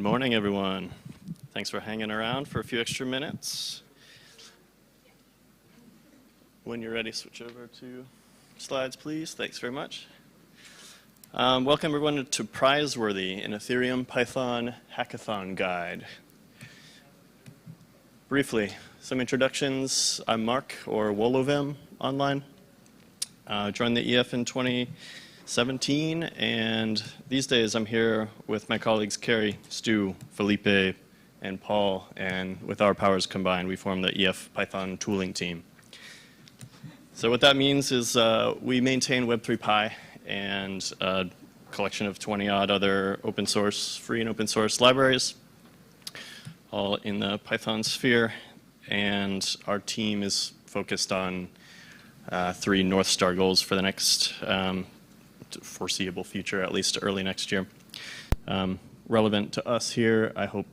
morning, everyone. Thanks for hanging around for a few extra minutes. When you're ready, switch over to slides, please. Thanks very much. Welcome, everyone, to Prizeworthy, an Ethereum Python hackathon guide. Briefly, some introductions. I'm Mark, or Wolovim online. Joined the EF in 2017, and these days I'm here with my colleagues Carrie, Stu, Felipe, and Paul, and with our powers combined, we form the EF Python tooling team. So what that means is we maintain Web3 Pi and a collection of 20-odd other open source, free and open source libraries, all in the Python sphere, and our team is focused on 3 North Star goals for the next foreseeable future, at least early next year. Relevant to us here, I hope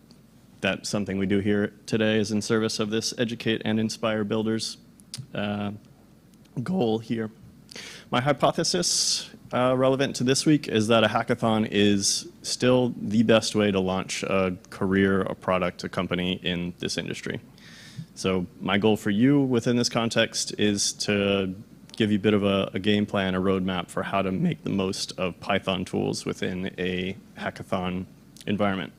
that something we do here today is in service of this educate and inspire builders goal here. My hypothesis relevant to this week is that a hackathon is still the best way to launch a career, a product, a company in this industry. So my goal for you within this context is to give you a bit of a game plan, a roadmap for how to make the most of Python tools within a hackathon environment.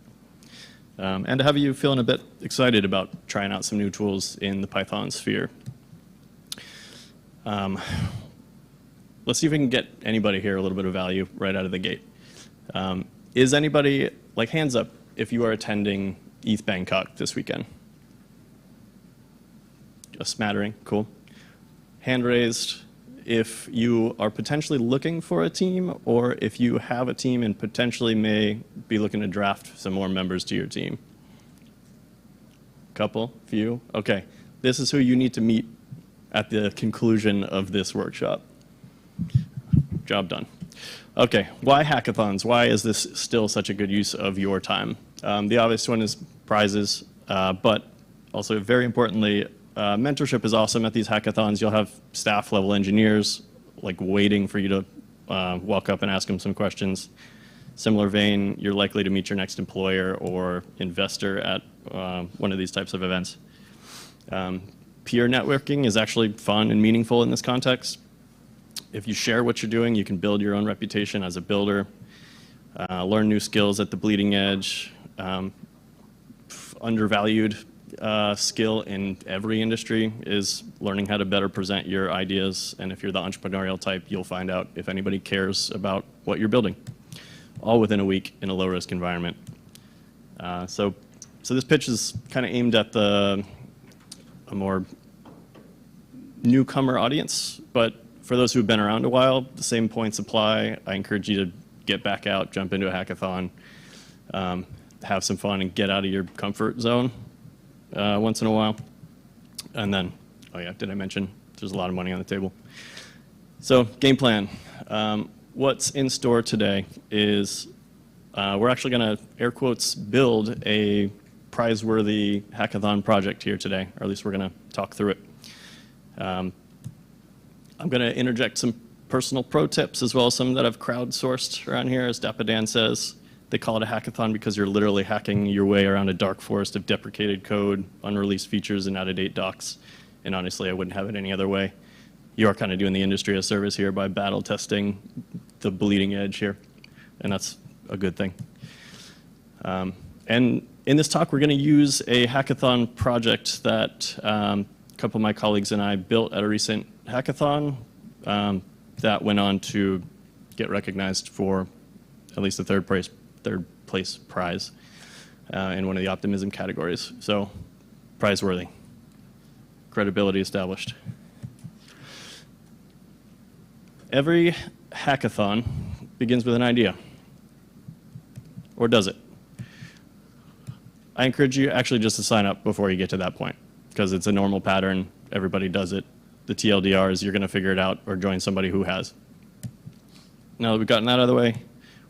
And to have you feeling a bit excited about trying out some new tools in the Python sphere. Let's see if we can get anybody here a little bit of value right out of the gate. Is anybody, like, hands up if you are attending ETH Bangkok this weekend? A smattering, cool. Hand raised if you are potentially looking for a team, or if you have a team and potentially may be looking to draft some more members to your team. Couple, few, okay. This is who you need to meet at the conclusion of this workshop. Job done. Okay, why hackathons? Why is this still such a good use of your time? The obvious one is prizes, but also very importantly, mentorship is awesome at these hackathons. You'll have staff level engineers like waiting for you to walk up and ask them some questions. Similar vein, you're likely to meet your next employer or investor at one of these types of events. Peer networking is actually fun and meaningful in this context. If you share what you're doing, you can build your own reputation as a builder, learn new skills at the bleeding edge, undervalued skill in every industry is learning how to better present your ideas, and if you're the entrepreneurial type, you'll find out if anybody cares about what you're building, all within a week in a low-risk environment. So this pitch is kind of aimed at a more newcomer audience, but for those who've been around a while, the same points apply. I encourage you to get back out, jump into a hackathon, have some fun, and get out of your comfort zone once in a while. And then, oh yeah, did I mention there's a lot of money on the table? So game plan. What's in store today is we're actually going to, air quotes, build a prize-worthy hackathon project here today, or at least we're going to talk through it. I'm going to interject some personal pro tips as well as some that I've crowdsourced around here. As Dapp says, they call it a hackathon because you're literally hacking your way around a dark forest of deprecated code, unreleased features, and out-of-date docs. And honestly, I wouldn't have it any other way. You are kind of doing the industry a service here by battle testing the bleeding edge here, and that's a good thing. And in this talk, we're going to use a hackathon project that a couple of my colleagues and I built at a recent hackathon that went on to get recognized for at least the third place prize in one of the optimism categories. So prize-worthy, credibility established. Every hackathon begins with an idea, or does it? I encourage you actually just to sign up before you get to that point, because it's a normal pattern. Everybody does it. The TLDR is you're going to figure it out or join somebody who has. Now that we've gotten that out of the way,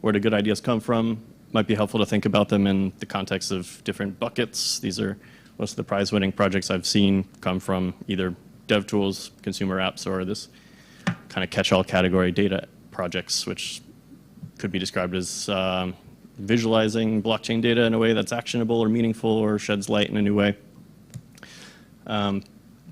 where do good ideas come from? Might be helpful to think about them in the context of different buckets. These are most of the prize-winning projects I've seen come from either dev tools, consumer apps, or this kind of catch-all category data projects, which could be described as visualizing blockchain data in a way that's actionable or meaningful or sheds light in a new way.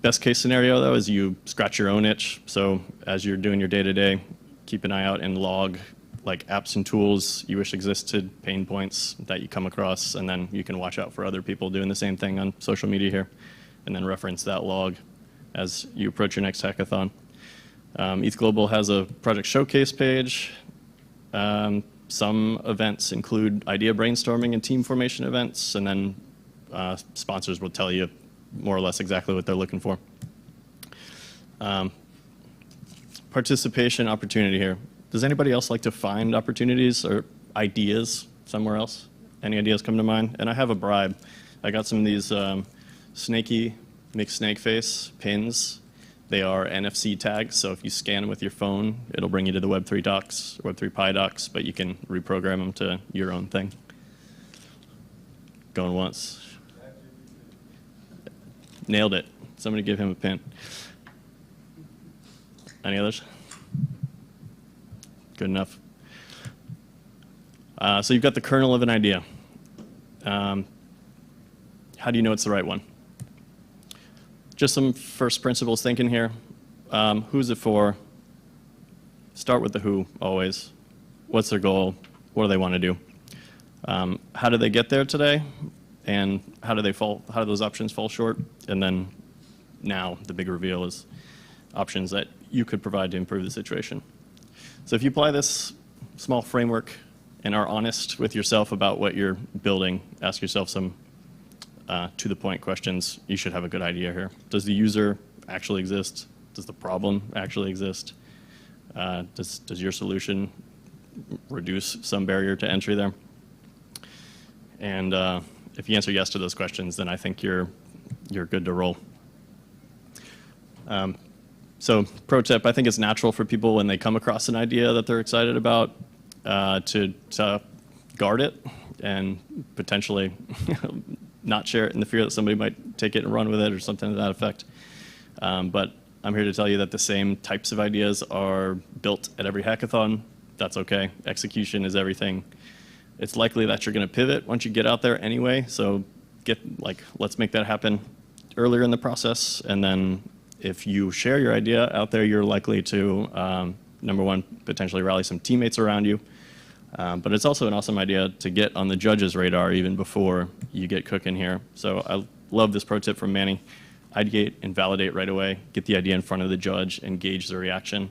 Best case scenario, though, is you scratch your own itch. So as you're doing your day-to-day, keep an eye out and log like apps and tools you wish existed, pain points that you come across, and then you can watch out for other people doing the same thing on social media here, and then reference that log as you approach your next hackathon. ETH Global has a project showcase page. Some events include idea brainstorming and team formation events, and then sponsors will tell you more or less exactly what they're looking for. Participation opportunity here. Does anybody else like to find opportunities or ideas somewhere else? Any ideas come to mind? And I have a bribe. I got some of these snaky, make snake face pins. They are NFC tags, so if you scan them with your phone, it'll bring you to the Web3 docs, Web3 Pi docs, but you can reprogram them to your own thing. Going once. Nailed it. Somebody give him a pin. Any others? Good enough. So you've got the kernel of an idea. How do you know it's the right one? Just some first principles thinking here. Who's it for? Start with the who, always. What's their goal? What do they want to do? How do they get there today? And how do those options fall short? And then now the big reveal is options that you could provide to improve the situation. So if you apply this small framework and are honest with yourself about what you're building, ask yourself some to-the-point questions, you should have a good idea here. Does the user actually exist? Does the problem actually exist? Does your solution reduce some barrier to entry there? And if you answer yes to those questions, then I think you're good to roll. So pro tip, I think it's natural for people when they come across an idea that they're excited about to guard it and potentially not share it in the fear that somebody might take it and run with it or something to that effect. But I'm here to tell you that the same types of ideas are built at every hackathon. That's okay. Execution is everything. It's likely that you're going to pivot once you get out there anyway. So let's make that happen earlier in the process. And then if you share your idea out there, you're likely to, number one, potentially rally some teammates around you. But it's also an awesome idea to get on the judge's radar even before you get cooking here. So I love this pro tip from Manny. Ideate and validate right away. Get the idea in front of the judge and gauge their reaction.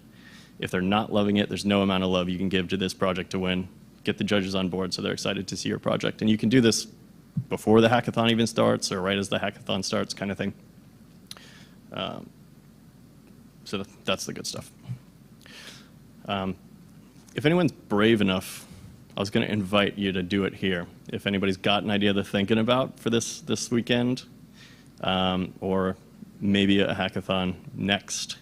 If they're not loving it, there's no amount of love you can give to this project to win. Get the judges on board so they're excited to see your project. And you can do this before the hackathon even starts or right as the hackathon starts kind of thing. So that's the good stuff. If anyone's brave enough, I was going to invite you to do it here. If anybody's got an idea they're thinking about for this weekend, or maybe a hackathon next,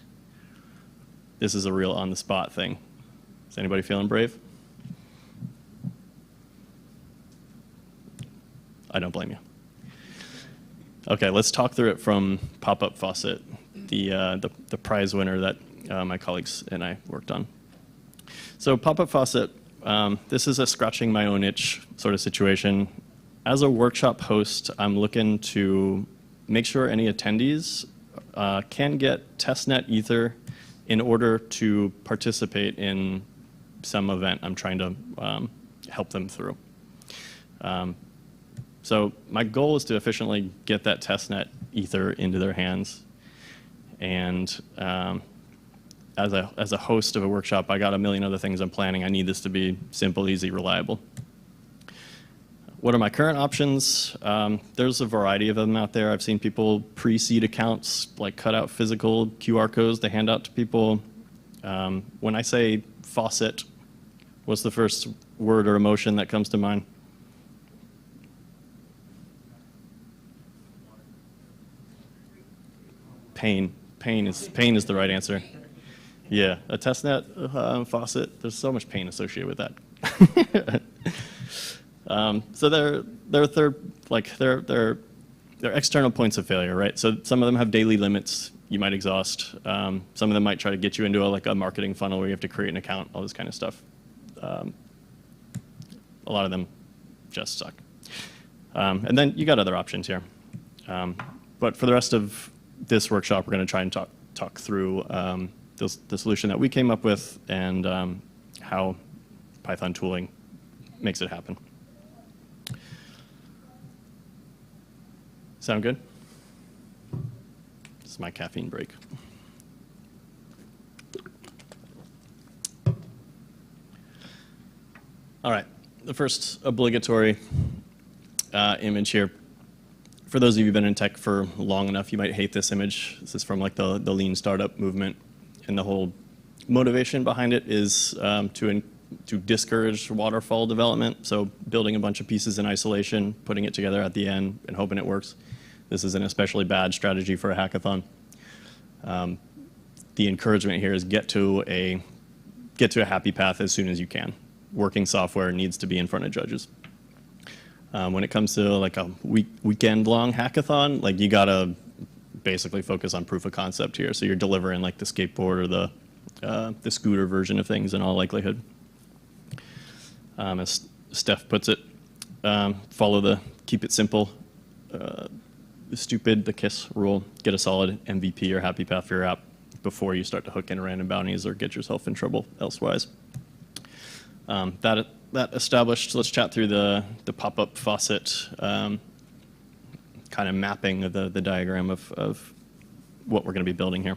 this is a real on-the-spot thing. Is anybody feeling brave? I don't blame you. Okay, let's talk through it from Popup Faucet, the prize winner that my colleagues and I worked on. So Popup Faucet, this is a scratching my own itch sort of situation. As a workshop host, I'm looking to make sure any attendees can get testnet Ether in order to participate in some event I'm trying to help them through. So my goal is to efficiently get that testnet Ether into their hands. And as a host of a workshop, I got a million other things I'm planning. I need this to be simple, easy, reliable. What are my current options? There's a variety of them out there. I've seen people pre-seed accounts, like cut out physical QR codes they hand out to people. When I say faucet, what's the first word or emotion that comes to mind? Pain. Pain is the right answer. Yeah, a testnet faucet. There's so much pain associated with that. So they're external points of failure, right? So some of them have daily limits you might exhaust. Some of them might try to get you into a marketing funnel where you have to create an account, all this kind of stuff. A lot of them just suck. And then you got other options here. But for the rest of this workshop, we're going to try and talk through the solution that we came up with and how Python tooling makes it happen. Sound good? This is my caffeine break. All right, the first obligatory image here. For those of you who've been in tech for long enough, you might hate this image. This is from like the lean startup movement, and the whole motivation behind it is to discourage waterfall development. So building a bunch of pieces in isolation, putting it together at the end, and hoping it works. This is an especially bad strategy for a hackathon. The encouragement here is get to a happy path as soon as you can. Working software needs to be in front of judges. When it comes to like a weekend-long hackathon, like you gotta basically focus on proof of concept here. So you're delivering like the skateboard or the scooter version of things in all likelihood. As Steph puts it, follow the keep it simple, the KISS rule. Get a solid MVP or happy path for your app before you start to hook in random bounties or get yourself in trouble elsewise. That established, let's chat through the pop-up faucet kind of mapping of the diagram of what we're going to be building here.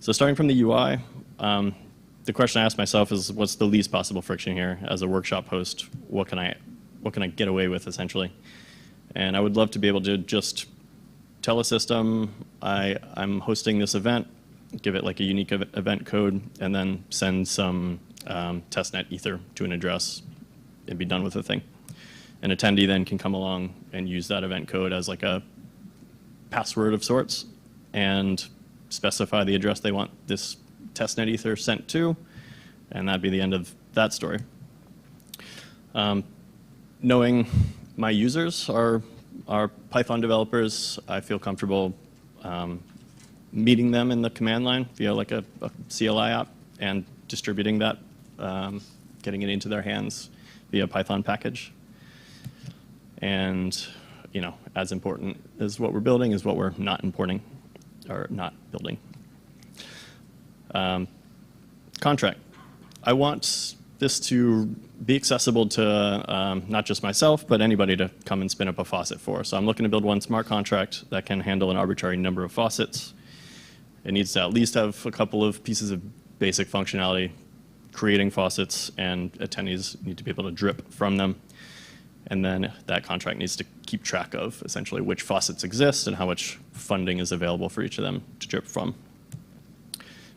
So starting from the UI, the question I ask myself is, what's the least possible friction here? As a workshop host, what can I get away with, essentially? And I would love to be able to just tell a system, I'm hosting this event, give it like a unique event code, and then send some testnet ether to an address and be done with the thing. An attendee then can come along and use that event code as like a password of sorts and specify the address they want this testnet ether sent to, and that'd be the end of that story. Knowing my users are Python developers, I feel comfortable meeting them in the command line via like a CLI app and distributing that, getting it into their hands via Python package. And as important as what we're building is what we're not importing or not building. Contract. I want this to be accessible to not just myself, but anybody to come and spin up a faucet for. So I'm looking to build one smart contract that can handle an arbitrary number of faucets. It needs to at least have a couple of pieces of basic functionality, creating faucets, and attendees need to be able to drip from them. And then that contract needs to keep track of essentially which faucets exist and how much funding is available for each of them to drip from.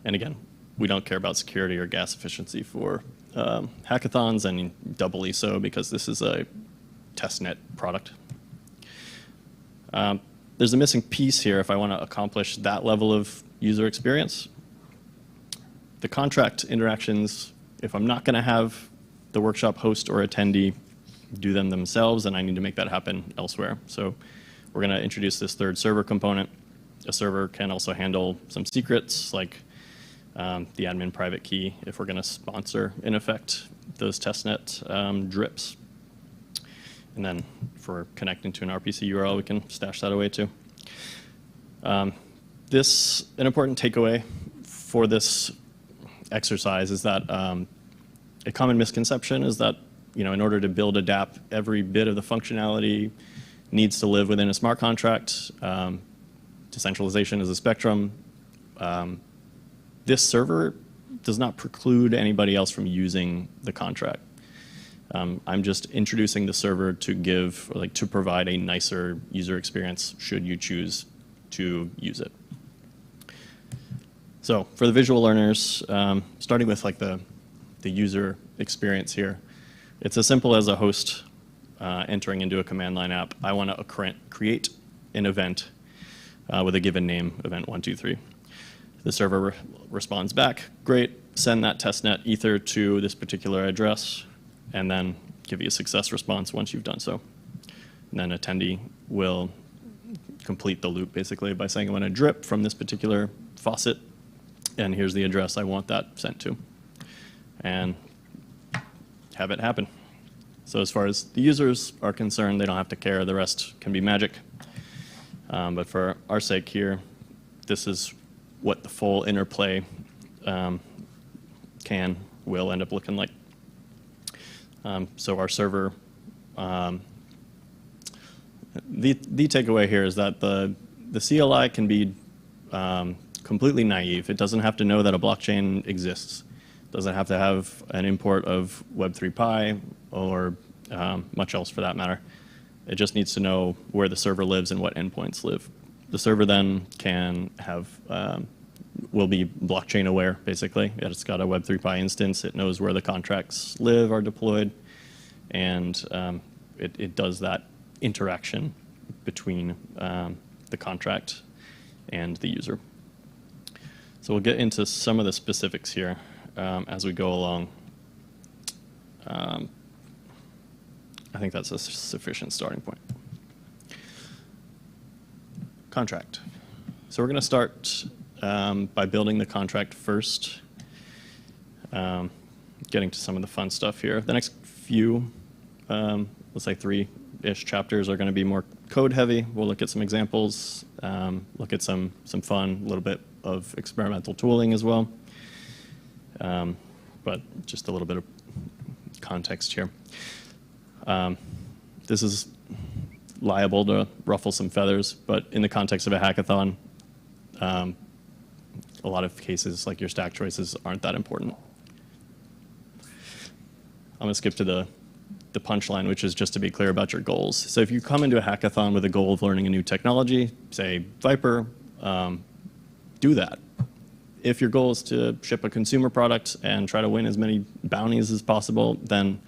And again, we don't care about security or gas efficiency for hackathons, and doubly so because this is a testnet product. There's a missing piece here if I want to accomplish that level of user experience. The contract interactions, if I'm not going to have the workshop host or attendee do them themselves, then I need to make that happen elsewhere. So we're going to introduce this third server component. A server can also handle some secrets like the admin private key if we're going to sponsor, in effect, those testnet drips. And then for connecting to an RPC URL, we can stash that away too. An important takeaway for this exercise is that a common misconception is that in order to build a Dapp, every bit of the functionality needs to live within a smart contract. Decentralization is a spectrum. This server does not preclude anybody else from using the contract. I'm just introducing the server to provide a nicer user experience should you choose to use it. So for the visual learners, starting with like the user experience here, it's as simple as a host entering into a command line app. I want to create an event with a given name, event 123. The server responds back, great, send that testnet ether to this particular address, and then give you a success response once you've done so. And then attendee will complete the loop basically by saying I want to drip from this particular faucet, and here's the address I want that sent to, and have it happen. So as far as the users are concerned, they don't have to care. The rest can be magic. But for our sake here, this is what the full interplay will end up looking like. So our server, the takeaway here is that the CLI can be completely naive. It doesn't have to know that a blockchain exists. It doesn't have to have an import of Web3 Pi or much else for that matter. It just needs to know where the server lives and what endpoints live. The server then can have, will be blockchain aware, basically. It's got a Web3 Pi instance. It knows where the contracts live, are deployed, and it does that interaction between the contract and the user. So we'll get into some of the specifics here as we go along. I think that's a sufficient starting point. Contract. So we're going to start by building the contract first, getting to some of the fun stuff here. The next few, let's say 3-ish chapters are going to be more code heavy. We'll look at some examples, look at some fun, a little bit of experimental tooling as well. But just a little bit of context here. This is liable to ruffle some feathers, but in the context of a hackathon, a lot of cases, like your stack choices, aren't that important. I'm going to skip to the punchline, which is just to be clear about your goals. So if you come into a hackathon with a goal of learning a new technology, say Viper, do that. If your goal is to ship a consumer product and try to win as many bounties as possible, then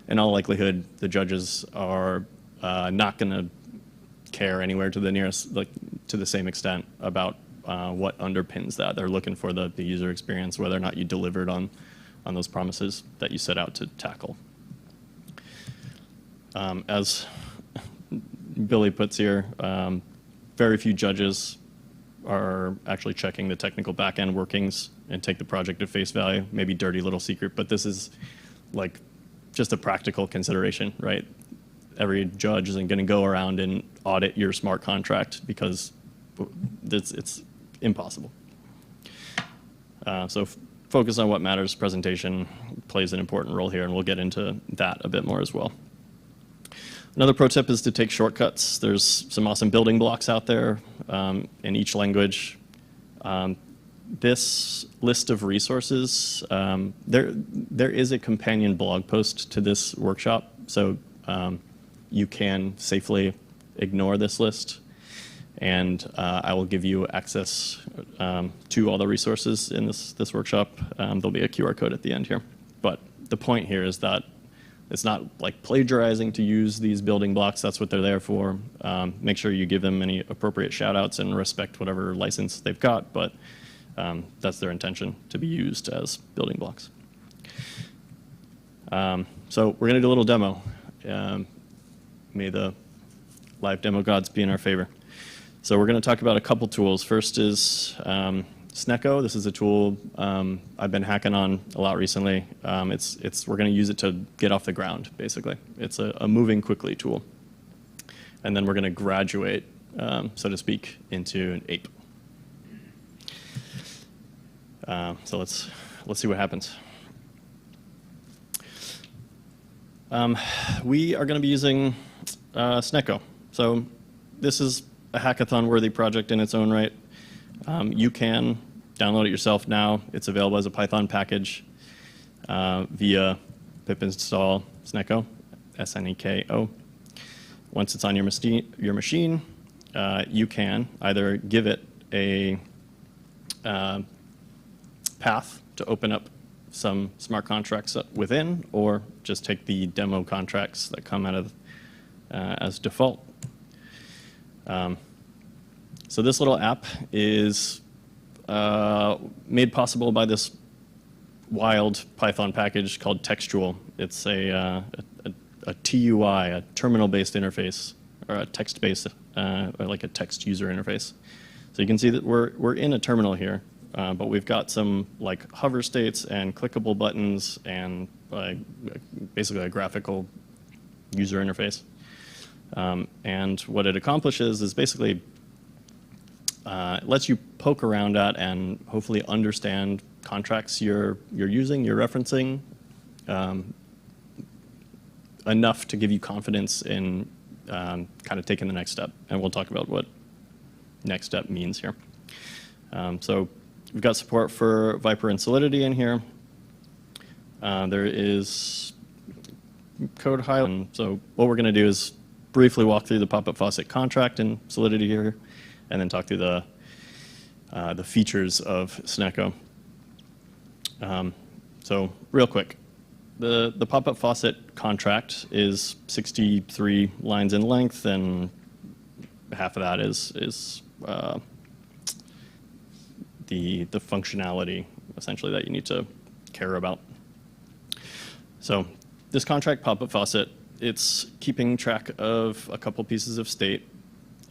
in all likelihood, the judges are not going to care anywhere to the nearest, like to the same extent about what underpins that. They're looking for the user experience, whether or not you delivered on those promises that you set out to tackle. As Billy puts here, very few judges are actually checking the technical backend workings and take the project at face value. Maybe dirty little secret, but this is like just a practical consideration, right? Every judge isn't going to go around and audit your smart contract because it's impossible. So focus on what matters. Presentation plays an important role here, and we'll get into that a bit more as well. Another pro tip is to take shortcuts. There's some awesome building blocks out there in each language. This list of resources, there is a companion blog post to this workshop, so you can safely ignore this list, and I will give you access to all the resources in this workshop. There'll be a QR code at the end here. But the point here is that it's not like plagiarizing to use these building blocks. That's what they're there for. Make sure you give them any appropriate shout outs and respect whatever license they've got, but that's their intention, to be used as building blocks. So we're going to do a little demo. May the live demo gods be in our favor. So we're going to talk about a couple tools. First is Sneko. This is a tool I've been hacking on a lot recently. We're going to use it to get off the ground, basically. It's a moving quickly tool. And then we're going to graduate, so to speak, into an ape. So let's see what happens. We are going to be using Sneko. So this is a hackathon-worthy project in its own right. You can download it yourself now. It's available as a Python package via pip install Sneko, S-N-E-K-O. Once it's on your machine, you can either give it a path to open up some smart contracts within, or just take the demo contracts that come out of as default. So this little app is made possible by this wild Python package called Textual. It's a TUI, a terminal-based interface, or a text-based, or like a text user interface. So you can see that we're in a terminal here, but we've got some like hover states and clickable buttons and basically a graphical user interface. And what it accomplishes is basically it lets you poke around at and hopefully understand contracts you're using, you're referencing, enough to give you confidence in kind of taking the next step. And we'll talk about what next step means here. So we've got support for Viper and Solidity in here. There is code highlight. So what we're going to do is briefly walk through the popup faucet contract in Solidity here, and then talk through the features of Sneko. So real quick, the popup faucet contract is 63 lines in length, and half of that is the functionality essentially that you need to care about. So this contract popup faucet, it's keeping track of a couple pieces of state.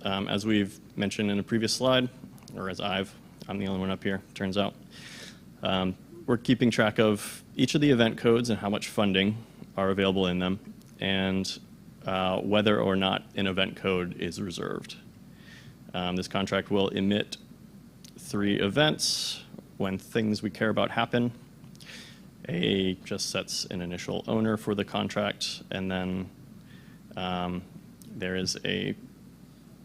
As we've mentioned in a previous slide, or as I'm the only one up here, turns out. We're keeping track of each of the event codes and how much funding are available in them, and whether or not an event code is reserved. This contract will emit 3 events when things we care about happen. A just sets an initial owner for the contract, and then there is a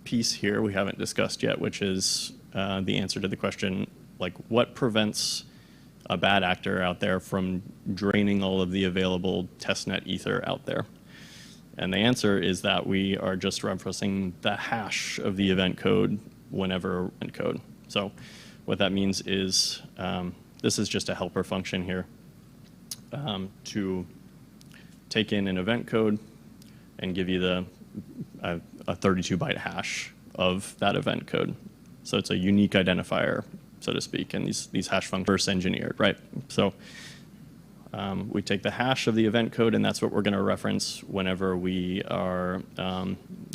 piece here we haven't discussed yet, which is the answer to the question, like, what prevents a bad actor out there from draining all of the available testnet ether out there? And the answer is that we are just referencing the hash of the event code whenever event code. So what that means is this is just a helper function here to take in an event code and give you a 32-byte hash of that event code. So it's a unique identifier, so to speak, and these hash functions are reverse engineered, right? So we take the hash of the event code, and that's what we're going to reference whenever we are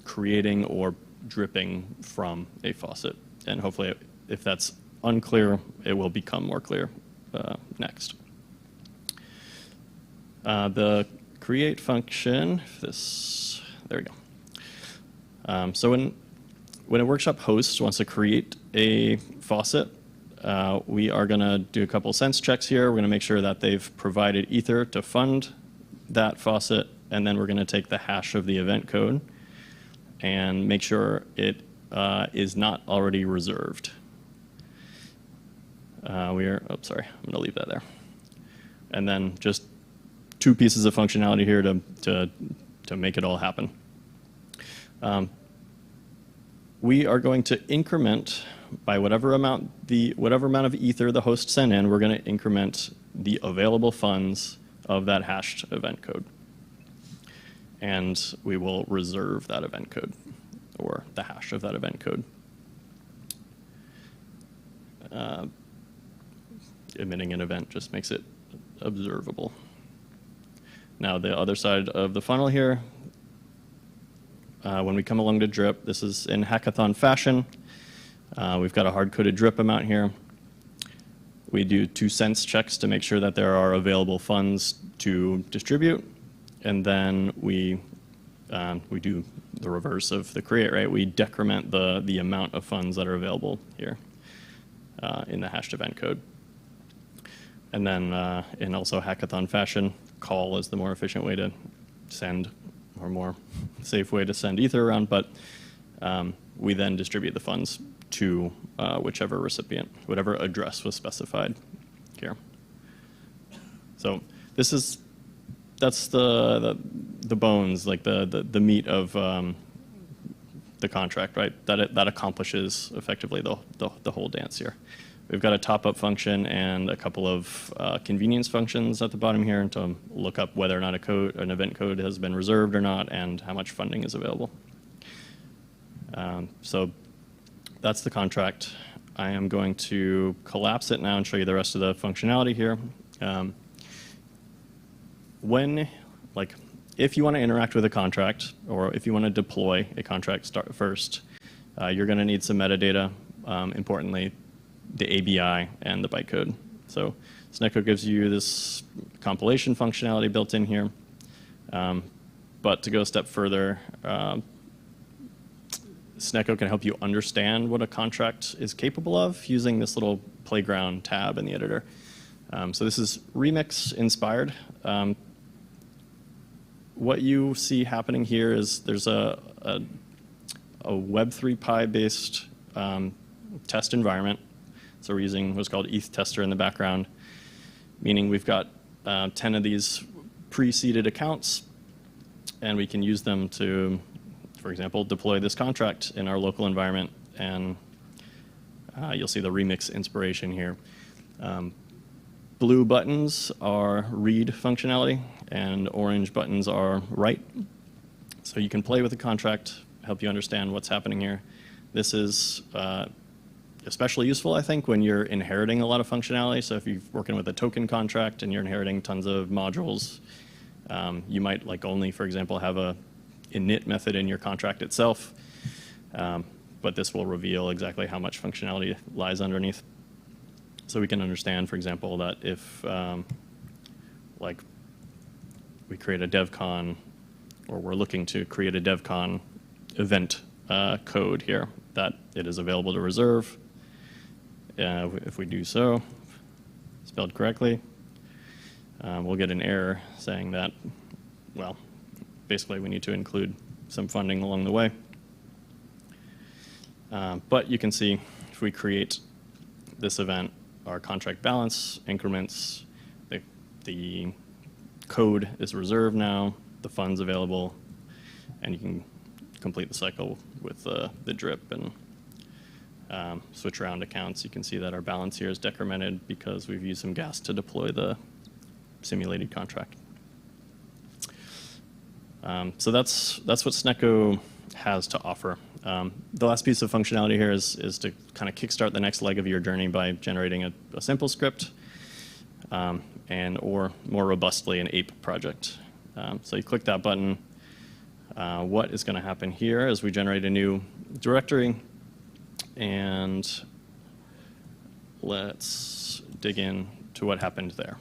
creating or dripping from a faucet. And hopefully, if that's unclear, it will become more clear next. The create function, there we go. So when a workshop host wants to create a faucet, we are going to do a couple sense checks here. We're going to make sure that they've provided ether to fund that faucet, and then we're going to take the hash of the event code and make sure it is not already reserved. I'm going to leave that there. And then just 2 pieces of functionality here to make it all happen. We are going to increment by whatever amount of ether the host sent in. We're going to increment the available funds of that hashed event code, and we will reserve that event code or the hash of that event code. Emitting an event just makes it observable. Now the other side of the funnel here. When we come along to drip, this is in hackathon fashion. We've got a hard-coded drip amount here. We do 2 sense checks to make sure that there are available funds to distribute, and then we do the reverse of the create, right? We decrement the amount of funds that are available here in the hashed event code. And then in also hackathon fashion, call is the more efficient way to send, or more safe way to send ether around, but we then distribute the funds to whichever recipient, whatever address was specified here. So that's the bones, like the meat of the contract, right? That accomplishes effectively the whole dance here. We've got a top-up function and a couple of convenience functions at the bottom here to look up whether or not an event code has been reserved or not, and how much funding is available. So that's the contract. I am going to collapse it now and show you the rest of the functionality here. If you want to interact with a contract, or if you want to deploy a contract first, you're going to need some metadata, importantly, the ABI and the bytecode. So Sneko gives you this compilation functionality built in here. But to go a step further, Sneko can help you understand what a contract is capable of using this little playground tab in the editor. So this is Remix inspired. What you see happening here is there's a Web3 Pi based test environment. So we're using what's called ETH tester in the background, meaning we've got 10 of these pre-seeded accounts, and we can use them to, for example, deploy this contract in our local environment. And you'll see the Remix inspiration here. Blue buttons are read functionality, and orange buttons are write. So you can play with the contract, help you understand what's happening here. This is especially useful, I think, when you're inheriting a lot of functionality. So if you're working with a token contract and you're inheriting tons of modules, you might only, for example, have a init method in your contract itself. But this will reveal exactly how much functionality lies underneath. So we can understand, for example, that if we create a Devcon, or we're looking to create a Devcon event code here, that it is available to reserve. If we do so, spelled correctly, we'll get an error saying that, well, basically we need to include some funding along the way. But you can see if we create this event, our contract balance increments, the code is reserved now, the funds available, and you can complete the cycle with the drip and switch around accounts. You can see that our balance here is decremented because we've used some gas to deploy the simulated contract. So that's what Sneko has to offer. The last piece of functionality here is to kind of kickstart the next leg of your journey by generating a simple script or more robustly an ape project. So you click that button. What is going to happen here is we generate a new directory, and let's dig in to what happened there.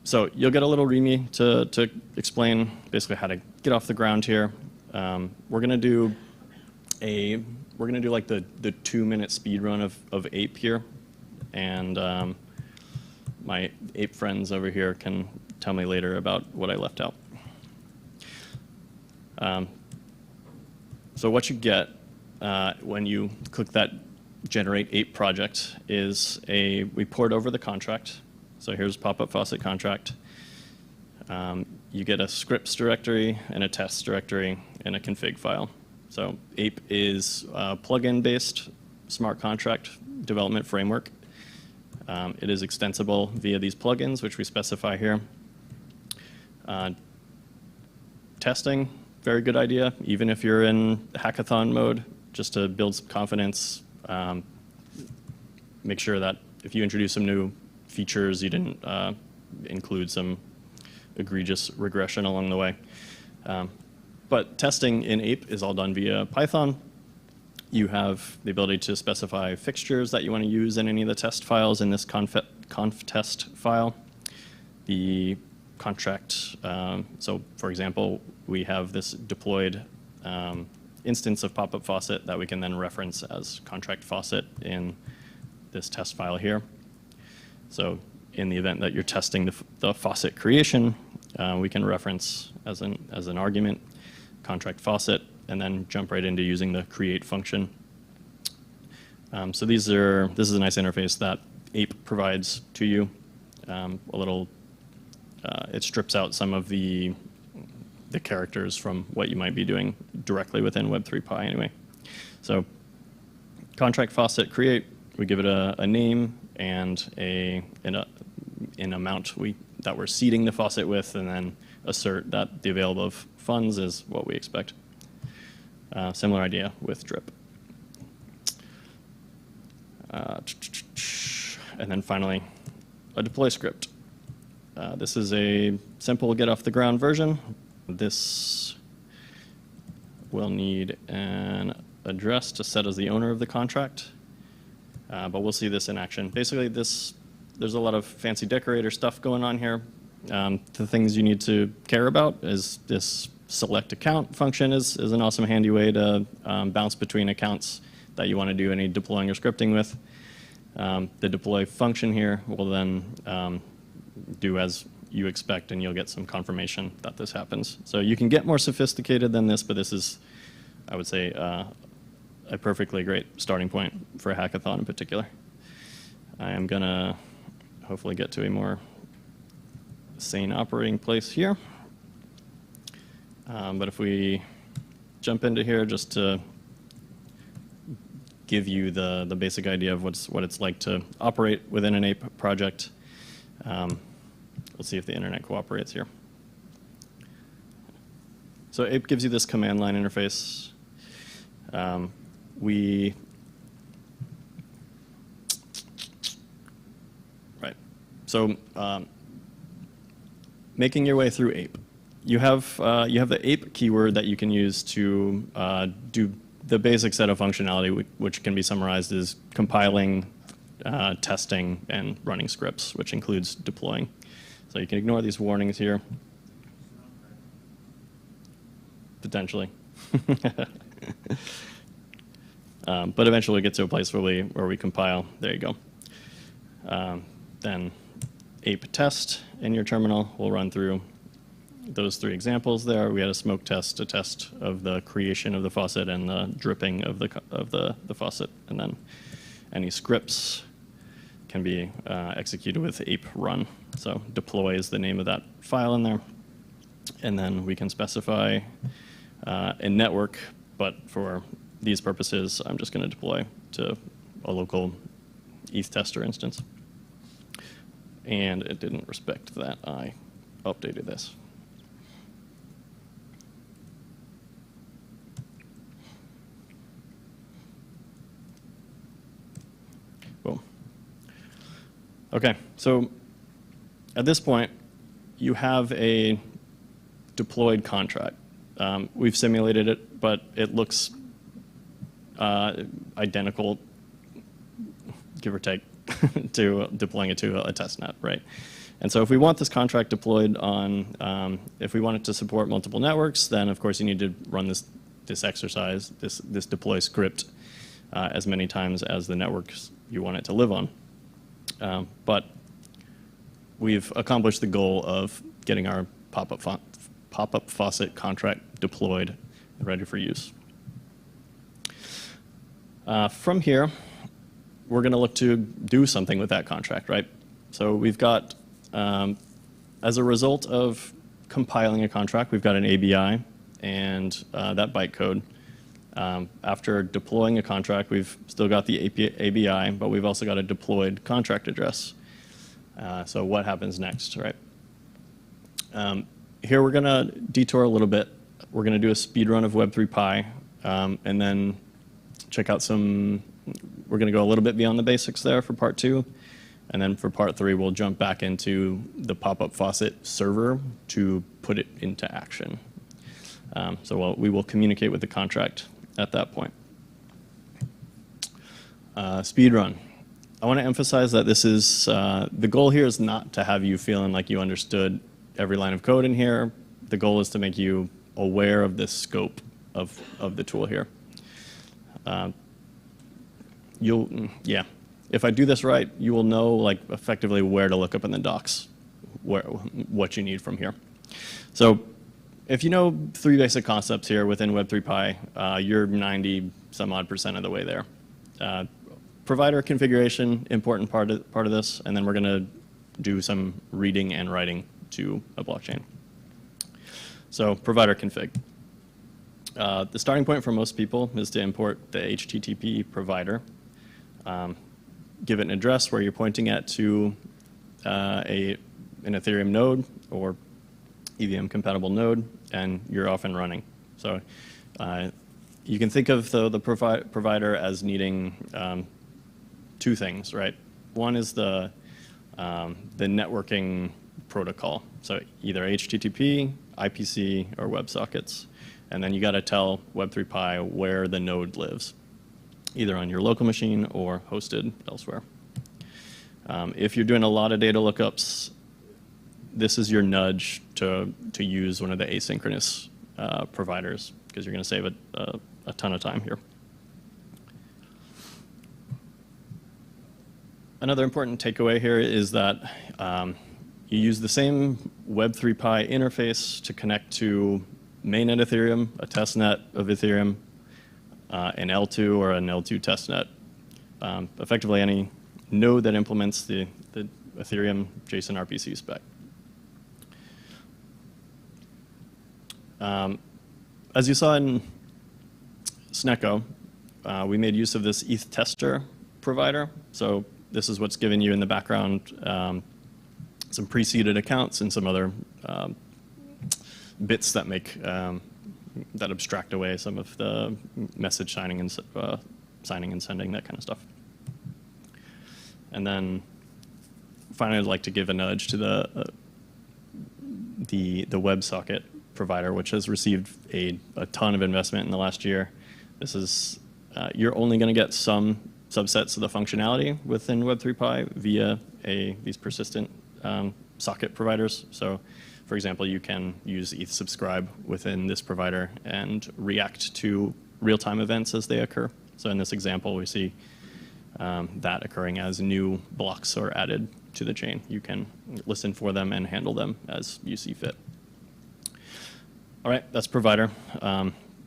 So you'll get a little README to explain basically how to get off the ground here. We're gonna do like the 2-minute speed run of ape here, and my ape friends over here can tell me later about what I left out. So what you get when you click that generate ape project is we poured over the contract. So here's popup faucet contract. You get a scripts directory and a tests directory and a config file. So ape is a plugin-based smart contract development framework. It is extensible via these plugins, which we specify here. Testing, very good idea, even if you're in hackathon mode, just to build some confidence. Make sure that if you introduce some new features, you didn't include some egregious regression along the way. But testing in ape is all done via Python. You have the ability to specify fixtures that you want to use in any of the test files in this conf test file. The contract, so for example, we have this deployed instance of popup faucet that we can then reference as contract faucet in this test file here. So in the event that you're testing the faucet creation, we can reference as an argument contract faucet, and then jump right into using the create function. So this is a nice interface that ape provides to you. It strips out some of the characters from what you might be doing directly within Web3 Pi anyway. So contract faucet create, we give it a name and an amount that we're seeding the faucet with, and then assert that the available funds is what we expect. Similar idea with drip. And then finally, a deploy script. This is a simple get off the ground version. This will need an address to set as the owner of the contract, but we'll see this in action. Basically, this there's a lot of fancy decorator stuff going on here. The things you need to care about is this select account function is an awesome handy way to bounce between accounts that you want to do any deploying or scripting with. The deploy function here will then do as you expect, and you'll get some confirmation that this happens. So you can get more sophisticated than this, but this is, I would say, a perfectly great starting point for a hackathon in particular. I am going to hopefully get to a more sane operating place here. But if we jump into here just to give you the basic idea of what it's like to operate within an ape project, we'll see if the internet cooperates here. So ape gives you this command line interface. So making your way through ape. You have the ape keyword that you can use to do the basic set of functionality, which can be summarized as compiling, testing, and running scripts, which includes deploying. So you can ignore these warnings here. Potentially. But eventually we get to a place where we compile. There you go. Then ape test in your terminal will run through those three examples there. We had a smoke test, a test of the creation of the faucet and the dripping of the faucet, and then any scripts can be executed with ape run. So deploy is the name of that file in there, and then we can specify a network, but for these purposes, I'm just going to deploy to a local ETH tester instance. And it didn't respect that I updated this. Boom. Okay, so at this point, you have a deployed contract. We've simulated it, but it looks identical, give or take, to deploying it to a test net, right? And so if we want this contract deployed on, if we want it to support multiple networks, then of course you need to run this exercise, this deploy script as many times as the networks you want it to live on. But we've accomplished the goal of getting our popup faucet contract deployed and ready for use. From here, we're going to look to do something with that contract, right? So we've got, as a result of compiling a contract, we've got an ABI and that bytecode. After deploying a contract, we've still got the ABI, but we've also got a deployed contract address. So what happens next, right? Here we're going to detour a little bit. We're going to do a speed run of Web3 Pi, and then check out we're going to go a little bit beyond the basics there for part 2. And then for part 3, we'll jump back into the popup faucet server to put it into action. So we will communicate with the contract at that point. Speed run. I want to emphasize that this is, the goal here is not to have you feeling like you understood every line of code in here. The goal is to make you aware of the scope of the tool here. If I do this right, you will know like effectively where to look up in the docs, what you need from here. So if you know 3 basic concepts here within Web3 Pi, you're 90-some-odd% of the way there. Provider configuration, important part of this, and then we're going to do some reading and writing to a blockchain. So provider config. The starting point for most people is to import the HTTP provider. Give it an address where you're pointing at to an Ethereum node or EVM compatible node, and you're off and running. So you can think of the provider as needing 2 things, right? One is the networking protocol. So either HTTP, IPC, or WebSockets. And then you got to tell Web3 Pi where the node lives, either on your local machine or hosted elsewhere. If you're doing a lot of data lookups, this is your nudge to use one of the asynchronous providers, because you're going to save a ton of time here. Another important takeaway here is that you use the same Web3Pi interface to connect to mainnet Ethereum, a testnet of Ethereum, an L2 or an L2 testnet. Effectively, any node that implements the Ethereum JSON RPC spec. As you saw in Sneko, we made use of this ETH tester provider. So this is what's given you in the background some pre-seeded accounts and some other bits that make that abstract away some of the message signing and sending, that kind of stuff. And then finally, I'd like to give a nudge to the WebSocket provider, which has received a ton of investment in the last year. This is you're only going to get some subsets of the functionality within Web3Pi via these persistent socket providers. So, for example, you can use ETH subscribe within this provider and react to real-time events as they occur. So in this example, we see that occurring as new blocks are added to the chain. You can listen for them and handle them as you see fit. All right, that's provider.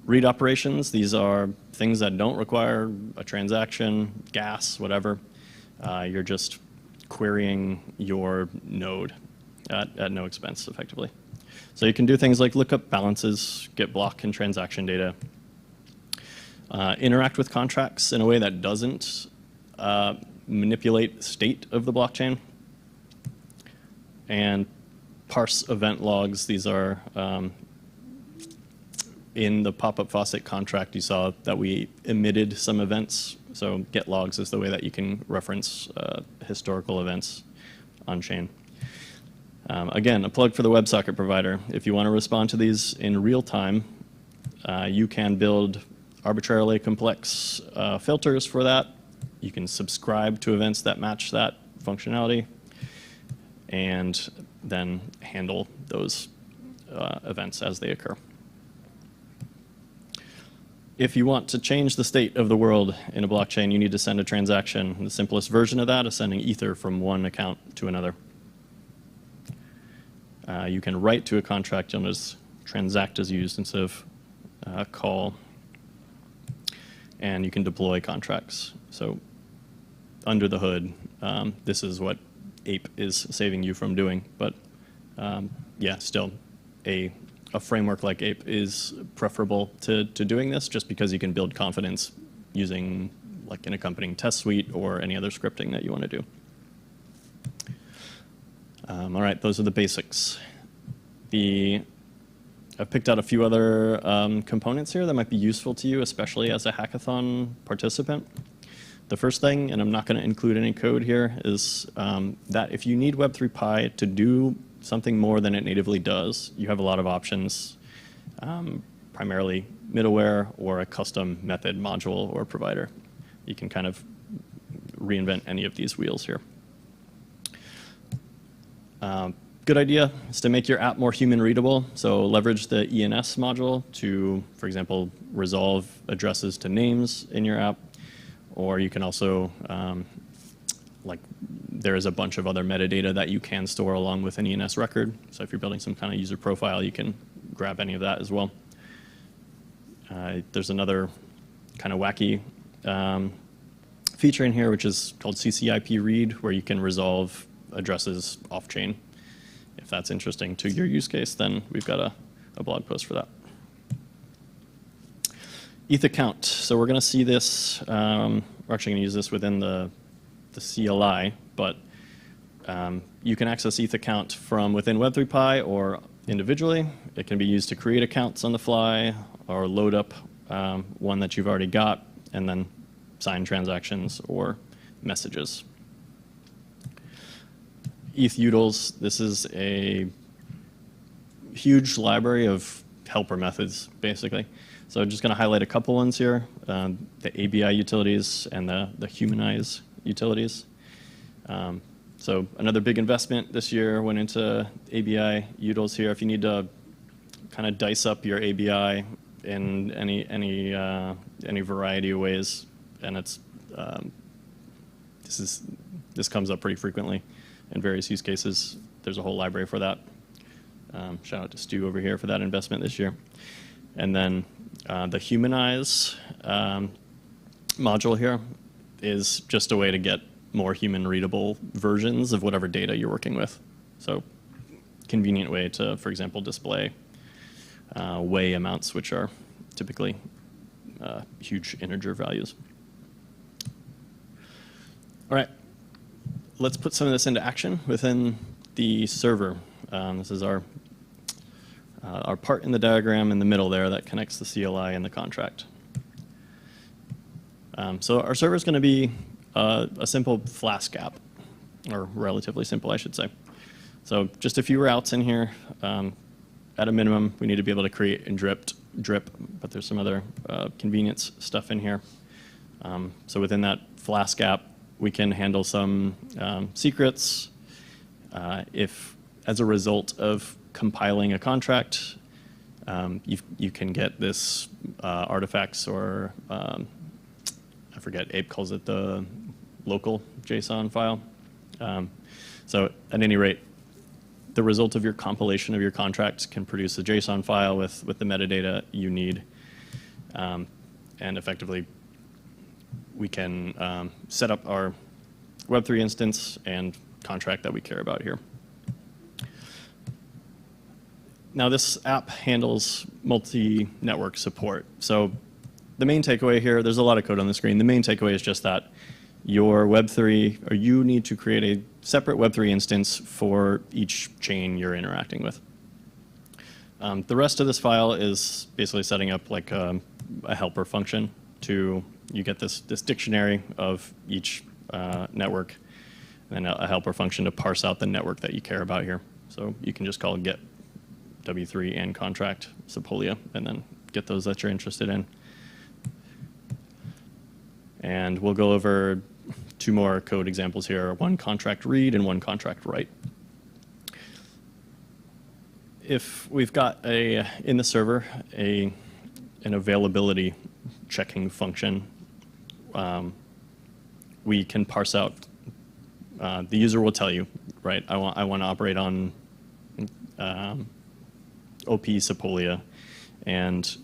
Read operations, these are things that don't require a transaction, gas, whatever. You're just querying your node at no expense, effectively. So you can do things like look up balances, get block and transaction data, interact with contracts in a way that doesn't manipulate state of the blockchain, and parse event logs. These are in the popup faucet contract, you saw that we emitted some events. So get logs is the way that you can reference historical events on chain. Again, a plug for the WebSocket provider. If you want to respond to these in real time, you can build arbitrarily complex filters for that. You can subscribe to events that match that functionality, and then handle those events as they occur. If you want to change the state of the world in a blockchain, you need to send a transaction. The simplest version of that is sending Ether from one account to another. You can write to a contract. You'll notice transact is used instead of call. And you can deploy contracts. So under the hood, this is what Ape is saving you from doing. But yeah, still a framework like Ape is preferable to doing this, just because you can build confidence using like an accompanying test suite or any other scripting that you want to do. All right, those are the basics. I've picked out a few other components here that might be useful to you, especially as a hackathon participant. The first thing, and I'm not going to include any code here, is that if you need Web3Pi to do something more than it natively does, you have a lot of options, primarily middleware or a custom method module or provider. You can kind of reinvent any of these wheels here. Good idea is to make your app more human readable. So leverage the ENS module to, for example, resolve addresses to names in your app. Or you can also, there is a bunch of other metadata that you can store along with an ENS record. So if you're building some kind of user profile, you can grab any of that as well. There's another kind of wacky feature in here, which is called CCIP read, where you can resolve addresses off-chain. If that's interesting to your use case, then we've got a blog post for that. ETH account. So we're going to see this. We're actually going to use this within the CLI, but you can access ETH account from within Web3Pi or individually. It can be used to create accounts on the fly or load up one that you've already got and then sign transactions or messages. ETH utils, this is a huge library of helper methods, basically. So I'm just going to highlight a couple ones here, the ABI utilities and the humanize utilities. So another big investment this year went into ABI utils here. If you need to kind of dice up your ABI in any variety of ways, and it's this comes up pretty frequently in various use cases. There's a whole library for that. Shout out to Stu over here for that investment this year. And then the Humanize module here is just a way to get more human-readable versions of whatever data you're working with. So convenient way to, for example, display weigh amounts, which are typically huge integer values. All right, let's put some of this into action within the server. This is our part in the diagram in the middle there that connects the CLI and the contract. So our server is going to be a simple Flask app, or relatively simple, I should say. So just a few routes in here. At a minimum, we need to be able to create and drip, but there's some other convenience stuff in here. So within that Flask app, we can handle some secrets. If, as a result of compiling a contract, you can get this artifacts, or I forget, Abe calls it the local JSON file. So at any rate, the result of your compilation of your contract can produce a JSON file with the metadata you need. And effectively, we can set up our Web3 instance and contract that we care about here. Now this app handles multi-network support. So the main takeaway here, there's a lot of code on the screen. The main takeaway is just that your Web3, or you need to create a separate Web3 instance for each chain you're interacting with. The rest of this file is basically setting up like a helper function to, you get this dictionary of each network, and then a helper function to parse out the network that you care about here. So you can just call get W3 and contract Sepolia, and then get those that you're interested in. And we'll go over two more code examples here, one contract read and one contract write. If we've got in the server an availability checking function, we can parse out, the user will tell you, right, I want to operate on OP Sepolia, and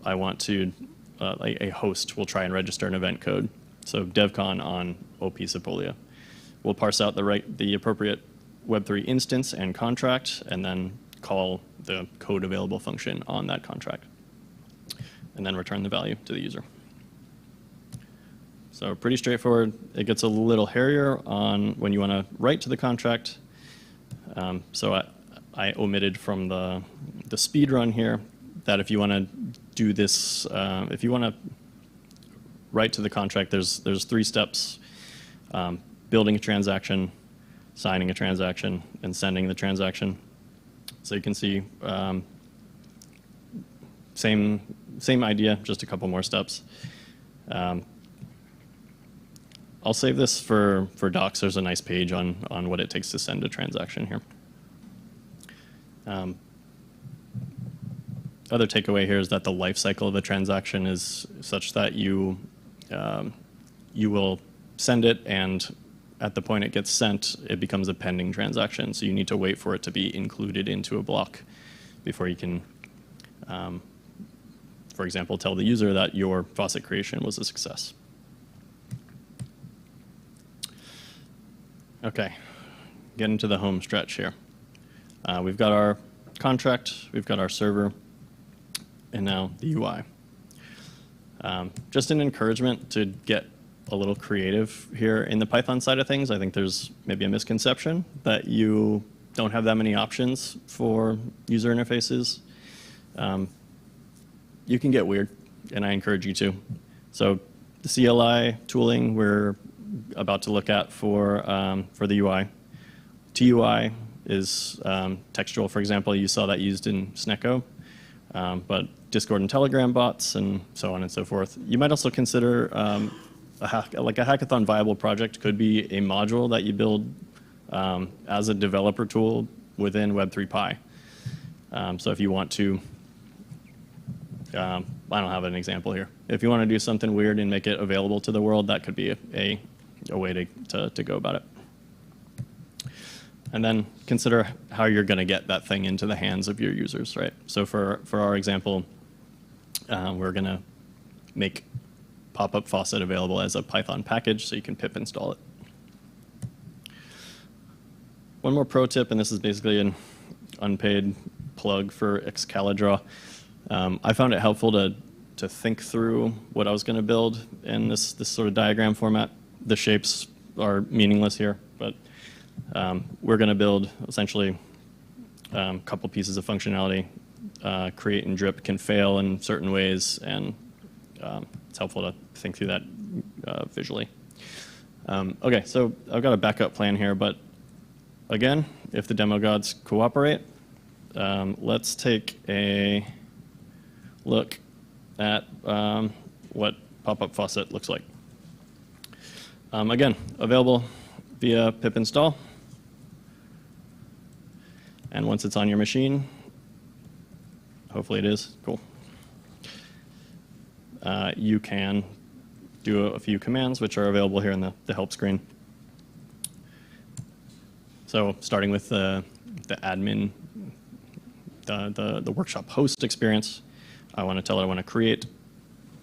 I want to, a host will try and register an event code. So Devcon on OP Sepolia. We'll parse out the appropriate Web3 instance and contract, and then call the code available function on that contract, and then return the value to the user. So pretty straightforward. It gets a little hairier on when you want to write to the contract. So I omitted from the speed run here that if you want to do this, if you want to write to the contract, there's 3 steps: building a transaction, signing a transaction, and sending the transaction. So you can see same idea, just a couple more steps. I'll save this for docs. There's a nice page on what it takes to send a transaction here. Other takeaway here is that the life cycle of a transaction is such that you will send it, and at the point it gets sent, it becomes a pending transaction. So you need to wait for it to be included into a block before you can, for example, tell the user that your faucet creation was a success. Okay, get into the home stretch here. We've got our contract, we've got our server, and now the UI. Just an encouragement to get a little creative here in the Python side of things. I think there's maybe a misconception that you don't have that many options for user interfaces. You can get weird, and I encourage you to. So the CLI tooling we're about to look at for the UI. TUI is textual, for example. You saw that used in Sneko, but Discord and Telegram bots and so on and so forth. You might also consider like a hackathon viable project could be a module that you build as a developer tool within Web3 Pi. So if you want to, I don't have an example here. If you want to do something weird and make it available to the world, that could be a way to go about it. And then consider how you're going to get that thing into the hands of your users, right? So for our example, we're going to make popup faucet available as a Python package so you can pip install it. One more pro tip, and this is basically an unpaid plug for Excalidraw. I found it helpful to think through what I was going to build in this sort of diagram format. The shapes are meaningless here, but we're going to build essentially a couple pieces of functionality. Create and drip can fail in certain ways, and it's helpful to think through that visually. Okay, so I've got a backup plan here, but again, if the demo gods cooperate, let's take a look at what popup faucet looks like. Again, available via pip install. And once it's on your machine, hopefully it is, cool. You can do a few commands, which are available here in the help screen. So starting with the admin, the workshop host experience, I want to tell it I want to create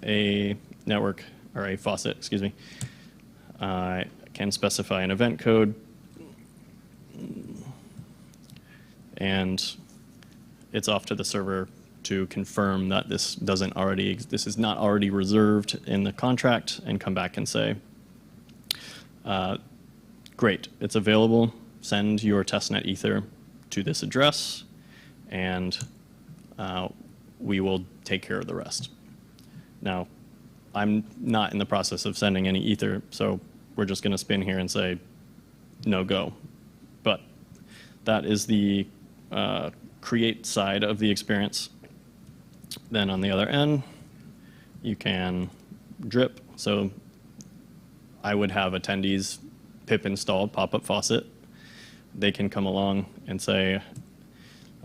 a network, or a faucet, excuse me. I can specify an event code, and it's off to the server to confirm that this is not already reserved in the contract, and come back and say, great, it's available, send your testnet ether to this address, and we will take care of the rest. Now, I'm not in the process of sending any ether, so we're just going to spin here and say, no go. But that is the create side of the experience. Then on the other end, you can drip. So I would have attendees pip install popup faucet. They can come along and say,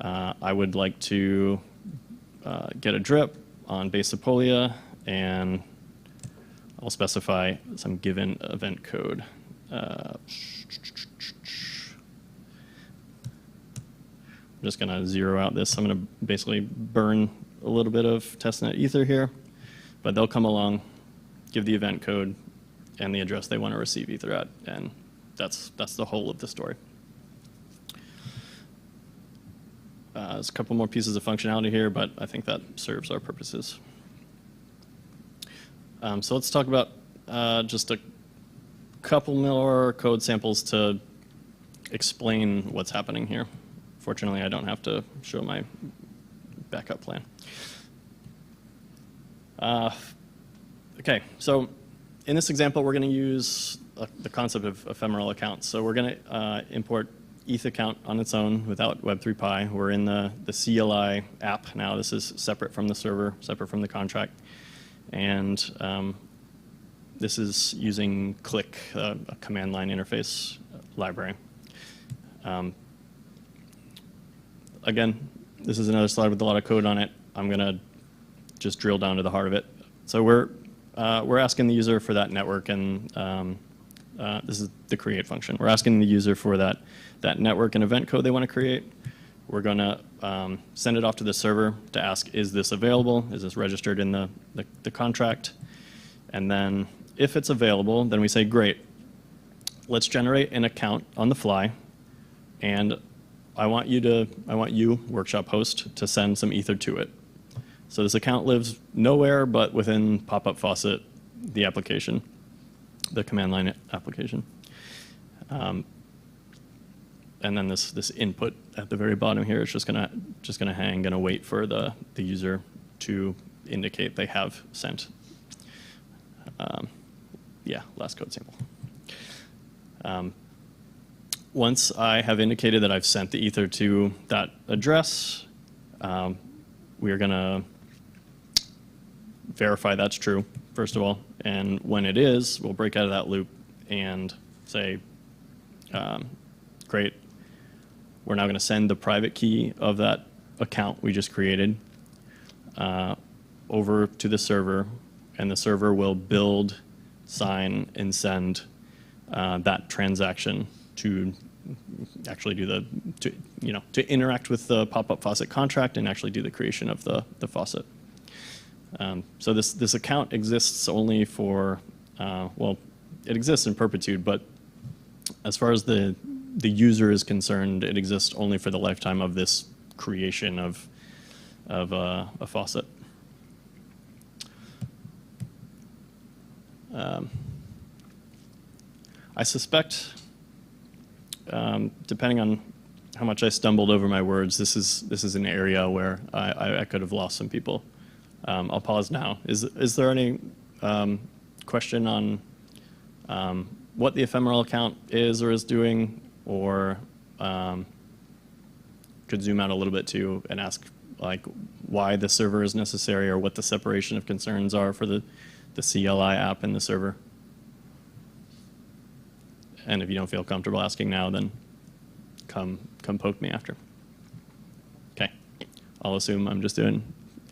I would like to get a drip on base Apolia, and I'll specify some given event code. I'm just going to zero out this. I'm going to basically burn a little bit of testnet ether here, but they'll come along, give the event code and the address they want to receive ether at, and that's the whole of the story. There's a couple more pieces of functionality here, but I think that serves our purposes. So let's talk about just a couple more code samples to explain what's happening here. Fortunately, I don't have to show my backup plan. Okay, so in this example, we're going to use the concept of ephemeral accounts. So we're going to import ETH account on its own without Web3 Pi. We're in the CLI app now. This is separate from the server, separate from the contract. And this is using Click, a command line interface library. Again, this is another slide with a lot of code on it. I'm going to just drill down to the heart of it. So we're asking the user for that network, and this is the create function. We're asking the user for that network and event code they want to create. We're going to send it off to the server to ask, is this available? Is this registered in the contract? And then if it's available, then we say, great, let's generate an account on the fly, and I want you, workshop host, to send some ether to it. So this account lives nowhere but within popup faucet, the application, the command line application. And then this input at the very bottom here is just gonna hang, gonna wait for the user to indicate they have sent. Yeah, last code sample. Once I have indicated that I've sent the ether to that address, we are gonna verify that's true first of all. And when it is, we'll break out of that loop and say, great, we're now going to send the private key of that account we just created over to the server, and the server will build, sign, and send that transaction to actually do to interact with the pop-up faucet contract and actually do the creation of the faucet. So this account exists only for, well, it exists in perpetuity, but as far as the user is concerned, it exists only for the lifetime of this creation of a faucet. I suspect, depending on how much I stumbled over my words, this is an area where I could have lost some people. I'll pause now. Is there any question on what the ephemeral account is or is doing, or could zoom out a little bit too and ask like why the server is necessary or what the separation of concerns are for the CLI app and the server? And if you don't feel comfortable asking now, then come poke me after. Okay, I'll assume I'm just doing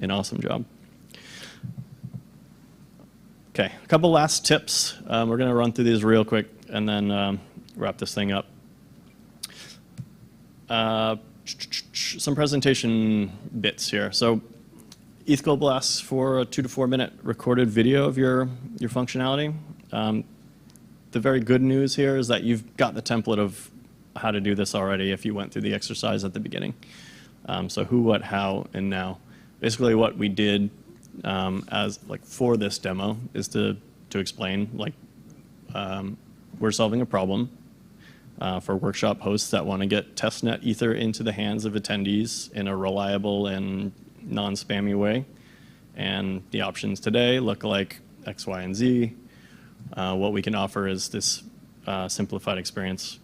an awesome job. Okay, a couple last tips. We're going to run through these real quick and then wrap this thing up. Some presentation bits here. So ETH Global asks for a 2 to 4 minute recorded video of your functionality. The very good news here is that you've got the template of how to do this already if you went through the exercise at the beginning. So who, what, how, and now. Basically what we did as like for this demo is to explain like we're solving a problem for workshop hosts that want to get testnet Ether into the hands of attendees in a reliable and non-spammy way. And the options today look like X, Y, and Z. What we can offer is this simplified experience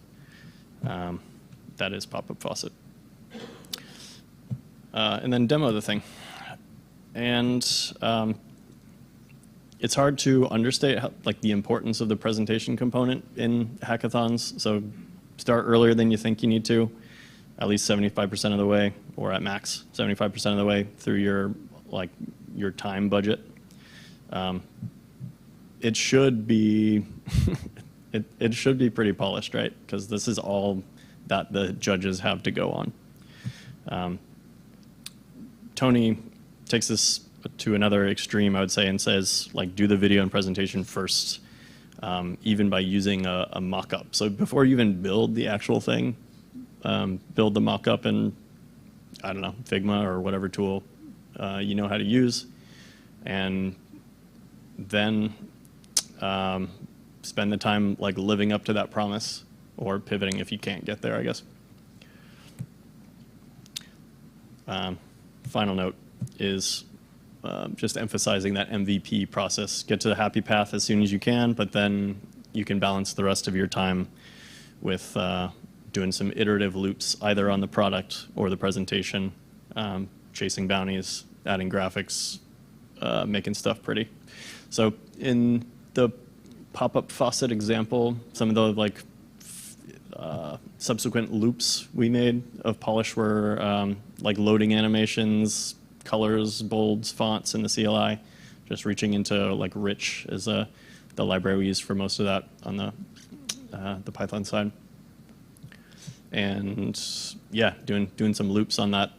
that is pop-up faucet. And then demo the thing. And it's hard to understate like the importance of the presentation component in hackathons. So start earlier than you think you need to, at least 75% of the way, or at max 75% of the way through your time budget. It should be it should be pretty polished, right? Because this is all that the judges have to go on. Tony takes this to another extreme, I would say, and says, like, do the video and presentation first, even by using a mock-up. So before you even build the actual thing, build the mock-up in, I don't know, Figma or whatever tool you know how to use, and then spend the time like living up to that promise, or pivoting if you can't get there, I guess. Final note is just emphasizing that MVP process. Get to the happy path as soon as you can, but then you can balance the rest of your time with doing some iterative loops, either on the product or the presentation, chasing bounties, adding graphics, making stuff pretty. So in the pop-up faucet example, some of the like subsequent loops we made of polish were like loading animations, colors, bolds, fonts in the CLI, just reaching into like rich is the library we use for most of that on the Python side. And yeah, doing some loops on that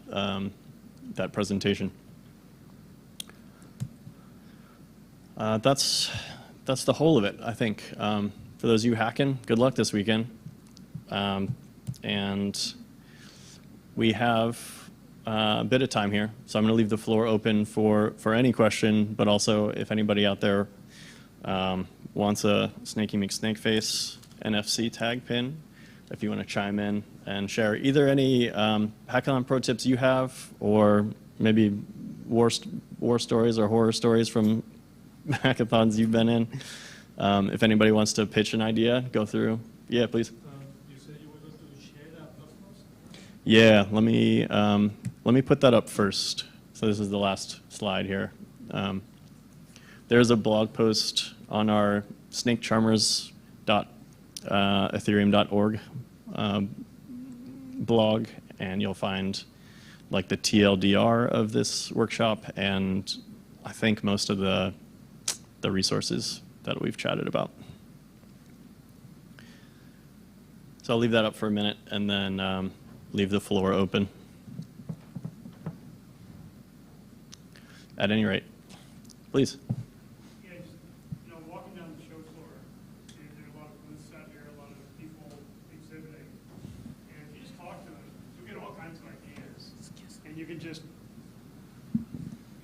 that presentation. That's the whole of it, I think. For those of you hacking, good luck this weekend. And we have a bit of time here, so I'm going to leave the floor open for any question, but also if anybody out there wants a Snakey McSnakeface NFC tag pin, if you want to chime in and share either any hackathon pro tips you have, or maybe war stories or horror stories from hackathons you've been in. If anybody wants to pitch an idea, go through. Yeah, please. You said you were going to share that first? Yeah, let me put that up first. So this is the last slide here. there's a blog post on our snakecharmers.ethereum.org blog, and you'll find like the TLDR of this workshop and I think most of the resources that we've chatted about. So I'll leave that up for a minute and then leave the floor open. At any rate, please. Yeah, just, walking down the show floor, there are a lot of booths out here, a lot of people exhibiting. And if you just talk to them, you'll get all kinds of ideas. And you can just,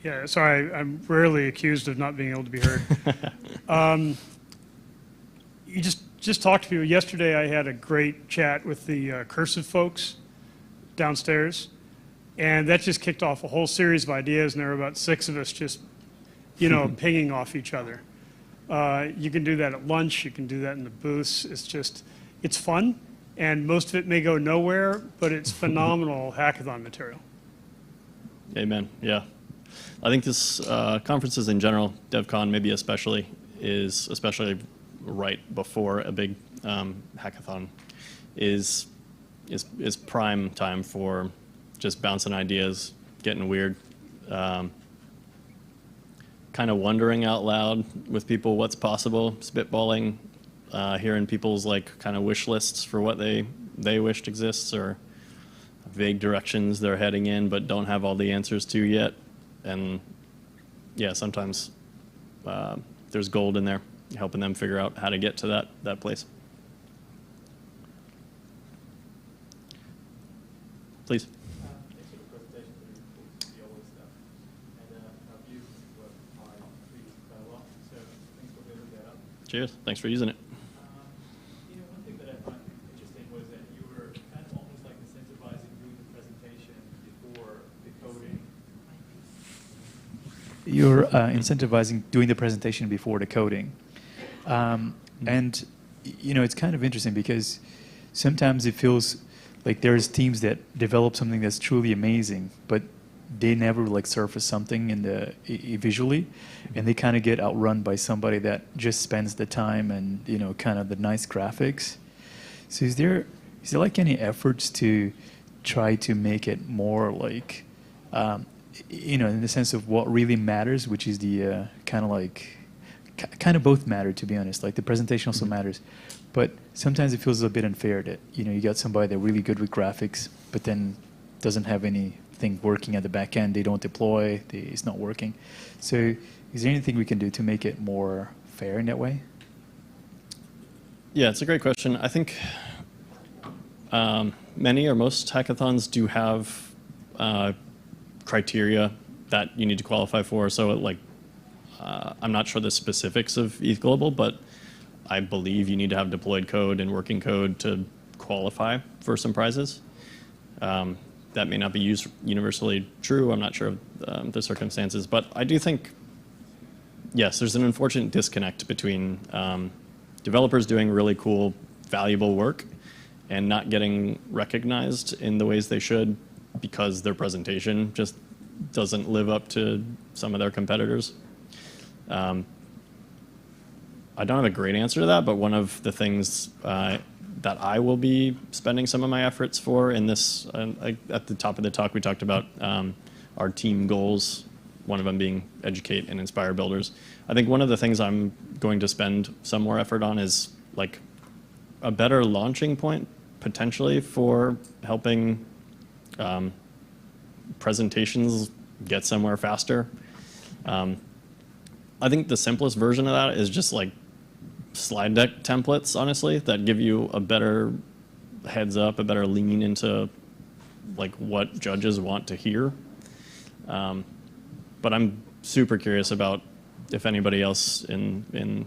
yeah, sorry, I'm rarely accused of not being able to be heard. You just talk to people. Yesterday I had a great chat with the Cursive folks downstairs. And that just kicked off a whole series of ideas, and there were about 6 of us just, pinging off each other. You can do that at lunch. You can do that in the booths. It's fun, and most of it may go nowhere, but it's phenomenal hackathon material. Amen. Yeah. I think this conferences in general, Devcon maybe especially, is especially right before a big hackathon, is prime time for just bouncing ideas, getting weird, kind of wondering out loud with people what's possible, spitballing, hearing people's like kind of wish lists for what they wished exists or vague directions they're heading in but don't have all the answers to yet. And yeah, sometimes there's gold in there, helping them figure out how to get to that place. Please. Thanks for the presentation. The old stuff. And our views were quite a lot. So thanks for building that up. Cheers. Thanks for using it. One thing that I found interesting was that you were kind of almost like incentivizing doing the presentation before the coding. You're incentivizing doing the presentation before the coding. And, it's kind of interesting because sometimes it feels like there's teams that develop something that's truly amazing, but they never like surface something in the visually, and they kind of get outrun by somebody that just spends the time and kind of the nice graphics. So is there like any efforts to try to make it more like in the sense of what really matters, which is the kind of both matter, to be honest. Like the presentation also matters, but sometimes it feels a bit unfair that you got somebody that's really good with graphics, but then doesn't have anything working at the back end. They don't deploy. It's not working. So is there anything we can do to make it more fair in that way? Yeah, it's a great question. I think many or most hackathons do have criteria that you need to qualify for. So I'm not sure the specifics of ETH Global, but I believe you need to have deployed code and working code to qualify for some prizes. That may not be universally true. I'm not sure of the circumstances, but I do think, yes, there's an unfortunate disconnect between developers doing really cool, valuable work and not getting recognized in the ways they should because their presentation just doesn't live up to some of their competitors. I don't have a great answer to that, but one of the things that I will be spending some of my efforts for in this, at the top of the talk we talked about our team goals, one of them being educate and inspire builders. I think one of the things I'm going to spend some more effort on is like a better launching point potentially for helping presentations get somewhere faster. I think the simplest version of that is just like slide deck templates, honestly, that give you a better heads up, a better lean into like what judges want to hear. But I'm super curious about if anybody else in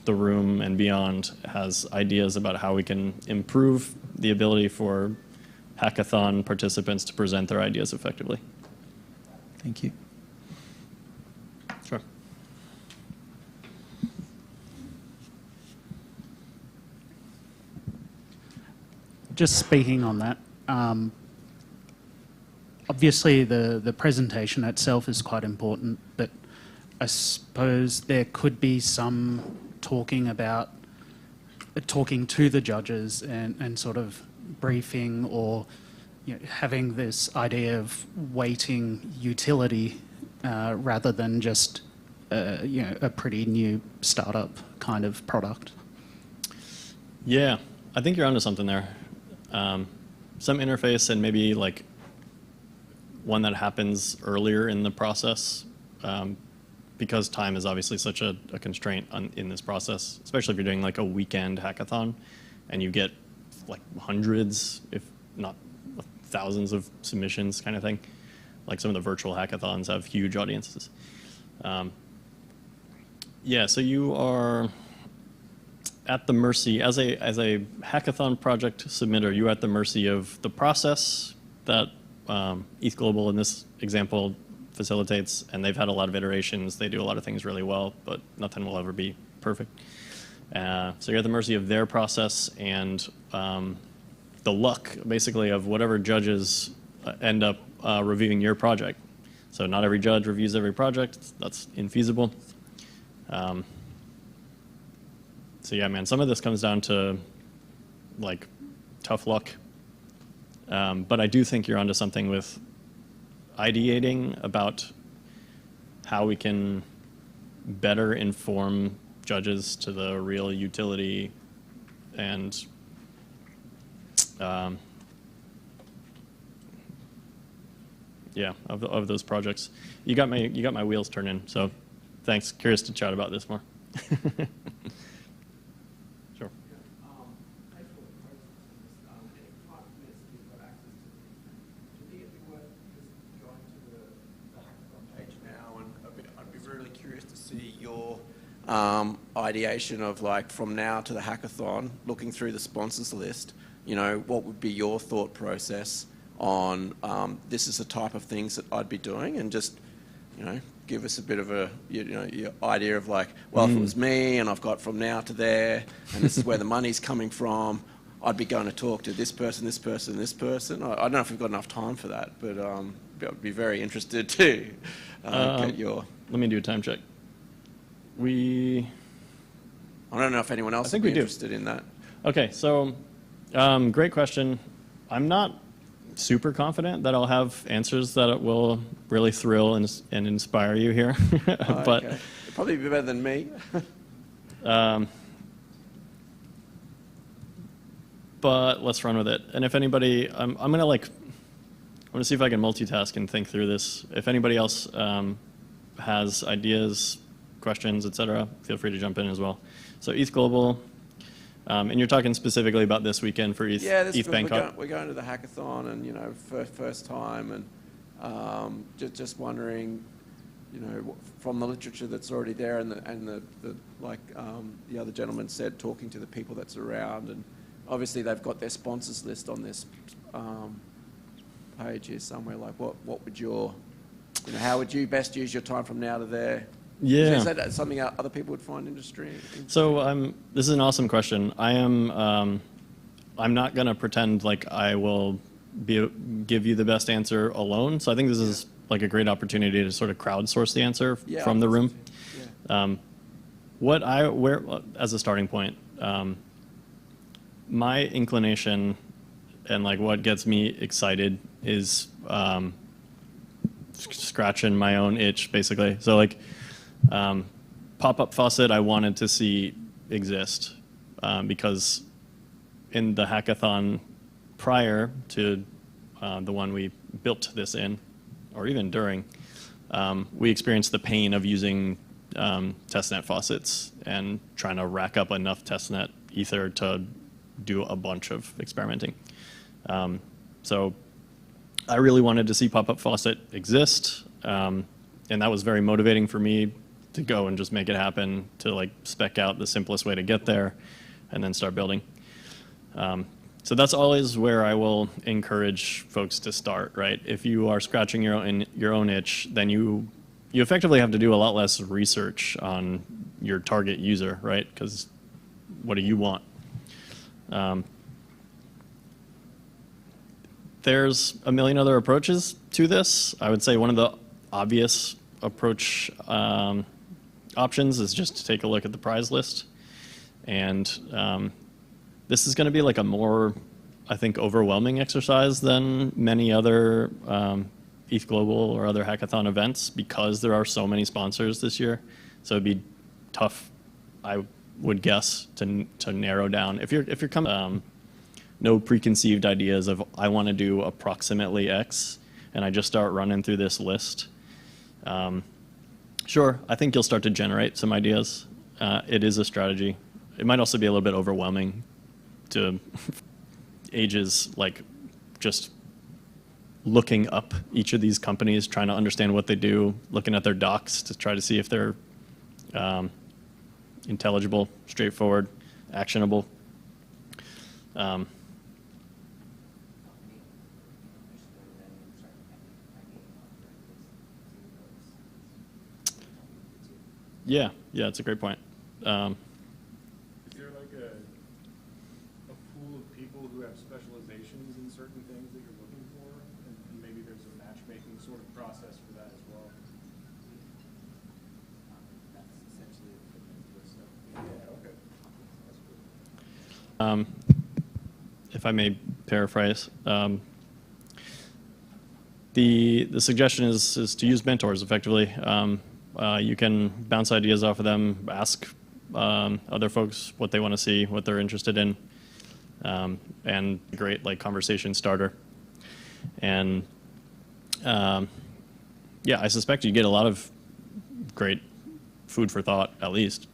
the room and beyond has ideas about how we can improve the ability for hackathon participants to present their ideas effectively. Thank you. Sure. Just speaking on that, obviously the presentation itself is quite important, but I suppose there could be some talking to the judges and sort of briefing, or having this idea of weighting utility rather than just a pretty new startup kind of product. Yeah, I think you're onto something there. Some interface, and maybe like one that happens earlier in the process, because time is obviously such a constraint in this process, especially if you're doing like a weekend hackathon and you get like hundreds, if not thousands of submissions kind of thing. Like some of the virtual hackathons have huge audiences. Yeah, so you are at the mercy, as a hackathon project submitter, you're at the mercy of the process that ETH Global in this example facilitates, and they've had a lot of iterations. They do a lot of things really well, but nothing will ever be perfect. So you're at the mercy of their process and the luck, basically, of whatever judges end up reviewing your project. So not every judge reviews every project. That's infeasible. So yeah, man, some of this comes down to like tough luck. But I do think you're onto something with ideating about how we can better inform judges to the real utility and yeah, of those projects. You got my wheels turning. So thanks. Curious to chat about this more. Sure. I'd be really curious to see your ideation of like from now to the hackathon, looking through the sponsors list, what would be your thought process on this is the type of things that I'd be doing, and just, give us a bit of a, your idea of like, well, if it was me and I've got from now to there, and this is where the money's coming from, I'd be going to talk to this person, this person, this person. I don't know if we've got enough time for that, but I'd be very interested to get your... Let me do a time check. I don't know if anyone else would be interested in that. Okay, so great question. I'm not super confident that I'll have answers that will really thrill and inspire you here, but okay. It'd probably be better than me. But let's run with it. And if anybody, I'm gonna see if I can multitask and think through this. If anybody else has ideas, questions, etc., feel free to jump in as well. So ETH Global. And you're talking specifically about this weekend for ETH, yeah, ETH Bangkok? We're going to the hackathon, and first time, and just wondering, from the literature that's already there, and the the other gentleman said, talking to the people that's around, and obviously they've got their sponsors list on this page here somewhere. Like, what would your, how would you best use your time from now to there? Yeah. Is that something other people would find interesting? So this is an awesome question. I'm not going to pretend like I will give you the best answer alone. So I think this is like a great opportunity to sort of crowdsource the answer from the room. Yeah. As a starting point, my inclination and like what gets me excited is scratching my own itch, basically. So like, pop-up faucet I wanted to see exist because in the hackathon prior to the one we built this in, or even during, we experienced the pain of using testnet faucets and trying to rack up enough testnet ether to do a bunch of experimenting. So I really wanted to see pop-up faucet exist, and that was very motivating for me to go and just make it happen, to like spec out the simplest way to get there and then start building. So that's always where I will encourage folks to start, right? If you are scratching your own itch, then you effectively have to do a lot less research on your target user, right? Because what do you want? There's a million other approaches to this. I would say one of the obvious approach options is just to take a look at the prize list. And this is going to be like a more, I think, overwhelming exercise than many other ETH Global or other hackathon events because there are so many sponsors this year. So it'd be tough, I would guess, to narrow down. If you're coming, no preconceived ideas of I want to do approximately X, and I just start running through this list. Sure, I think you'll start to generate some ideas. It is a strategy. It might also be a little bit overwhelming to ages, like just looking up each of these companies, trying to understand what they do, looking at their docs to try to see if they're intelligible, straightforward, actionable. Yeah, it's a great point. Is there like a pool of people who have specializations in certain things that you're looking for? And maybe there's a matchmaking sort of process for that as well? That's essentially the Yeah, okay. If I may paraphrase, the suggestion is to use mentors effectively. You can bounce ideas off of them, ask other folks what they want to see, what they're interested in, and a great like conversation starter. And yeah, I suspect you get a lot of great food for thought, at least.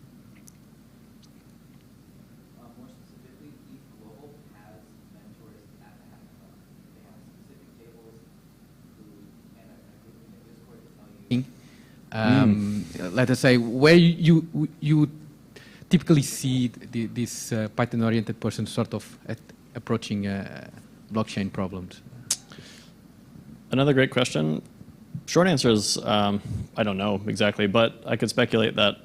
More specifically, ETH Global has mentors at the hackathon. They have specific tables and a group in the Discord to tell you. Let us say where you typically see this Python-oriented person sort of approaching blockchain problems. Another great question. Short answer is I don't know exactly, but I could speculate that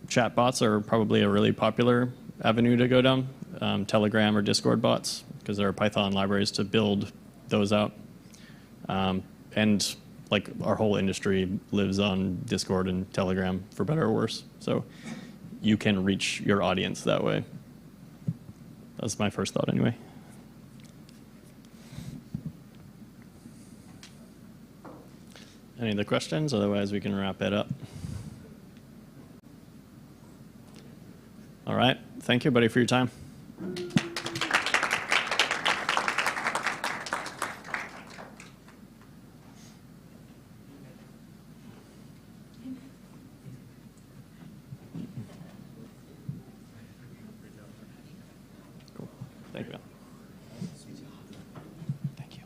chatbots are probably a really popular avenue to go down. Telegram or Discord bots, because there are Python libraries to build those out. And like our whole industry lives on Discord and Telegram, for better or worse. So you can reach your audience that way. That's my first thought anyway. Any other questions? Otherwise, we can wrap it up. All right. Thank you, everybody, for your time. Cool. Thank you. Thank you.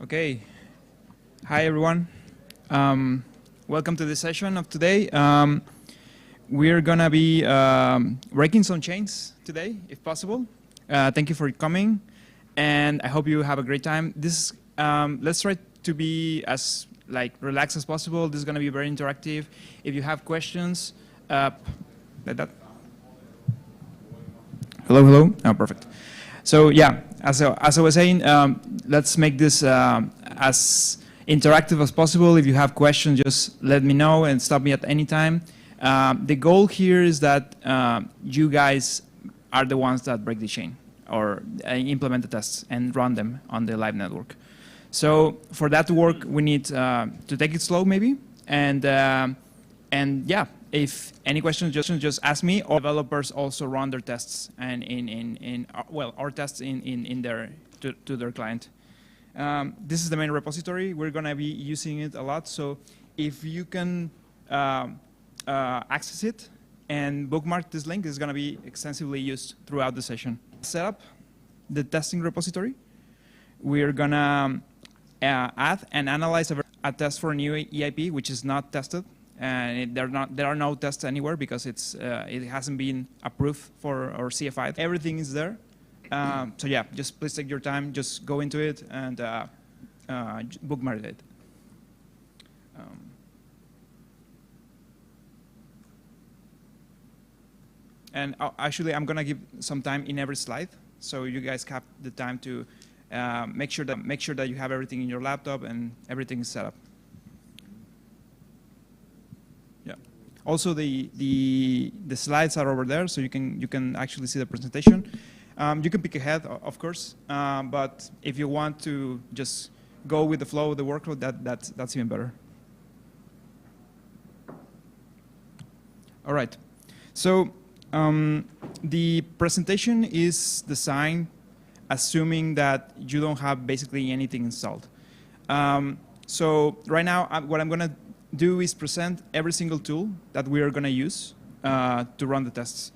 Okay. Hi, everyone. Welcome to the session of today. We're going to be breaking some chains today, if possible. Thank you for coming, and I hope you have a great time. This let's try to be as relaxed as possible. This is going to be very interactive. If you have questions, like that. Hello, hello. Oh, perfect. So yeah, as I was saying, let's make this as interactive as possible. If you have questions, just let me know and stop me at any time. The goal here is that you guys are the ones that break the chain or implement the tests and run them on the live network. So for that to work, we need to take it slow maybe. And yeah, if any questions, just ask me. Or developers also run their tests and our tests in their to their client. This is the main repository. We're going to be using it a lot. So if you can access it and bookmark this link, it's going to be extensively used throughout the session. Set up the testing repository. We're going to add and analyze a test for a new EIP, which is not tested. And there are no tests anywhere because it hasn't been approved for or CFI'd. Everything is there. So yeah, just please take your time, just go into it and bookmark it. And actually, I'm gonna give some time in every slide, so you guys have the time to make sure that you have everything in your laptop and everything is set up. Yeah. Also, the slides are over there, so you can actually see the presentation. You can pick ahead, of course, but if you want to just go with the flow of the workload, that's even better. All right. So the presentation is designed assuming that you don't have basically anything installed. So right now, what I'm going to do is present every single tool that we are going to use to run the tests.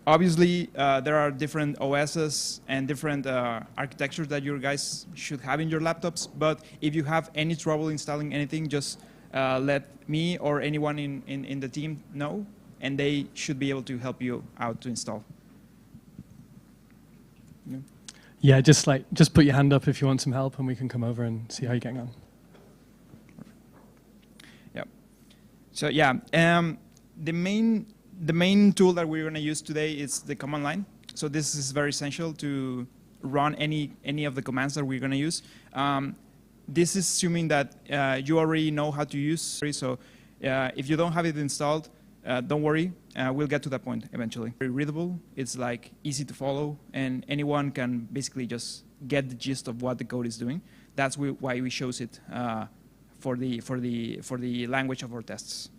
Obviously, there are different OSs and different architectures that you guys should have in your laptops. But if you have any trouble installing anything, just let me or anyone in the team know, and they should be able to help you out to install. Yeah, just put your hand up if you want some help, and we can come over and see how you're getting on. Yeah. So yeah, the main tool that we're going to use today is the command line. So this is very essential to run any of the commands that we're going to use. This is assuming that you already know how to use. So if you don't have it installed, don't worry. We'll get to that point eventually. Very readable. It's like easy to follow, and anyone can basically just get the gist of what the code is doing. That's why we chose it for the language of our tests.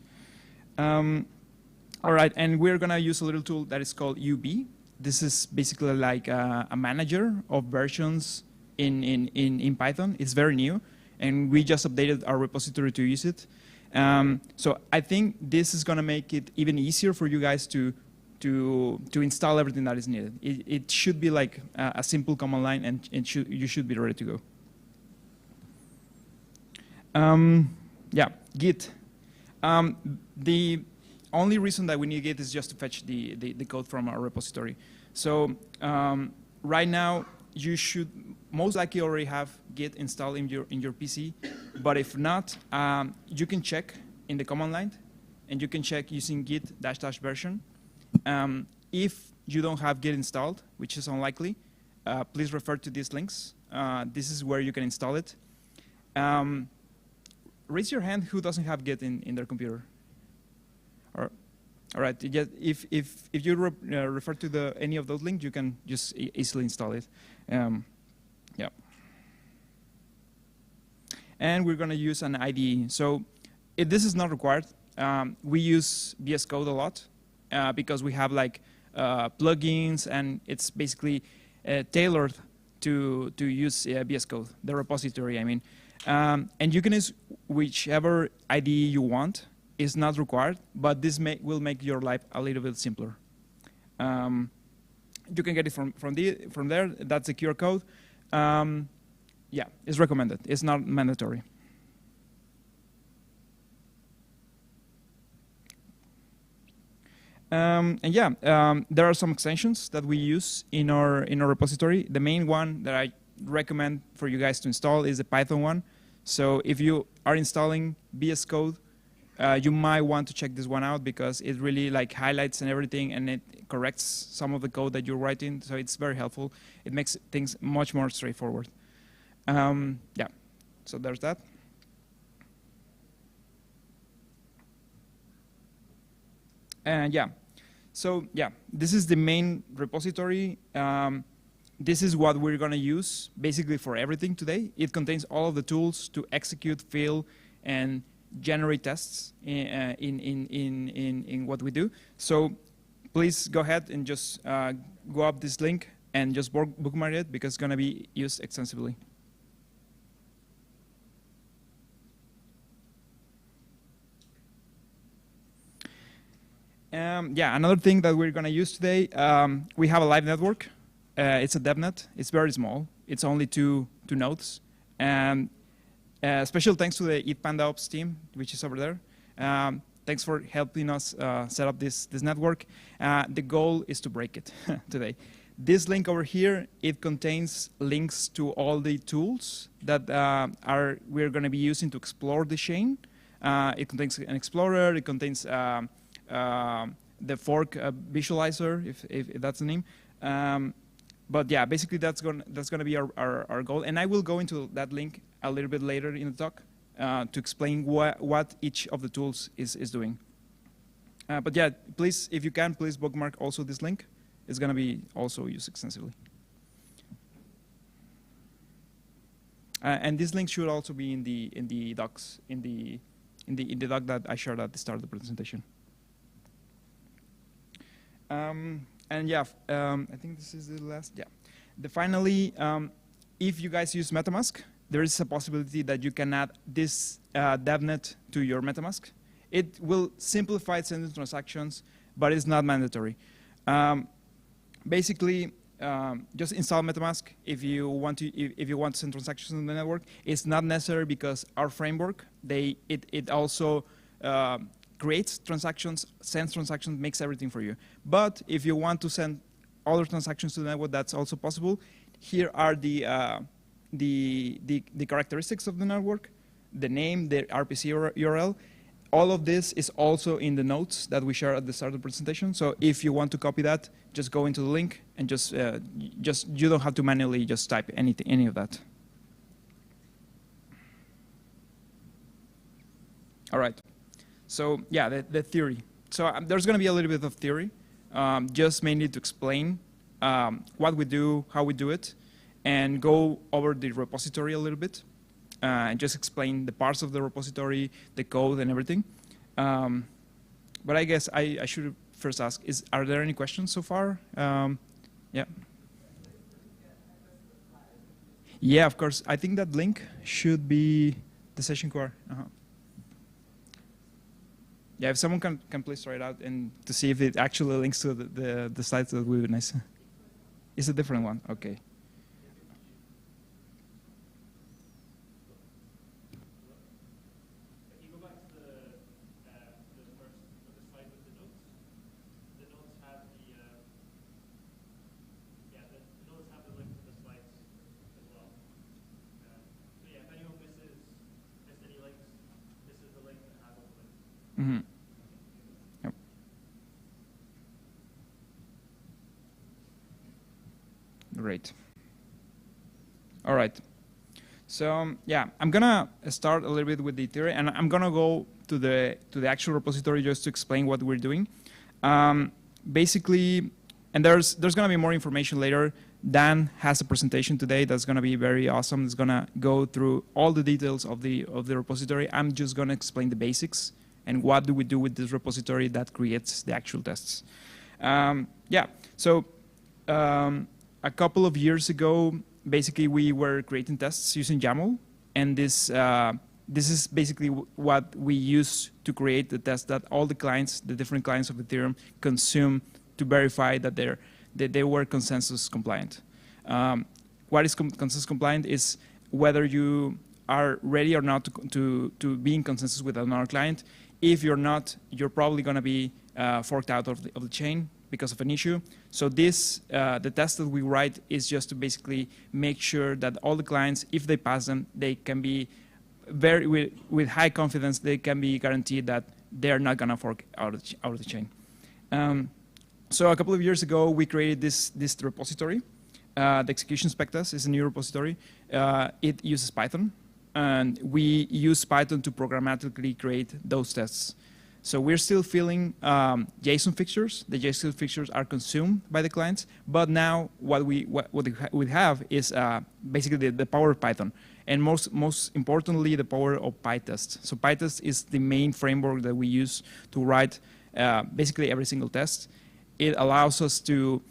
All right, and we're gonna use a little tool that is called UB. This is basically like a manager of versions in Python. It's very new, and we just updated our repository to use it. So I think this is gonna make it even easier for you guys to install everything that is needed. It should be like a simple command line, and you should be ready to go. Yeah, Git. The only reason that we need Git is just to fetch the code from our repository. So right now, you should most likely already have Git installed in your PC. But if not, you can check in the command line, and you can check using git -- version. If you don't have Git installed, which is unlikely, please refer to these links. This is where you can install it. Raise your hand who doesn't have Git in their computer. All right. If you refer to any of those links, you can just easily install it. Yeah. And we're going to use an IDE. So this is not required. We use VS Code a lot because we have like plugins, and it's basically tailored to use VS Code, the repository, I mean. And you can use whichever IDE you want. It's not required, but this will make your life a little bit simpler. You can get it from there. That's the QR code. Yeah, it's recommended. It's not mandatory. And yeah, there are some extensions that we use in our repository. The main one that I recommend for you guys to install is the Python one. So if you are installing VS Code, you might want to check this one out because it really like highlights and everything, and it corrects some of the code that you're writing. So it's very helpful. It makes things much more straightforward. Yeah, so there's that. And yeah, so yeah, this is the main repository. This is what we're going to use basically for everything today. It contains all of the tools to execute, fill, and generate tests in what we do. So please go ahead and just go up this link and just bookmark it because it's going to be used extensively. Yeah, another thing that we're going to use today, we have a live network. It's a DevNet. It's very small. It's only two nodes. And special thanks to the ETHPandaOps team, which is over there. Thanks for helping us set up this network. The goal is to break it today. This link over here, it contains links to all the tools that we're going to be using to explore the chain. It contains an explorer. It contains the fork visualizer, if that's the name. But yeah, basically that's going to be our goal. And I will go into that link a little bit later in the talk to explain what each of the tools is doing. But yeah, please, if you can, please bookmark also this link. It's going to be also used extensively. And this link should also be in the docs in the doc that I shared at the start of the presentation. And yeah, I think this is the last. Yeah. Finally, if you guys use MetaMask, there is a possibility that you can add this DevNet to your MetaMask. It will simplify sending transactions, but it's not mandatory. Basically, just install MetaMask if you want to send transactions on the network. It's not necessary because our framework it also creates transactions, sends transactions, makes everything for you. But if you want to send other transactions to the network, that's also possible. Here are the characteristics of the network, the name, the RPC URL. All of this is also in the notes that we share at the start of the presentation. So if you want to copy that, just go into the link and just you don't have to manually just type any of that. All right. So yeah, the theory. So there's going to be a little bit of theory, just mainly to explain what we do, how we do it, and go over the repository a little bit, and just explain the parts of the repository, the code, and everything. But I guess I should first ask, are there any questions so far? Yeah. Yeah, of course. I think that link should be the session core. Yeah, if someone can please try it out and to see if it actually links to the slides, that would be nice. It's a different one. Okay. Can you go back to the slide with the notes? The notes have the notes have the link to the slides as well. So yeah, if anyone missed any links, this is the link that has all the links. Mm-hmm. Great. All right. So yeah, I'm gonna start a little bit with the theory, and I'm gonna go to the actual repository just to explain what we're doing. Basically, and there's gonna be more information later. Dan has a presentation today that's gonna be very awesome. It's gonna go through all the details of the repository. I'm just gonna explain the basics and what do we do with this repository that creates the actual tests. Yeah. So a couple of years ago, basically we were creating tests using YAML, and this is basically what we use to create the test that all the clients, the different clients of Ethereum, consume to verify that they were consensus compliant. What is consensus compliant is whether you are ready or not to be in consensus with another client. If you're not, you're probably going to be forked out of the chain because of an issue. So this, the test that we write is just to basically make sure that all the clients, if they pass them, they can be with high confidence, they can be guaranteed that they're not going to fork out of the chain. So a couple of years ago, we created this repository. The execution spec test is a new repository. It uses Python, and we use Python to programmatically create those tests. So we're still filling JSON fixtures. The JSON fixtures are consumed by the clients, but now what we have is basically the power of Python, and most importantly, the power of PyTest. So PyTest is the main framework that we use to write basically every single test. It allows us to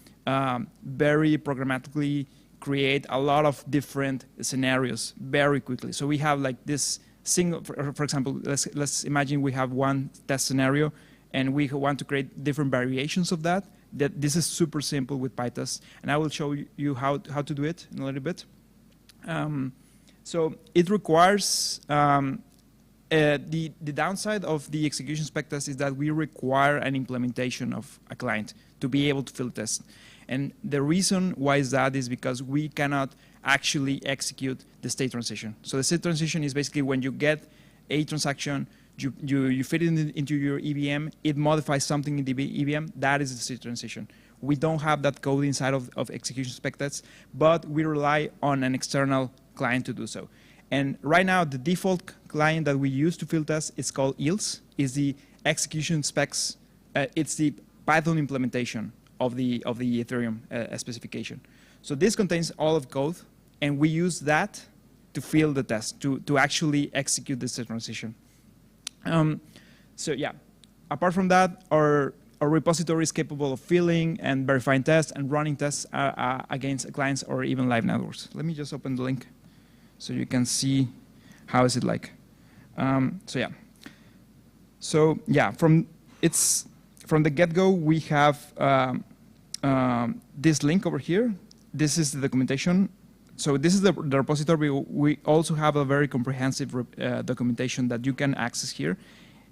very programmatically create a lot of different scenarios very quickly. So we have like this single, for example, let's imagine we have one test scenario and we want to create different variations of that. This is super simple with PyTest, and I will show you how to do it in a little bit. So it requires, the downside of the execution spec test is that we require an implementation of a client to be able to fill the test. And the reason why is that is because we cannot actually execute the state transition. So the state transition is basically when you get a transaction, you fit it into your EVM, it modifies something in the EVM, that is the state transition. We don't have that code inside of execution spec tests, but we rely on an external client to do so. And right now, the default client that we use to fill tests is called EELS. It's the execution specs. It's the Python implementation of the Ethereum specification. So this contains all of code, and we use that to fill the test, to actually execute the state transition. So yeah, apart from that, our repository is capable of filling and verifying tests and running tests against clients or even live networks. Let me just open the link so you can see how is it like. So yeah, from the get-go, we have this link over here. This is the documentation. So this is the repository. We also have a very comprehensive documentation that you can access here.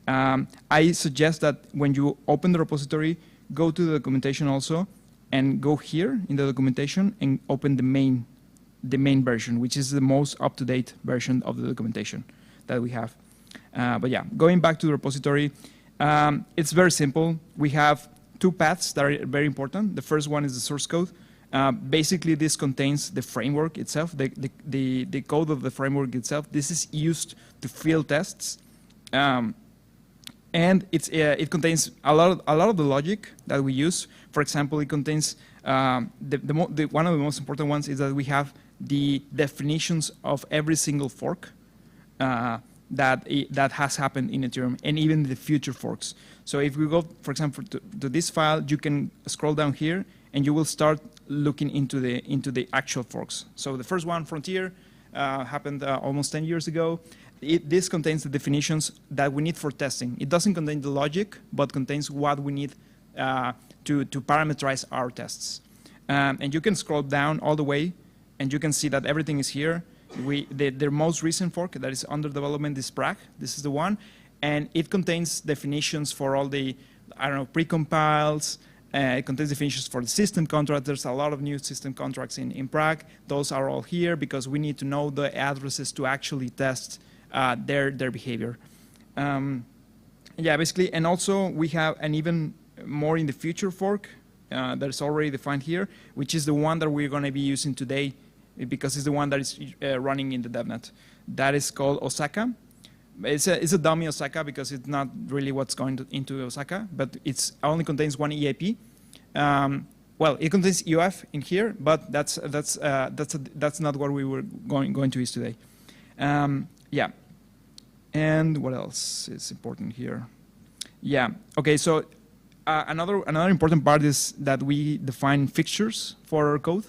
I suggest that when you open the repository, go to the documentation also, and go here in the documentation and open the main version, which is the most up-to-date version of the documentation that we have. But yeah, going back to the repository, it's very simple. We have two paths that are very important. The first one is the source code. Basically, this contains the framework itself, the code of the framework itself. This is used to fill tests, and it contains a lot of the logic that we use. For example, it contains one of the most important ones is that we have the definitions of every single fork that has happened in Ethereum, and even the future forks. So if we go, for example, to this file, you can scroll down here, and you will start looking into the actual forks. So the first one, Frontier, happened almost 10 years ago. This contains the definitions that we need for testing. It doesn't contain the logic, but contains what we need to parameterize our tests. And you can scroll down all the way, and you can see that everything is here. The most recent fork that is under development is Prague. This is the one. And it contains definitions for all the, precompiles. It contains definitions for the system contract. There's a lot of new system contracts in Prague. Those are all here because we need to know the addresses to actually test their behavior. Yeah, basically. And also we have an even more in the future fork. that is already defined here, which is the one that we're going to be using today because it's the one that is running in the DevNet. That is called Osaka. It's a dummy Osaka because it's not really what's going into Osaka, but it only contains one EIP. Well, it contains UF in here, but that's not what we were going to use today. Yeah. And what else is important here? Yeah. Okay. So another important part is that we define fixtures for our code,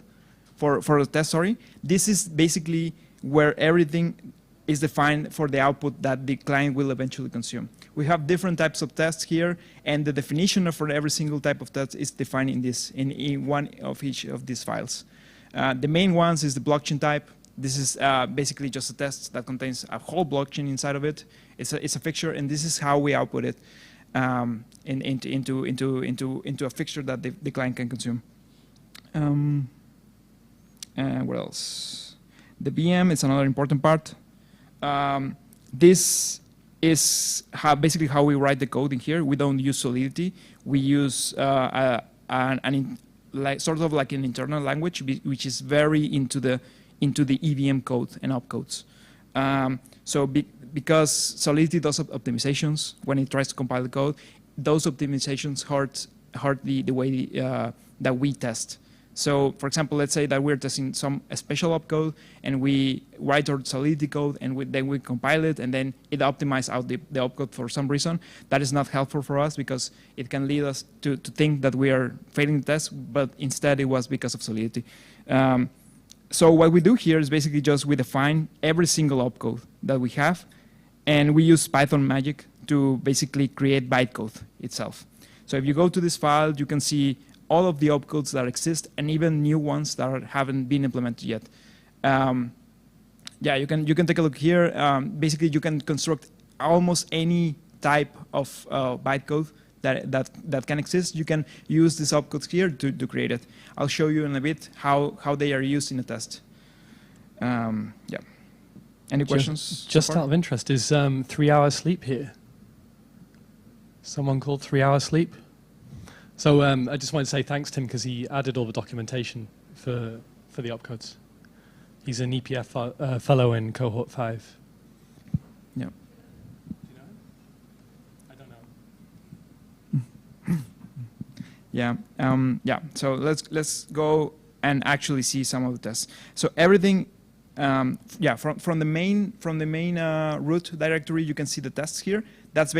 for the test. Sorry. This is basically where everything is defined for the output that the client will eventually consume. We have different types of tests here, and the definition for every single type of test is defined in one of each of these files. The main ones is the blockchain type. This is basically just a test that contains a whole blockchain inside of it. It's a fixture, and this is how we output it into a fixture that the client can consume. And what else? The VM is another important part. This is basically how we write the code in here. We don't use Solidity. We use sort of like an internal language, which is very into the EVM code and opcodes. Because Solidity does optimizations when it tries to compile the code, those optimizations hurt the way that we test. So, for example, let's say that we're testing a special opcode, and we write our Solidity code, and then we compile it, and then it optimizes out the opcode for some reason. That is not helpful for us because it can lead us to think that we are failing the test, but instead it was because of Solidity. So what we do here is basically just we define every single opcode that we have, and we use Python magic to basically create bytecode itself. So if you go to this file, you can see all of the opcodes that exist, and even new ones that haven't been implemented yet. Yeah, you can take a look here. Basically, you can construct almost any type of bytecode that can exist. You can use these opcodes here to create it. I'll show you in a bit how they are used in a test. Yeah. Any questions? Just out of interest, is 3 hours sleep here? Someone called 3 hours sleep? So I just wanted to say thanks to him because he added all the documentation for the opcodes. He's an EPF fellow in cohort 5. Yeah. Do you know him? I don't know. Yeah. Yeah. So let's go and actually see some of the tests. So everything, yeah, from the main root directory, you can see the tests here. That's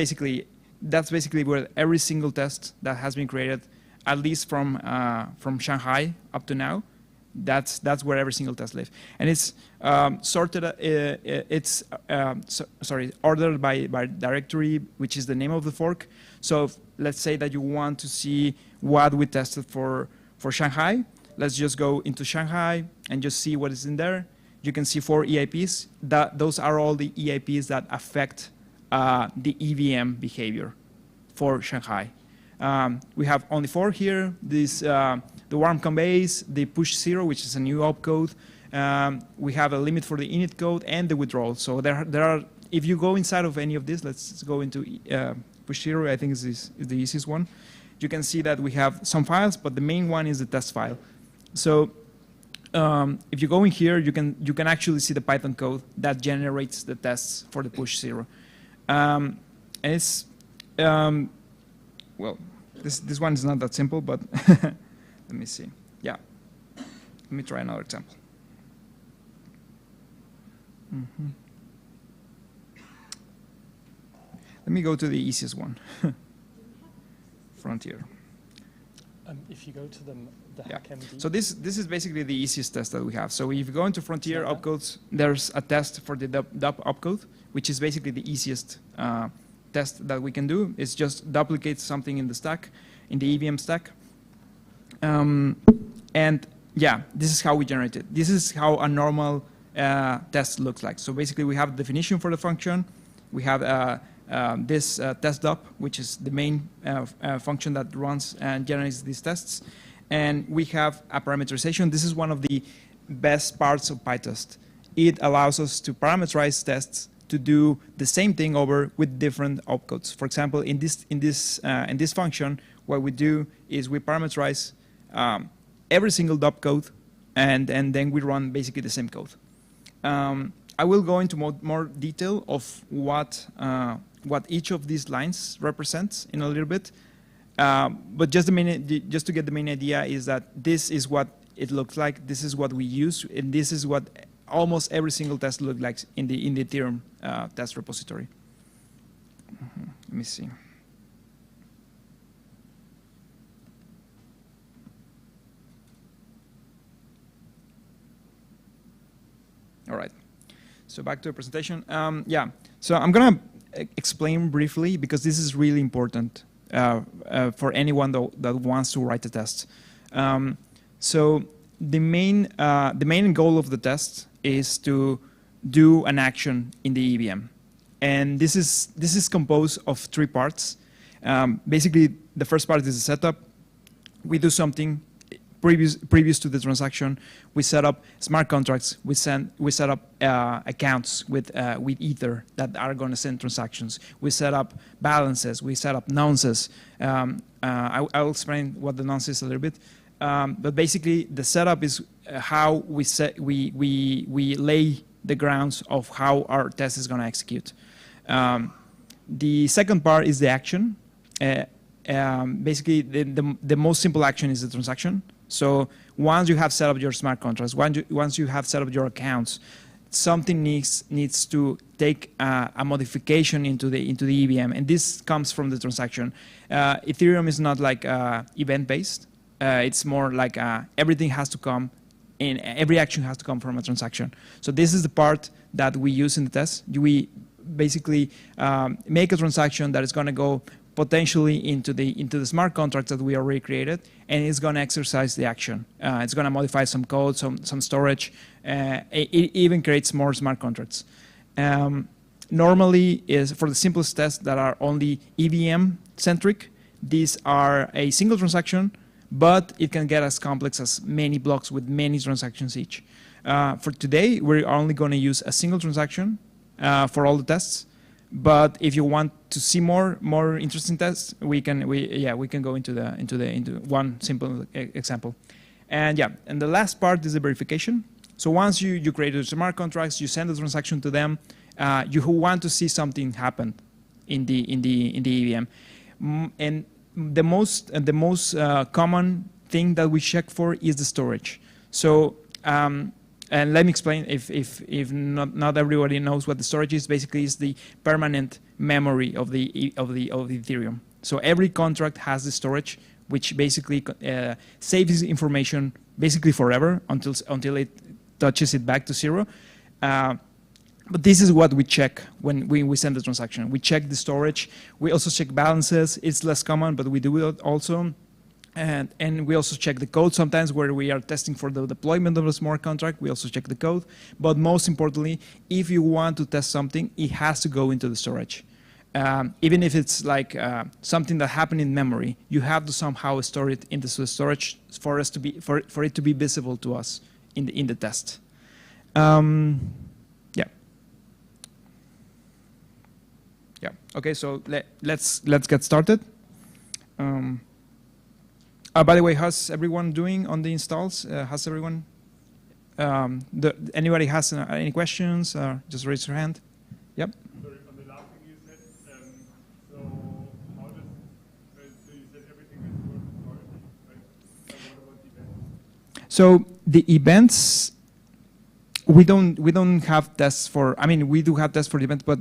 basically where every single test that has been created, at least from Shanghai up to now, that's where every single test lives. And it's sorted. Ordered by directory, which is the name of the fork. So let's say that you want to see what we tested for Shanghai. Let's just go into Shanghai and just see what is in there. You can see 4 EIPs. Those are all the EIPs that affect the EVM behavior for Shanghai. We have only 4 here. This, the warm base, the push 0, which is a new opcode. We have a limit for the init code and the withdrawal. So there are, if you go inside of any of this, let's go into push 0, I think is the easiest one. You can see that we have some files, but the main one is the test file. So if you go in here, you can actually see the Python code that generates the tests for the push 0. And it's, well, this one is not that simple, but let me see. Yeah, let me try another example. Let me go to the easiest one, Frontier. If you go to the Yeah. HackMD. So this is basically the easiest test that we have. So if you go into Frontier opcodes, there's a test for the Dapp opcode, which is basically the easiest test that we can do. It's just duplicate something in the stack, in the EVM stack. And yeah, this is how we generate it. This is how a normal test looks like. So basically we have a definition for the function. We have this test Dapp, which is the main function that runs and generates these tests. And we have a parameterization. This is one of the best parts of PyTest. It allows us to parameterize tests to do the same thing over with different opcodes. For example, in this function, what we do is we parameterize every single opcode, and then we run basically the same code. I will go into more detail of what each of these lines represents in a little bit. But just to get the main idea is that this is what it looks like. This is what we use, and this is what almost every single test looks like in the Ethereum test repository. Let me see. All right. So back to the presentation. Yeah. So I'm gonna explain briefly because this is really important for anyone that wants to write a test. So the main goal of the test is to do an action in the EVM, and this is composed of 3 parts. Basically, the first part is the setup. We do something previous to the transaction. We set up smart contracts. We set up accounts with Ether that are going to send transactions. We set up balances. We set up nonces. I will explain what the nonce is a little bit. But basically, the setup is how we lay the grounds of how our test is going to execute. The second part is the action. Basically, the most simple action is the transaction. So once you have set up your smart contracts, once you have set up your accounts, something needs to take a modification into the EVM, and this comes from the transaction. Ethereum is not like event-based. It's more like everything has to come, and every action has to come from a transaction. So this is the part that we use in the test. We basically make a transaction that is going to go potentially into the smart contract that we already created, and it's going to exercise the action. It's going to modify some code, some storage. It even creates more smart contracts. Normally, is for the simplest tests that are only EVM centric, these are a single transaction, but it can get as complex as many blocks with many transactions each. For today, we're only going to use a single transaction for all the tests. But if you want to see more interesting tests, we can go into one simple example. And yeah, and the last part is the verification. So once you create the smart contracts, you send the transaction to them. You who want to see something happen in the EVM, and the most common thing that we check for is the storage. So and let me explain if not everybody knows what the storage is. Basically, it's the permanent memory of the Ethereum. So every contract has the storage, which basically saves information basically forever until it touches it back to 0. But this is what we check when we send the transaction. We check the storage. We also check balances. It's less common, but we do it also. And we also check the code sometimes where we are testing for the deployment of a smart contract. We also check the code. But most importantly, if you want to test something, it has to go into the storage. Even if it's like something that happened in memory, you have to somehow store it into the storage for it to be visible to us in the test. Yeah. Okay. So let's get started. By the way, how's everyone doing on the installs? Has everyone? Anybody has any questions? Just raise your hand. Yep. Sorry, on the last thing you said, so how does, so you said everything is stored in storage, right? What about the events? So the events, we don't have tests for. I mean, we do have tests for the events, but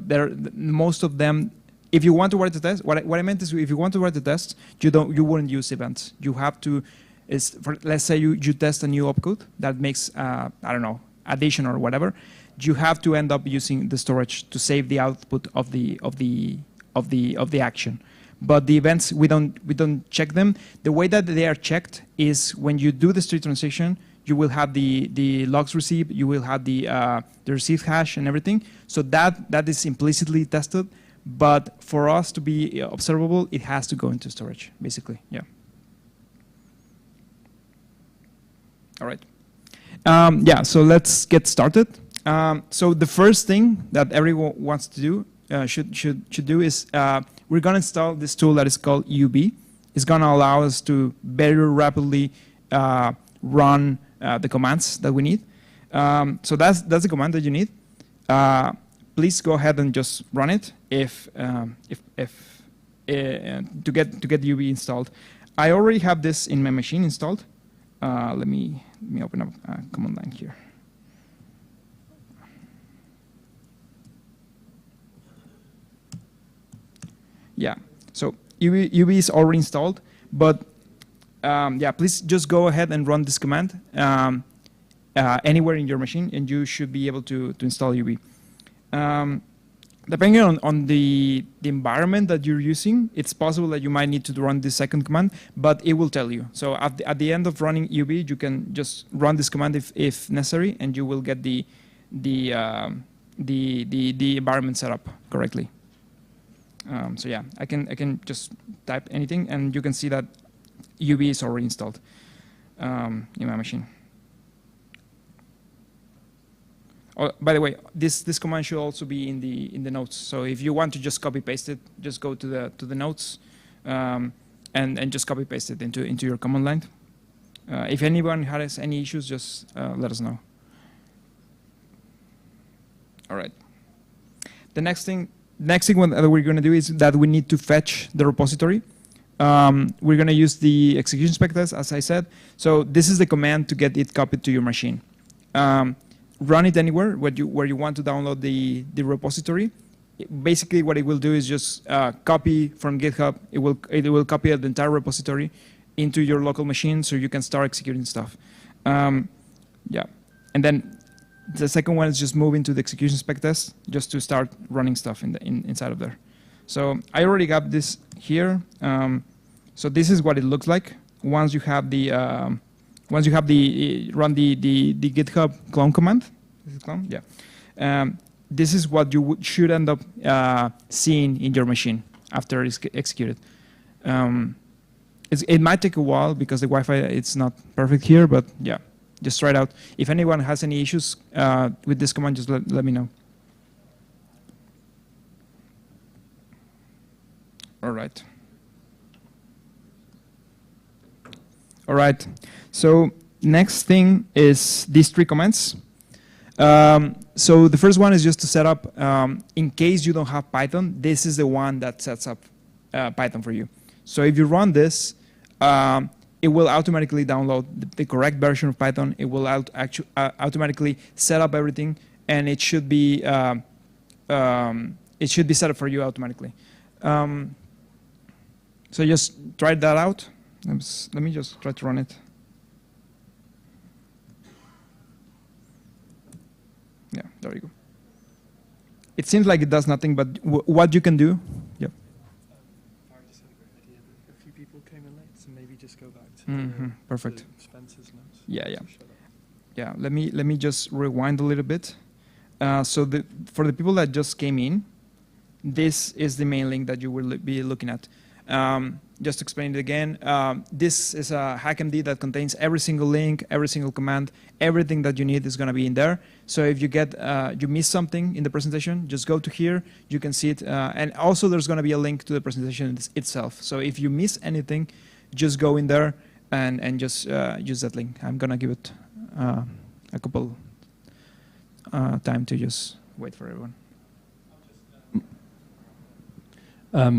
most of them. If you want to write the test, what I meant is, if you want to write the test, you wouldn't use events. You have to, let's say you test a new opcode that makes I don't know, addition or whatever. You have to end up using the storage to save the output of the action. But the events, we don't check them. The way that they are checked is when you do the street transition, you will have the logs received, you will have the received hash and everything. So that is implicitly tested. But for us to be observable, it has to go into storage, basically. Yeah. All right. Yeah. So let's get started. So the first thing that everyone wants to do, should do is we're going to install this tool that is called UB. It's going to allow us to very rapidly run the commands that we need. So that's the command that you need. Please go ahead and just run it to get UB installed. I already have this in my machine installed. Let me open up a command line here. Yeah, so UB is already installed, but yeah, please just go ahead and run this command anywhere in your machine, and you should be able to install UB. Depending on the environment that you're using, it's possible that you might need to run this second command, but it will tell you. So at the end of running UB, you can just run this command if necessary, and you will get the environment set up correctly. So yeah, I can just type anything, and you can see that UB is already installed in my machine. Oh, by the way, this command should also be in the notes. So if you want to just copy paste it, just go to the notes and just copy paste it into your command line. If anyone has any issues, just let us know. All right. The next thing that we're going to do is that we need to fetch the repository. We're going to use the execution spec test, as I said. So this is the command to get it copied to your machine. Run it anywhere where you want to download the repository. Basically, what it will do is just copy from GitHub. It will copy the entire repository into your local machine, so you can start executing stuff. Yeah, and then the second one is just move into the execution spec test just to start running stuff inside of there. So I already got this here. So this is what it looks like once you have the run the GitHub clone command. Is it clone? Yeah. This is what you should end up seeing in your machine after it's executed. It might take a while because the Wi-Fi it's not perfect here, but yeah, just try it out. If anyone has any issues with this command, just let me know. All right. All right. So next thing is these 3 commands. So the first one is just to set up, in case you don't have Python, this is the one that sets up Python for you. So if you run this, it will automatically download the correct version of Python. It will automatically set up everything, and it should be set up for you automatically. So just try that out. Let me just try to run it. Yeah, there you go. It seems like it does nothing, but what you can do. Yep. Barry just had a great idea. A few people came in late, so maybe just go back to perfect. to Spencer's notes. Yeah, yeah. Yeah, let me just rewind a little bit. So for the people that just came in, this is the main link that you will be looking at. Just to explain it again, this is a hackmd that contains every single link, every single command, everything that you need is going to be in there. So if you you miss something in the presentation, just go to here, you can see it. And also there's going to be a link to the presentation itself. So if you miss anything, just go in there and just use that link. I'm going to give it a couple time to just wait for everyone.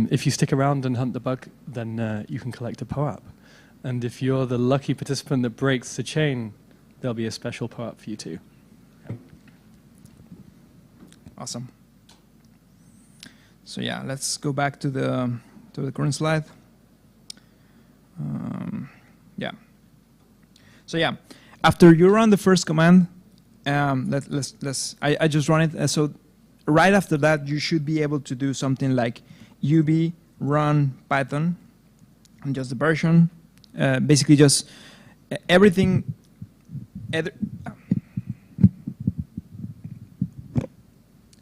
If you stick around and hunt the bug, then you can collect a popup. And if you're the lucky participant that breaks the chain, there'll be a special popup for you too. Awesome. So yeah, let's go back to the current slide. Yeah. So yeah, after you run the first command, I just run it. So right after that, you should be able to do something like UB run Python and just the version. Basically, just everything.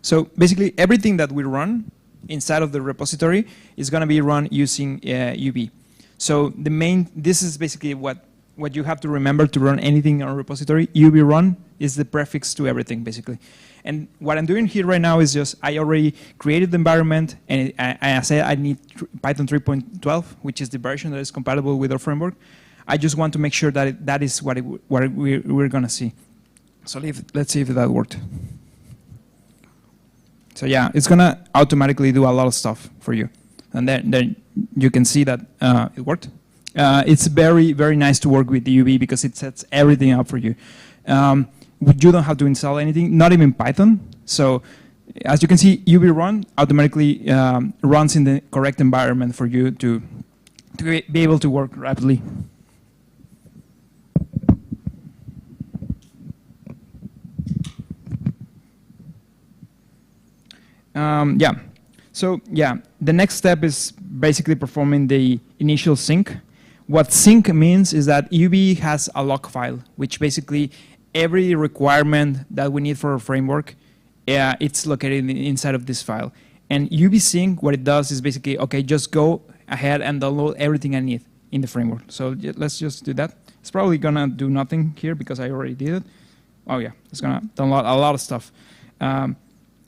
So basically, everything that we run inside of the repository is going to be run using UB. So this is basically what what you have to remember to run anything on a repository. UB run is the prefix to everything, basically. And what I'm doing here right now is just, I already created the environment, and I said I need Python 3.12, which is the version that is compatible with our framework. I just want to make sure that that is what we're going to see. So let's see if that worked. So yeah, it's going to automatically do a lot of stuff for you. And then you can see that it worked. It's very, very nice to work with UB because it sets everything up for you. You don't have to install anything, not even Python. So as you can see, UB run automatically runs in the correct environment for you to be able to work rapidly. Yeah. So yeah, the next step is basically performing the initial sync. What sync means is that UB has a log file, which basically every requirement that we need for a framework, it's located inside of this file. And UB sync, what it does is basically, okay, just go ahead and download everything I need in the framework. So let's just do that. It's probably gonna do nothing here because I already did it. Oh yeah, it's gonna download a lot of stuff.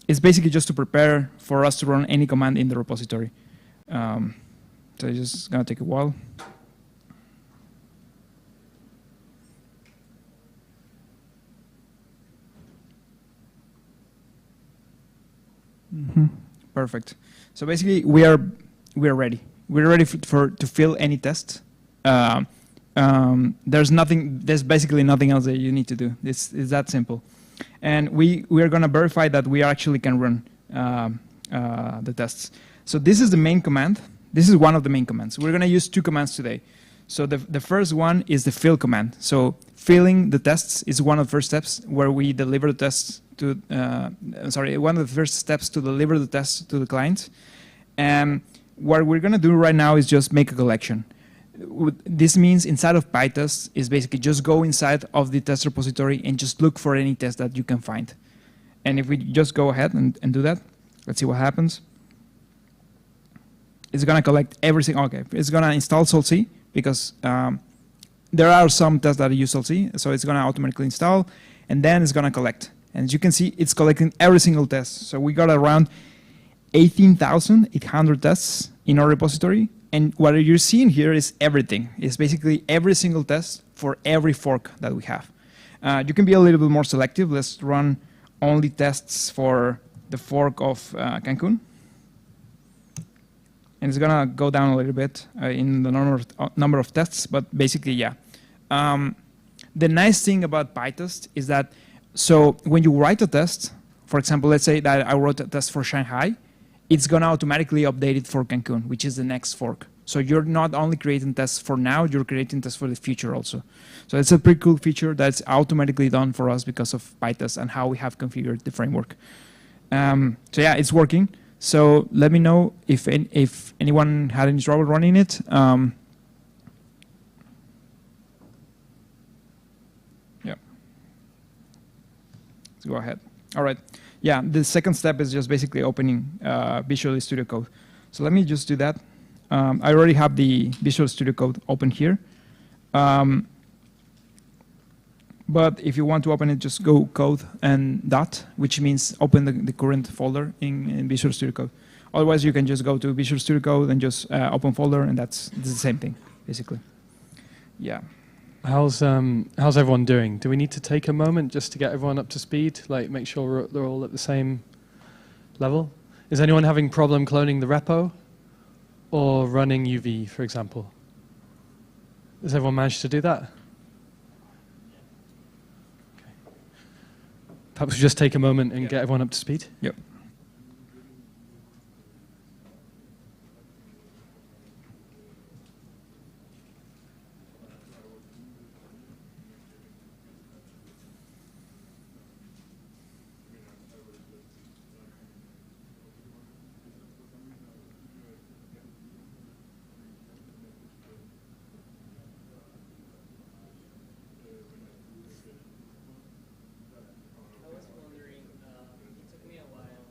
It's basically just to prepare for us to run any command in the repository. So it's just gonna take a while. Perfect. So basically, we are ready. We're ready to fill any test. There's basically nothing else that you need to do. It's that simple. And we are going to verify that we actually can run the tests. So this is the main command. This is one of the main commands. We're going to use two commands today. So the first one is the fill command. So filling the tests is one of the first steps where we deliver the tests to, one of the first steps to deliver the tests to the client. And what we're going to do right now is just make a collection. This means inside of PyTest is basically just go inside of the test repository and just look for any test that you can find. And if we just go ahead and do that, let's see what happens. It's going to collect everything. Okay, it's going to install Sol-C because there are some tests that use Sol-C, so it's going to automatically install, and then it's going to collect. And as you can see, it's collecting every single test. So we got around 18,800 tests in our repository. And what you're seeing here is everything. It's basically every single test for every fork that we have. You can be a little bit more selective. Let's run only tests for the fork of Cancun. And it's going to go down a little bit in the number of tests, but basically, yeah. The nice thing about PyTest is that, so when you write a test, for example, let's say that I wrote a test for Shanghai, it's going to automatically update it for Cancun, which is the next fork. So you're not only creating tests for now, you're creating tests for the future also. So it's a pretty cool feature that's automatically done for us because of PyTest and how we have configured the framework. So yeah, it's working. So let me know if anyone had any trouble running it. Yeah. Let's go ahead. All right. Yeah, the second step is just basically opening Visual Studio Code. So let me just do that. I already have the Visual Studio Code open here. But if you want to open it, just go code and dot, which means open the current folder in Visual Studio Code. Otherwise, you can just go to Visual Studio Code and just open folder, and that's the same thing, basically. Yeah. How's everyone doing? Do we need to take a moment just to get everyone up to speed, like make sure they're all at the same level? Is anyone having problem cloning the repo or running UV, for example? Has everyone managed to do that? Okay. Perhaps we just take a moment and get everyone up to speed? Yep. I was wondering, it took me a while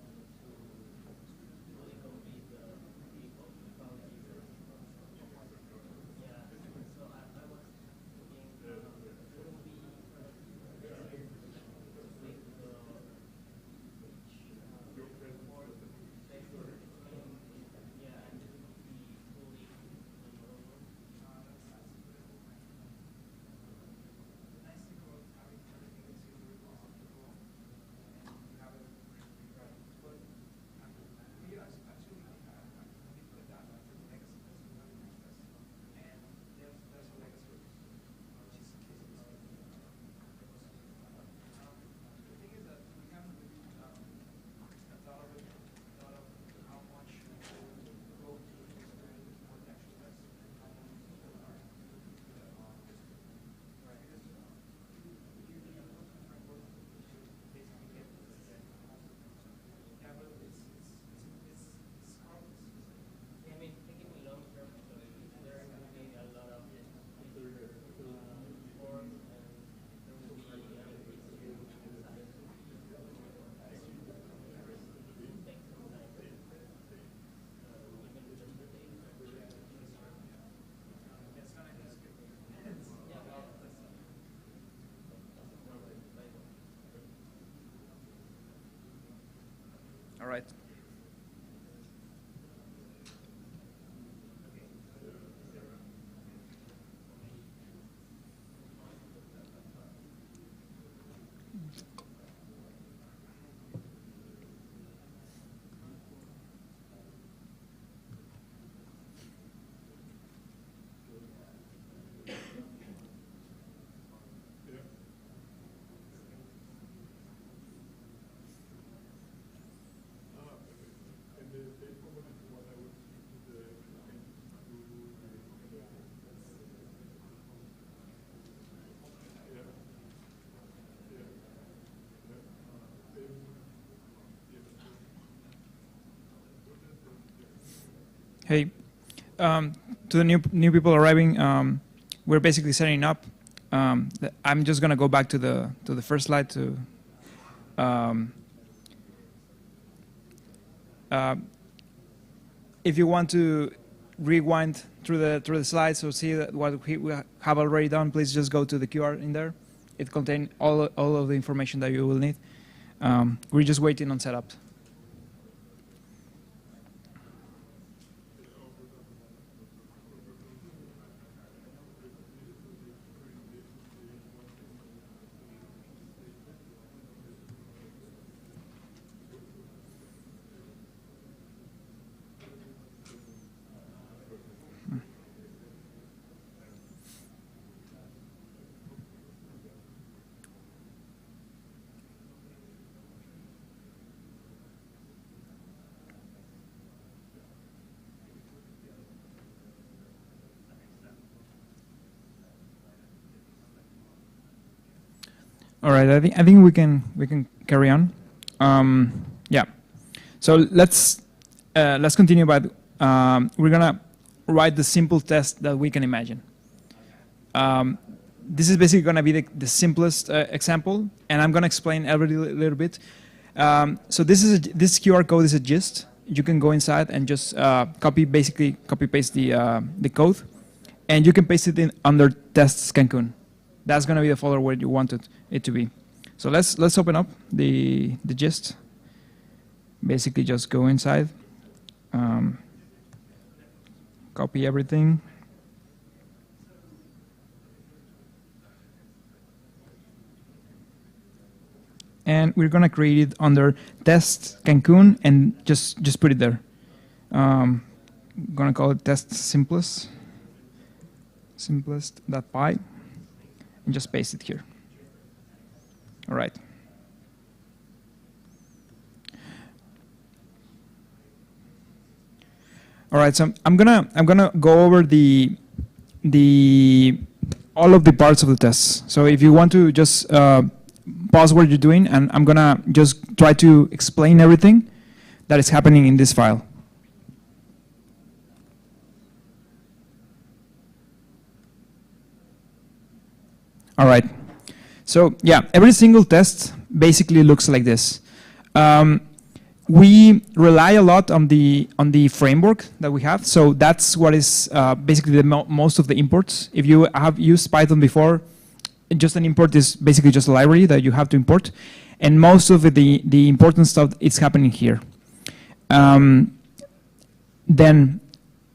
right. Hey, to the new people arriving, we're basically setting up. I'm just gonna go back to the first slide to. If you want to rewind through the slides or see what we have already done, please just go to the QR in there. It contains all of the information that you will need. We're just waiting on setup. All right, I think we can carry on. Yeah, so let's continue. But we're gonna write the simple test that we can imagine. This is basically gonna be the simplest example, and I'm gonna explain every little bit. So this QR code is a gist. You can go inside and just copy paste the code, and you can paste it in under tests Cancun. That's going to be the folder where you wanted it to be. So let's open up the gist. Basically, just go inside, copy everything, and we're going to create it under test Cancun and just put it there. I'm going to call it test simplest.py. And just paste it here. All right. All right. So I'm gonna go over all of the parts of the tests. So if you want to just pause what you're doing, and I'm gonna just try to explain everything that is happening in this file. All right. So yeah, every single test basically looks like this. We rely a lot on the framework that we have. So that's what is basically most of the imports. If you have used Python before, just an import is basically just a library that you have to import, and most of the important stuff is happening here. Then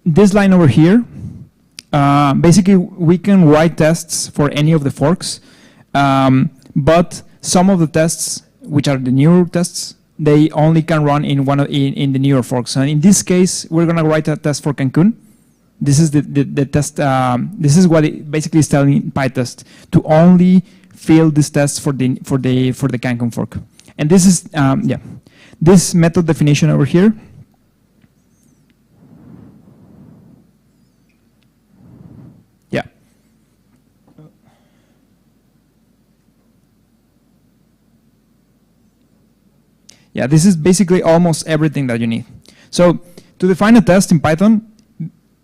this line over here. Basically, we can write tests for any of the forks, but some of the tests, which are the newer tests, they only can run in in the newer forks. So in this case, we're going to write a test for Cancun. This is the test. This is what it basically is telling PyTest to only fill this test for the Cancun fork. And this is this method definition over here. Yeah, this is basically almost everything that you need. So to define a test in Python,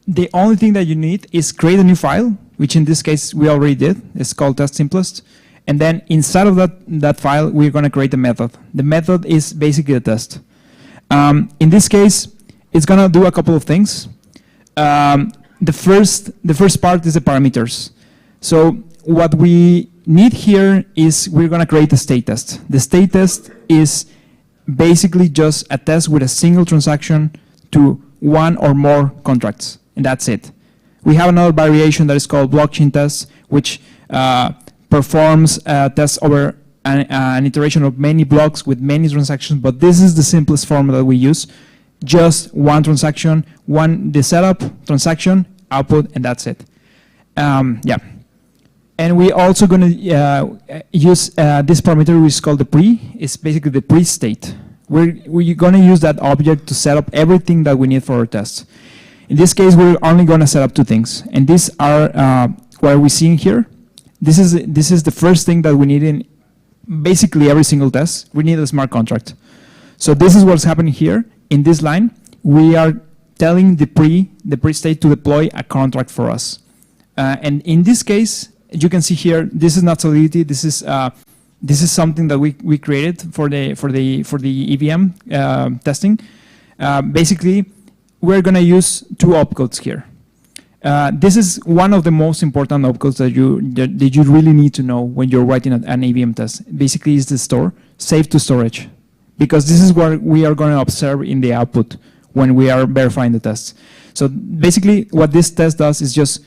the only thing that you need is create a new file, which in this case we already did. It's called test simplest. And then inside of that file, we're going to create a method. The method is basically a test. In this case, it's going to do a couple of things. The first part is the parameters. So what we need here is we're going to create a state test. The state test is basically just a test with a single transaction to one or more contracts, and that's it. We have another variation that is called blockchain test, which performs tests over an iteration of many blocks with many transactions, but this is the simplest form that we use. Just one transaction, the setup, transaction, output, and that's it. Yeah. And we're also going to use this parameter, which is called the pre. It's basically the pre-state. We're going to use that object to set up everything that we need for our tests. In this case, we're only going to set up two things. And these are what we're seeing here. This is the first thing that we need in basically every single test. We need a smart contract. So this is what's happening here. In this line, we are telling the pre-state to deploy a contract for us. And in this case, you can see here, this is not Solidity. This is something that we created for the EVM testing. Basically, we're going to use two opcodes here. This is one of the most important opcodes that you really need to know when you're writing an EVM test. Basically, is the store, save to storage, because this is what we are going to observe in the output when we are verifying the tests. So basically, what this test does is just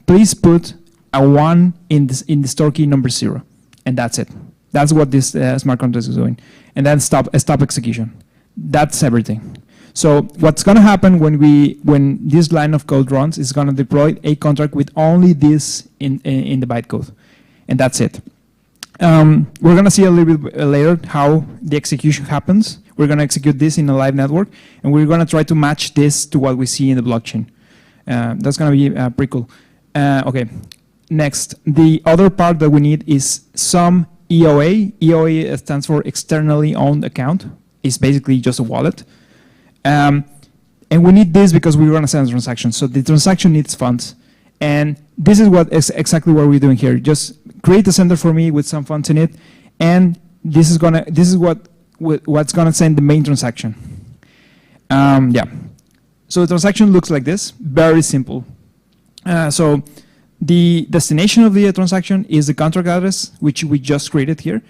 please put a 1 in the store key number 0, and that's it. That's what this smart contract is doing, and then stop execution. That's everything. So what's going to happen when this line of code runs is going to deploy a contract with only this in the bytecode, and that's it. We're going to see a little bit later how the execution happens. We're going to execute this in a live network, and we're going to try to match this to what we see in the blockchain. That's going to be pretty cool. Okay, next, the other part that we need is some EOA. EOA stands for externally owned account. It's basically just a wallet. And we need this because we're going to send a transaction. So the transaction needs funds. And this is exactly what we're doing here. Just create a sender for me with some funds in it, and this is what's gonna send the main transaction. Yeah. So the transaction looks like this, very simple. So the destination of the transaction is the contract address, which we just created here.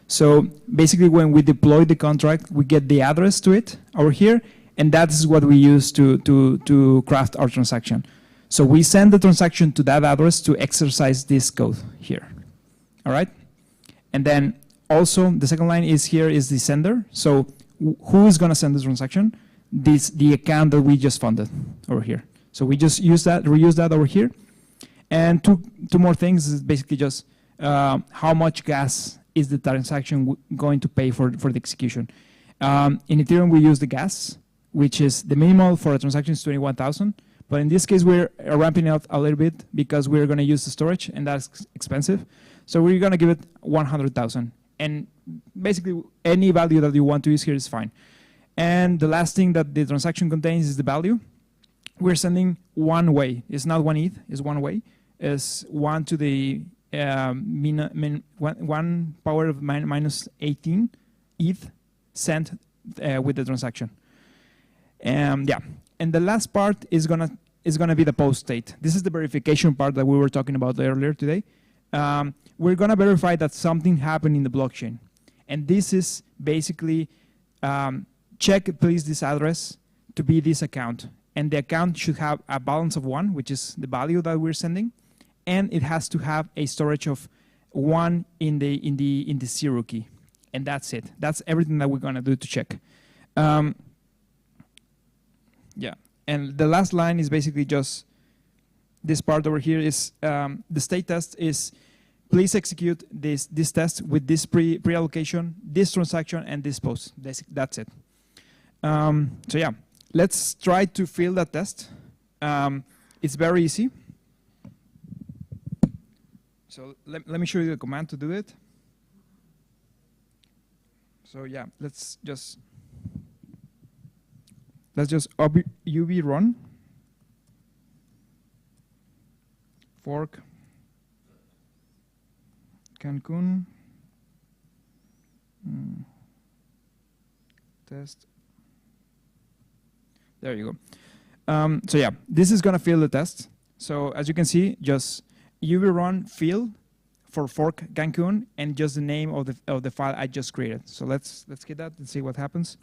So basically, when we deploy the contract, we get the address to it over here, and that is what we use to craft our transaction. So we send the transaction to that address to exercise this code here. All right? And then also the second line is here is the sender. So who is going to send the transaction? The account that we just funded over here. So we just reuse that over here. And two more things is basically just how much gas is the transaction going to pay for the execution. In Ethereum, we use the gas, which is the minimal for a transaction is 21,000. But in this case, we're ramping it up a little bit because we're going to use the storage, and that's expensive. So we're going to give it 100,000. And basically, any value that you want to use here is fine. And the last thing that the transaction contains is the value. We're sending one way. It's not one ETH, it's one way. It's 1 to the 1 power of minus 18 ETH sent with the transaction. Yeah. And the last part is gonna be the post state. This is the verification part that we were talking about earlier today. We're gonna verify that something happened in the blockchain, and this is basically check please this address to be this account, and the account should have a balance of 1, which is the value that we're sending, and it has to have a storage of 1 in the 0 key, and that's it. That's everything that we're gonna do to check. Yeah, and the last line is basically just this part over here is the state test is please execute this test with this pre-allocation, this transaction, and this post. That's it. So yeah, let's try to fill that test. It's very easy. So let me show you the command to do it. So yeah, let's just UV run fork Cancun test. There you go. So yeah, this is gonna fill the test. So as you can see, just UV run fill for fork Cancun and just the name of the file I just created. So let's get that and see what happens.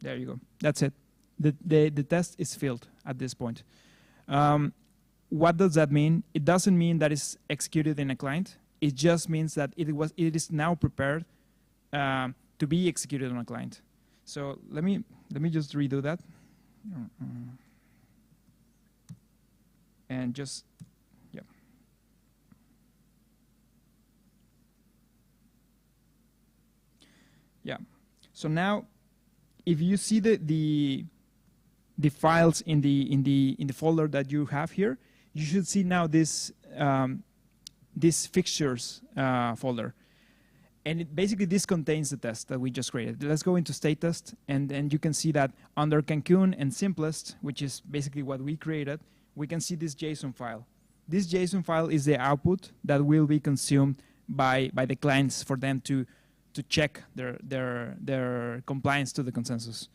There you go. That's it. The test is filled at this point. What does that mean? It doesn't mean that it's executed in a client. It just means that it is now prepared to be executed on a client. So let me just redo that. And just, yeah. Yeah. So now, if you see the files in the folder that you have here, you should see now this fixtures folder. And basically, this contains the test that we just created. Let's go into state test, and you can see that under Cancun and simplest, which is basically what we created, we can see this JSON file. This JSON file is the output that will be consumed by the clients for them to check their compliance to the consensus.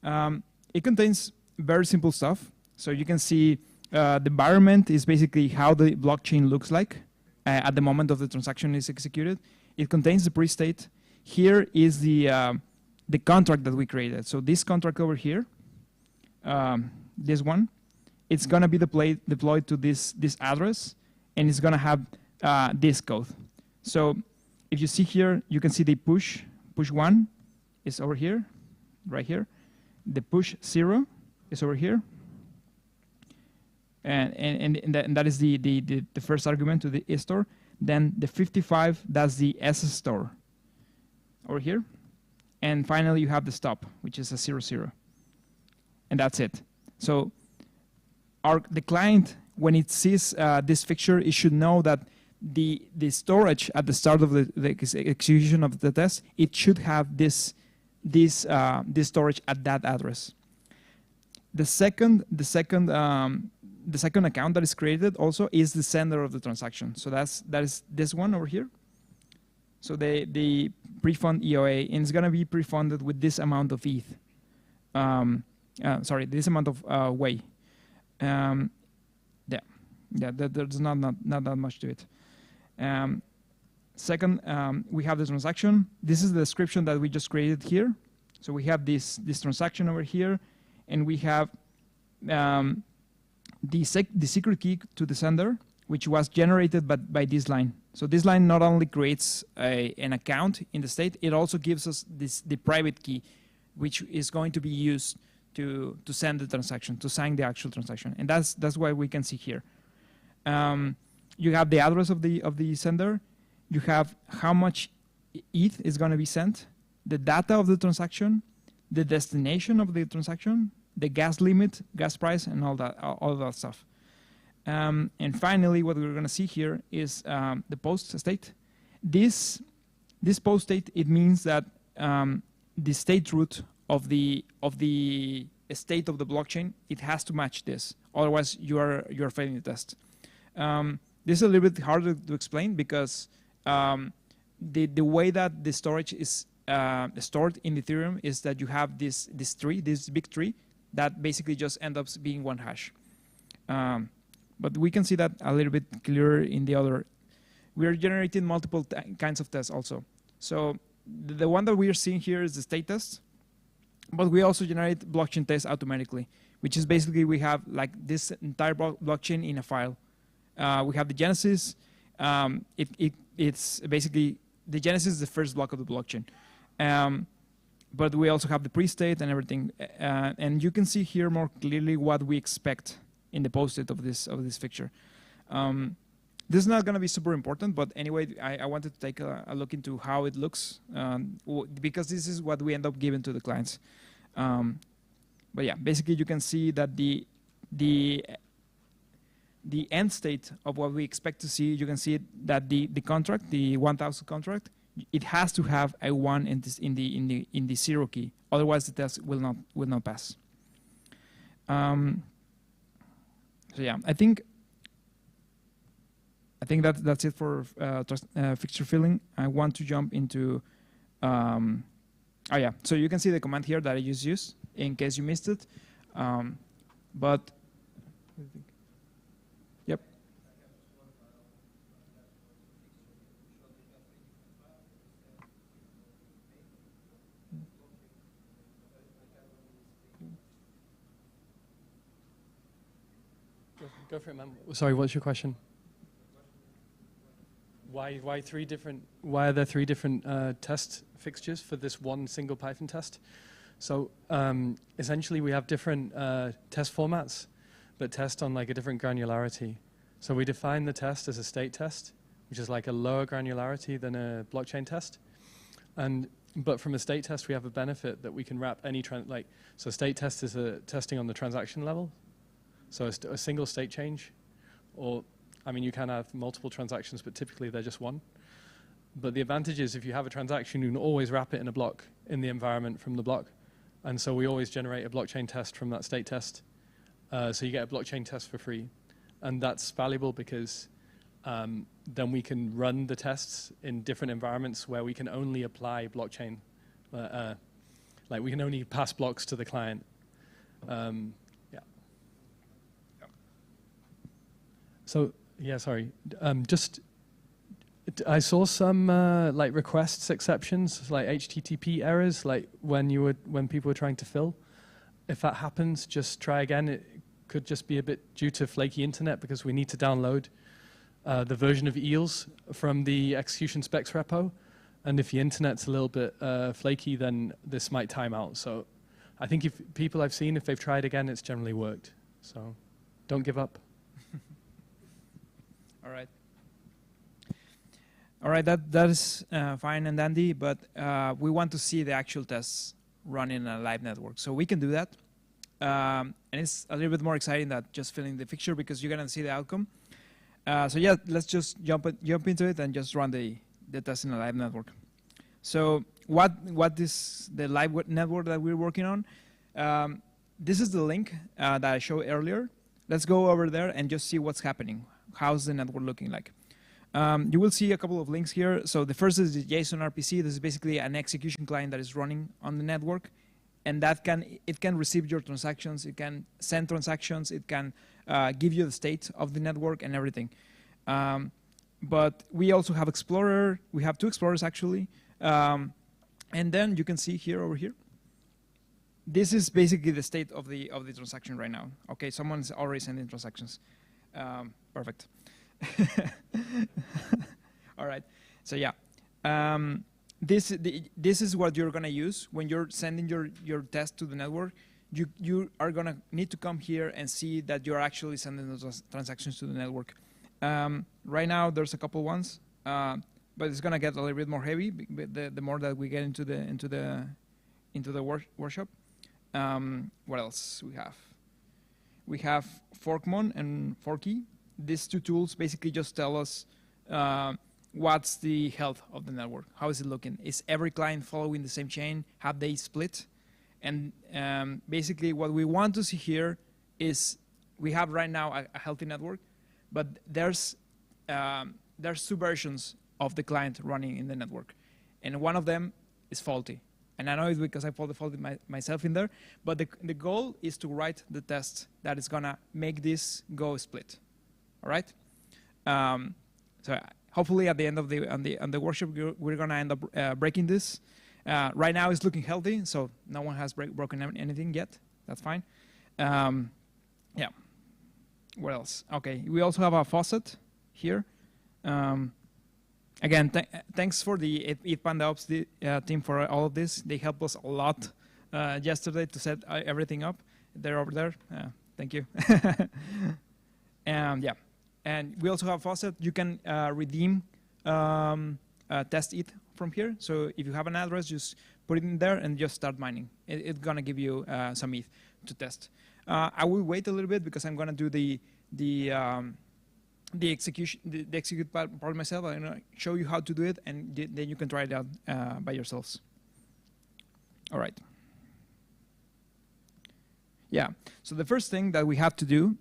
It contains very simple stuff. So you can see the environment is basically how the blockchain looks like at the moment of the transaction is executed. It contains the pre-state. Here is the contract that we created. So this contract over here, this one, it's going to be deployed to this address, and it's going to have this code. So if you see here, you can see the push 1 is over here, right here. The push 0 is over here. And that is the first argument to the E store. Then the 55, that's the S store over here. And finally, you have the stop, which is a 00. And that's it. So the client, when it sees this fixture, it should know that the storage at the start of the execution of the test, it should have this storage at that address. The second account that is created also is the sender of the transaction. So that is this one over here. So the pre-fund EOA, and it's going to be pre-funded with this amount of ETH. Sorry, this amount of WEI. There's not that much to it. Second, we have the transaction. This is the description that we just created here. So we have this transaction over here, and we have the secret key to the sender, which was generated by this line. So this line not only creates an account in the state, it also gives us the private key, which is going to be used to send the transaction, to sign the actual transaction. And that's what we can see here. You have the address of the sender. You have how much ETH is going to be sent, the data of the transaction, the destination of the transaction, the gas limit, gas price, and all that stuff. And finally, what we're going to see here is the post state. This post state, it means that the state root of the state of the blockchain, it has to match this. Otherwise, you are failing the test. This is a little bit harder to explain because the way that the storage is stored in Ethereum is that you have this big tree that basically just ends up being one hash. But we can see that a little bit clearer in the other. We are generating multiple kinds of tests also. So the one that we are seeing here is the state test, but we also generate blockchain tests automatically, which is basically we have like this entire blockchain in a file. We have the genesis. It's basically the genesis is the first block of the blockchain. But we also have the pre-state and everything. And you can see here more clearly what we expect in the post-it of this fixture. This is not going to be super important, but anyway, I wanted to take a look into how it looks because this is what we end up giving to the clients. But yeah, basically you can see that the end state of what we expect to see, you can see that the contract, the 1000 contract, it has to have a 1 in the 0 key. Otherwise, the test will not pass. So yeah, I think that's it for fixture filling. I want to jump into. Oh yeah, so you can see the command here that I just used in case you missed it. But do you think? Yep. Go for it, man. Sorry, what's your question? Why are there three different test fixtures for this one single Python test? So essentially, we have different test formats, but test on like a different granularity. So we define the test as a state test, which is like a lower granularity than a blockchain test. But from a state test, we have a benefit that we can wrap any so state test is a testing on the transaction level. So a single state change, or I mean, you can have multiple transactions, but typically they're just one. But the advantage is if you have a transaction, you can always wrap it in a block in the environment from the block. And so we always generate a blockchain test from that state test. So you get a blockchain test for free. And that's valuable because then we can run the tests in different environments where we can only apply blockchain. Like we can only pass blocks to the client. So, yeah, sorry. I saw some like requests exceptions, like HTTP errors, like when people were trying to fill. If that happens, just try again. It could just be a bit due to flaky internet because we need to download the version of EELS from the execution specs repo. And if the internet's a little bit flaky, then this might time out. So I think if people I've seen, if they've tried again, it's generally worked. So don't give up. All right. All right, that is fine and dandy, but we want to see the actual tests run in a live network. So we can do that. And it's a little bit more exciting than just filling the fixture because you're going to see the outcome. So yeah, let's just jump into it and just run the test in a live network. So what is the live network that we're working on? This is the link that I showed earlier. Let's go over there and just see what's happening. How's the network looking like? You will see a couple of links here. So the first is the JSON RPC. This is basically an execution client that is running on the network, and it can receive your transactions. It can send transactions. It can give you the state of the network and everything. But we also have Explorer. We have two Explorers actually, and then you can see here over here. This is basically the state of the transaction right now. Okay, someone's already sending transactions. Perfect. All right. So yeah, this is what you're gonna use when you're sending your test to the network. You are gonna need to come here and see that you're actually sending those transactions to the network. Right now there's a couple ones, but it's gonna get a little bit more heavy the more that we get into the workshop. What else we have? We have Forkmon and Forky. These two tools basically just tell us what's the health of the network. How is it looking? Is every client following the same chain? Have they split? And basically what we want to see here is we have right now a healthy network, but there's two versions of the client running in the network. And one of them is faulty. And I know it's because I faulted myself in there, but the goal is to write the test that is gonna make this go split. All right. So hopefully at the end of the workshop we're gonna end up breaking this. Right now it's looking healthy, so no one has broken anything yet. That's fine. Yeah. What else? Okay. We also have a faucet here. Again, thanks for the Pandaops team for all of this. They helped us a lot yesterday to set everything up. They're over there. Thank you. Yeah, and we also have faucet. You can redeem test ETH from here. So if you have an address, just put it in there and just start mining. It's gonna give you some ETH to test. I will wait a little bit because I'm gonna do the execute part myself. I'm gonna show you how to do it, and then you can try it out by yourselves. All right. Yeah. So the first thing that we have to do,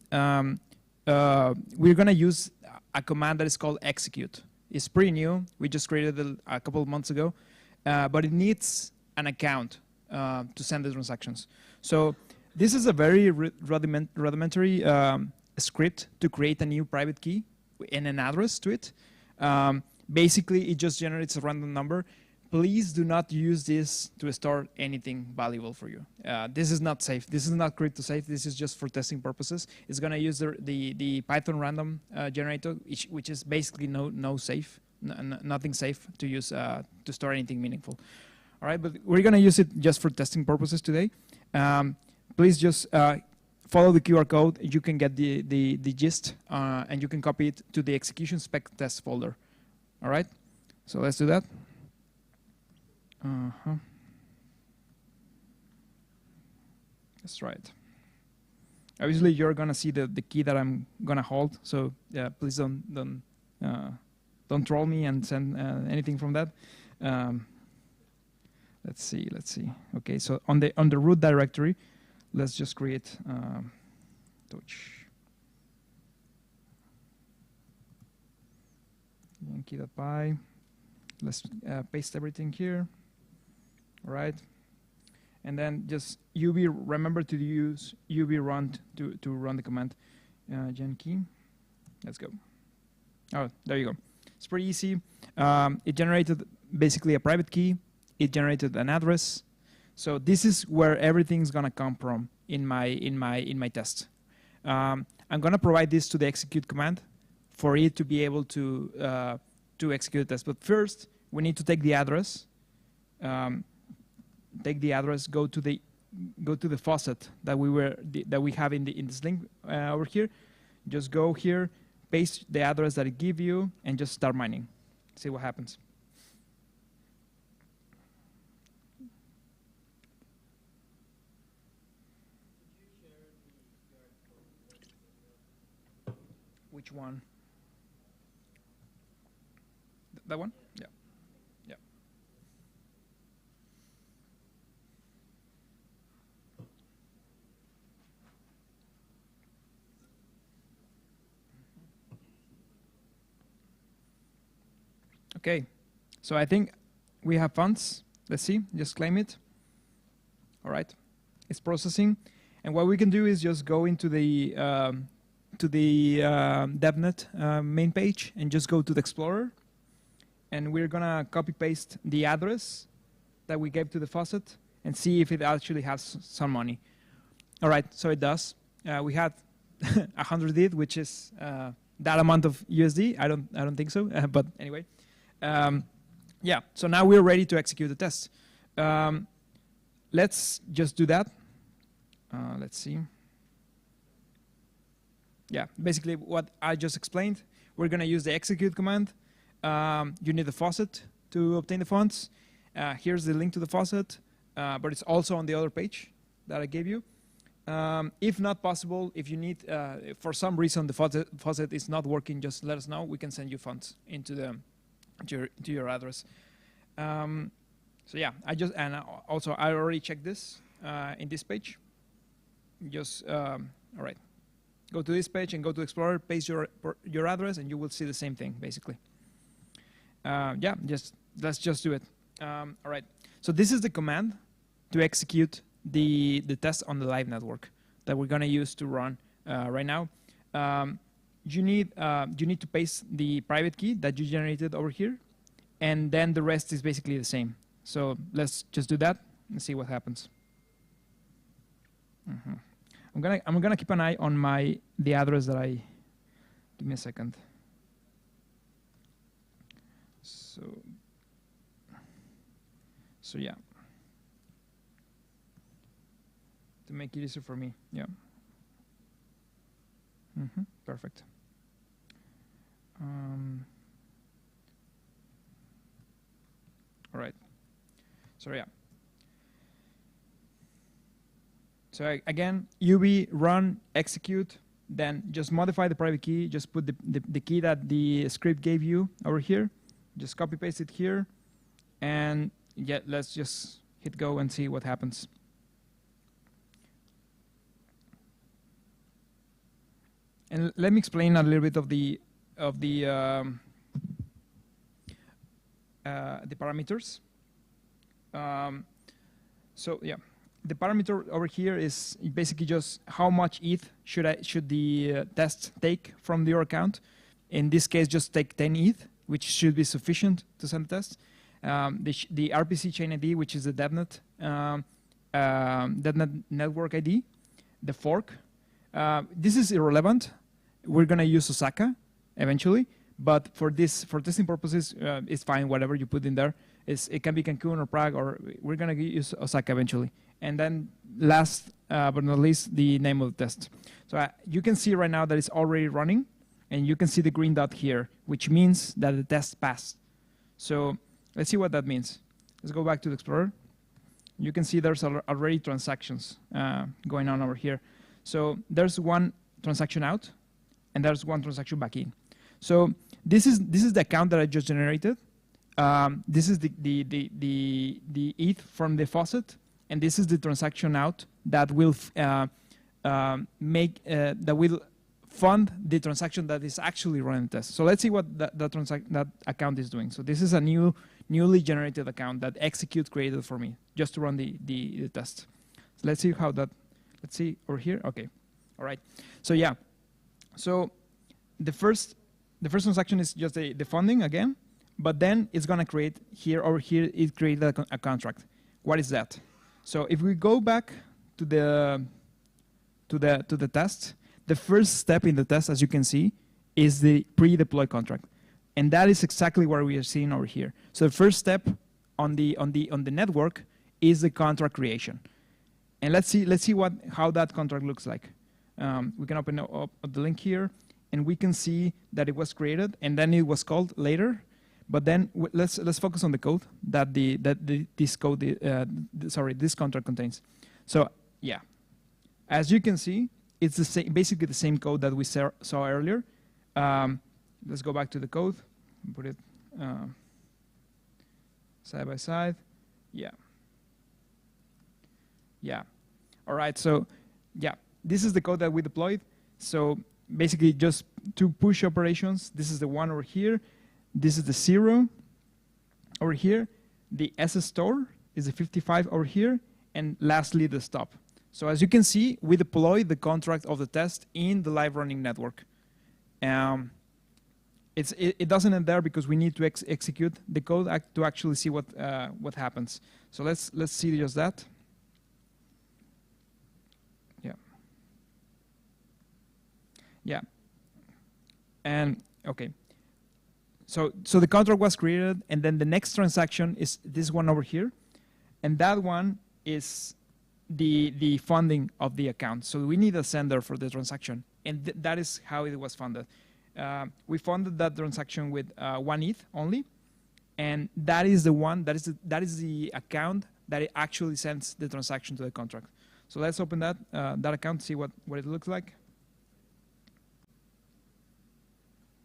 we're gonna use a command that is called execute. It's pretty new. We just created it a couple of months ago, but it needs an account to send the transactions. So this is a very rudimentary script to create a new private key and an address to it. Basically, it just generates a random number. Please do not use this to store anything valuable for you. This is not safe. This is not crypto safe. This is just for testing purposes. It's going to use the Python random generator, which is basically nothing safe to use to store anything meaningful. All right, but we're going to use it just for testing purposes today. Please just follow the QR code. You can get the gist, and you can copy it to the execution spec test folder. All right, so let's do that. That's right. Obviously, you're gonna see the key that I'm gonna hold. So yeah, please don't troll me and send anything from that. Let's see. Okay, so on the root directory, let's just create touch yankee.py. Let's paste everything here. All right, and then just remember to use run to run the command yankee. Let's go. Oh, there you go. It's pretty easy. It generated basically a private key. It generated an address. So this is where everything's gonna come from in my test. I'm gonna provide this to the execute command for it to be able to execute the test. But first, we need to take the address. Go to the faucet that we have in this link over here. Just go here, paste the address that it gives you, and just start mining. See what happens. Which one? That one? Yeah. Yeah. Okay. So I think we have funds. Let's see. Just claim it. All right. It's processing. And what we can do is just go into the DevNet main page and just go to the Explorer. And we're going to copy paste the address that we gave to the faucet and see if it actually has some money. All right, so it does. We had 100 ETH, which is that amount of USD. I don't think so, but anyway. Yeah, so now we're ready to execute the test. Let's just do that. Let's see. Yeah, basically what I just explained. We're going to use the execute command. You need the faucet to obtain the funds. Here's the link to the faucet, but it's also on the other page that I gave you. If not possible, if you need, for some reason the faucet is not working, just let us know. We can send you funds into to your address. So yeah, also I already checked this in this page. Just all right, go to this page and go to Explorer, paste your address, and you will see the same thing basically. Yeah, let's just do it. All right. So this is the command to execute the test on the live network that we're gonna use to run right now. You need to paste the private key that you generated over here, and then the rest is basically the same. So let's just do that and see what happens. I'm gonna keep an eye on the address that I. Give me a second. So yeah, to make it easier for me, yeah. Perfect. All right. So yeah. So again, UV run execute, then just modify the private key. Just put the key that the script gave you over here. Just copy paste it here, and yeah, let's just hit go and see what happens. And let me explain a little bit of the parameters. So yeah, the parameter over here is basically just how much ETH should the test take from your account. In this case, just take 10 ETH, which should be sufficient to send the test. The RPC chain ID, which is the DevNet network ID, the fork. This is irrelevant. We're gonna use Osaka eventually, but for testing purposes, it's fine. Whatever you put in there, it can be Cancun or Prague, or we're gonna use Osaka eventually. And then last but not least, the name of the test. So you can see right now that it's already running, and you can see the green dot here, which means that the test passed. So let's see what that means. Let's go back to the Explorer. You can see there's already transactions going on over here. So there's one transaction out, and there's one transaction back in. So this is the account that I just generated. This is the ETH from the faucet, and this is the transaction out that will that will fund the transaction that is actually running the test. So let's see what that account is doing. So this is a newly generated account that Execute created for me just to run the test. So let's see how that. Let's see over here. Okay, all right. So yeah, so the first transaction is just the funding again, but then it's gonna create here over here. It created a contract. What is that? So if we go back to the test, the first step in the test, as you can see, is the pre-deploy contract, and that is exactly what we are seeing over here. So the first step on the network is the contract creation, and let's see how that contract looks like. We can open up the link here, and we can see that it was created and then it was called later. But then let's focus on the code that this contract contains. So yeah, as you can see, it's the same, basically the same code that we saw earlier. Let's go back to the code and put it side by side. Yeah. Yeah. All right. So yeah, this is the code that we deployed. So basically just two push operations. This is the one over here. This is the 0 over here. The SS store is the 55 over here. And lastly, the stop. So as you can see, we deploy the contract of the test in the live running network. It doesn't end there because we need to execute the code to actually see what happens. So let's see just that. Yeah. Yeah. And okay. So the contract was created, and then the next transaction is this one over here, and that one is the funding of the account. So we need a sender for the transaction, and that is how it was funded. We funded that transaction with 1 ETH only, and that is the one that is the account that it actually sends the transaction to the contract. So let's open that account, see what it looks like.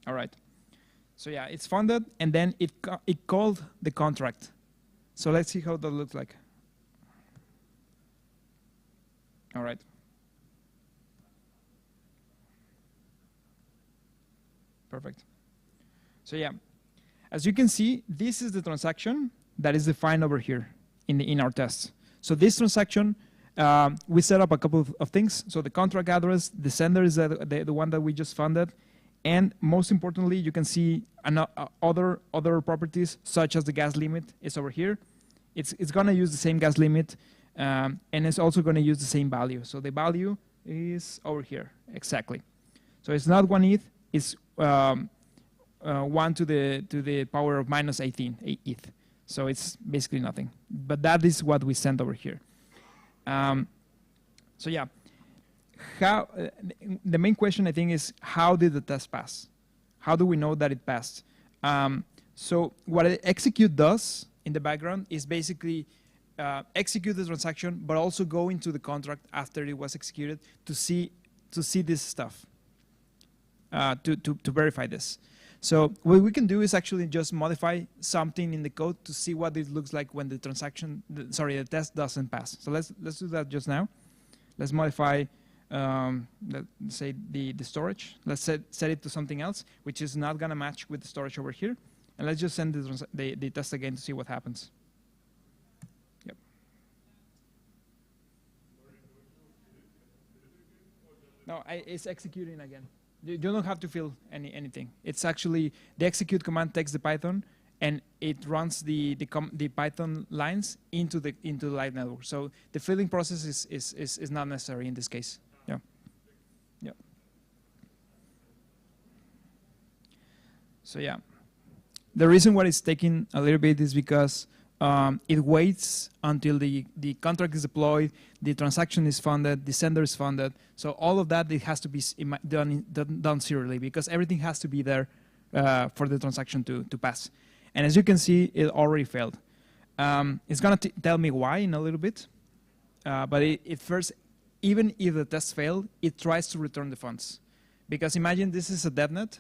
All right. So yeah, it's funded, and then it called the contract. So let's see how that looks like. All right. Perfect. So yeah, as you can see, this is the transaction that is defined over here in our tests. So this transaction, we set up a couple of things. So the contract address, the sender is the one that we just funded. And most importantly, you can see other properties such as the gas limit is over here. It's going to use the same gas limit, and it's also going to use the same value. So the value is over here, exactly. So it's not 1 ETH, it's 1 to the power of minus 18 ETH. So it's basically nothing. But that is what we sent over here. So yeah. The main question I think is, how did the test pass? How do we know that it passed? So what execute does in the background is basically execute the transaction, but also go into the contract after it was executed to see this stuff, to verify this. So what we can do is actually just modify something in the code to see what it looks like when the test doesn't pass. So let's do that just now. Let's modify. Let's say the storage. Let's set it to something else, which is not going to match with the storage over here. And let's just send the test again to see what happens. Yep. No, it's executing again. You don't have to fill anything. It's actually the execute command takes the Python and it runs the Python lines into the live network. So the filling process is not necessary in this case. Yeah. Yeah. So yeah, the reason why it's taking a little bit is because it waits until the contract is deployed, the transaction is funded, the sender is funded. So all of that, it has to be done serially because everything has to be there for the transaction to pass. And as you can see, it already failed. It's going to tell me why in a little bit. But it first, even if the test failed, it tries to return the funds. Because imagine this is a DevNet.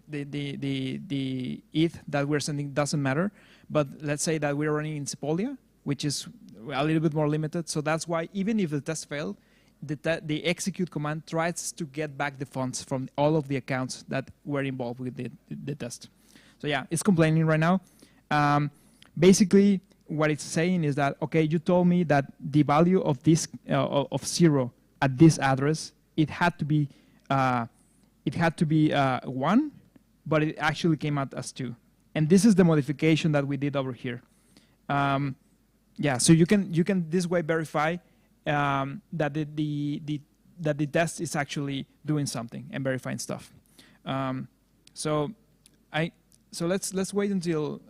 The ETH that we're sending doesn't matter. But let's say that we're running in Sepolia, which is a little bit more limited. So that's why even if the test failed, the execute command tries to get back the funds from all of the accounts that were involved with the test. So yeah, it's complaining right now. Basically, what it's saying is that, okay, you told me that the value of this of 0 at this address, it had to be 1, but it actually came out as 2. And this is the modification that we did over here. Yeah, so you can this way verify that the test is actually doing something and verifying stuff. So let's wait until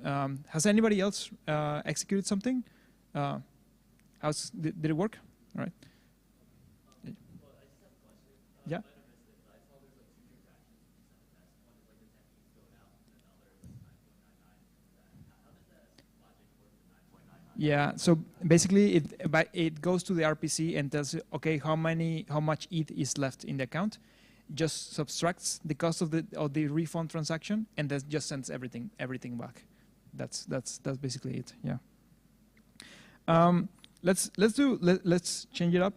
has anybody else executed something? Did it work? All right. Yeah. Yeah, so basically it goes to the RPC and tells you, okay, how much ETH is left in the account, just subtracts the cost of the refund transaction, and that just sends everything back. That's basically it. Yeah. Let's change it up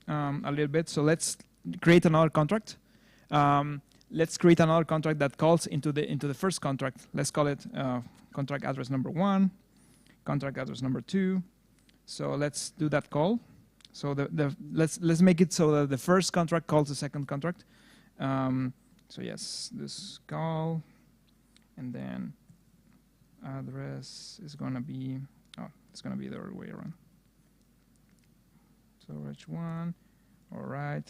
a little bit. So let's create another contract. Let's create another contract that calls into the first contract. Let's call it contract address number 1. Contract address number 2. So let's do that call. So let's make it so that the first contract calls the second contract. So yes, this call, and then address is gonna be it's gonna be the other way around. So H1, all right.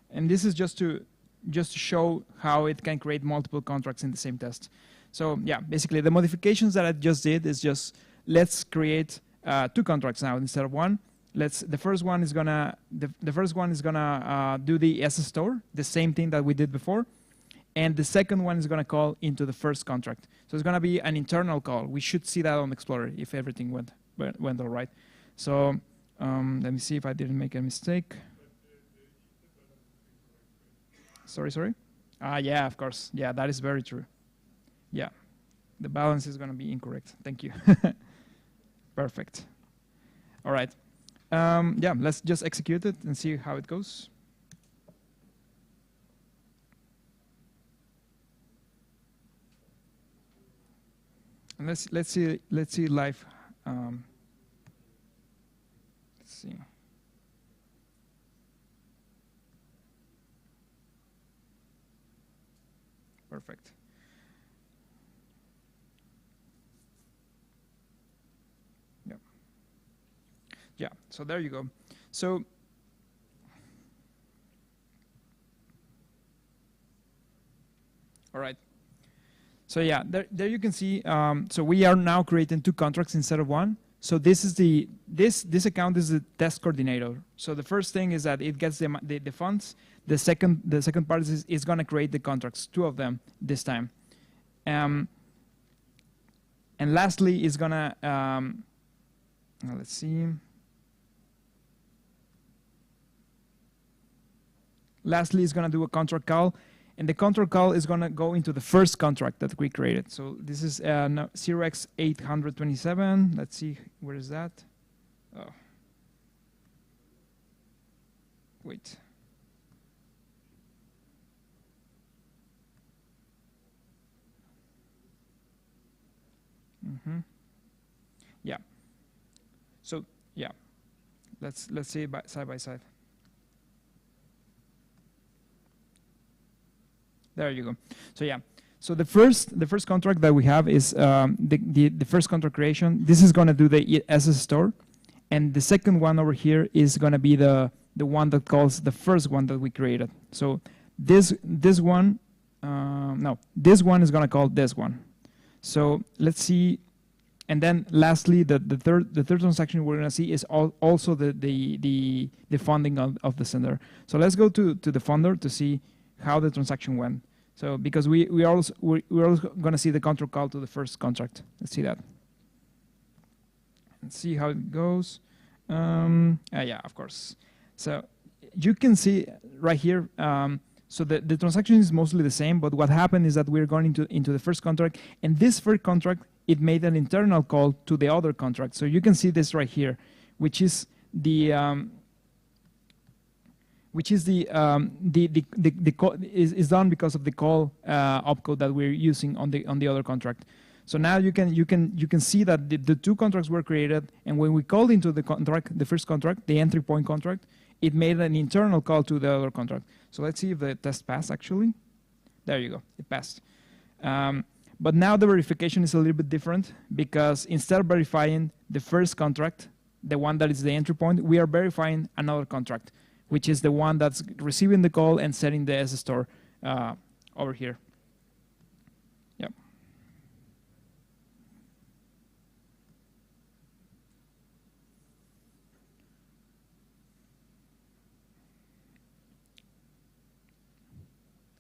And this is just to show how it can create multiple contracts in the same test. So yeah, basically the modifications that I just did is just let's create 2 contracts now instead of 1. The first one is gonna do the SS store, the same thing that we did before, and the second one is gonna call into the first contract. So it's gonna be an internal call. We should see that on Explorer if everything went all right. So let me see if I didn't make a mistake. Sorry? Yeah, of course. Yeah, that is very true. Yeah, the balance is going to be incorrect. Thank you. Perfect. All right. Yeah, let's just execute it and see how it goes. And let's see live. Let's see. Perfect. Yeah. Yeah, so there you go. So all right. So yeah, there you can see, so we are now creating 2 contracts instead of 1. So this is this account is the test coordinator. So the first thing is that it gets the funds. The second part is going to create the contracts, 2 of them this time. And lastly is going to let's see. Lastly is going to do a contract call, and the contract call is going to go into the first contract that we created. So this is 0x827. Let's see, where is that? Oh. Wait. Yeah. So yeah. Let's see it side by side. There you go. So yeah. So the first contract that we have is the first contract creation. This is going to do the SS store, and the second one over here is going to be the one that calls the first one that we created. So this one, no, this one is going to call this one. So let's see, and then lastly, the third transaction we're going to see is also the funding of the sender. So let's go to the funder to see how the transaction went. So because we're also going to see the contract call to the first contract. Let's see that. Let's see how it goes. Yeah, of course. So you can see right here. So the transaction is mostly the same, but what happened is that we're going into the first contract, and this first contract, it made an internal call to the other contract. So you can see this right here, which is the call is done because of the call opcode that we're using on the other contract. So now you can see that the two contracts were created, and when we called into the contract, the first contract, the entry point contract, it made an internal call to the other contract. So let's see if the test passed actually. There you go, it passed. But now the verification is a little bit different, because instead of verifying the first contract, the one that is the entry point, we are verifying another contract, which is the one that's receiving the call and setting the SS store over here. Yep.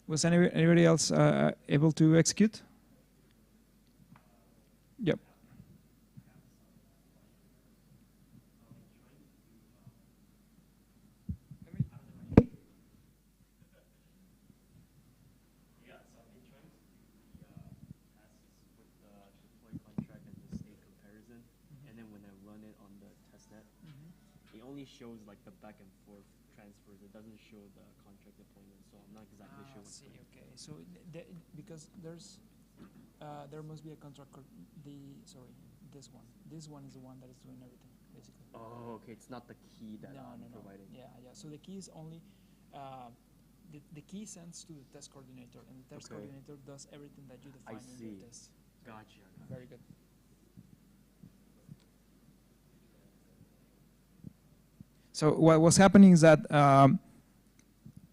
Was anybody else able to execute? Yep. It only shows like the back and forth transfers. It doesn't show the contract deployment, so I'm not exactly sure what's going on. Okay, so because there must be a contract. This one. This one is the one that is doing everything, basically. Oh, okay. It's not the key that I'm providing. Yeah. So the key is only the key sends to the test coordinator, and the test coordinator does everything that you define in your test. Gotcha. Very good. So what was happening is that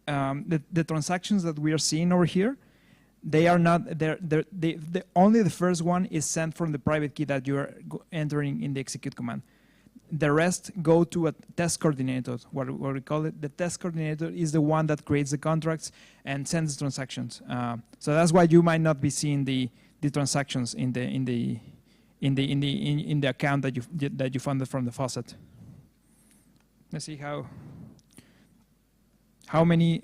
the transactions that we are seeing over here, they are not only the first one is sent from the private key that you are entering in the execute command. The rest go to a test coordinator, what we call it. The test coordinator is the one that creates the contracts and sends the transactions. So that's why you might not be seeing the transactions in the account that you funded from the faucet. Let's see how many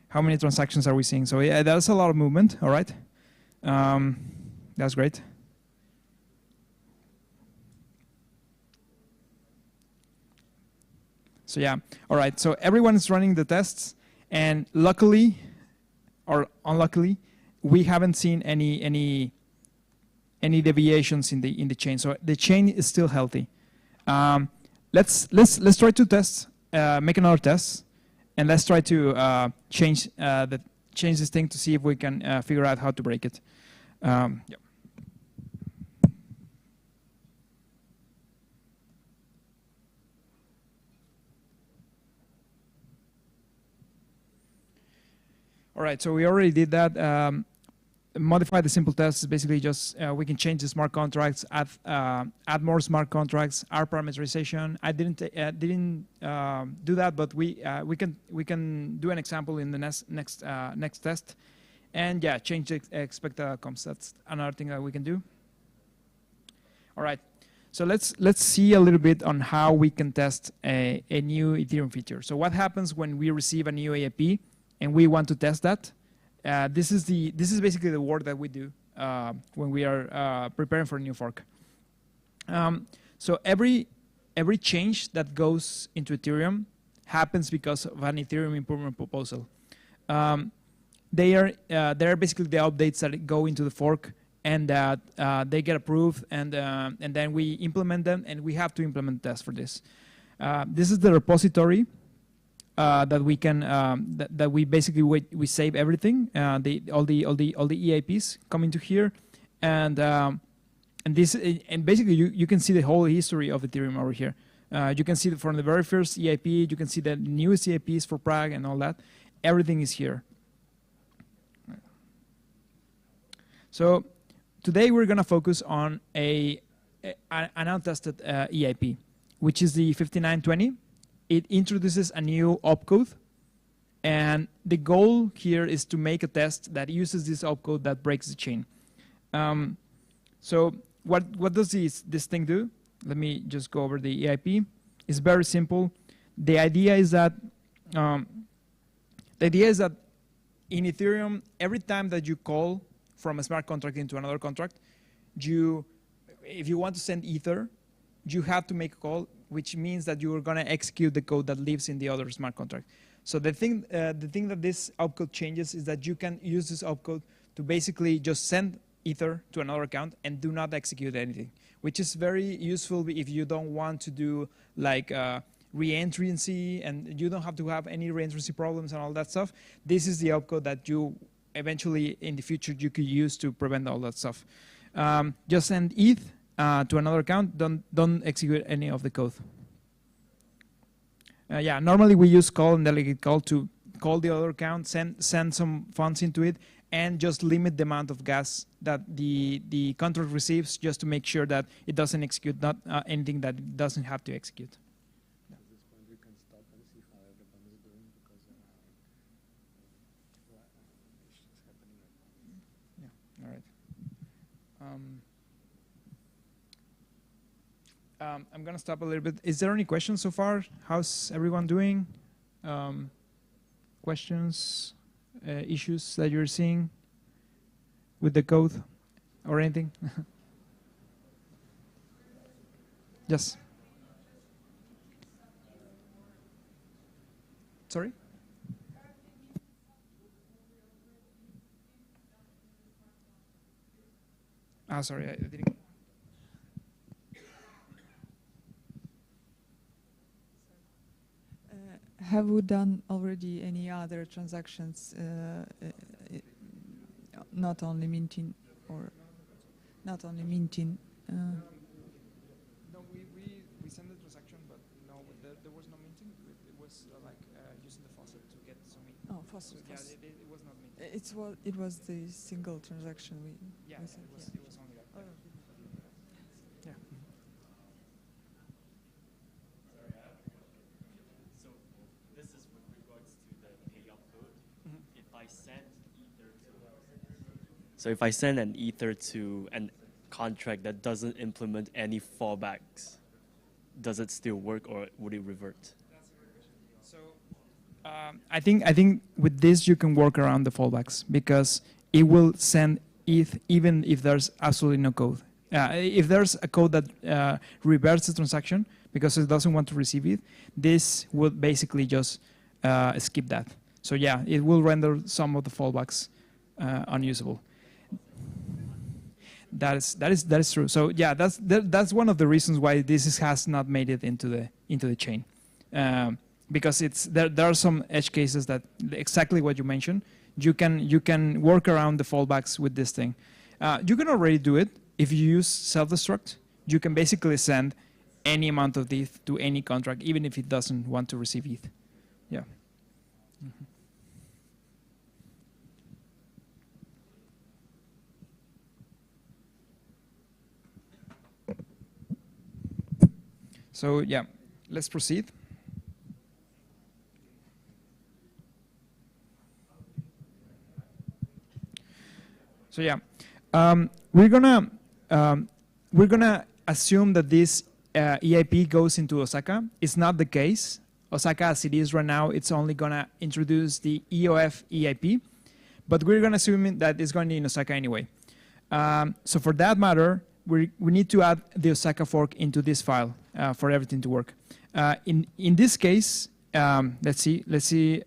how many transactions are we seeing. So yeah, that's a lot of movement. All right, that's great. So yeah, all right. So everyone is running the tests, and luckily or unluckily, we haven't seen any deviations in the chain. So the chain is still healthy. Let's try to test, make another test, and let's try to change this thing to see if we can figure out how to break it. Yeah. All right, so we already did that. Modify the simple tests is basically just we can change the smart contracts, add more smart contracts, our parameterization. I didn't do that, but we can do an example in the next test, and yeah, change the expected outcomes. That's another thing that we can do. All right, so let's see a little bit on how we can test a new Ethereum feature. So what happens when we receive a new AAP and we want to test that? This is basically the work that we do when we are preparing for a new fork. So every change that goes into Ethereum happens because of an Ethereum improvement proposal. They are basically the updates that go into the fork, and that they get approved, and then we implement them, and we have to implement tests for this. This is the repository that we can that we basically we save everything. All the EIPs come into here, and basically you can see the whole history of Ethereum over here. You can see from the very first EIP, you can see the newest EIPs for Prague and all that. Everything is here. So today we're going to focus on an untested EIP, which is the 5920. It introduces a new opcode, and the goal here is to make a test that uses this opcode that breaks the chain. So what does this thing do? Let me just go over the EIP. It's very simple. The idea is that in Ethereum, every time that you call from a smart contract into another contract, if you want to send Ether, you have to make a call, which means that you are going to execute the code that lives in the other smart contract. So the thing that this opcode changes is that you can use this opcode to basically just send Ether to another account and do not execute anything, which is very useful if you don't want to do like reentrancy, and you don't have to have any reentrancy problems and all that stuff. This is the opcode that you eventually in the future you could use to prevent all that stuff. Just send ETH to another account. Don't execute any of the code. Yeah, normally we use call and delegate call to call the other account, send some funds into it, and just limit the amount of gas that the contract receives, just to make sure that it doesn't execute anything that it doesn't have to execute. At this point, we can stop and see how everyone is doing, because it's happening right now. Yeah. All right. I'm gonna stop a little bit. Is there any questions so far? How's everyone doing? Questions, issues that you're seeing with the code or anything? Yes. Sorry? Sorry, I didn't. Have we done already any other transactions, not only minting, or not only minting? No, we sent the transaction, but no, there was no minting. It was like using the faucet to get some ink. Oh, faucet. So, yeah, it was not minting. It was the single transaction we. Yeah, we sent, it was only that. Oh. Yeah. So this is with regards to the payout code. If I send Ether if I send an Ether to an contract that doesn't implement any fallbacks, does it still work, or would it revert? That's a great question. So I think with this you can work around the fallbacks, because it will send ETH even if there's absolutely no code. If there's a code that reverts the transaction because it doesn't want to receive it, this would basically just skip that. So yeah, it will render some of the fallbacks unusable. That is true. So yeah, that's one of the reasons why this has not made it into the chain, because there are some edge cases that exactly what you mentioned. You can work around the fallbacks with this thing. You can already do it if you use self-destruct. You can basically send any amount of ETH to any contract, even if it doesn't want to receive ETH. Yeah. Mm-hmm. So yeah, let's proceed. So yeah, we're gonna assume that this EIP goes into Osaka. It's not the case. Osaka, as it is right now, it's only gonna introduce the EOF EIP, but we're gonna assume that it's going in Osaka anyway. So for that matter, we need to add the Osaka fork into this file for everything to work. In this case, let's see.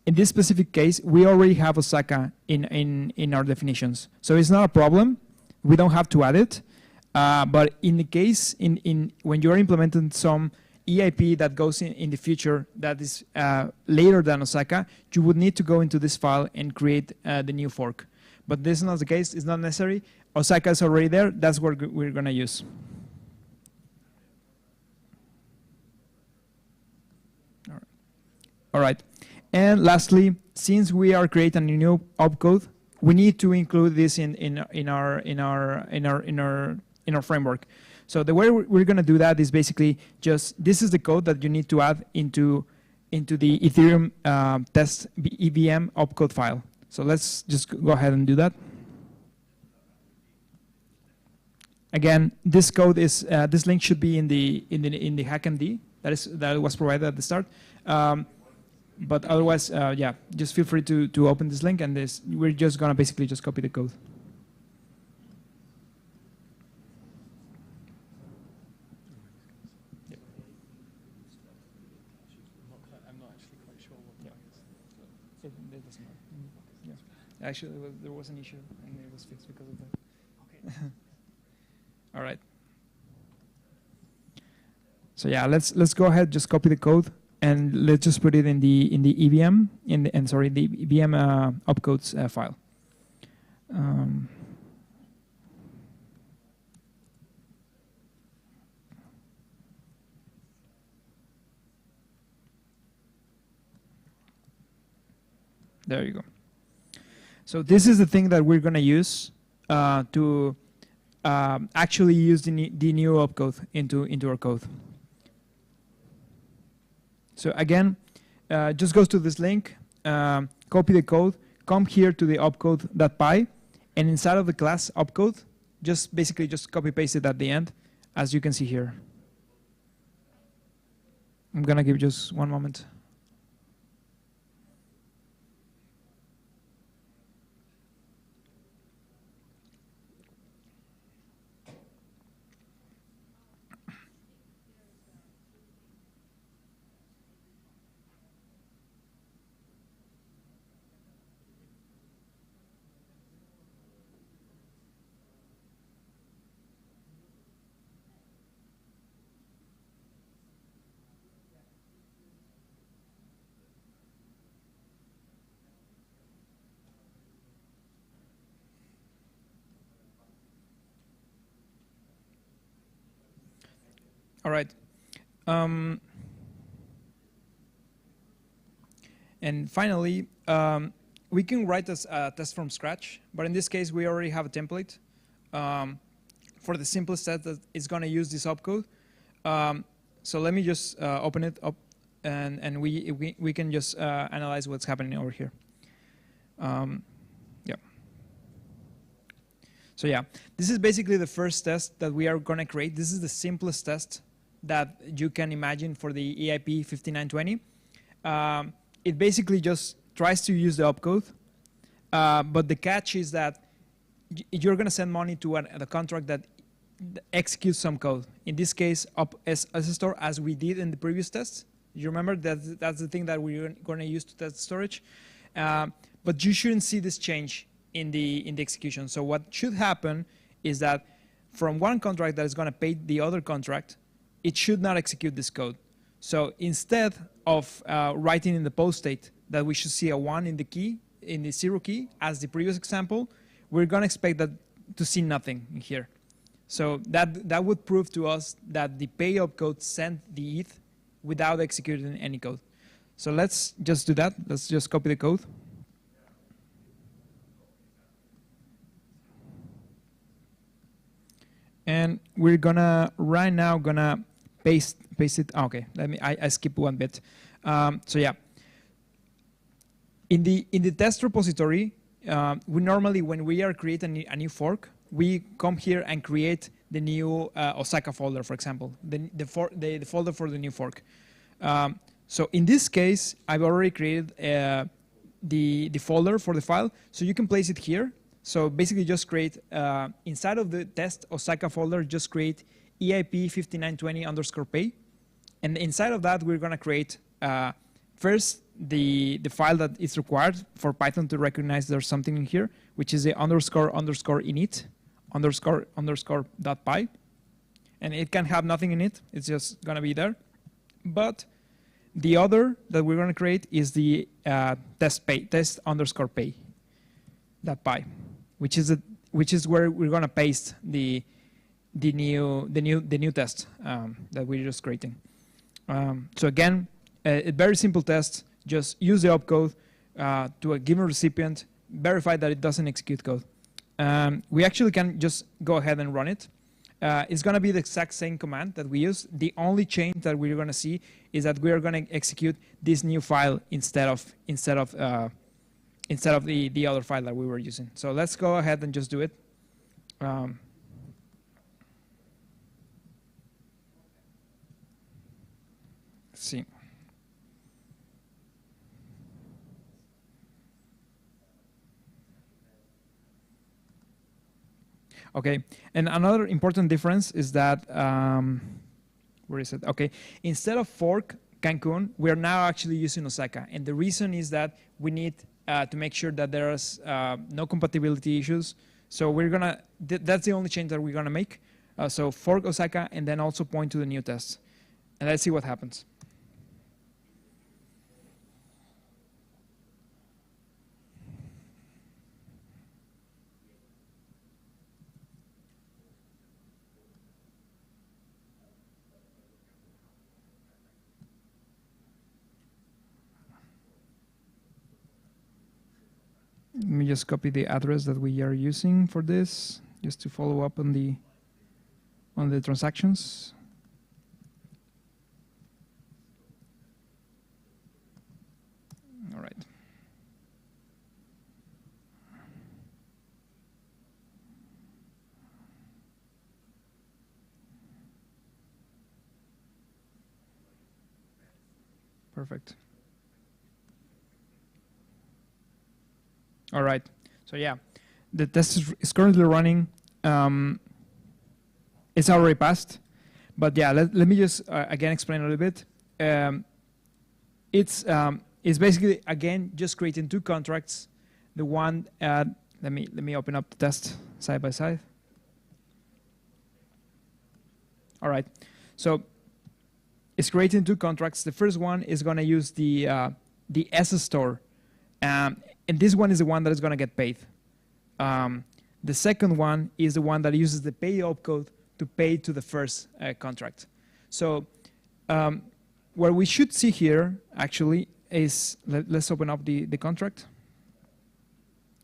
In this specific case, we already have Osaka in our definitions, so it's not a problem. We don't have to add it. But in the case when you are implementing some EIP that goes in the future that is later than Osaka, you would need to go into this file and create the new fork. But this is not the case. It's not necessary. Osaka is already there. That's what we're going to use. All right. And lastly, since we are creating a new opcode, we need to include this in our framework. So the way we're going to do that is basically just this is the code that you need to add into the Ethereum test EVM opcode file. So let's just go ahead and do that. Again, this code is this link should be in the hackend that was provided at the start. But otherwise, yeah, just feel free to open this link, and we're just gonna basically just copy the code. I'm not actually quite sure what that is. It doesn't matter. Yeah. Actually, there was an issue, and it was fixed because of that. Okay. All right. So yeah, let's go ahead, just copy the code, and let's just put it in the EVM the EVM opcodes file. There you go. So this is the thing that we're going to use to actually use the new opcode into our code. So again, just goes to this link, copy the code, come here to the opcode.py, and inside of the class opcode, just basically just copy paste it at the end, as you can see here. I'm gonna give just one moment. All right. And finally, we can write a test from scratch, but in this case, we already have a template for the simplest test that is going to use this opcode. So let me just open it up, and we can just analyze what's happening over here. Yeah. So yeah, this is basically the first test that we are going to create. This is the simplest test that you can imagine for the EIP 5920. It basically just tries to use the opcode, but the catch is that you're going to send money to the contract that executes some code. In this case, up as a store, as we did in the previous tests. You remember that that's the thing that we're going to use to test storage. But you shouldn't see this change in the execution. So what should happen is that from one contract that is going to pay the other contract, it should not execute this code. So instead of writing in the post state that we should see a 1 in the key, in the 0 key, as the previous example, we're going to expect that to see nothing in here. So that would prove to us that the pay opcode sent the ETH without executing any code. So let's just do that. Let's just copy the code. And we're gonna right now paste it. Oh, okay, I skipped one bit. So yeah, in the test repository, we normally, when we are creating a new fork, we come here and create the new Osaka folder, for example, the folder for the new fork. So in this case, I've already created the folder for the file, so you can place it here. So basically, just create inside of the test Osaka folder, just create EIP 5920_pay, and inside of that, we're gonna create first the file that is required for Python to recognize there's something in here, which is the __init __.py, and it can have nothing in it. It's just gonna be there. But the other that we're going to create is the test underscore pay, that py, which is where we're going to paste the new test that we're just creating. So again, a very simple test. Just use the opcode to a given recipient, verify that it doesn't execute code. We actually can just go ahead and run it. It's going to be the exact same command that we use. The only change that we're going to see is that we are going to execute this new file instead of the other file that we were using. So let's go ahead and just do it. Let's see. Okay, and another important difference is that, where is it? Okay, instead of fork Cancun, we are now actually using Osaka. And the reason is that we need to make sure that there's no compatibility issues. So we're gonna, that's the only change that we're gonna make. So fork Osaka and then also point to the new test. And let's see what happens. Let me just copy the address that we are using for this, just to follow up on the transactions. All right. Perfect. All right. So yeah, the test is currently running. It's already passed. But yeah, let me just again explain a little bit. It's basically again just creating two contracts. The one let me open up the test side by side. All right. So it's creating two contracts. The first one is going to use the S store. And this one is the one that is going to get paid. The second one is the one that uses the pay opcode to pay to the first contract. So what we should see here actually is, let's open up the contract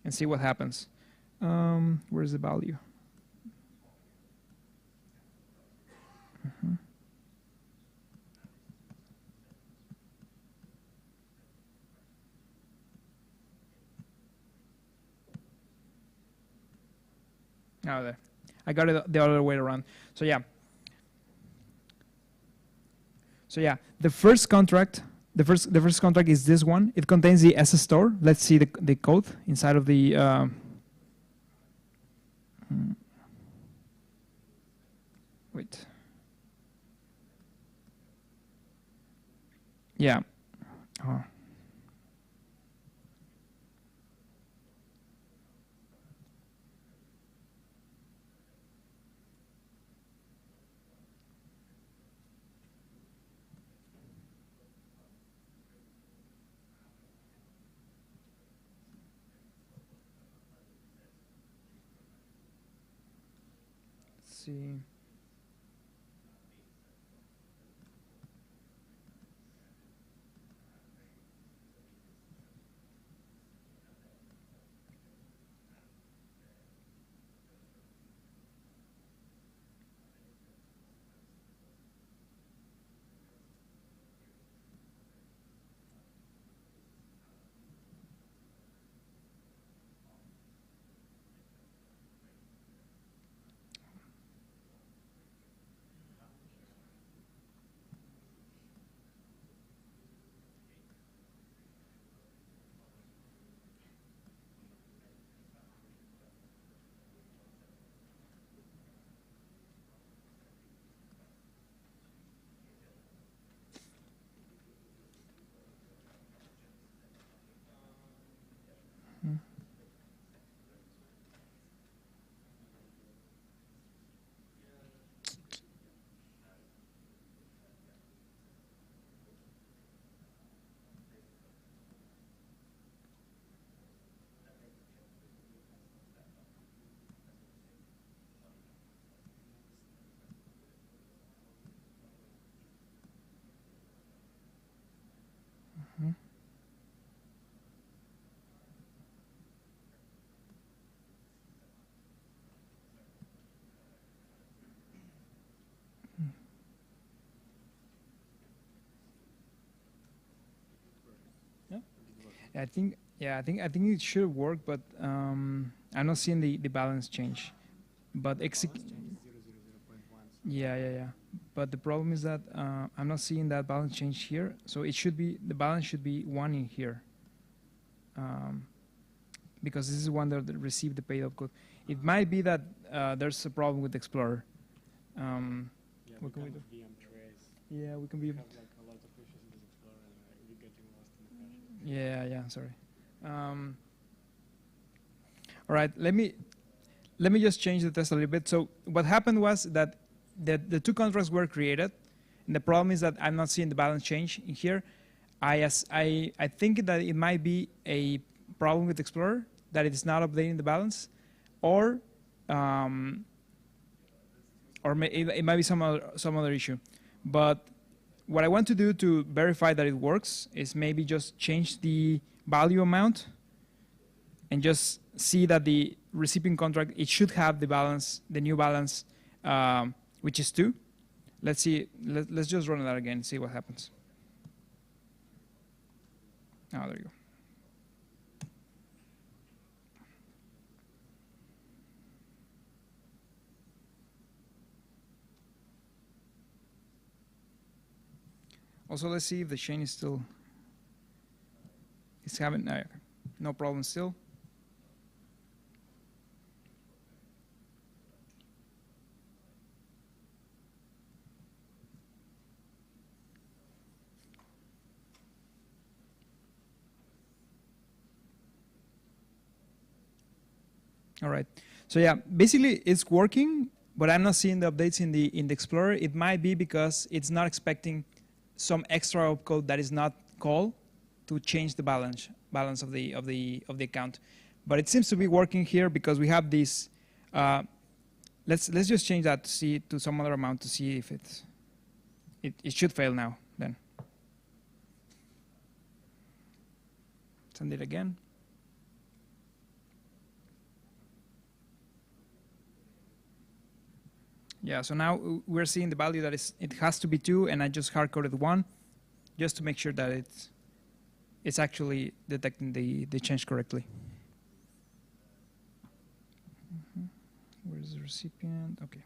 and see what happens. Where's the value? Oh, there. I got it the other way around. So yeah. So yeah, the first contract is this one. It contains the S store. Let's see the code inside of the. Wait. Yeah. Oh. See. I think it should work, but I'm not seeing the balance change. But yeah. But the problem is that I'm not seeing that balance change here. So it should be, the balance should be 1 in here. Because this is one that received the paid up code. It might be that there's a problem with Explorer. What can we do? VM trace. Yeah, we can be. Have like a lot of issues with Explorer and we're getting lost in the cache. Yeah, sorry. All right, let me just change the test a little bit. So what happened was that the 2 contracts were created, and the problem is that I'm not seeing the balance change in here. I think that it might be a problem with Explorer, that it is not updating the balance, or it might be some other issue. But what I want to do to verify that it works is maybe just change the value amount and just see that the recipient contract, it should have the balance, the new balance, which is 2. Let's see, let's just run that again and see what happens. Oh, there you go. Also, let's see if the chain is still, it's having, no problem still. All right. So yeah, basically it's working, but I'm not seeing the updates in the Explorer. It might be because it's not expecting some extra opcode that is not called to change the balance of the account. But it seems to be working here because we have this. Let's just change that to see to some other amount to see if it should fail now. Then send it again. Yeah, so now we're seeing the value that it has to be 2, and I just hard-coded 1 just to make sure that it's actually detecting the change correctly. Where's the recipient? Okay.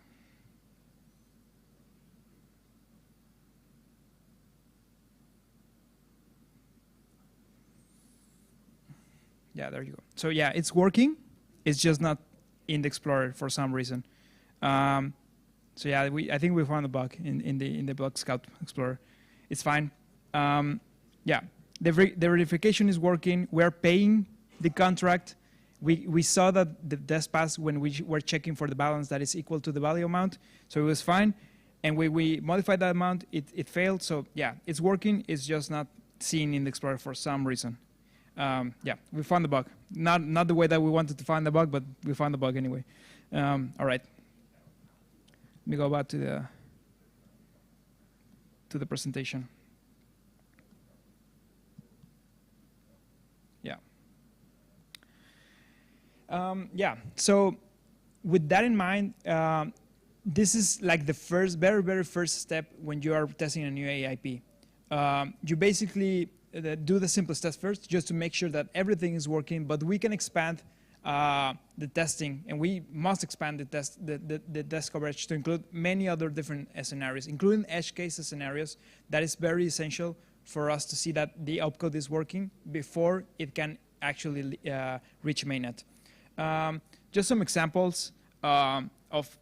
Yeah, there you go. So yeah, it's working. It's just not in the Explorer for some reason. So yeah, I think we found a bug in the Block Scout Explorer. It's fine. Yeah, the verification is working. We're paying the contract. We saw that the test pass when we were checking for the balance that is equal to the value amount, so it was fine. And when we modified that amount, it failed. So yeah, it's working. It's just not seen in the Explorer for some reason. Yeah, we found the bug. Not the way that we wanted to find the bug, but we found the bug anyway. All right. Let me go back to the presentation. Yeah. Yeah. So with that in mind, this is like the very first step when you are testing a new AIP. You basically do the simplest test first, just to make sure that everything is working. But we can expand the testing, and we must expand the test coverage to include many other different scenarios, including edge cases scenarios. That is very essential for us to see that the opcode is working before it can actually reach mainnet. Just some examples of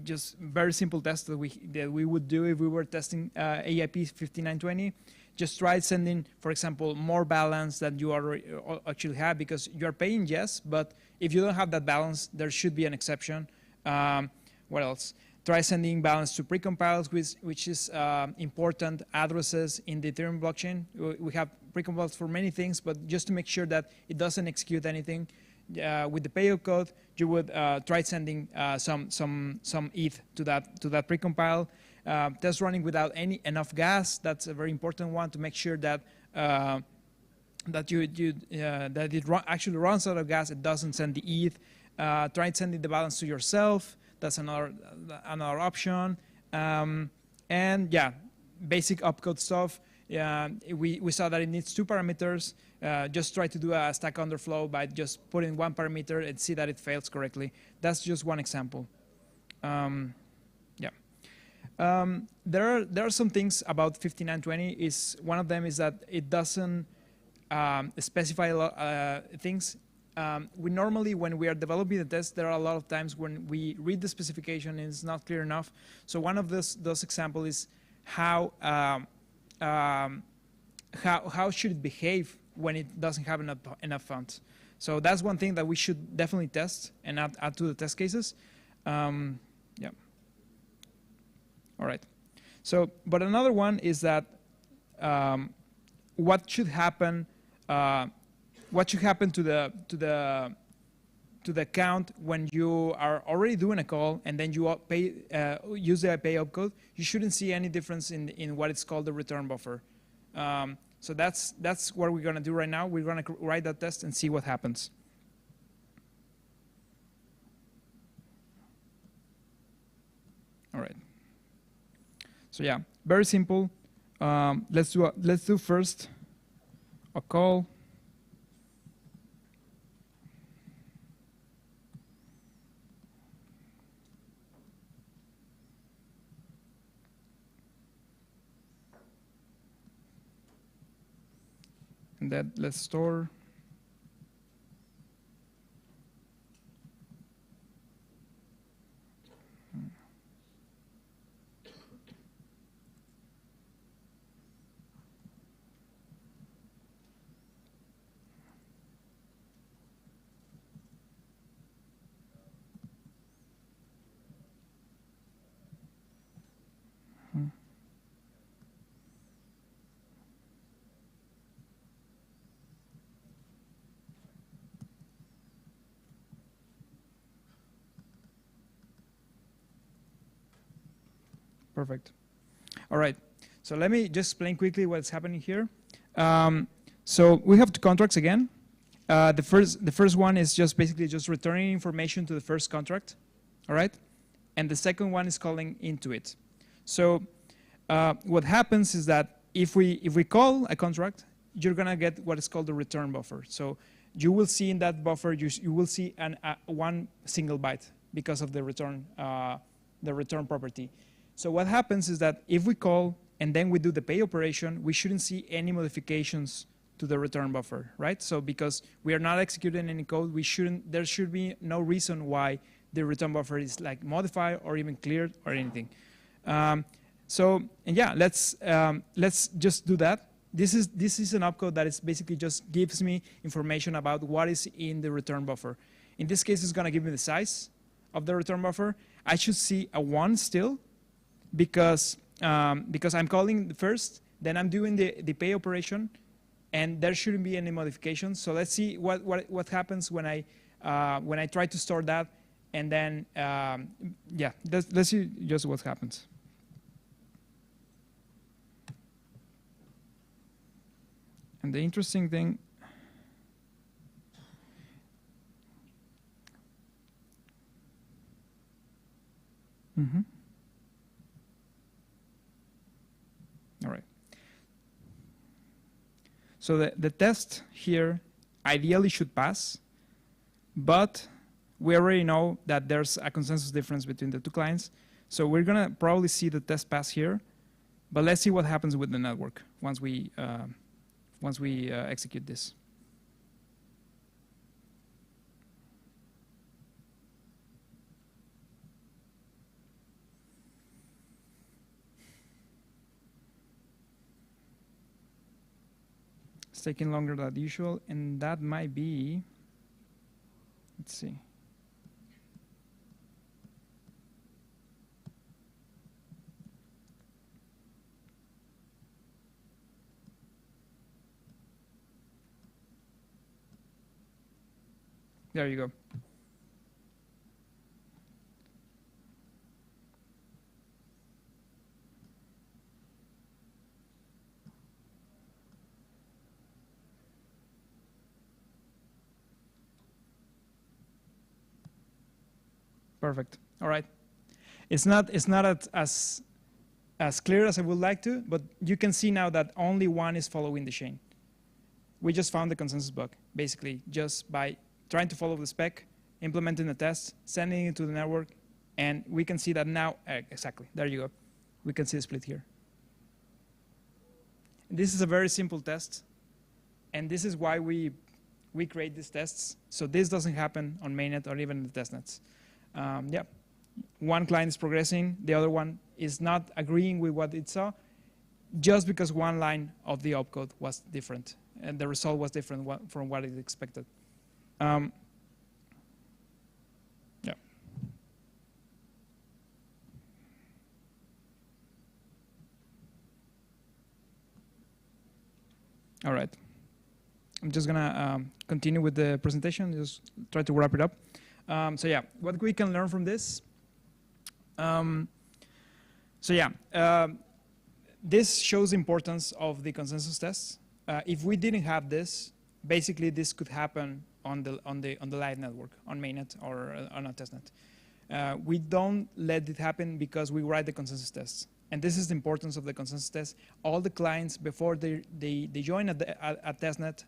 just very simple tests that we would do if we were testing AIP 5920. Just try sending, for example, more balance than you actually have, because you're paying, yes, but if you don't have that balance, there should be an exception. What else? Try sending balance to precompiles, which is important addresses in the Ethereum blockchain. We have precompiles for many things, but just to make sure that it doesn't execute anything, with the payout code, you would try sending some ETH to that precompile. Test running without enough gas. That's a very important one to make sure that that it actually runs out of gas. It doesn't send the ETH. Try sending the balance to yourself. That's another option. And yeah, basic opcode stuff. We saw that it needs 2 parameters. Just try to do a stack underflow by just putting 1 parameter and see that it fails correctly. That's just one example. There are some things about 5920. One of them is that it doesn't specify a lot things. We normally, when we are developing the test, there are a lot of times when we read the specification and it's not clear enough. So one of those examples is how should it behave when it doesn't have enough funds. So that's one thing that we should definitely test and add to the test cases. Yeah. All right. So, but another one is that what should happen? What should happen to the account when you are already doing a call and then you use the pay opcode? You shouldn't see any difference in what is called the return buffer. So that's what we're going to do right now. We're going to write that test and see what happens. All right. So yeah, very simple. Let's do first a call. And then let's store. Perfect. All right. So let me just explain quickly what's happening here. So we have 2 contracts again. The first one is just basically just returning information to the first contract. All right. And the second one is calling into it. So what happens is that if we call a contract, you're gonna get what is called the return buffer. So you will see in that buffer you will see one single byte because of the return property. So what happens is that if we call and then we do the pay operation, we shouldn't see any modifications to the return buffer, right? So because we are not executing any code, there should be no reason why the return buffer is like modified or even cleared or anything. And yeah, let's just do that. This is an opcode that is basically just gives me information about what is in the return buffer. In this case, it's going to give me the size of the return buffer. I should see a 1 still, because I'm calling the first, then I'm doing the pay operation, and there shouldn't be any modifications. So let's see what happens when I try to store that, and then yeah, let's see just what happens. And the interesting thing. All right. So the test here ideally should pass, but we already know that there's a consensus difference between the 2 clients. So we're going to probably see the test pass here, but let's see what happens with the network once we execute this. It's taking longer than usual, and that might be, let's see. There you go. Perfect. All right. It's not as clear as I would like to, but you can see now that only one is following the chain. We just found the consensus bug, basically, just by trying to follow the spec, implementing the test, sending it to the network, and we can see that now, exactly, there you go. We can see the split here. And this is a very simple test, and this is why we create these tests, so this doesn't happen on mainnet or even in the testnets. Yeah, one client is progressing, the other one is not agreeing with what it saw, just because one line of the opcode was different, and the result was different from what it expected. Yeah. All right. I'm just gonna continue with the presentation, just try to wrap it up. So yeah, what we can learn from this. This shows the importance of the consensus tests. If we didn't have this, basically this could happen on the live network, on mainnet or on a testnet. We don't let it happen because we write the consensus tests. And this is the importance of the consensus test. All the clients, before they join a testnet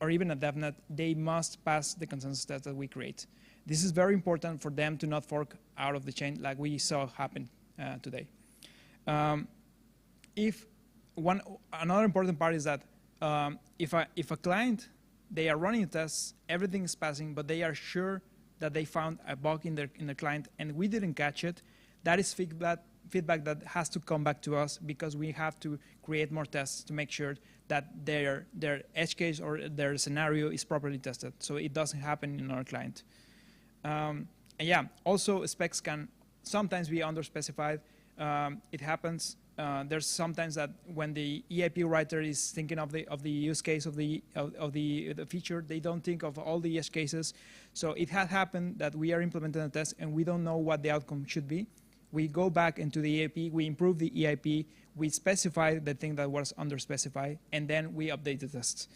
or even a devnet, they must pass the consensus test that we create. This is very important for them to not fork out of the chain like we saw happen today. Another important part is that if a client, they are running tests, everything is passing, but they are sure that they found a bug in their client and we didn't catch it, that is feedback that has to come back to us because we have to create more tests to make sure that their edge case or their scenario is properly tested, so it doesn't happen in our client. And yeah, also specs can sometimes be underspecified. It happens. There's sometimes that when the EIP writer is thinking of the use case of the feature, they don't think of all the edge cases. So it has happened that we are implementing a test and we don't know what the outcome should be. We go back into the EIP, we improve the EIP, we specify the thing that was underspecified, and then we update the tests.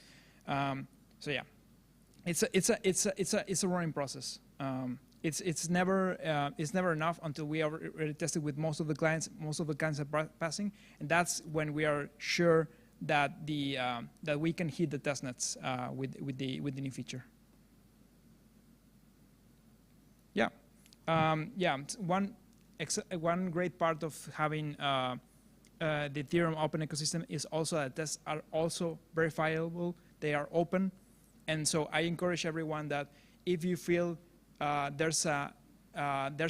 So yeah, it's a running process. It's never enough until we are already tested with most of the clients. Most of the clients are passing, and that's when we are sure that that we can hit the testnets with the new feature. Yeah, One great part of having the Ethereum open ecosystem is also that tests are also verifiable. They are open, and so I encourage everyone that if you feel there's a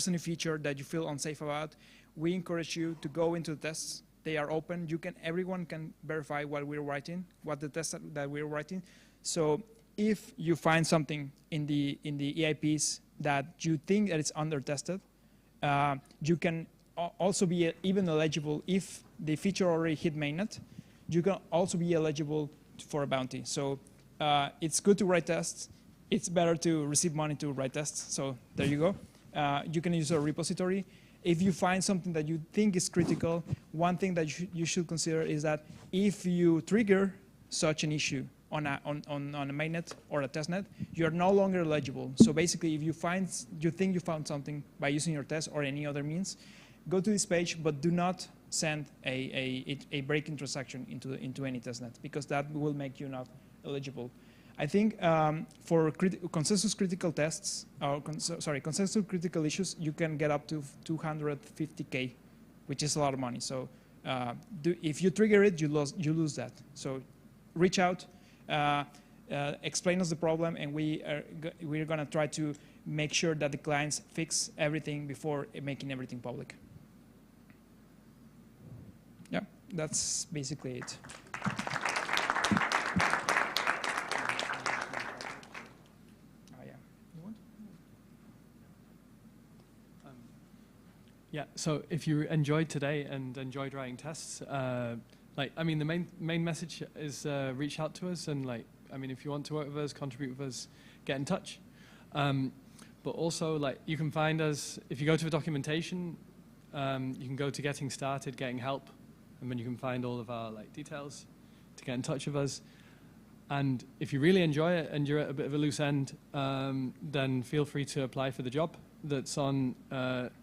new feature that you feel unsafe about, we encourage you to go into the tests. They are open. Everyone can verify what we're writing, what the tests that we're writing. So if you find something in the EIPs that you think that it's under tested, you can also be even eligible if the feature already hit mainnet. You can also be eligible for a bounty. So it's good to write tests. It's better to receive money to write tests. So there you go. You can use a repository. If you find something that you think is critical, one thing that you should consider is that if you trigger such an issue on a mainnet or a testnet, you're no longer eligible. So basically, if you think you found something by using your test or any other means, go to this page, but do not send a breaking transaction into any testnet, because that will make you not eligible. I think for consensus critical tests, or consensus critical issues, you can get up to 250K, which is a lot of money. So if you trigger it, you lose that. So reach out, explain us the problem, and we're going to try to make sure that the clients fix everything before making everything public. Yeah, that's basically it. Yeah, so if you enjoyed today and enjoyed writing tests, the main message is reach out to us, and if you want to work with us, contribute with us, get in touch. But also, you can find us, if you go to the documentation, you can go to getting started, getting help, and then you can find all of our details to get in touch with us. And if you really enjoy it and you're at a bit of a loose end, then feel free to apply for the job. that's on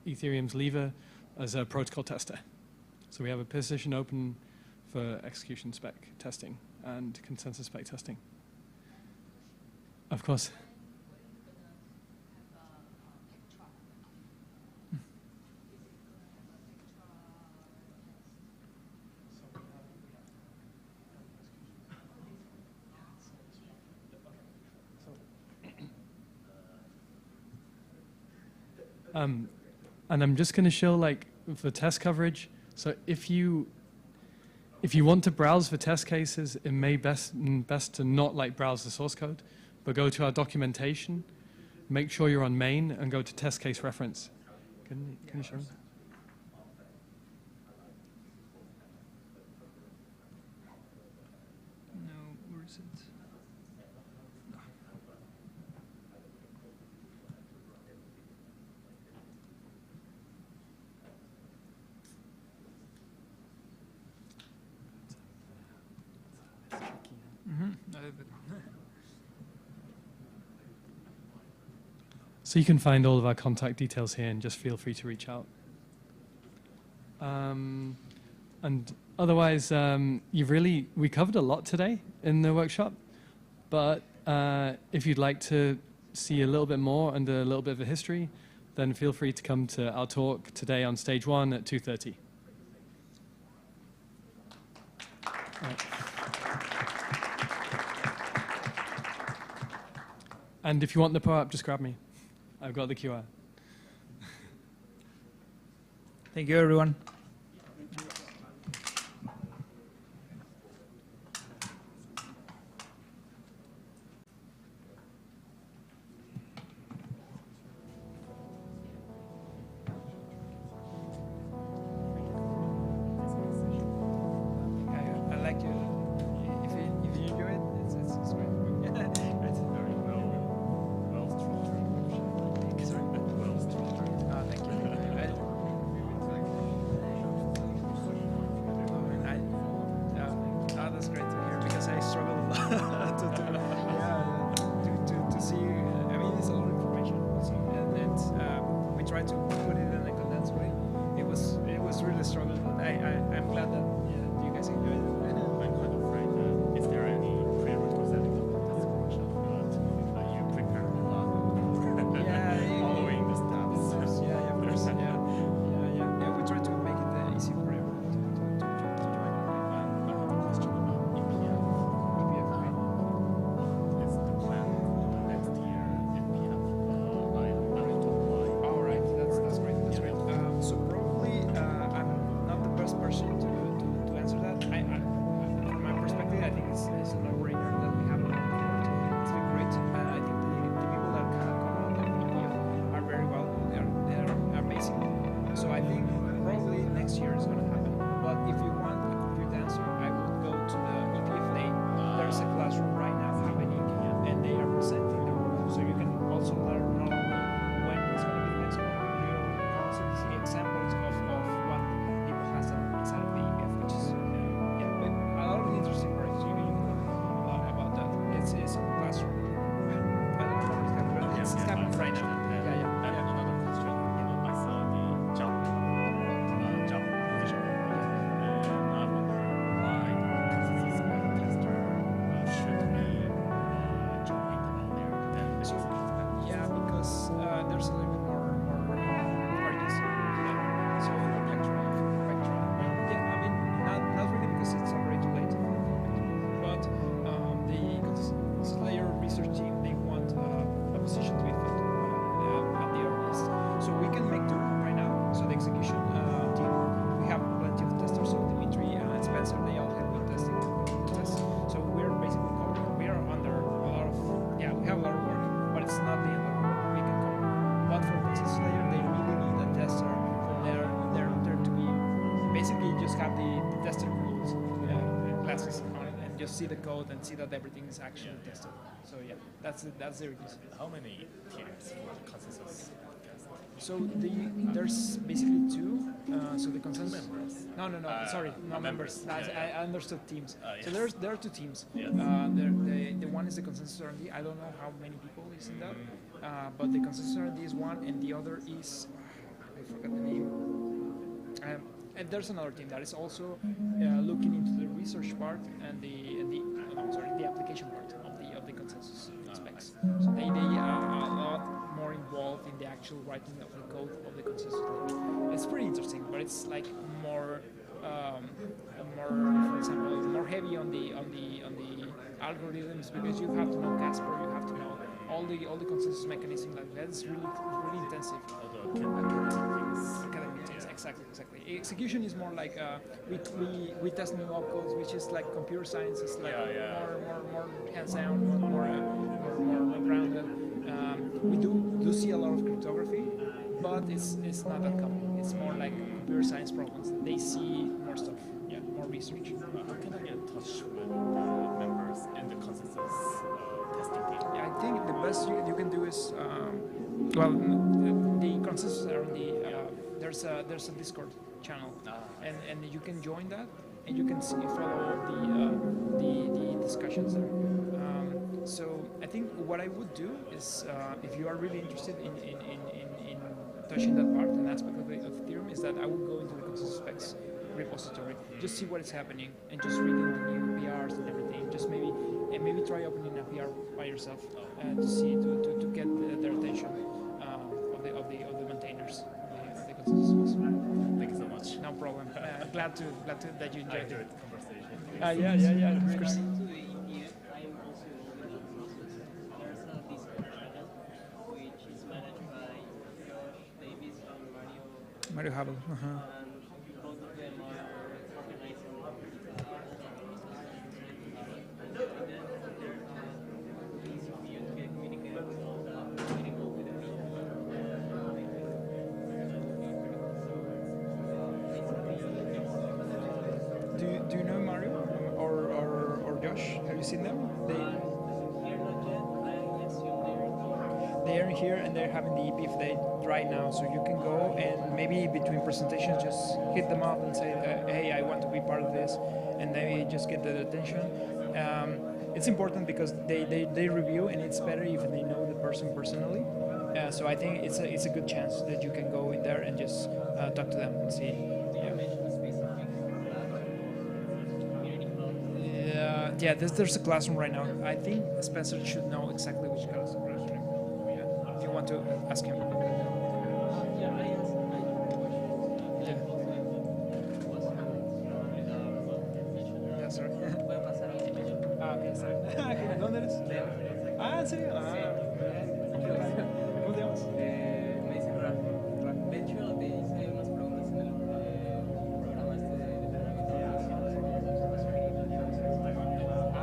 Ethereum's lever as a protocol tester. So we have a position open for execution spec testing and consensus spec testing. Of course. And I'm just going to show like for test coverage. So if you want to browse for test cases, it may best to not like browse the source code, but go to our documentation, make sure you're on main, and go to test case reference. Can you show them? No, where is it? So you can find all of our contact details here, and just feel free to reach out. And otherwise, we covered a lot today in the workshop, but if you'd like to see a little bit more and a little bit of a history, then feel free to come to our talk today on stage 1 at 2:30. And if you want the popup, just grab me. I've got the QR. Thank you, everyone. I like you. If you enjoy it, it's great. It's very well structured. Sorry? Well structured. Oh, thank you. That's great to hear, because I struggle a lot to see. I mean, it's a lot of information, so, and we try to put it in a condensed way. It was really struggle, but I'm glad that you guys enjoyed it. I'm kind of afraid that if there are any prerequisites of this workshop, that you prepare a lot following the steps. Yeah, of course. Yeah, we try to make it easy for everyone to join. I have a question about EPF. Is the plan next year EPF? I don't know why. All right, that's great. That's great. So probably I'm not the best person to answer that. From my perspective, I think it's a no-brainer that we have a report. It's been great. I think the people that kind of come out of EPF are very valuable. They're amazing. So I think probably next year is going to happen. But if you want a complete answer, I would go to the EPF day. There's a classroom right now happening, and they are presenting the rules. So you can also learn not only when it's going to be the next one, real concepts, examples of what people has inside of the EPF, which is a lot of interesting projects. You can learn a lot about that. It's a classroom. I don't know where it's happening, but it's happening right now. And another question. I saw the job vision board, and I wonder why consensus spec tester should be joined on there. Yeah, because there's a little bit more urgency. So Vectron. Yeah, I mean, not really because it's already too late, but the Slayer research team, they want a position to be filled at the earliest. So we can make do right now. So the execution team, we have plenty of testers. So Dimitri and Spencer, they all have been testing the tests. So we're basically covered. We are under a lot of, we have a lot of work, but it's not the end of the work. We can cover. But for Consensus Layer, they really need a tester from there to be, basically just have the tester rules classes on it and just see the code and see that everything is actually tested. So yeah, that's the reason. How many teams for the consensus test? So there's basically two. So the consensus. No, sorry, no members. I understood teams. So there are two teams. The one is the consensus R&D. I don't know how many people is in that, but the consensus R&D is one, and the other is I forgot the name. And there's another team that is also looking into the research part and the application part of the consensus specs. So they are a lot more involved in the actual writing of the code of the consensus. It's pretty interesting, but it's like more, for example, more heavy on the algorithms, because you have to know Casper, you have to know all the consensus mechanism. Like that's really intensive. Academic things, exactly. Execution is more like we test new opcodes, which is like computer science. Is like more hands-on, more grounded. We do see a lot of cryptography, but it's not that common. It's more like computer science problems. They see more stuff, more research. How can I get in touch with members in the consensus testing team? Yeah, I think the best you can do is the consensus R&D. There's a Discord channel, and you can join that, and you can follow the discussions there. So I think what I would do is, if you are really interested in touching that part and aspect of Ethereum, is that I would go into the consensus specs repository, just see what is happening, and just reading the new PRs and everything. Just maybe try opening a PR by yourself to see to get their attention of the maintainers of the consensus. Thank you so much. No problem. Glad that you enjoyed it. Conversation. Yeah, of course. There's a Discord channel which is managed by Josh Davis and Mario Havel. and both of them are organizing easy for you to get communicated with all the critical with the Do you know Mario or Josh? Have you seen them? They are here and they're having the EPF day right now, so you can go and maybe between presentations just hit them up and say, hey, I want to be part of this, and they just get the attention. It's important because they review, and it's better if they know the person personally. So I think it's a good chance that you can go in there and just talk to them and see. Yeah, there's a classroom right now. I think Spencer should know exactly which classroom. Yeah, if you want to ask him. Yeah, sorry. Okay, sorry. ¿Dónde eres? ¿En serio? ¿Cómo te llamas? me dice Raf. De hecho, te hice unas preguntas en el programa este de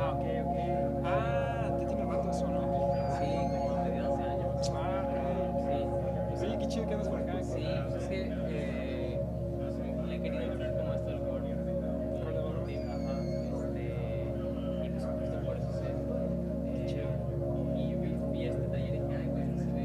Ok. Te tiene rato eso, ¿no? Sí, como de 11 años. Sí. Oye, qué chido que andas por acá. Sí, es que le he querido entrar como esto al core. Y pues justo por eso sé. Y vi este taller y dije, ay, güey, se ve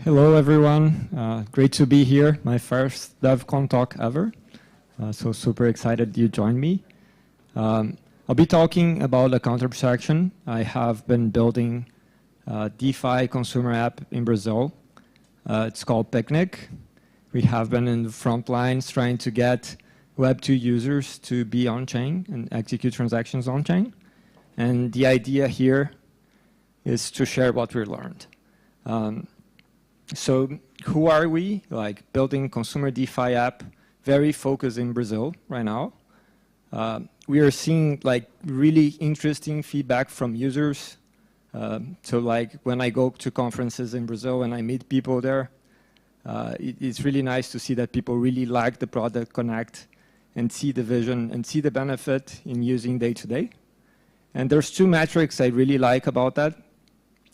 Hello, everyone. Great to be here. My first Devcon talk ever. So super excited you joined me. I'll be talking about account abstraction. I have been building a DeFi consumer app in Brazil. It's called Picnic. We have been in the front lines trying to get Web2 users to be on-chain and execute transactions on-chain. And the idea here is to share what we learned. So who are we? Like building consumer DeFi app, very focused in Brazil right now. We are seeing like really interesting feedback from users. So like when I go to conferences in Brazil and I meet people there, it's really nice to see that people really like the product, connect, and see the vision and see the benefit in using day to day. And there's two metrics I really like about that.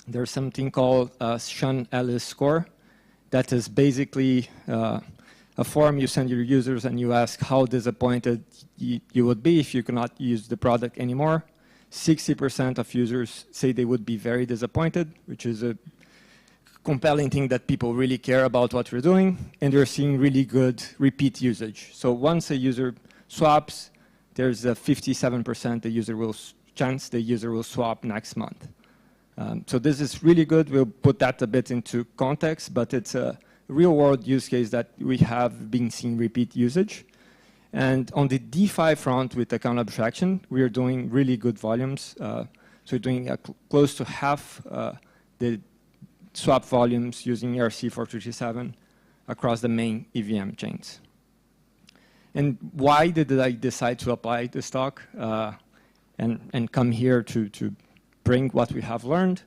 There's something called Sean Ellis score. That is basically a form you send your users and you ask how disappointed you would be if you cannot use the product anymore. 60% of users say they would be very disappointed, which is a compelling thing that people really care about what we're doing, and they're seeing really good repeat usage. So once a user swaps, there's a 57% chance the user will swap next month. So this is really good. We'll put that a bit into context, but it's a real-world use case that we have been seeing repeat usage. And on the DeFi front with account abstraction, we are doing really good volumes. So we're doing close to half the swap volumes using ERC-437 across the main EVM chains. And why did I decide to apply this talk and come here to bring what we have learned?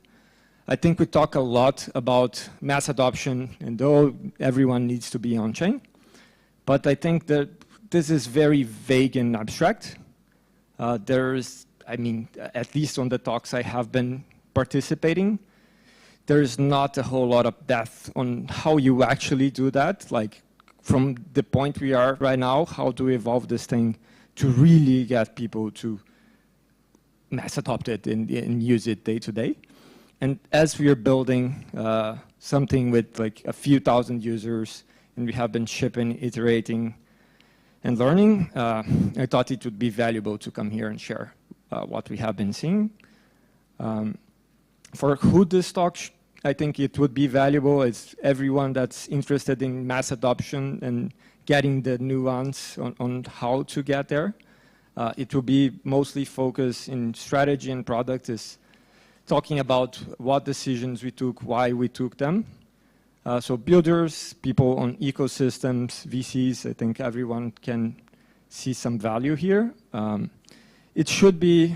I think we talk a lot about mass adoption, and though everyone needs to be on-chain, but I think that this is very vague and abstract. At least on the talks I have been participating, there is not a whole lot of depth on how you actually do that. Like from the point we are right now, how to evolve this thing to really get people to mass adopt it and use it day to day. And as we are building something with like a few thousand users, and we have been shipping, iterating, and learning, I thought it would be valuable to come here and share what we have been seeing. For who this talk, I think it would be valuable is everyone that's interested in mass adoption and getting the nuance on how to get there. It will be mostly focused in strategy and product, is talking about what decisions we took, why we took them. So builders, people on ecosystems, VCs, I think everyone can see some value here. It should be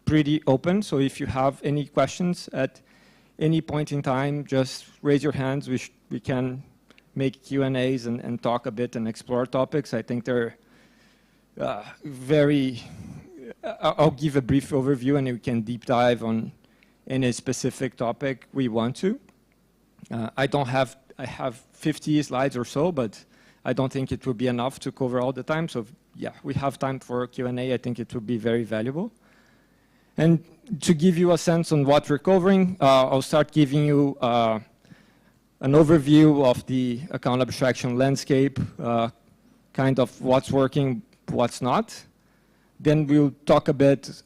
pretty open, so if you have any questions at any point in time, just raise your hands. We can make Q&As and talk a bit and explore topics. I think they're I'll give a brief overview and we can deep dive on any specific topic we want to. I have 50 slides or so, but I don't think it will be enough to cover all the time. So yeah, we have time for Q&A. I think it will be very valuable. And to give you a sense on what we're covering, I'll start giving you an overview of the account abstraction landscape, kind of what's working, what's not. Then we'll talk a bit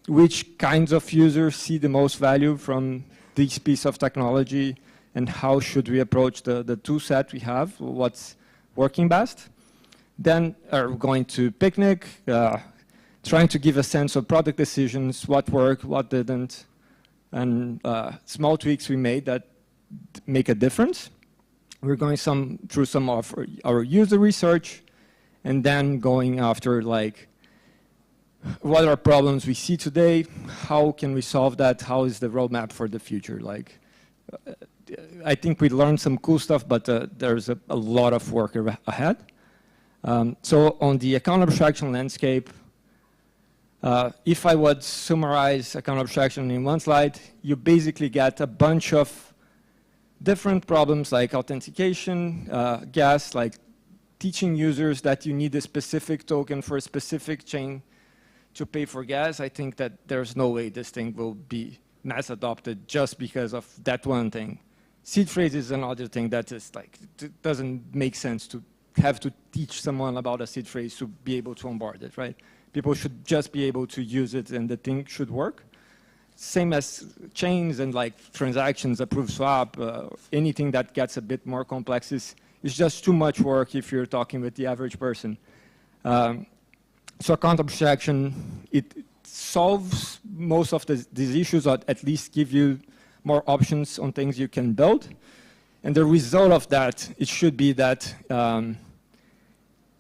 which kinds of users see the most value from this piece of technology and how should we approach the tool set we have, what's working best. Then we're going to Picnic, trying to give a sense of product decisions, what worked, what didn't, and small tweaks we made that make a difference. We're going through some of our user research, and then going after like, what are problems we see today? How can we solve that? How is the roadmap for the future? Like, I think we learned some cool stuff, but there's a lot of work ahead. So on the account abstraction landscape, if I would summarize account abstraction in one slide, you basically get a bunch of different problems like authentication, gas, like teaching users that you need a specific token for a specific chain to pay for gas. I think that there's no way this thing will be mass adopted just because of that one thing. Seed phrase is another thing that is like, it doesn't make sense to have to teach someone about a seed phrase to be able to onboard it, right? People should just be able to use it and the thing should work. Same as chains and like transactions, approve swap, anything that gets a bit more complex is just too much work if you're talking with the average person. So account abstraction, it solves most of these issues, or at least give you more options on things you can build. And the result of that, it should be that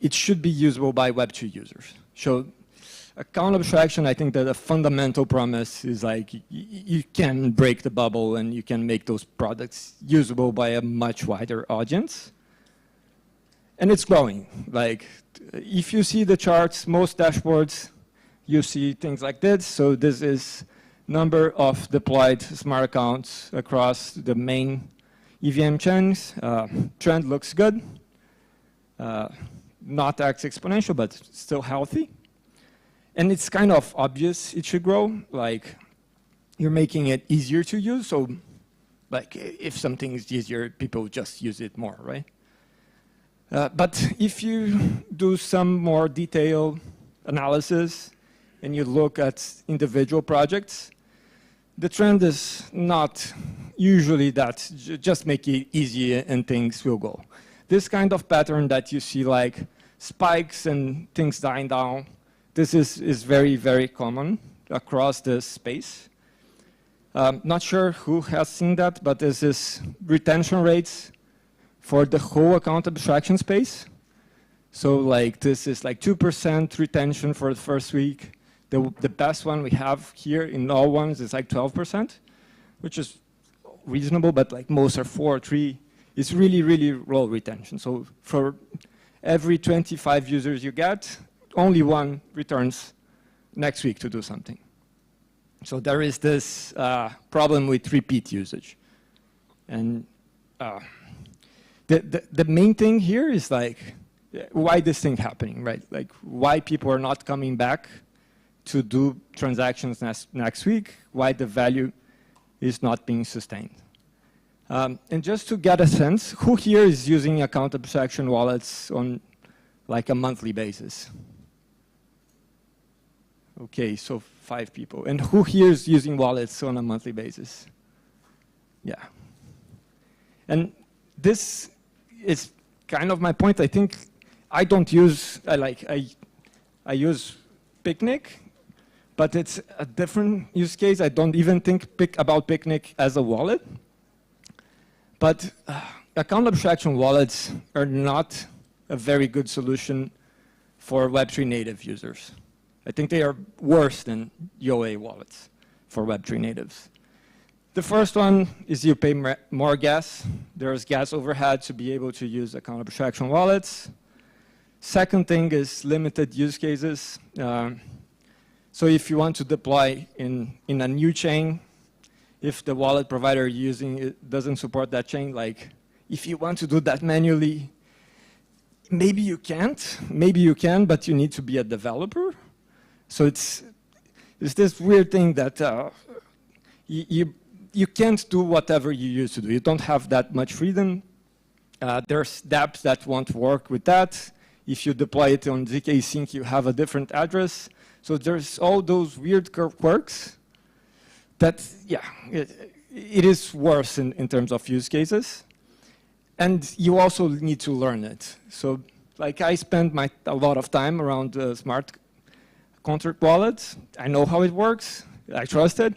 it should be usable by Web2 users. So account abstraction, I think that a fundamental promise is like you can break the bubble and you can make those products usable by a much wider audience. And it's growing. Like, if you see the charts, most dashboards, you see things like this. So this is number of deployed smart accounts across the main EVM chains. Trend looks good. Not X exponential, but still healthy. And it's kind of obvious it should grow. Like, you're making it easier to use. So, like, if something is easier, people just use it more, right? But if you do some more detailed analysis and you look at individual projects, the trend is not usually that just make it easy and things will go. This kind of pattern that you see, like spikes and things dying down, this is very, very common across the space. Not sure who has seen that, but this is retention rates for the whole account abstraction space. So like this is like 2% retention for the first week. The best one we have here in all ones is like 12%, which is reasonable, but like most are 4 or 3. It's really, really low retention. So for every 25 users you get, only one returns next week to do something. So there is this problem with repeat usage. And the main thing here is like, why this thing happening, right? Like why people are not coming back to do transactions next week, why the value is not being sustained. And just to get a sense, who here is using account abstraction wallets on like a monthly basis? Okay, so 5 people. And who here is using wallets on a monthly basis? Yeah. And this is kind of my point. I think I don't use, I use Picnic, but it's a different use case. I don't even think about Picnic as a wallet. But account abstraction wallets are not a very good solution for Web3 native users. I think they are worse than UA wallets for Web3 natives. The first one is you pay more gas. There's gas overhead to be able to use account abstraction wallets. Second thing is limited use cases. So if you want to deploy in a new chain, if the wallet provider you're using it doesn't support that chain, like if you want to do that manually, maybe you can't, maybe you can, but you need to be a developer. So it's this weird thing that you can't do whatever you used to do. You don't have that much freedom. There's dApps that won't work with that. If you deploy it on ZK Sync, you have a different address. So there's all those weird quirks that, yeah, it is worse in terms of use cases. And you also need to learn it. So like I spend a lot of time around smart contract wallets. I know how it works. I trust it.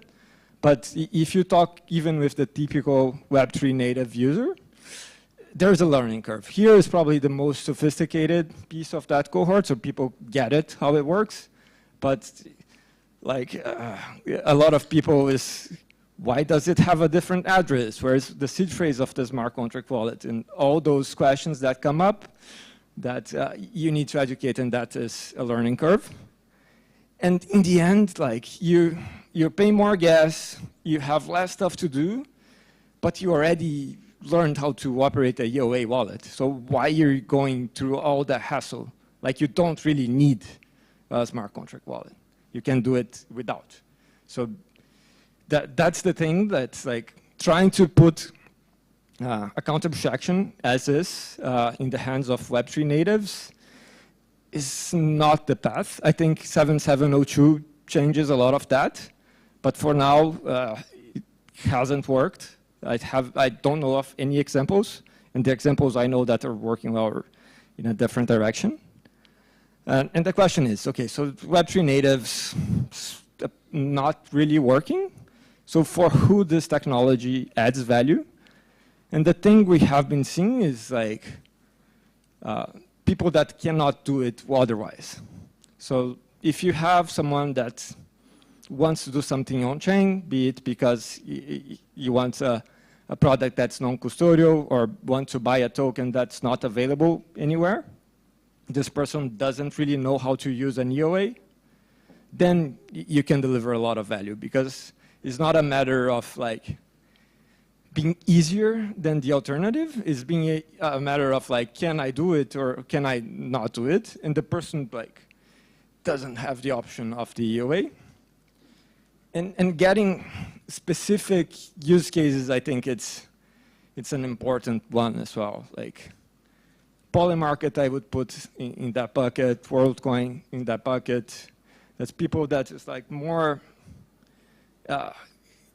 But if you talk even with the typical Web3 native user, there's a learning curve. Here is probably the most sophisticated piece of that cohort, so people get it, how it works. But like a lot of people is, why does it have a different address? Where's the seed phrase of the smart contract wallet? And all those questions that come up that you need to educate, and that is a learning curve. And in the end, like you pay more gas, you have less stuff to do, but you already learned how to operate a UA wallet. So why you're going through all the hassle? Like you don't really need a smart contract wallet. You can do it without. So that's the thing that's like trying to put account abstraction as is in the hands of Web3 natives is not the path. I think 7702 changes a lot of that, but for now it hasn't worked. I don't know of any examples, and the examples I know that are working well are in a different direction. And the question is, okay, so Web3 natives not really working. So for who this technology adds value? And the thing we have been seeing is like people that cannot do it otherwise. So if you have someone that wants to do something on-chain, be it because you want a product that's non-custodial or want to buy a token that's not available anywhere, this person doesn't really know how to use an EOA, then you can deliver a lot of value, because it's not a matter of like being easier than the alternative. It's being a matter of like, can I do it or can I not do it? And the person like doesn't have the option of the EOA. And getting specific use cases, I think it's an important one as well. Like Polymarket, I would put in that bucket, WorldCoin in that bucket. That's people that is like more,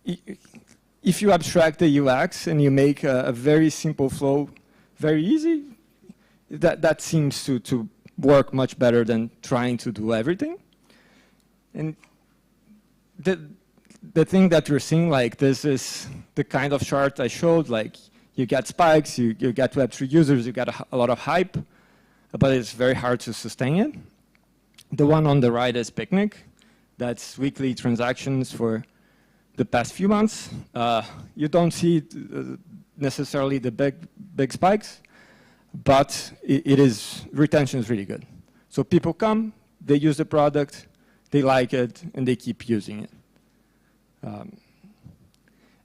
if you abstract the UX and you make a very simple flow very easy, that seems to work much better than trying to do everything. And the thing that we're seeing, like this is the kind of chart I showed, like you get spikes, you get Web3 users, you get a lot of hype, but it's very hard to sustain it. The one on the right is Picnic. That's weekly transactions for the past few months. You don't see necessarily the big spikes, but retention is really good. So people come, they use the product, they like it, and they keep using it.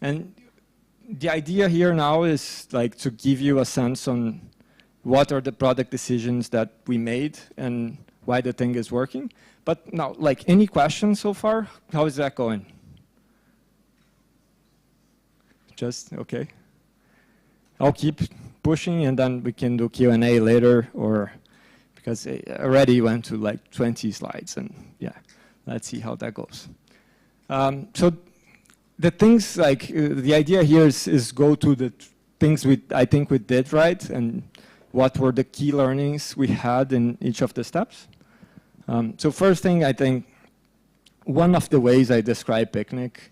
And the idea here now is like to give you a sense on what are the product decisions that we made and why the thing is working. But now, like, any questions so far? How is that going? Just okay. I'll keep pushing, and then we can do Q&A later, or because I already went to like 20 slides, and yeah, let's see how that goes. So the things like the idea here is go to the things I think we did right, and what were the key learnings we had in each of the steps. So first thing, I think one of the ways I describe Picnic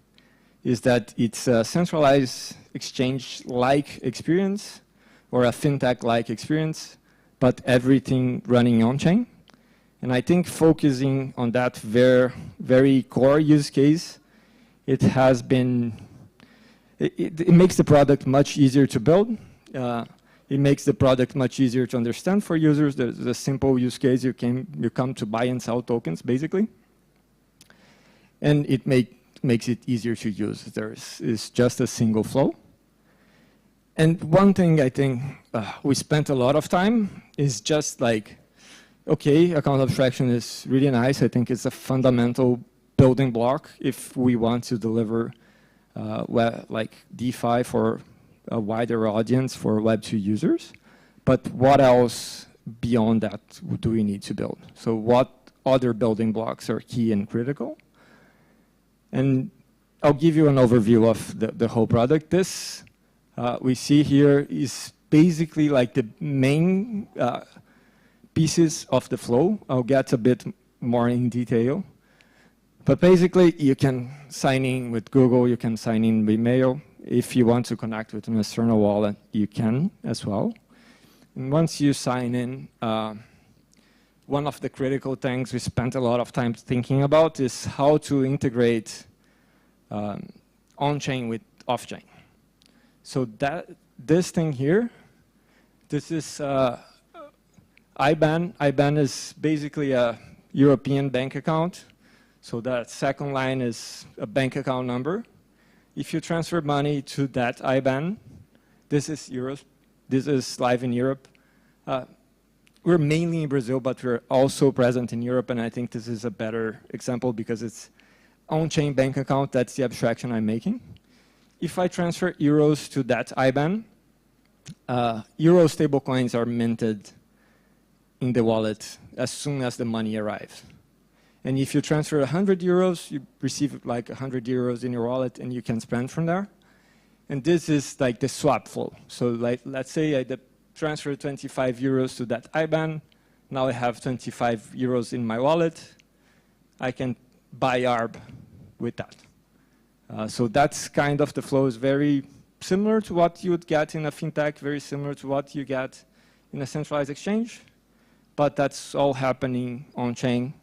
is that it's a centralized exchange-like experience or a fintech-like experience, but everything running on-chain. And I think focusing on that very core use case, it makes the product much easier to build. It makes the product much easier to understand for users. There's a simple use case. You come to buy and sell tokens, basically. And it makes it easier to use. It's just a single flow. And one thing I think we spent a lot of time is just like, okay, account abstraction is really nice. I think it's a fundamental building block if we want to deliver like DeFi for a wider audience for Web2 users. But what else beyond that do we need to build? So what other building blocks are key and critical? And I'll give you an overview of the whole product. This we see here is basically like the main pieces of the flow. I'll get a bit more in detail. But basically, you can sign in with Google, you can sign in with mail. If you want to connect with an external wallet, you can as well. And once you sign in, one of the critical things we spent a lot of time thinking about is how to integrate on-chain with off-chain. So this thing here, this is IBAN. IBAN is basically a European bank account. So that second line is a bank account number. If you transfer money to that IBAN, this is euros. This is live in Europe. We're mainly in Brazil, but we're also present in Europe, and I think this is a better example because it's on-chain bank account. That's the abstraction I'm making. If I transfer euros to that IBAN, Euro stablecoins are minted in the wallet as soon as the money arrives. And if you transfer 100 euros, you receive like 100 euros in your wallet and you can spend from there. And this is like the swap flow. So like, let's say I transfer 25 euros to that IBAN. Now I have 25 euros in my wallet. I can buy ARB with that. So that's kind of the flow, is very similar to what you would get in a fintech, very similar to what you get in a centralized exchange. But that's all happening on-chain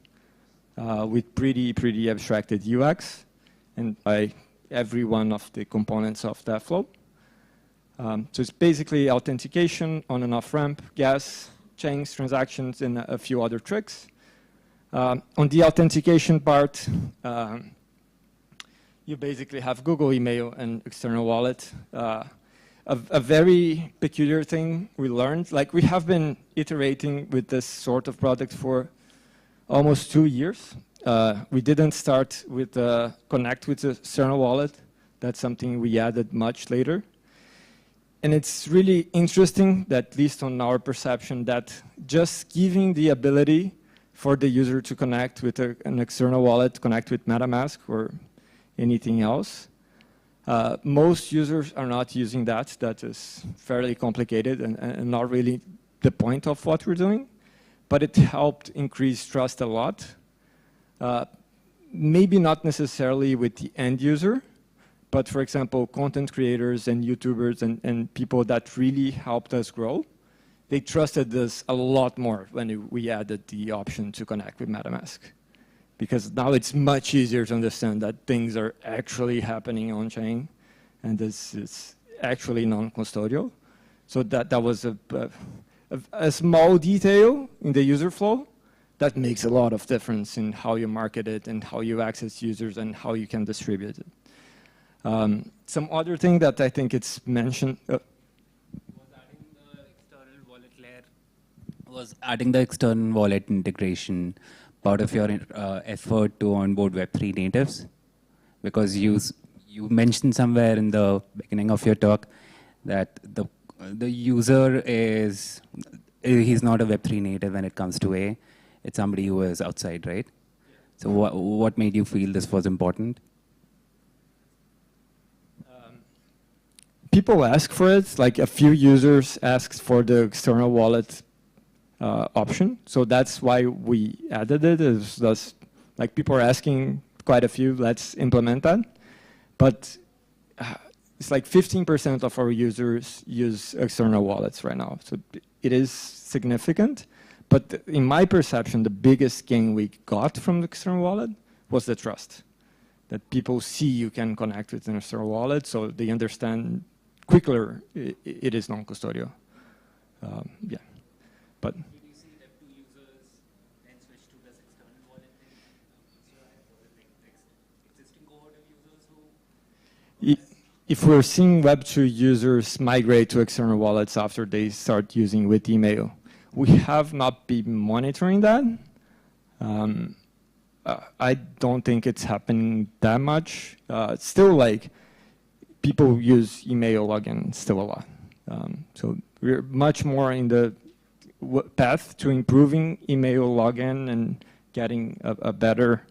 with pretty abstracted UX and by every one of the components of that flow. So it's basically authentication, on and off ramp, gas, chains, transactions, and a few other tricks. On the authentication part, you basically have Google email and external wallet. A very peculiar thing we learned, like we have been iterating with this sort of product for almost 2 years. We didn't start with connect with the external wallet. That's something we added much later. And it's really interesting that, at least on our perception, that just giving the ability for the user to connect with an external wallet, connect with MetaMask or anything else, most users are not using that. That is fairly complicated and not really the point of what we're doing. But it helped increase trust a lot. Maybe not necessarily with the end user, but for example, content creators and YouTubers and people that really helped us grow, they trusted us a lot more when we added the option to connect with MetaMask. Because now it's much easier to understand that things are actually happening on-chain, and this is actually non-custodial. So that was a small detail in the user flow that makes a lot of difference in how you market it and how you access users and how you can distribute it. Some other thing that I think it's mentioned. Was adding the external wallet integration part of your effort to onboard Web3 natives? Because you mentioned somewhere in the beginning of your talk that the user he's not a Web3 native when it comes to A. It's somebody who is outside, right? So what made you feel this was important? People ask for it, like a few users asked for the external wallet option. So that's why we added it. That's like people are asking quite a few, let's implement that. But it's like 15% of our users use external wallets right now. So it is significant. But in my perception, the biggest gain we got from the external wallet was the trust. That people see you can connect with an external wallet, so they understand quicker it is non-custodial. Yeah, but. Did you see that two users then switch to this external wallet thing? So was it like existing cohort of users who? If we're seeing Web2 users migrate to external wallets after they start using with email, we have not been monitoring that. I don't think it's happening that much. Still, like, people use email login still a lot. So we're much more in the path to improving email login and getting a better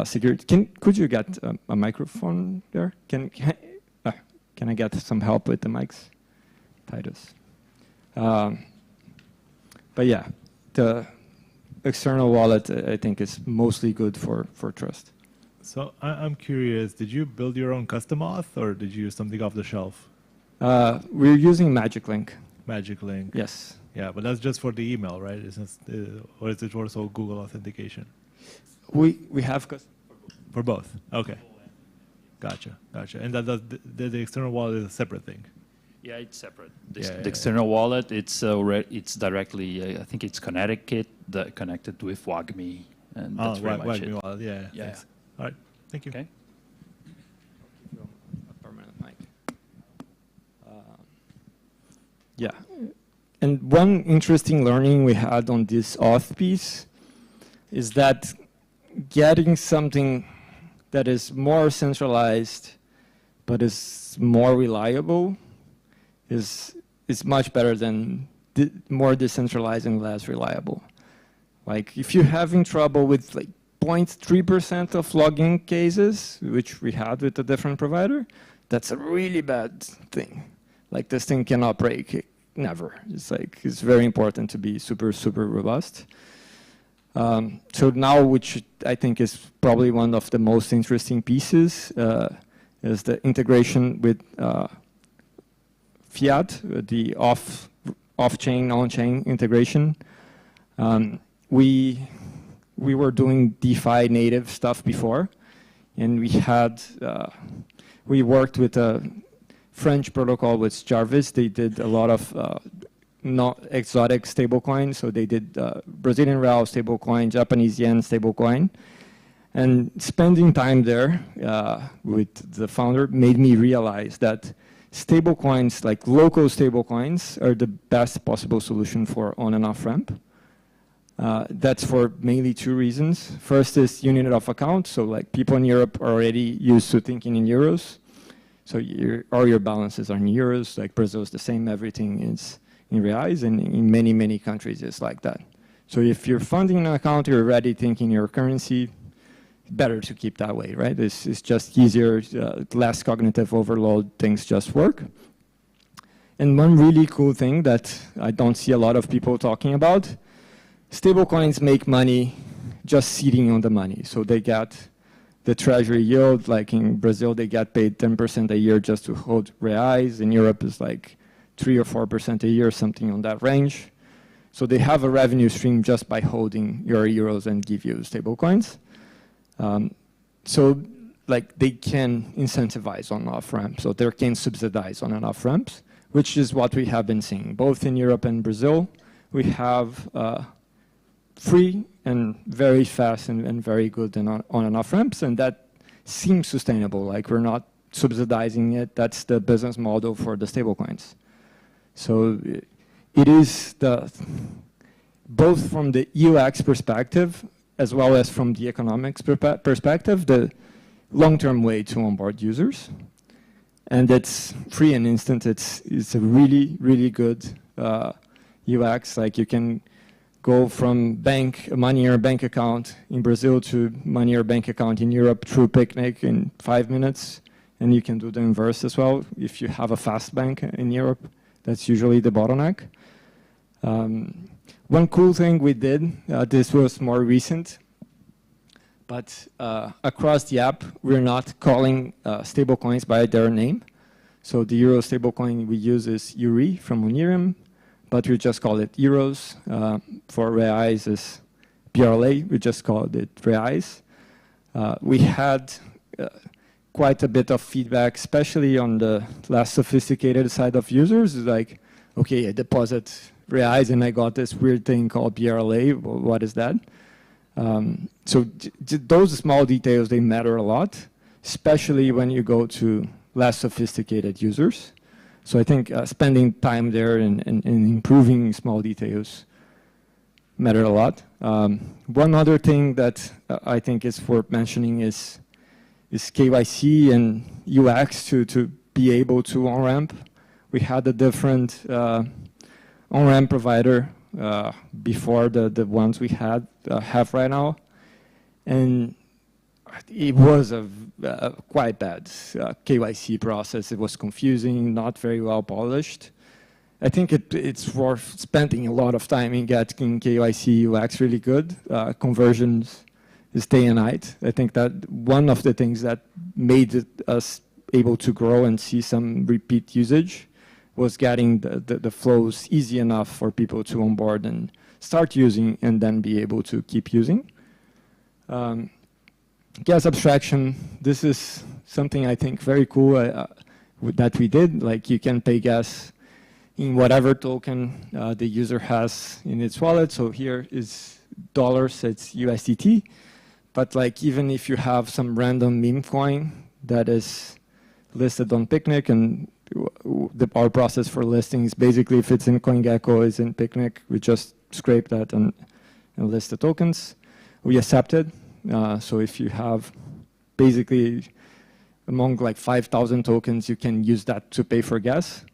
security. Could you get a microphone there? Can I get some help with the mics, Titus? But yeah, the external wallet, I think, is mostly good for trust. So I'm curious, did you build your own custom auth or did you use something off the shelf? We're using Magic Link. Magic Link? Yes. Yeah, but that's just for the email, right? Or is it also Google authentication? We have custom for both. Okay. Gotcha. And the external wallet is a separate thing. Yeah, it's separate. The external wallet, it's directly, I think it's connected with WAGMI, and that's very much it. Wallet, yeah. Thanks. All right, thank you. Okay. A permanent mic. Yeah, and one interesting learning we had on this auth piece is that getting something that is more centralized but is more reliable is much better than more decentralized and less reliable. Like if you're having trouble with like 0.3% of login cases, which we had with a different provider, that's a really bad thing. Like this thing cannot break, never. It's like, it's very important to be super, super robust. So now, which I think is probably one of the most interesting pieces, is the integration with Fiat, the off-chain, on-chain integration. We were doing DeFi native stuff before, and we worked with a French protocol with Jarvis. They did a lot of not exotic stablecoin, so they did Brazilian real stablecoin, Japanese yen stablecoin, and spending time there with the founder made me realize that stablecoins, like local stablecoins, are the best possible solution for on and off ramp. That's for mainly two reasons. First is unit of account, so like people in Europe are already used to thinking in euros, so all your balances are in euros. Like Brazil is the same, everything is in reais, and in many, many countries it's like that. So if you're funding an account, you're already thinking your currency, better to keep that way, right? It's just easier, less cognitive overload, things just work. And one really cool thing that I don't see a lot of people talking about, stablecoins make money just sitting on the money. So they get the treasury yield, like in Brazil, they get paid 10% a year just to hold reais. In Europe, it's like 3 or 4% a year, something on that range. So they have a revenue stream just by holding your euros and give you stablecoins. So like they can incentivize on off-ramps, so they can subsidize on and off-ramps, which is what we have been seeing. Both in Europe and Brazil, we have free and very fast and very good on and off-ramps, and that seems sustainable. Like we're not subsidizing it. That's the business model for the stablecoins. So it is both from the UX perspective as well as from the economics perspective, the long-term way to onboard users. And it's free and instant. It's a really, really good UX. Like you can go from money in your bank account in Brazil to money in your bank account in Europe through Picnic in 5 minutes. And you can do the inverse as well if you have a fast bank in Europe. That's usually the bottleneck. One cool thing we did, this was more recent, but across the app, we're not calling stablecoins by their name. So the Euro stablecoin we use is EURI from Ethereum, but we just call it Euros. For Reais is PRLA, we just called it Reais. We had quite a bit of feedback, especially on the less sophisticated side of users. Like, okay, I deposit Reais and I got this weird thing called PRLA. What is that? So those small details, they matter a lot, especially when you go to less sophisticated users. So I think spending time there and improving small details matter a lot. One other thing that I think is worth mentioning is KYC and UX to be able to on-ramp. We had a different on-ramp provider before the ones we have right now. And it was a quite bad KYC process. It was confusing, not very well polished. I think it's worth spending a lot of time in getting KYC UX really good. Conversions is day and night. I think that one of the things that made us able to grow and see some repeat usage was getting the flows easy enough for people to onboard and start using and then be able to keep using. Gas abstraction, this is something I think very cool that we did. Like you can pay gas in whatever token the user has in its wallet. So here is dollars, it's USDT. But like even if you have some random meme coin that is listed on Picnic, and our process for listing is basically if it's in CoinGecko, it's in Picnic, we just scrape that and list the tokens. We accept it. So if you have basically among like 5,000 tokens, you can use that to pay for gas.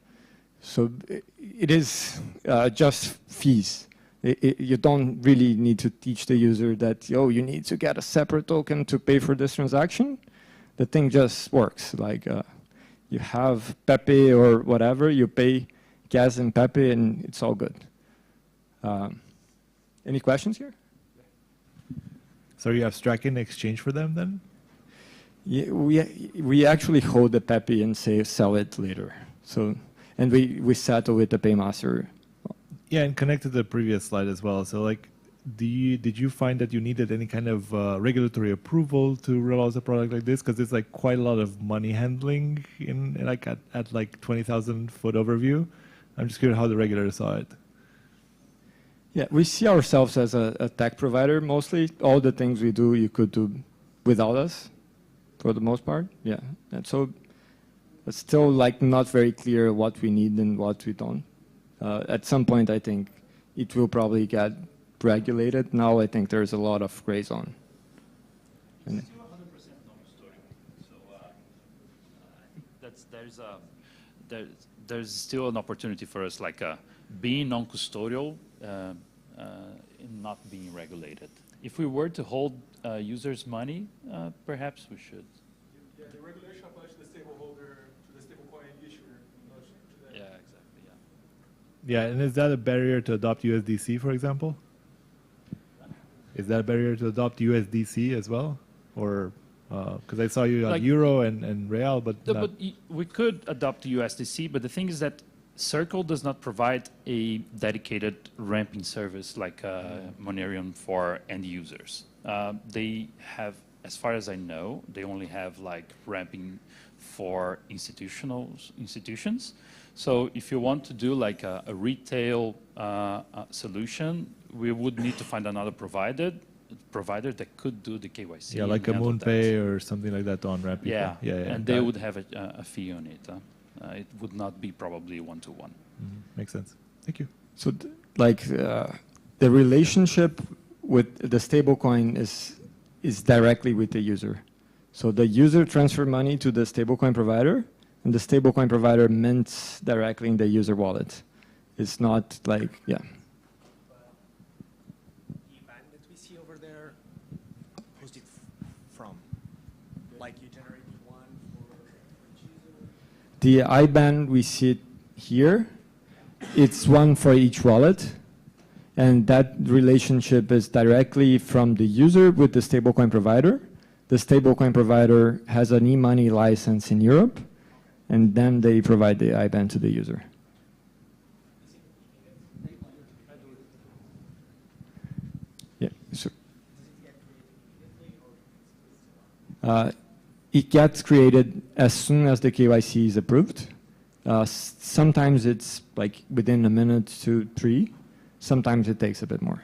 So it is just fees. You don't really need to teach the user that, oh, you need to get a separate token to pay for this transaction. The thing just works. Like you have Pepe or whatever, you pay gas and Pepe, and it's all good. Any questions here? So are you abstracting in exchange for them then? Yeah, we actually hold the Pepe and say sell it later. So, and we settle with the paymaster. Yeah, and connect to the previous slide as well. So like, did you find that you needed any kind of regulatory approval to roll out a product like this? Because it's like quite a lot of money handling in like at like 20,000 foot overview. I'm just curious how the regulators saw it. Yeah, we see ourselves as a tech provider mostly. All the things we do, you could do without us, for the most part. Yeah, and so it's still like not very clear what we need and what we don't. At some point, I think it will probably get regulated. Now, I think there's a lot of gray zone. It's still 100% non-custodial. So I think there's still an opportunity for us, like being non-custodial and not being regulated. If we were to hold users' money, perhaps we should. Yeah, the regulation applies to the stable holder, to the stablecoin issuer. Yeah, exactly. Yeah, and is that a barrier to adopt USDC, for example? Is that a barrier to adopt USDC as well? Or, because I saw you on Like, Euro and Real, but we could adopt USDC, but the thing is that Circle does not provide a dedicated ramping service like Monerium for end users. They have, as far as I know, they only have like ramping for institutions. So if you want to do like a retail solution, we would need to find another provider that could do the KYC. yeah, like a MoonPay or something like that on ramp. Yeah, yeah, and they would have a fee on it. It would not be probably one-to-one. Makes sense. Thank you. So, the relationship with the stablecoin is directly with the user. So the user transfer money to the stablecoin provider, and the stablecoin provider mints directly in the user wallet. It's not like, yeah. The IBAN that we see over there, who's it from? Like you generated one for each user? The IBAN we see here, it's one for each wallet. And that relationship is directly from the user with the stablecoin provider. The stablecoin provider has an e-money license in Europe, and then they provide the IBAN to the user. Yeah, sure. It gets created as soon as the KYC is approved. Sometimes it's like within a minute to 3. Sometimes it takes a bit more.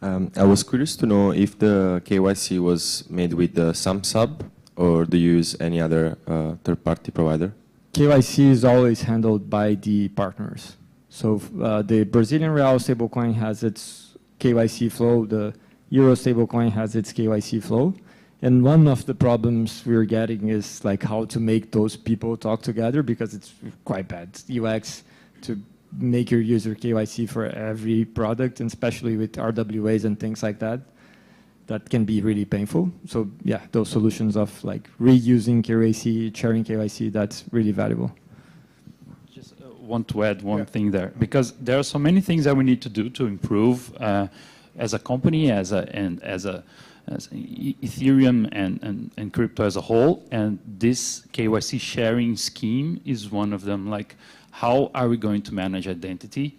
I was curious to know if the KYC was made with the SumSub or do you use any other third-party provider? KYC is always handled by the partners. So the Brazilian Real stablecoin has its KYC flow, the Euro stablecoin has its KYC flow. And one of the problems we're getting is like how to make those people talk together because it's quite bad UX to make your user KYC for every product, and especially with RWAs and things like that. That can be really painful. So yeah, those solutions of like reusing KYC, sharing KYC, that's really valuable. Just want to add one thing there, because there are so many things that we need to do to improve as a company, as Ethereum and crypto as a whole, and this KYC sharing scheme is one of them. Like, how are we going to manage identity?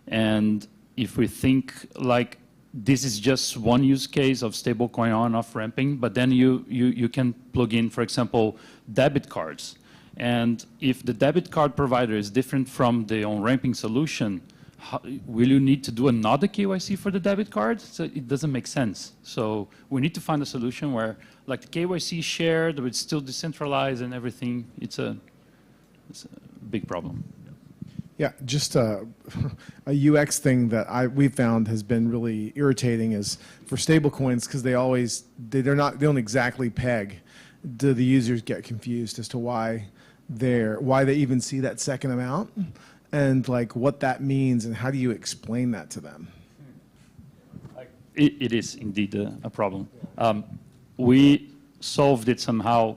And if we think like this is just one use case of stablecoin on-off ramping, but then you can plug in, for example, debit cards. And if the debit card provider is different from the on-ramping solution, will you need to do another KYC for the debit card? So it doesn't make sense. So we need to find a solution where like the KYC is shared, but it's still decentralized and everything. It's a big problem. Yeah, just a UX thing that we found has been really irritating is for stablecoins, because they don't exactly peg. Do the users get confused as to why why they even see that second amount, and like what that means, and how do you explain that to them? It is indeed a problem. We solved it somehow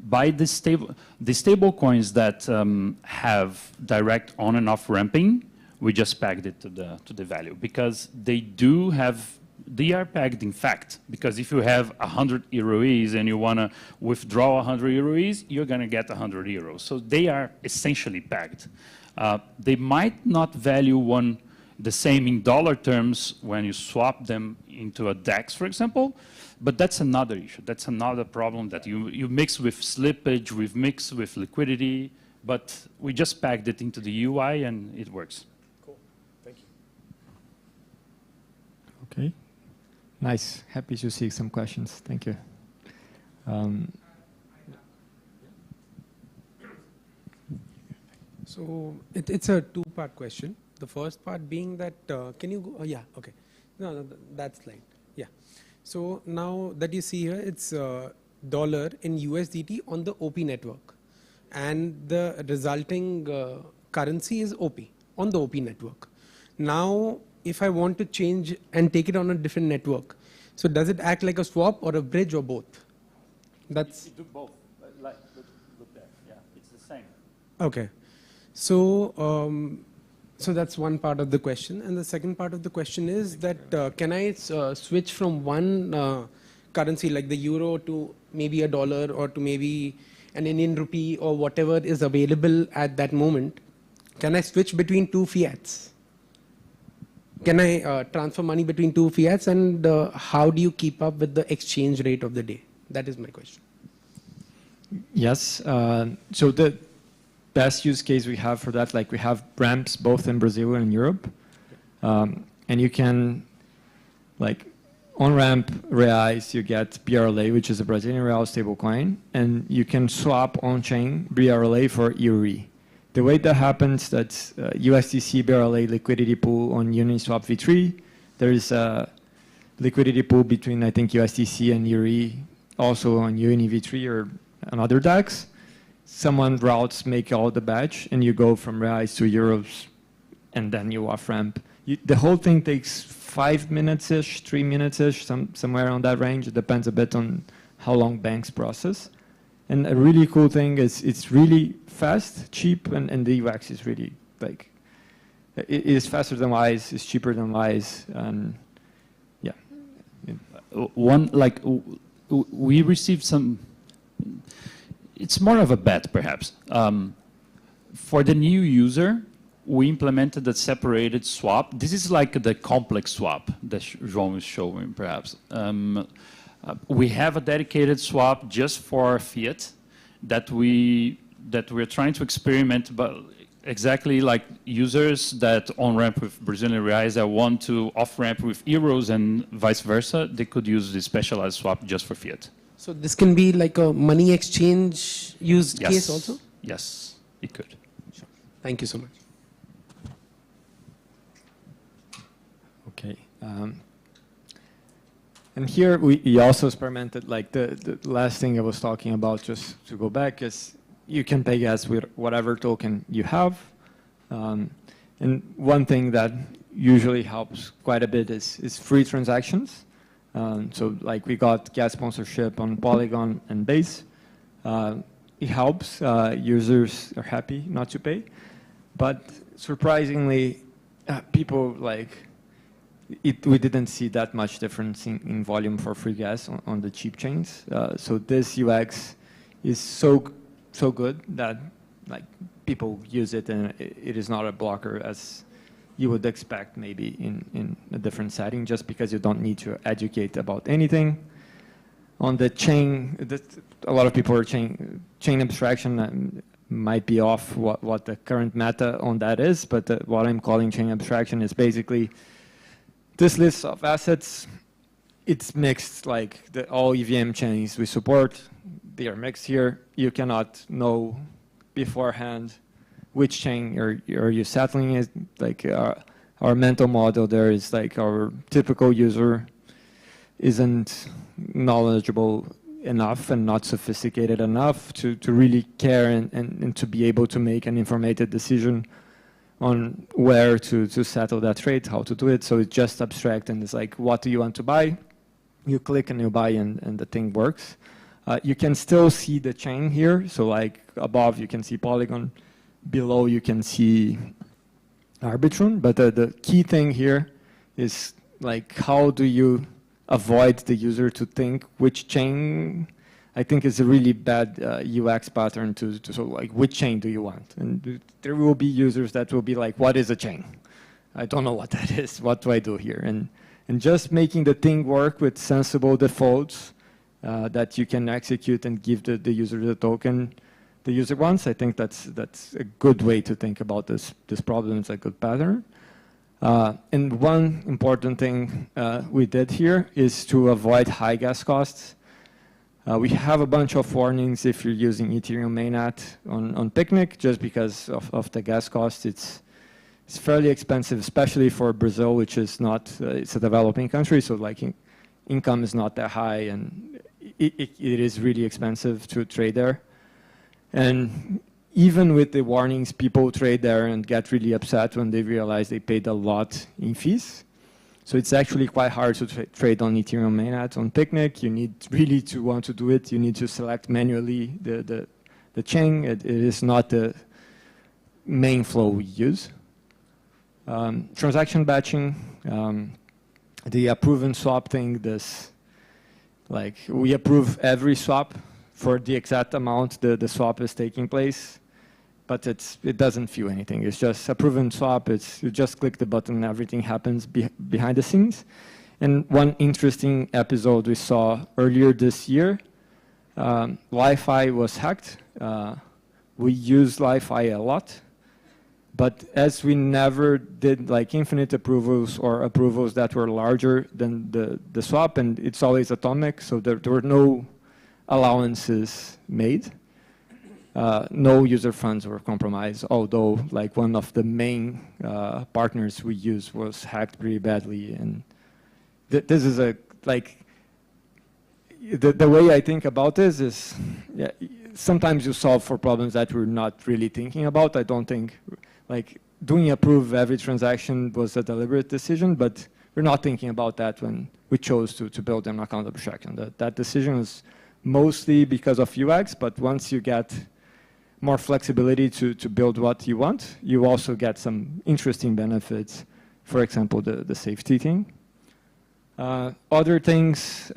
by the stable coins that have direct on and off ramping. We just pegged it to the value because they are pegged in fact, because if you have 100 EURs and you want to withdraw 100 EURs, you're going to get 100 euros. So they are essentially pegged. They might not value the same in dollar terms when you swap them into a DEX, for example, but that's another issue. That's another problem that you mix with slippage, we've mixed with liquidity, but we just pegged it into the UI and it works. Cool, thank you. Okay, nice. Happy to see some questions. Thank you. So it's a two-part question. The first part being that, can you go, yeah, okay. No, that's slide, yeah. So now that you see here, it's dollar in USDT on the OP network. And the resulting currency is OP, on the OP network. Now, if I want to change and take it on a different network, so does it act like a swap or a bridge or both? That's... You do both, look there, yeah, it's the same. Okay. So, so that's one part of the question. And the second part of the question is that can I switch from one currency like the euro to maybe a dollar or to maybe an Indian rupee or whatever is available at that moment? Can I switch between two fiats? Can I transfer money between two fiats, and how do you keep up with the exchange rate of the day? That is my question. Yes. So the best use case we have for that, like we have ramps both in Brazil and Europe. And you can, like, on ramp reais, you get BRLA, which is a Brazilian real stablecoin, and you can swap on-chain BRLA for EUR. The way that happens, that's USDC BRLA liquidity pool on Uniswap v3. There is a liquidity pool between, I think, USDC and EUR, also on Uni v3 or another DEX. Someone routes make all the batch, and you go from reais to euros, and then you off ramp. The whole thing takes 5 minutes-ish, 3 minutes-ish, somewhere around that range. It depends a bit on how long banks process. And a really cool thing is it's really fast, cheap, and the UX is really like, it is faster than Wise, it's cheaper than Wise, and yeah. We received some, it's more of a bet perhaps. For the new user, we implemented a separated swap. This is like the complex swap that João is showing perhaps. We have a dedicated swap just for fiat that we're trying to experiment, but exactly like users that on-ramp with Brazilian reais that want to off-ramp with euros and vice versa, they could use this specialized swap just for fiat. So this can be like a money exchange use case also? Yes, it could. Sure. Thank you so much. Okay. And here we also experimented, like the last thing I was talking about, just to go back, is you can pay gas with whatever token you have. And one thing that usually helps quite a bit is free transactions. So like we got gas sponsorship on Polygon and Base. It helps. Users are happy not to pay. But surprisingly, people like, we didn't see that much difference in volume for free gas on the cheap chains. So this UX is so good that like people use it, and it is not a blocker as you would expect maybe in a different setting, just because you don't need to educate about anything. On the chain, a lot of people are chain abstraction might be off what the current meta on that is, but what I'm calling chain abstraction is basically this list of assets. It's mixed, like all EVM chains we support, they are mixed here. You cannot know beforehand which chain are you settling it. Like our mental model there is like our typical user isn't knowledgeable enough and not sophisticated enough to really care and to be able to make an informated decision on where to settle that trade, how to do it. So it's just abstract, and it's like, what do you want to buy? You click and you buy, and the thing works. You can still see the chain here. So like above, you can see Polygon. Below, you can see Arbitrum. But the key thing here is like, how do you avoid the user to think which chain? I think is a really bad UX pattern to so like, which chain do you want? And there will be users that will be like, what is a chain? I don't know what that is. What do I do here? And just making the thing work with sensible defaults that you can execute and give the user the token the user wants. I think that's a good way to think about this problem. It's a good pattern. And one important thing we did here is to avoid high gas costs. We have a bunch of warnings if you're using Ethereum mainnet on Picnic, just because of the gas cost. It's fairly expensive, especially for Brazil, which is not, it's a developing country, so like income is not that high, and it is really expensive to trade there. And even with the warnings, people trade there and get really upset when they realize they paid a lot in fees. So it's actually quite hard to trade on Ethereum mainnet. On Picnic, you need really to want to do it. You need to select manually the chain. It is not the main flow we use. Transaction batching, the approve and swap thing, this, like we approve every swap for the exact amount the swap is taking place, but it doesn't feel anything. It's just approve and swap. You just click the button and everything happens behind the scenes. And one interesting episode we saw earlier this year, Wi-Fi was hacked. We use Wi-Fi a lot, but as we never did like infinite approvals or approvals that were larger than the swap, and it's always atomic, so there were no allowances made. No user funds were compromised, although like one of the main partners we use was hacked pretty badly. And this is a like the way I think about this is, yeah, sometimes you solve for problems that we're not really thinking about. I don't think like doing approve every transaction was a deliberate decision, but we're not thinking about that when we chose to build an account abstraction. That decision was mostly because of UX, but once you get more flexibility to build what you want, you also get some interesting benefits. For example, the safety thing. Other things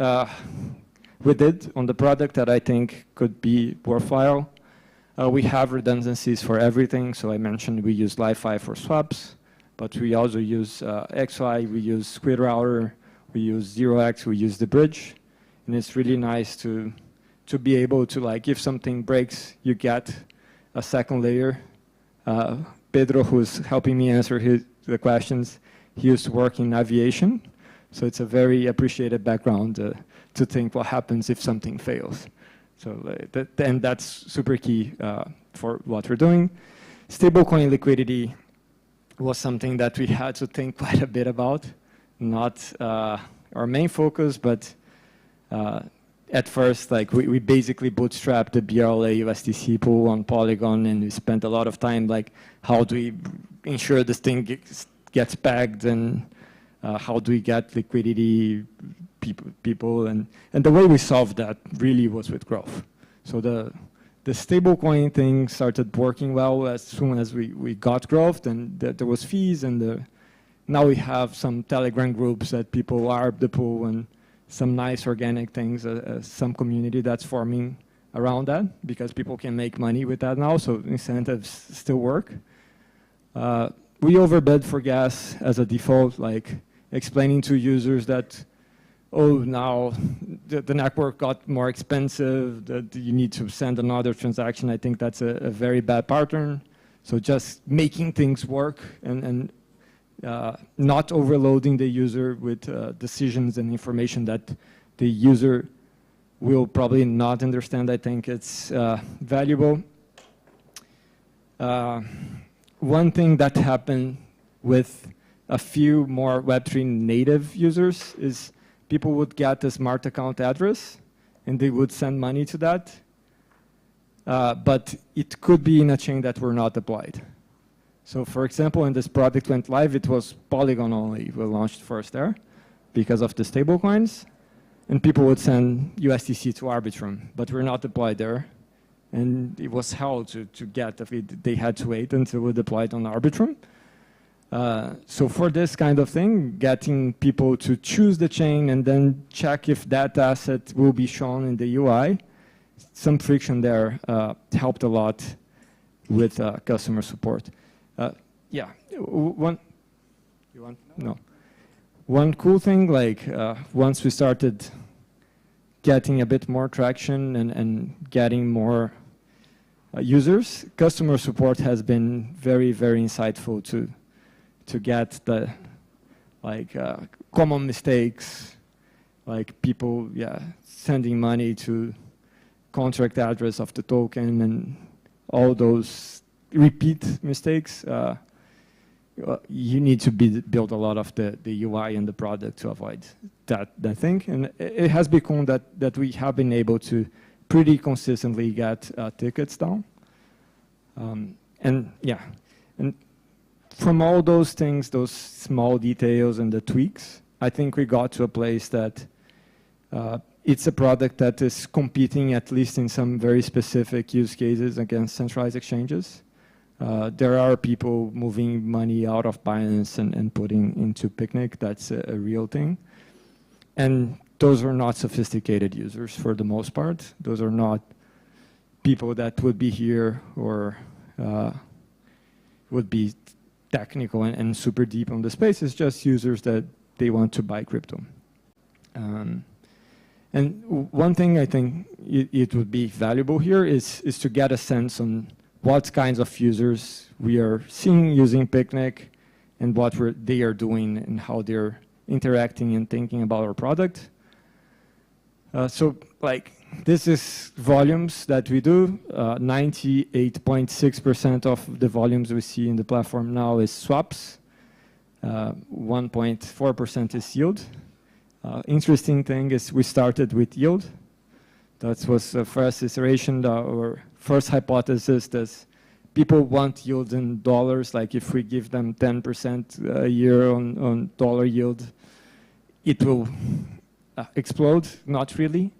we did on the product that I think could be worthwhile. We have redundancies for everything. So I mentioned we use Li-Fi for swaps, but we also use XY, we use Squid Router, we use 0x, we use the bridge. And it's really nice to be able to, like, if something breaks, you get a second layer. Pedro, who's helping me answer the questions, he used to work in aviation. So it's a very appreciated background to think what happens if something fails. So and that's super key for what we're doing. Stablecoin liquidity was something that we had to think quite a bit about. Not our main focus, but at first, like we basically bootstrapped the BRLA USDC pool on Polygon, and we spent a lot of time like, how do we ensure this thing gets pegged, and how do we get liquidity people, and the way we solved that really was with growth. So the stablecoin thing started working well as soon as we got growth, and there was fees, and now we have some Telegram groups that people are the pool, and some nice organic things, some community that's forming around that, because people can make money with that now, so incentives still work. We overbid for gas as a default, like explaining to users that, oh, now the network got more expensive, that you need to send another transaction. I think that's a very bad pattern. So just making things work and not overloading the user with decisions and information that the user will probably not understand. I think it's valuable. One thing that happened with a few more Web3 native users is people would get a smart account address, and they would send money to that. But it could be in a chain that were not deployed. So for example, when this product went live, it was Polygon only. We launched first there because of the stablecoins. And people would send USDC to Arbitrum, but we're not deployed there. And it was hell to get. They had to wait until we deployed on Arbitrum. So for this kind of thing, getting people to choose the chain and then check if that asset will be shown in the UI, some friction there helped a lot with customer support. Yeah, one cool thing, like once we started getting a bit more traction and getting more users, customer support has been very, very insightful to get the common mistakes, like people sending money to contract address of the token and all those repeat mistakes. You need to build a lot of the UI and the product to avoid that thing. And it has become that we have been able to pretty consistently get tickets down. And from all those things, those small details and the tweaks, I think we got to a place that it's a product that is competing, at least in some very specific use cases, against centralized exchanges. There are people moving money out of Binance and putting into Picnic. That's a real thing. And those are not sophisticated users for the most part. Those are not people that would be here or would be technical and super deep on the space. It's just users that they want to buy crypto. And one thing I think it would be valuable here is to get a sense on what kinds of users we are seeing using Picnic and what they are doing and how they're interacting and thinking about our product. So this is volumes that we do. 98.6% of the volumes we see in the platform now is swaps. 1.4% is yield. Interesting thing is we started with yield. That was the first iteration, or first hypothesis that people want yield in dollars. Like if we give them 10% a year on dollar yield, it will explode. Not really.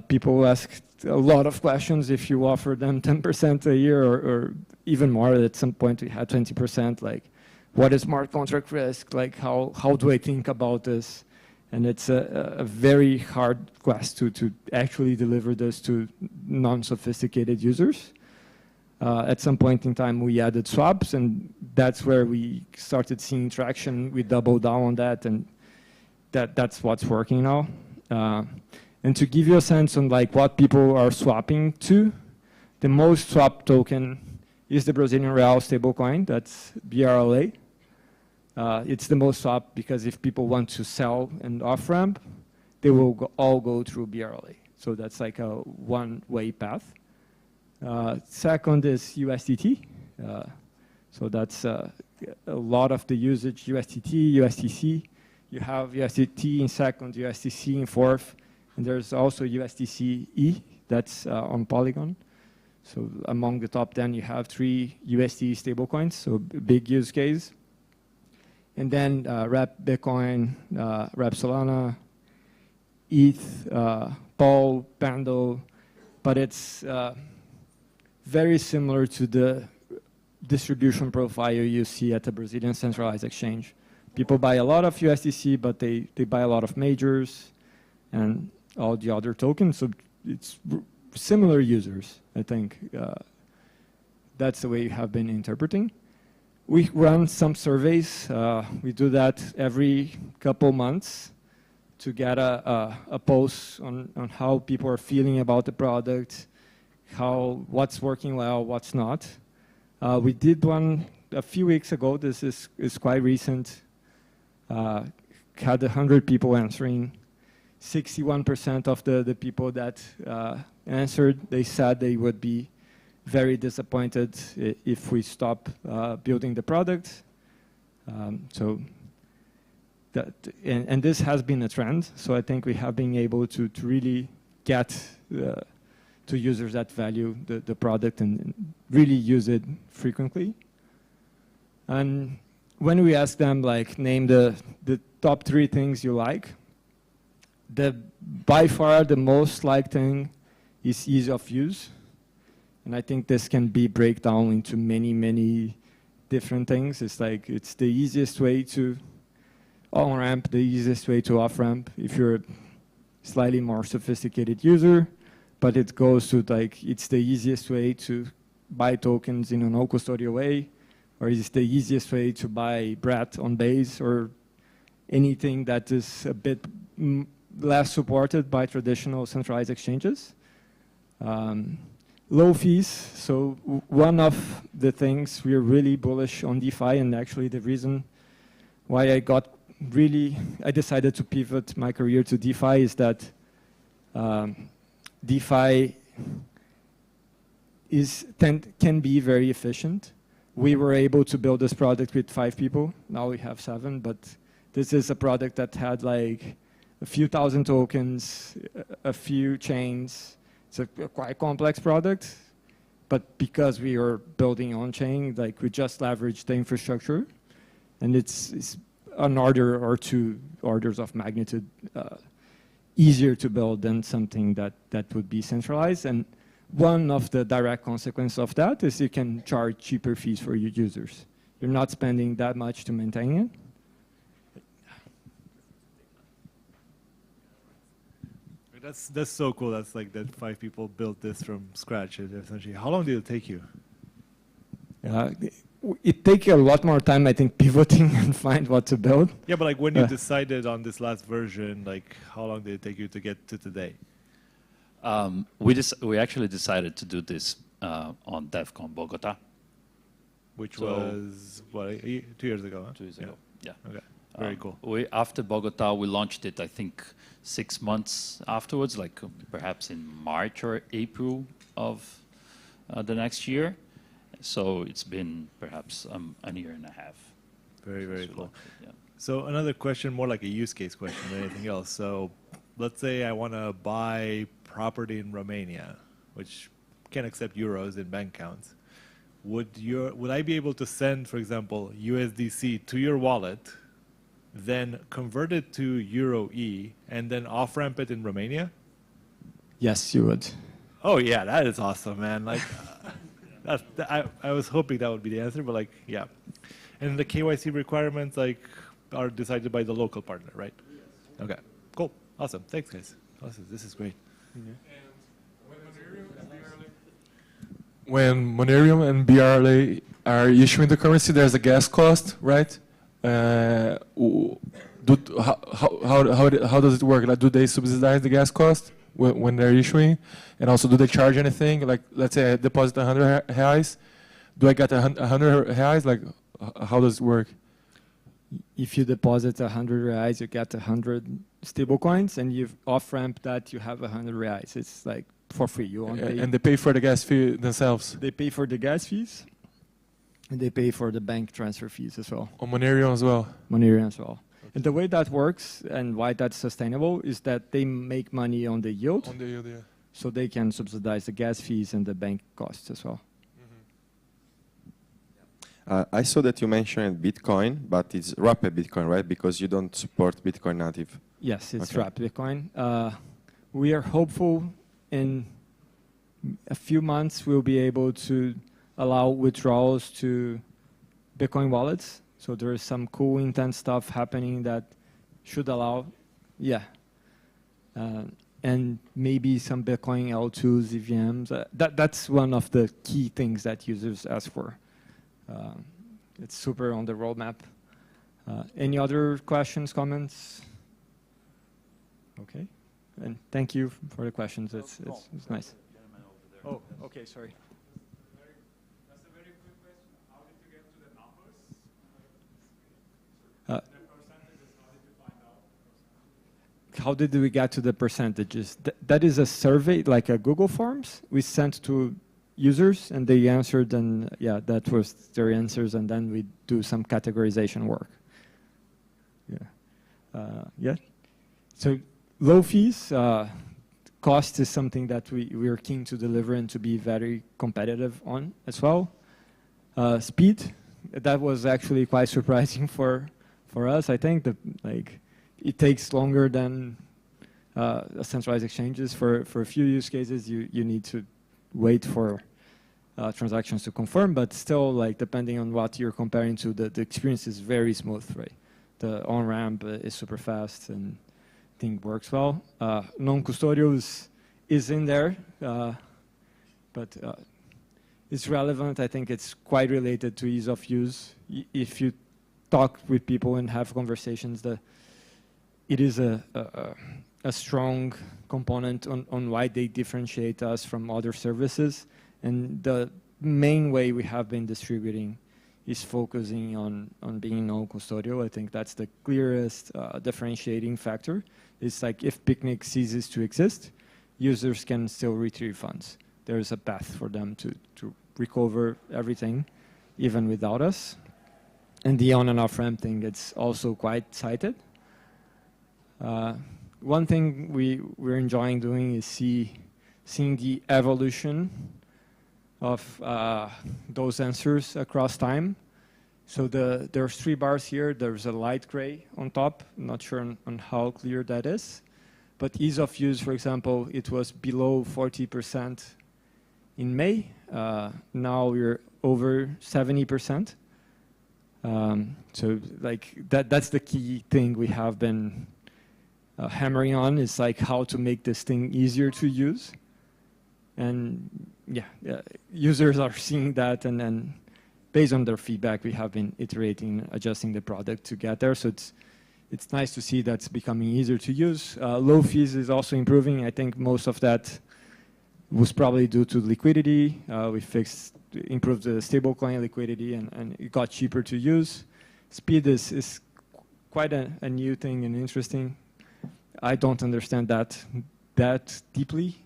People ask a lot of questions if you offer them 10% a year or even more. At some point we had 20%. Like, what is smart contract risk? Like, how do I think about this? And it's a very hard quest to actually deliver this to non-sophisticated users. At some point in time, we added swaps, and that's where we started seeing traction. We doubled down on that, and that's what's working now. And to give you a sense on what people are swapping to, the most swapped token is the Brazilian Real stablecoin. That's BRLA. It's the most swapped because if people want to sell and off-ramp, they will all go through BRLA. So that's like a one-way path. Second is USDT. So that's a lot of the usage, USDT, USDC. You have USDT in second, USDC in fourth, and there's also USDC-E that's on Polygon. So among the top 10, you have 3 USD stablecoins, so big use case. And then Rep Bitcoin, Rep Solana, ETH, Pol, Pendle, but it's very similar to the distribution profile you see at the Brazilian centralized exchange. People buy a lot of USDC, but they buy a lot of majors and all the other tokens. So it's similar users, I think. That's the way you have been interpreting. We run some surveys. We do that every couple months to get a pulse on how people are feeling about the product, what's working well, what's not. We did one a few weeks ago. This is quite recent. Had 100 people answering. 61% of the people that answered, they said they would be very disappointed if we stop building the product. And this has been a trend. So I think we have been able to really get to users that value the product and really use it frequently. And when we ask them, like, name the top 3 things you like, by far the most liked thing is ease of use. And I think this can be break down into many, many different things. It's like, it's the easiest way to on-ramp, the easiest way to off-ramp if you're a slightly more sophisticated user. But it goes to, like, it's the easiest way to buy tokens in a no-custodial way, or it's the easiest way to buy BRAT on Base, or anything that is a bit less supported by traditional centralized exchanges. Low fees. So one of the things we're really bullish on DeFi, and actually the reason why I decided to pivot my career to DeFi is that DeFi can be very efficient. We were able to build this product with 5 people. Now we have 7, but this is a product that had like a few thousand tokens, a few chains. It's a quite complex product, but because we are building on-chain, like, we just leveraged the infrastructure, and it's an order or 2 orders of magnitude easier to build than something that would be centralized. And one of the direct consequences of that is you can charge cheaper fees for your users. You're not spending that much to maintain it. That's so cool. That's like that 5 people built this from scratch. Essentially, how long did it take you? It takes a lot more time, I think, pivoting and find what to build. Yeah, but like when you decided on this last version, like how long did it take you to get to today? We actually decided to do this on Devcon Bogota, which was what, 2 years ago. Huh? 2 years ago. Yeah. Okay. Very cool. After Bogota, we launched it, I think, 6 months afterwards, like perhaps in March or April of the next year. So it's been perhaps a year and a half. Very, very cool. Yeah. So another question, more like a use case question than anything else. So let's say I want to buy property in Romania, which can accept euros in bank accounts. Would I be able to send, for example, USDC to your wallet, then convert it to Euro E, and then off-ramp it in Romania? Yes, you would. Oh yeah, that is awesome, man. Like, I was hoping that would be the answer, but like, yeah. And the KYC requirements like are decided by the local partner, right? Yes. Okay, cool, awesome. Thanks, guys. Awesome. This is great. When Monerium and BRLA are issuing the currency, there's a gas cost, right? How does it work? Like, do they subsidize the gas cost when they're issuing? And also, do they charge anything? Like, let's say I deposit 100 reais. Do I get 100 reais? Like, how does it work? If you deposit 100 reais, you get 100 stable coins, and you off-ramp that, you have 100 reais. It's like for free. You won't pay. And they pay for the gas fee themselves? They pay for the gas fees, and they pay for the bank transfer fees as well. On Monerium as well? Monerium as well. Okay. And the way that works and why that's sustainable is that they make money on the yield. On the yield, yeah. So they can subsidize the gas fees and the bank costs as well. I saw that you mentioned Bitcoin, but it's wrapped Bitcoin, right? Because you don't support Bitcoin native. Yes, it's wrapped Bitcoin. We are hopeful in a few months we'll be able to allow withdrawals to Bitcoin wallets. So there is some cool intent stuff happening that should allow, and maybe some Bitcoin L2s, EVMs. That's one of the key things that users ask for. It's super on the roadmap. Any other questions, comments? Okay, and thank you for the questions. It's nice. Oh, okay, sorry. That's a very quick question. How did you get to the numbers? The percentages, how did you find out? How did we get to the percentages? That is a survey, like a Google Forms, we sent to users, and they answered, and yeah, that was their answers, and then we do some categorization work. Yeah. So low fees, cost is something that we are keen to deliver and to be very competitive on as well. Speed, that was actually quite surprising for us. I think that it takes longer than centralized exchanges. For a few use cases, you need to wait for transactions to confirm, but still, depending on what you're comparing to, the experience is very smooth, right? The on-ramp is super fast and I think works well. Non-custodial is in there, but it's relevant. I think it's quite related to ease of use. If you talk with people and have conversations, it is a strong component on why they differentiate us from other services. And the main way we have been distributing is focusing on being non-custodial. I think that's the clearest differentiating factor. It's like if Picnic ceases to exist, users can still retrieve funds. There's a path for them to recover everything, even without us. And the on and off ramp thing, it's also quite cited. One thing we're enjoying doing is seeing the evolution of those answers across time. So there's 3 bars here. There's a light gray on top. I'm not sure on how clear that is. But ease of use, for example, it was below 40% in May. Now we're over 70%. So that's the key thing we have been hammering on, is how to make this thing easier to use. And users are seeing that, and then based on their feedback, we have been iterating, adjusting the product to get there. So it's nice to see that's becoming easier to use. Low fees is also improving. I think most of that was probably due to liquidity. We improved the stablecoin liquidity, and it got cheaper to use. Speed is quite a new thing and interesting. I don't understand that deeply.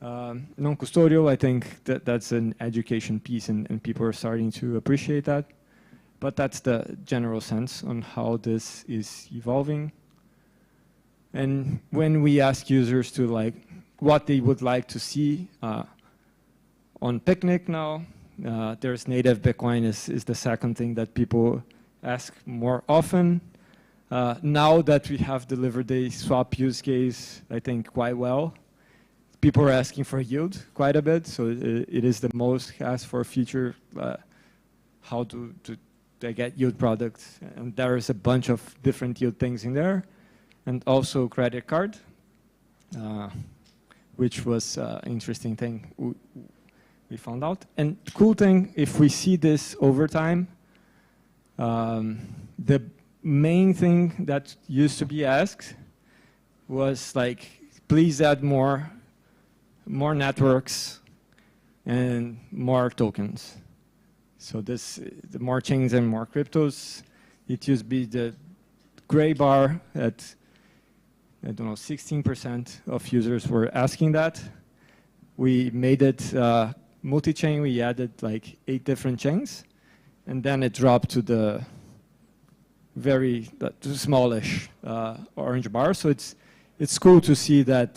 Non-custodial, I think that's an education piece, and people are starting to appreciate that. But that's the general sense on how this is evolving. And when we ask users to what they would like to see on Picnic now, there's native Bitcoin is the second thing that people ask more often. Now that we have delivered a swap use case, I think quite well, people are asking for yield quite a bit. So it is the most asked for feature, how to get yield products. And there is a bunch of different yield things in there. And also credit card, which was an interesting thing we found out. And cool thing, if we see this over time, the main thing that used to be asked was please add more networks and more tokens. So the more chains and more cryptos. It used to be the gray bar at, I don't know, 16% of users were asking that. We made it multi-chain. We added 8 different chains, and then it dropped to the very smallish orange bar. So it's cool to see that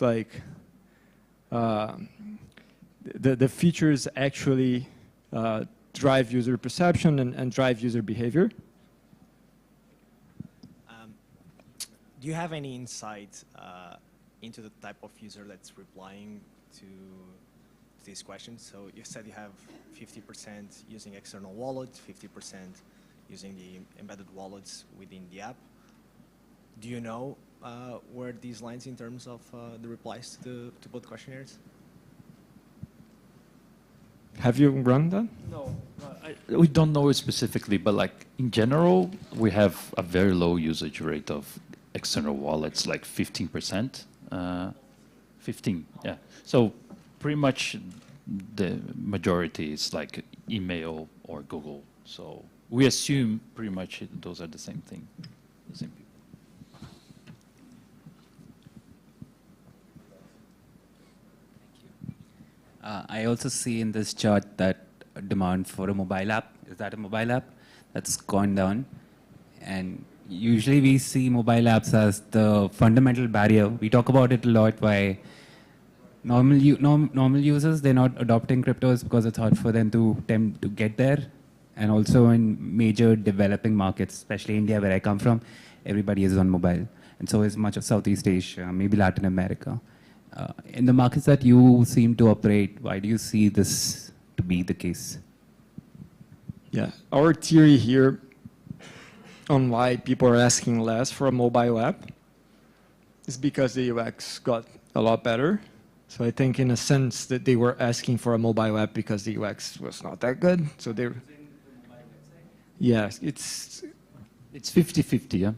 the features actually drive user perception and drive user behavior. Do you have any insight into the type of user that's replying to these questions? So you said you have 50% using external wallets, 50% using the embedded wallets within the app. Do you know where these lines in terms of the replies to both questionnaires? Have you run that? No, we don't know it specifically, but in general, we have a very low usage rate of external wallets, 15%. 15, yeah. So pretty much the majority is email or Google. So we assume pretty much those are the same thing, the same people. I also see in this chart that demand for a mobile app, is that a mobile app? That's gone down. And usually we see mobile apps as the fundamental barrier. We talk about it a lot, why normal users, they're not adopting cryptos because it's hard for them to get there. And also in major developing markets, especially India, where I come from, everybody is on mobile. And so is much of Southeast Asia, maybe Latin America. In the markets that you seem to operate, why do you see this to be the case? Yeah, our theory here on why people are asking less for a mobile app is because the UX got a lot better. So I think in a sense that they were asking for a mobile app because the UX was not that good. So they yes, it's 50-50, yeah?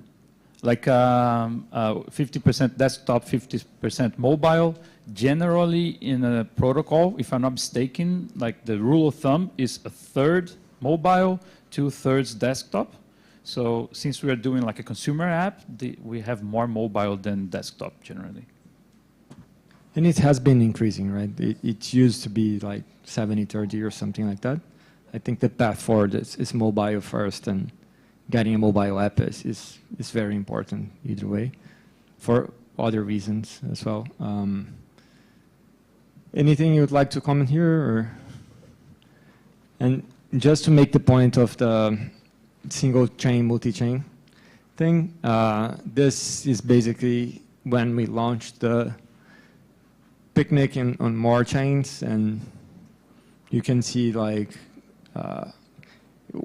Like 50% desktop, 50% mobile. Generally in a protocol, if I'm not mistaken, like the rule of thumb is a third mobile, 2/3 desktop. So since we are doing like a consumer app, we have more mobile than desktop generally. And it has been increasing, right? It used to be like 70-30 or something like that. I think the path forward is mobile first, and getting a mobile app is very important either way, for other reasons as well. Anything you would like to comment here? Or? And just to make the point of the single chain, multi-chain thing, this is basically when we launched the Picnic on more chains, and you can see like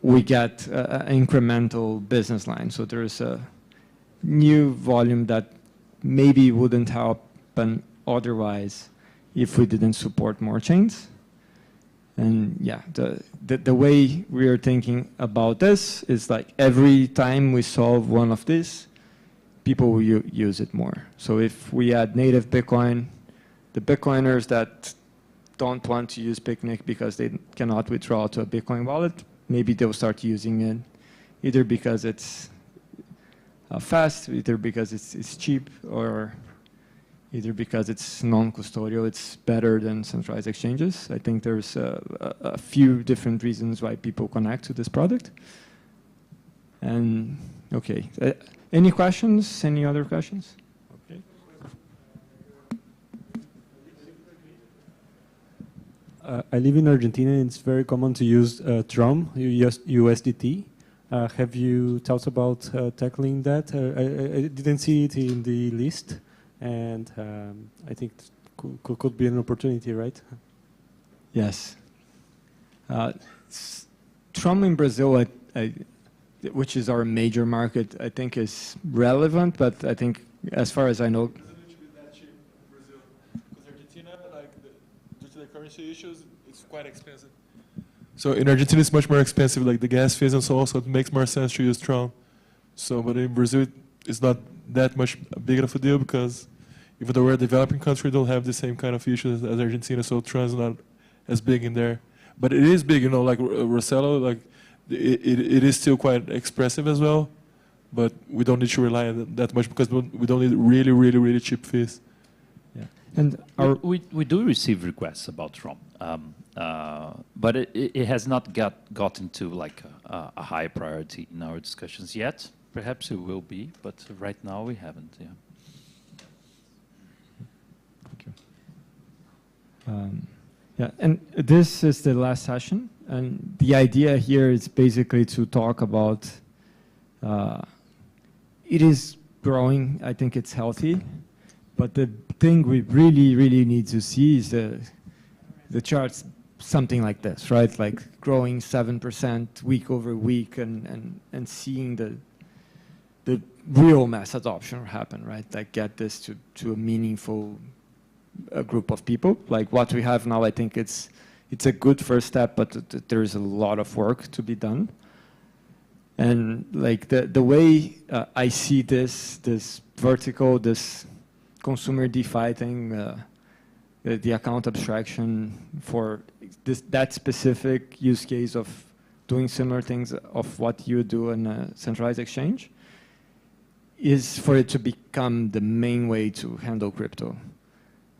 we get an incremental business line. So there's a new volume that maybe wouldn't happen otherwise if we didn't support more chains. And yeah, the way we are thinking about this is like every time we solve one of these, people will use it more. So if we add native Bitcoin, the Bitcoiners that don't want to use Picnic because they cannot withdraw to a Bitcoin wallet, maybe they'll start using it either because it's fast, either because it's cheap, or either because it's non-custodial, it's better than centralized exchanges. I think there's a few different reasons why people connect to this product. And okay, any questions? Any other questions? Okay. I live in Argentina, and it's very common to use Tron, USDT. Have you thought about tackling that? I didn't see it in the list, and I think it could be an opportunity, right? Yes. Tron in Brazil, which is our major market, I think is relevant, but I think as far as I know, due to the currency issues, it's quite expensive. So in Argentina, it's much more expensive, like the gas fees and so on, so it makes more sense to use Tron. So, but in Brazil, it's not that much big of a deal because even though we're a developing country, we don't have the same kind of issues as Argentina, so Tron is not as big in there. But it is big, you know, like Rossello, like it is still quite expressive as well, but we don't need to rely on it that much because we don't need really, really, really cheap fees. Yeah. And we do receive requests about Tron, but it has not gotten to like a high priority in our discussions yet. Perhaps it will be, but right now we haven't. Yeah. Thank you. Yeah, and this is the last session, and the idea here is basically to talk about. It is growing. I think it's healthy. But the thing we really, really need to see is the charts, something like this, right? Like growing 7% week over week, and seeing the real mass adoption happen, right? Like get this to a meaningful group of people. Like what we have now, I think it's a good first step, but there's a lot of work to be done. And like the way I see this vertical, this consumer DeFi thing, the account abstraction for that specific use case of doing similar things of what you do in a centralized exchange, is for it to become the main way to handle crypto.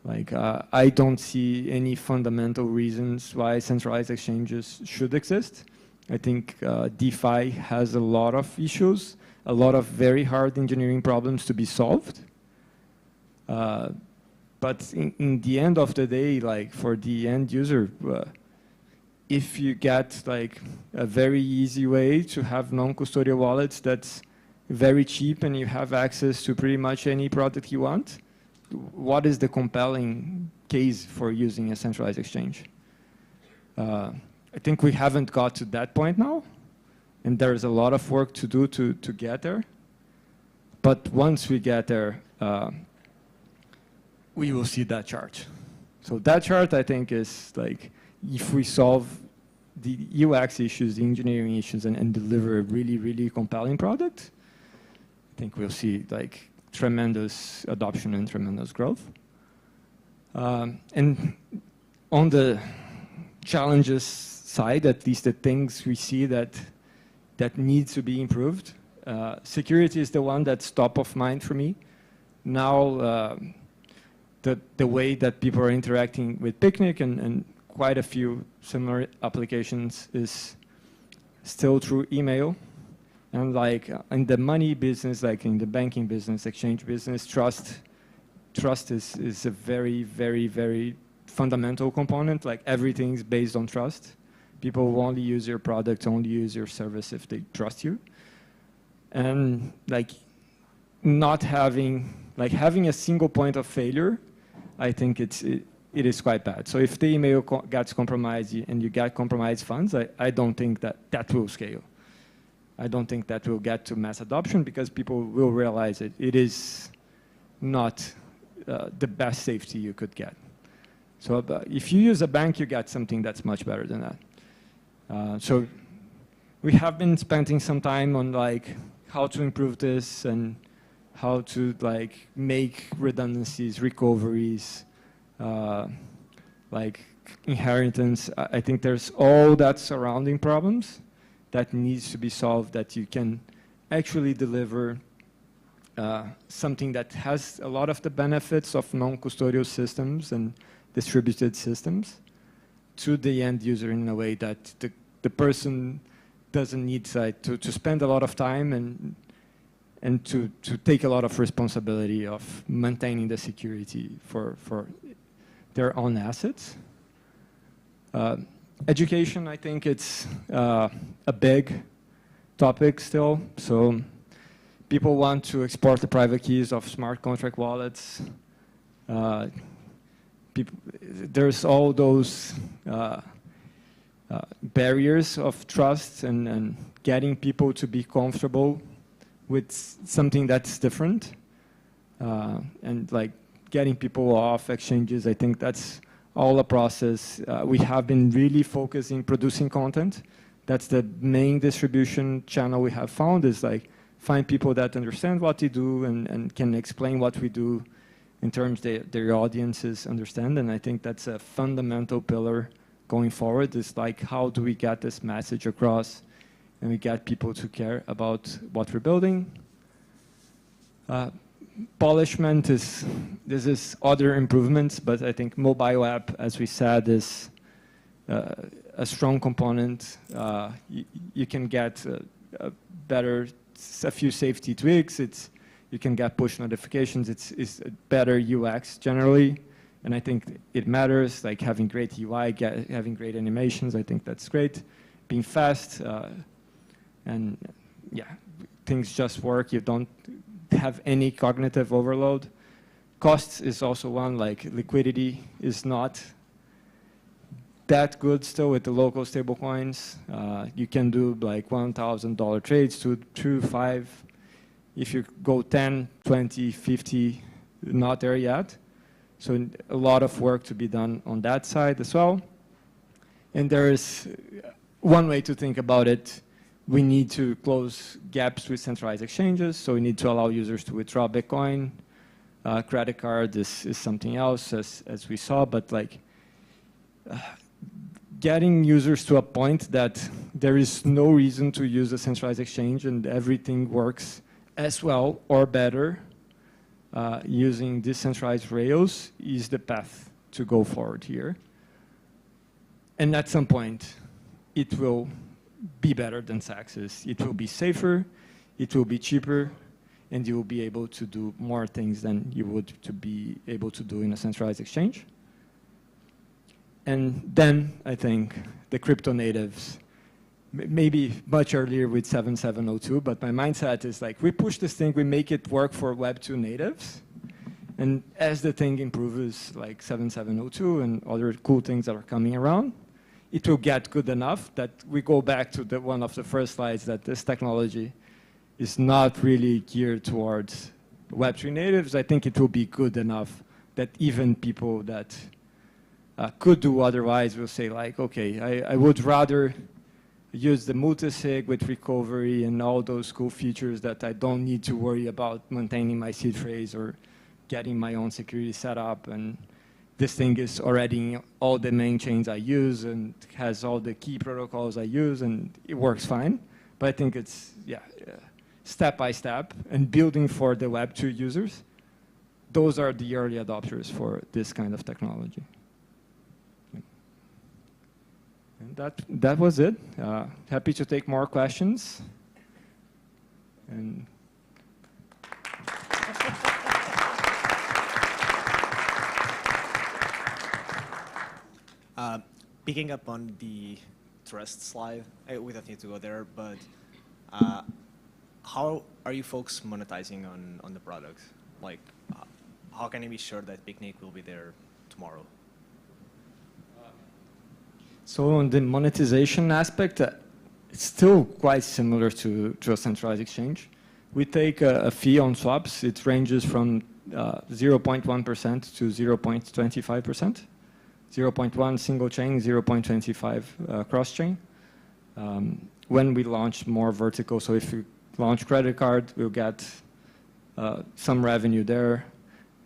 Like I don't see any fundamental reasons why centralized exchanges should exist. I think DeFi has a lot of issues, a lot of very hard engineering problems to be solved. But in the end of the day, like for the end user, if you get like a very easy way to have non-custodial wallets that's very cheap and you have access to pretty much any product you want, what is the compelling case for using a centralized exchange? I think we haven't got to that point now, and there's a lot of work to do to get there. But once we get there, we will see that chart. So that chart, I think, is like, if we solve the UX issues, the engineering issues, and deliver a really, really compelling product, I think we'll see like tremendous adoption and tremendous growth. And on the challenges side, at least the things we see that needs to be improved, security is the one that's top of mind for me. Now, the way that people are interacting with Picnic and quite a few similar applications is still through email. And like in the money business, like in the banking business, exchange business, trust is a very, very, very fundamental component. Like everything's based on trust. People will only use your product, only use your service if they trust you. And like not having a single point of failure, I think it is quite bad. So if the email gets compromised and you get compromised funds, I don't think that will scale. I don't think that will get to mass adoption because people will realize it is not the best safety you could get. So if you use a bank, you get something that's much better than that. So we have been spending some time on like how to improve this and how to like make redundancies, recoveries, like inheritance. I think there's all that surrounding problems that needs to be solved, that you can actually deliver something that has a lot of the benefits of non-custodial systems and distributed systems to the end user in a way that the person doesn't need to spend a lot of time and to take a lot of responsibility of maintaining the security for their own assets. Education, I think it's a big topic still. So people want to export the private keys of smart contract wallets. There's all those barriers of trust and getting people to be comfortable with something that's different. And like getting people off exchanges, I think that's all a process. We have been really focusing producing content. That's the main distribution channel we have found, is like find people that understand what we do and can explain what we do in terms their audiences understand. And I think that's a fundamental pillar going forward, is like how do we get this message across and we get people to care about what we're building. Polishment this is other improvements, but I think mobile app, as we said, is a strong component. You can get a few safety tweaks. You can get push notifications. It's a better UX generally, and I think it matters. Like having great UI, having great animations. I think that's great. Being fast, and yeah, things just work. You don't have any cognitive overload. Costs is also one, like liquidity is not that good still with the local stable coins. You can do like $1,000 trades to 5. If you go 10, 20, 50, not there yet. So a lot of work to be done on that side as well. And there is one way to think about it. We need to close gaps with centralized exchanges, so we need to allow users to withdraw Bitcoin. Credit card is something else, as we saw, but like getting users to a point that there is no reason to use a centralized exchange and everything works as well or better using decentralized rails is the path to go forward here. And at some point, it will be better than Saxes. It will be safer, it will be cheaper, and you will be able to do more things than you would to be able to do in a centralized exchange. And then I think the crypto natives, maybe much earlier with 7702, but my mindset is like, we push this thing, we make it work for Web2 natives. And as the thing improves, like 7702 and other cool things that are coming around, it will get good enough that we go back to one of the first slides, that this technology is not really geared towards Web3 natives. I think it will be good enough that even people that could do otherwise will say like, okay, I would rather use the multisig with recovery and all those cool features that I don't need to worry about maintaining my seed phrase or getting my own security set up. And this thing is already in all the main chains I use and has all the key protocols I use, and it works fine. But I think it's, step by step, and building for the Web2 users. Those are the early adopters for this kind of technology. And that was it. Happy to take more questions. And picking up on the trust slide, we don't need to go there, but how are you folks monetizing on the product? Like, how can I be sure that Picnic will be there tomorrow? so on the monetization aspect, it's still quite similar to a centralized exchange. We take a fee on swaps. It ranges from 0.1% to 0.25%. 0.1 single chain, 0.25 cross chain. When we launch more vertical, so if we launch credit card, we'll get some revenue there.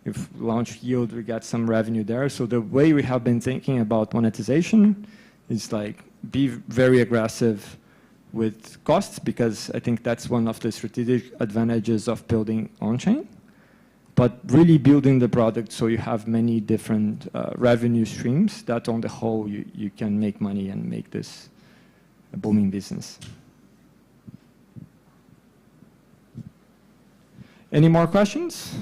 If we launch yield, we get some revenue there. So the way we have been thinking about monetization is like be very aggressive with costs, because I think that's one of the strategic advantages of building on-chain. But really building the product so you have many different revenue streams that on the whole you can make money and make this a booming business. Any more questions?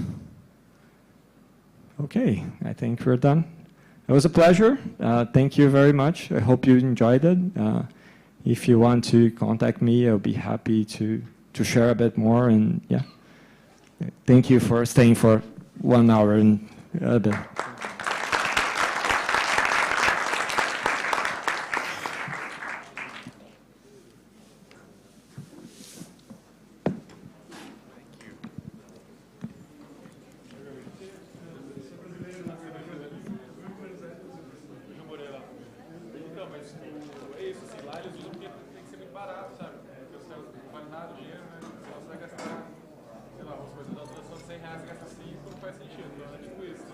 Okay, I think we're done. It was a pleasure. Thank you very much. I hope you enjoyed it. If you want to contact me, I'll be happy to share a bit more. And yeah, thank you for staying for 1 hour and a bit. R$100, gasta 5, não faz sentido. Então é tipo isso.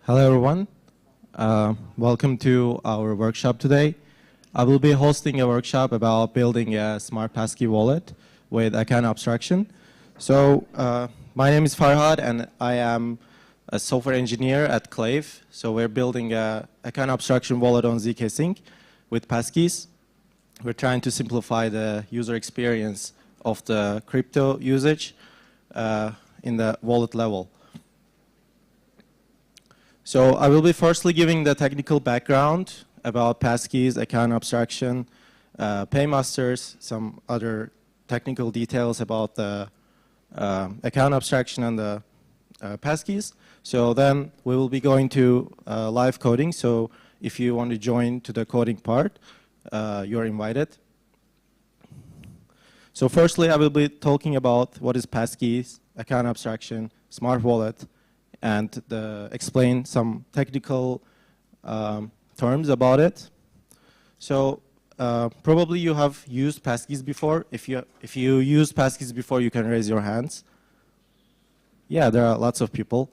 Hello, everyone. Welcome to our workshop today. I will be hosting a workshop about building a smart passkey wallet with account abstraction. So my name is Farhad, and I am a software engineer at Clave. So we're building a account abstraction wallet on ZK Sync with passkeys. We're trying to simplify the user experience of the crypto usage in the wallet level. So I will be firstly giving the technical background about passkeys, account abstraction, paymasters, some other technical details about the account abstraction and the passkeys. So then we will be going to live coding. So if you want to join to the coding part, you're invited. So firstly, I will be talking about what is passkeys, account abstraction, smart wallet, and explain some technical terms about it. So probably you have used passkeys before. If you used passkeys before, you can raise your hands. Yeah, there are lots of people.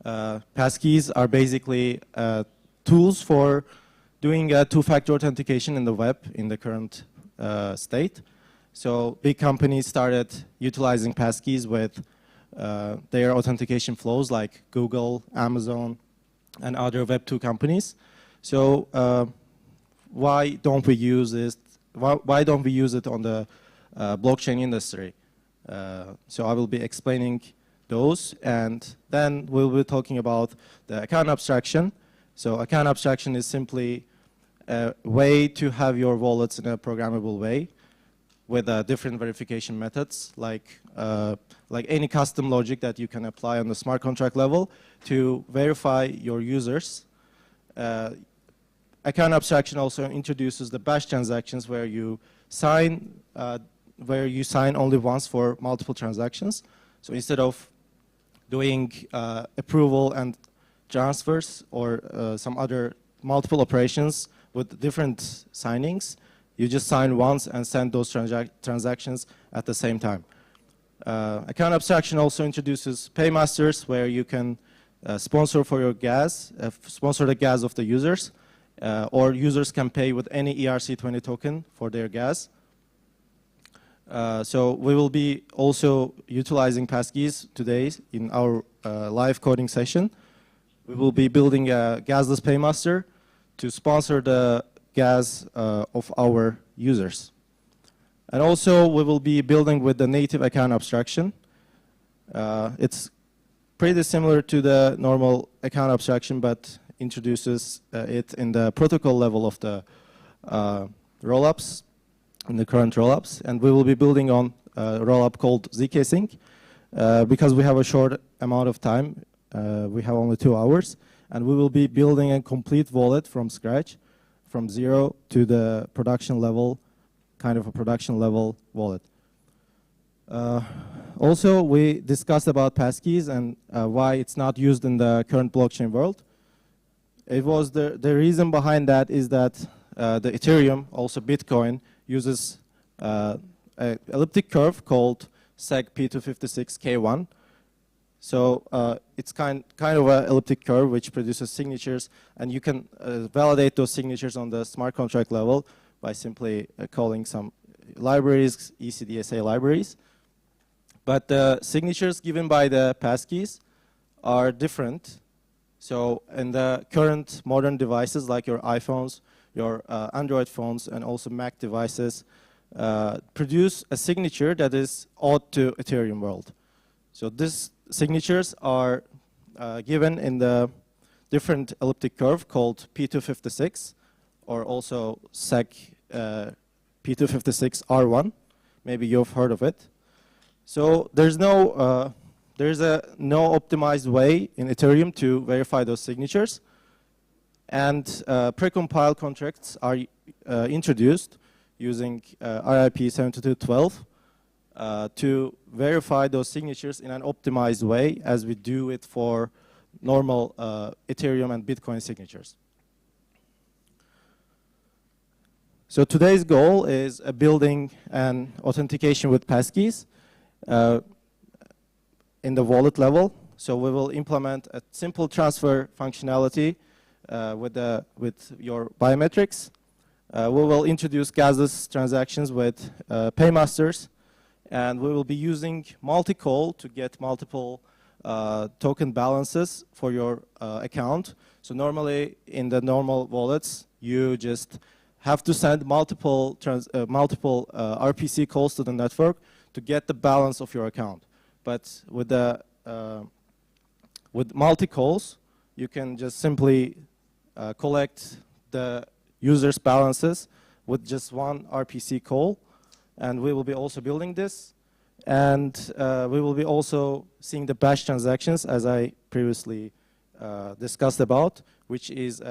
Passkeys are basically tools for doing two-factor authentication in the web in the current state. So big companies started utilizing passkeys with their authentication flows like Google, Amazon, and other Web2 companies. So why don't we use this? Why don't we use it on the blockchain industry? So I will be explaining those, and then we'll be talking about the account abstraction. So account abstraction is simply a way to have your wallets in a programmable way with different verification methods, like any custom logic that you can apply on the smart contract level to verify your users. Account abstraction also introduces the batch transactions where you sign only once for multiple transactions. So instead of doing approval and transfers or some other multiple operations with different signings, you just sign once and send those transactions at the same time. Account abstraction also introduces paymasters where you can sponsor for your gas, sponsor the gas of the users, or users can pay with any ERC20 token for their gas. So we will be also utilizing passkeys today in our live coding session. We will be building a gasless paymaster to sponsor the gas of our users. And also we will be building with the native account abstraction. It's pretty similar to the normal account abstraction, but introduces it in the protocol level of the rollups, in the current rollups. And we will be building on a rollup called ZK Sync because we have a short amount of time. We have only 2 hours, and we will be building a complete wallet from scratch, from zero to the production level, kind of a production level wallet. Also, we discussed about passkeys and why it's not used in the current blockchain world. It was the reason behind that is that the Ethereum, also Bitcoin, uses an elliptic curve called seg P256K1. So it's kind of an elliptic curve which produces signatures, and you can validate those signatures on the smart contract level by simply calling some libraries, ECDSA libraries. But the signatures given by the passkeys are different. So in the current modern devices like your iPhones, your Android phones, and also Mac devices produce a signature that is odd to Ethereum world. So these signatures are given in the different elliptic curve called P256, or also seg P256R1. Maybe you've heard of it. So there's no optimized way in Ethereum to verify those signatures, and precompiled contracts are introduced using RIP 7212 to verify those signatures in an optimized way as we do it for normal Ethereum and Bitcoin signatures. So today's goal is building an authentication with passkeys in the wallet level. So we will implement a simple transfer functionality with your biometrics. We will introduce gasless transactions with paymasters, and we will be using multi-call to get multiple token balances for your account. So normally in the normal wallets, you just have to send multiple RPC calls to the network to get the balance of your account. But with multi-calls, you can just simply collect the user's balances with just one RPC call, and we will be also building this. And we will be also seeing the batch transactions, as I previously discussed about, which is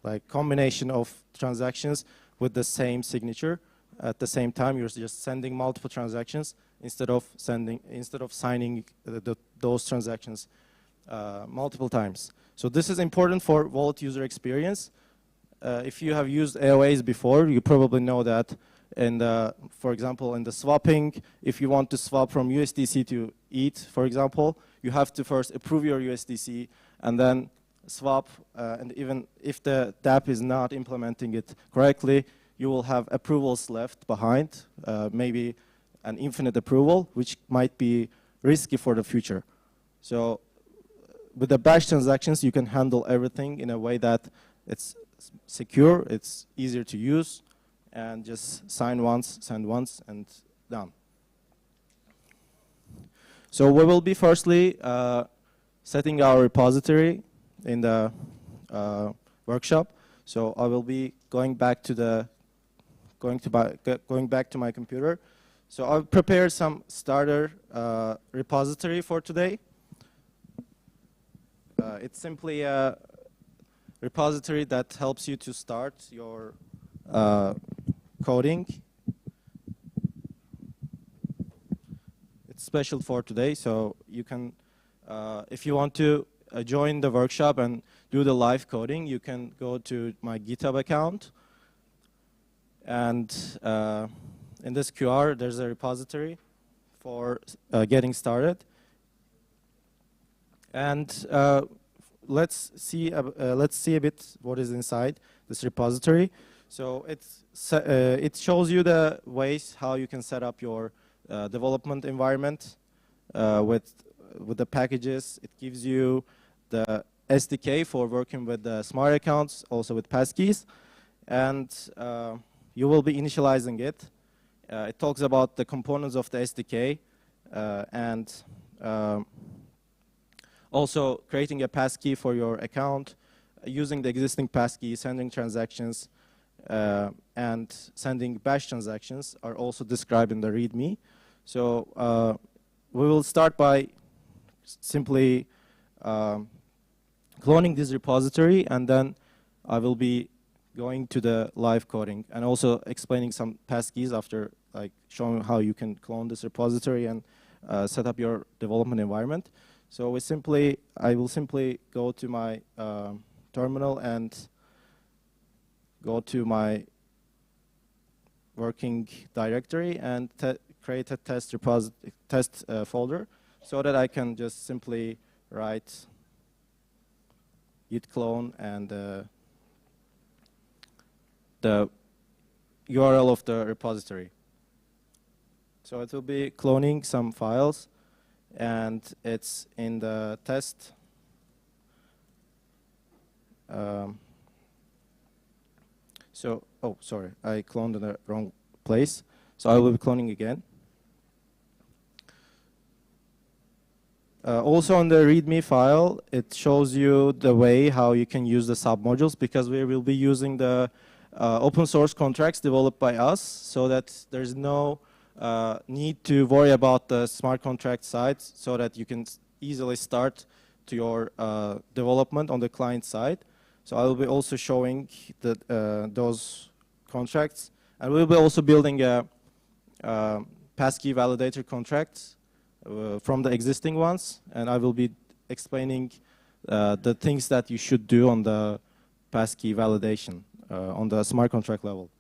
like combination of transactions with the same signature. At the same time, you're just sending multiple transactions instead of signing those transactions multiple times. So this is important for wallet user experience. If you have used AOAs before, you probably know that for example, in the swapping, if you want to swap from USDC to ETH, for example, you have to first approve your USDC and then swap. And even if the Dapp is not implementing it correctly, you will have approvals left behind, maybe an infinite approval, which might be risky for the future. So with the batch transactions, you can handle everything in a way that it's secure, it's easier to use, and just sign once, send once, and done. So we will be firstly setting our repository in the workshop. So I will be going back to my computer. So I've prepared some starter repository for today. It's simply a repository that helps you to start your coding. It's special for today, so you can, if you want to join the workshop and do the live coding, you can go to my GitHub account. And in this QR, there's a repository for getting started. And let's see a bit what is inside this repository. So it shows you the ways how you can set up your development environment with the packages. It gives you the SDK for working with the smart accounts, also with passkeys, and you will be initializing it. It talks about the components of the SDK and also creating a passkey for your account, using the existing passkey, sending transactions, and sending batch transactions are also described in the README. So we will start by simply cloning this repository, and then I will be going to the live coding and also explaining some passkeys after like showing how you can clone this repository and set up your development environment. So I will simply go to my terminal and go to my working directory and create a test folder so that I can just simply write git clone and the URL of the repository. So it will be cloning some files, and it's in the test. Oh, sorry, I cloned in the wrong place. So I will be cloning again. Also on the README file, it shows you the way how you can use the submodules, because we will be using the open source contracts developed by us, so that there's no need to worry about the smart contract side, so that you can easily start to your development on the client side. So I will be also showing those contracts, and we'll be also building a passkey validator contract from the existing ones, and I will be explaining the things that you should do on the passkey validation on the smart contract level.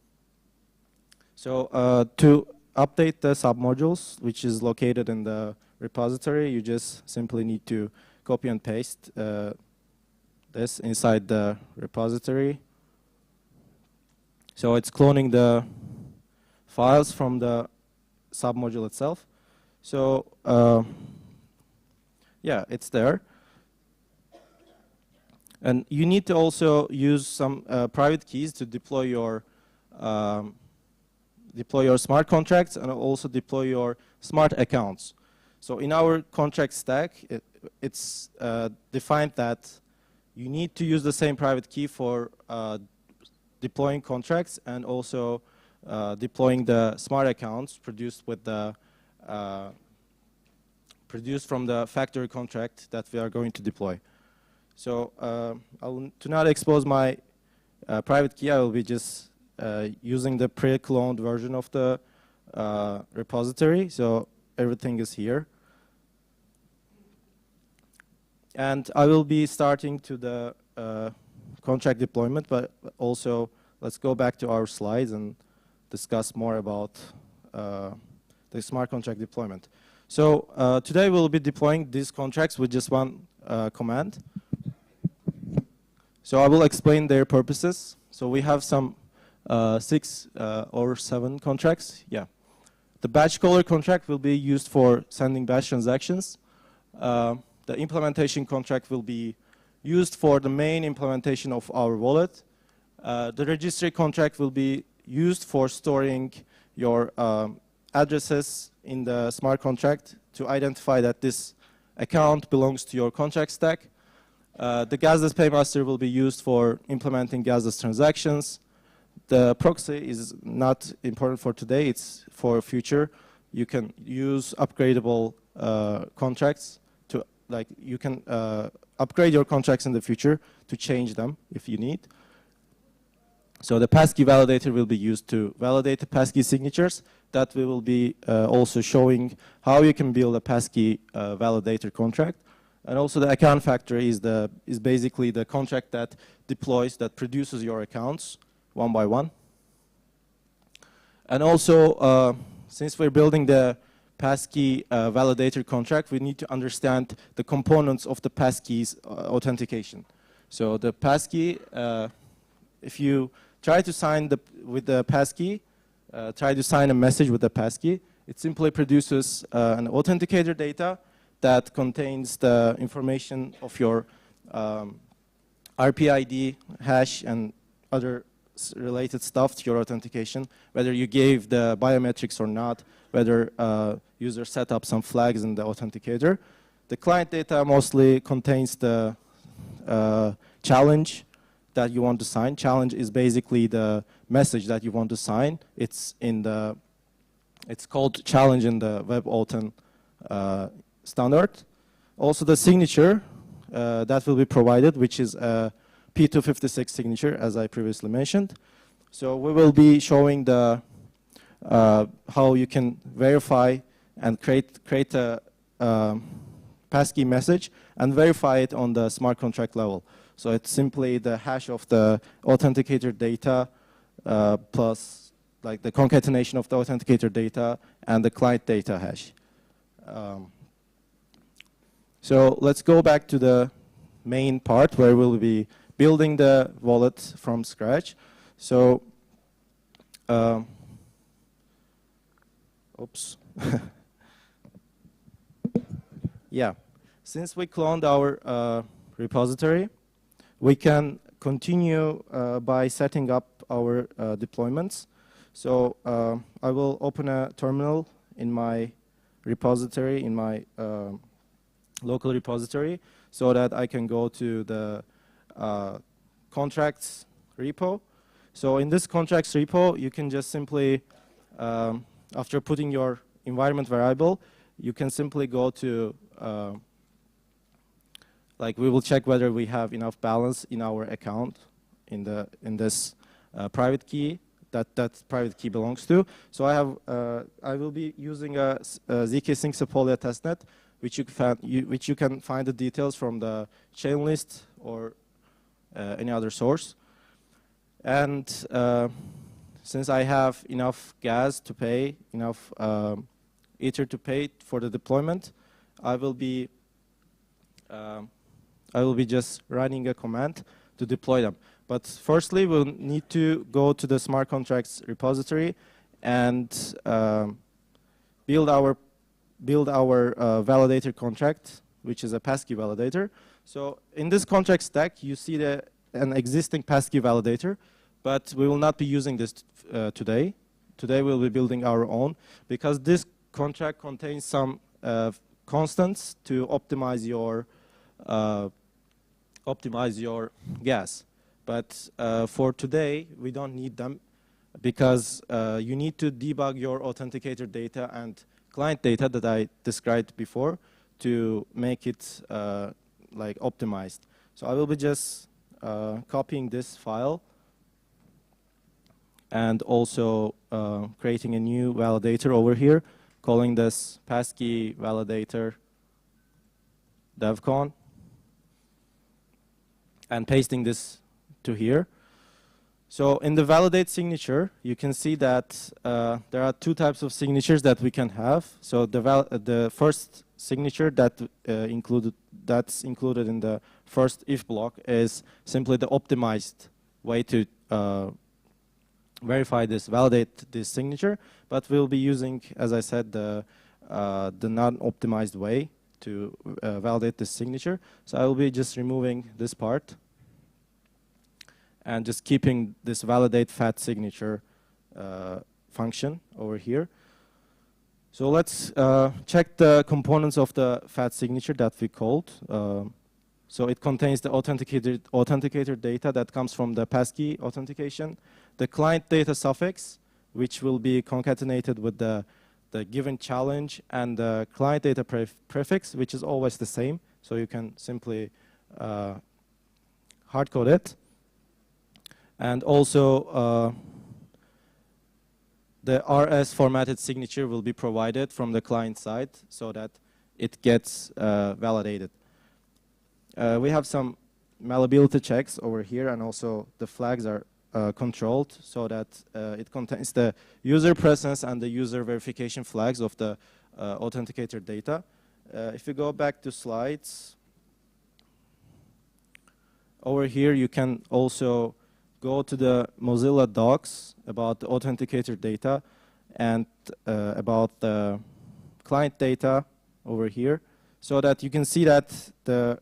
So to update the submodules, which is located in the repository, you just simply need to copy and paste this inside the repository. So it's cloning the files from the submodule itself. So yeah, it's there. And you need to also use some private keys to deploy your smart contracts and also deploy your smart accounts. So in our contract stack, it's defined that you need to use the same private key for deploying contracts and also deploying the smart accounts produced with the produced from the factory contract that we are going to deploy. So to not expose my private key, I will be just using the pre-cloned version of the repository. So everything is here. And I will be starting to the contract deployment, but also let's go back to our slides and discuss more about the smart contract deployment. So today we'll be deploying these contracts with just one command. So I will explain their purposes. So we have some 6 or 7 contracts. Yeah. The batch caller contract will be used for sending batch transactions. The implementation contract will be used for the main implementation of our wallet. The registry contract will be used for storing your addresses in the smart contract to identify that this account belongs to your contract stack. The gasless paymaster will be used for implementing gasless transactions. The proxy is not important for today, it's for future. You can use upgradable contracts to, like, you can upgrade your contracts in the future to change them if you need. So the passkey validator will be used to validate the passkey signatures. That we will be also showing how you can build a passkey validator contract. And also the account factory is basically the contract that deploys, that produces your accounts one by one. And also, since we're building the passkey validator contract, we need to understand the components of the passkey's authentication. So the passkey, if you try to sign with the passkey, try to sign a message with the passkey, it simply produces an authenticator data that contains the information of your RPID, hash, and other related stuff to your authentication, whether you gave the biometrics or not, whether user set up some flags in the authenticator. The client data mostly contains the challenge that you want to sign. Challenge is basically the message that you want to sign. It's called challenge in the WebAuthn standard. Also the signature that will be provided, which is a P256 signature, as I previously mentioned. So we will be showing the how you can verify and create a passkey message and verify it on the smart contract level. So it's simply the hash of the authenticator data plus like the concatenation of the authenticator data and the client data hash. So let's go back to the main part where we'll be building the wallet from scratch. So, oops. Yeah, since we cloned our repository, we can continue by setting up our deployments. So I will open a terminal in my repository, in my local repository, so that I can go to the contracts repo. So in this contracts repo, you can just simply, after putting your environment variable, you can simply go to, like we will check whether we have enough balance in our account in this private key that private key belongs to. So I will be using a ZK Sync Sepolia testnet, which you can find the details from the chain list or any other source. And since I have enough gas to pay, enough Ether to pay for the deployment, I will be just running a command to deploy them. But firstly, we'll need to go to the smart contracts repository and build our validator contract, which is a passkey validator. So in this contract stack, you see an existing passkey validator, but we will not be using this today. Today we'll be building our own, because this contract contains some constants to optimize your gas. But for today, we don't need them, because you need to debug your authenticator data and client data that I described before to make it like optimized. So I will be just copying this file and also creating a new validator over here, calling this passkey validator Devcon, and pasting this to here. So in the validate signature, you can see that there are two types of signatures that we can have. So the first signature that's included in the first if block is simply the optimized way to validate this signature. But we'll be using, as I said, the non-optimized way to validate this signature. So I will be just removing this part and just keeping this validate fat signature function over here. So let's check the components of the fat signature that we called. So it contains the authenticator data that comes from the passkey authentication, the client data suffix, which will be concatenated with the given challenge, and the client data prefix, which is always the same. So you can simply hard code it. And also, the RS formatted signature will be provided from the client side so that it gets validated. We have some malleability checks over here, and also the flags are controlled so that it contains the user presence and the user verification flags of the authenticator data. If you go back to slides, over here you can also go to the Mozilla docs about the authenticator data and about the client data over here, so that you can see that the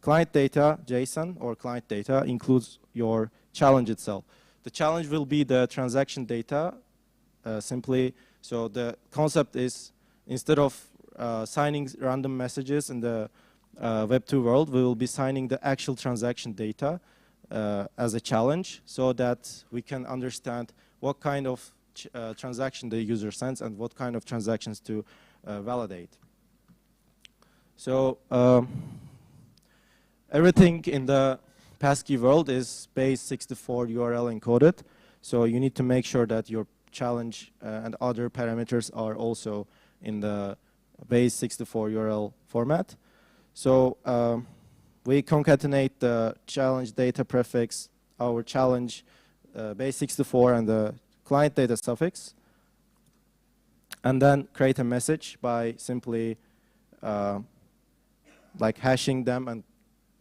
client data, JSON or client data, includes your challenge itself. The challenge will be the transaction data simply. So the concept is, instead of signing random messages in the Web2 world, we will be signing the actual transaction data as a challenge, so that we can understand what kind of transaction the user sends and what kind of transactions to validate. So everything in the passkey world is base64 URL encoded. So you need to make sure that your challenge and other parameters are also in the base64 URL format. So we concatenate the challenge data prefix, our challenge base64, and the client data suffix, and then create a message by simply like hashing them and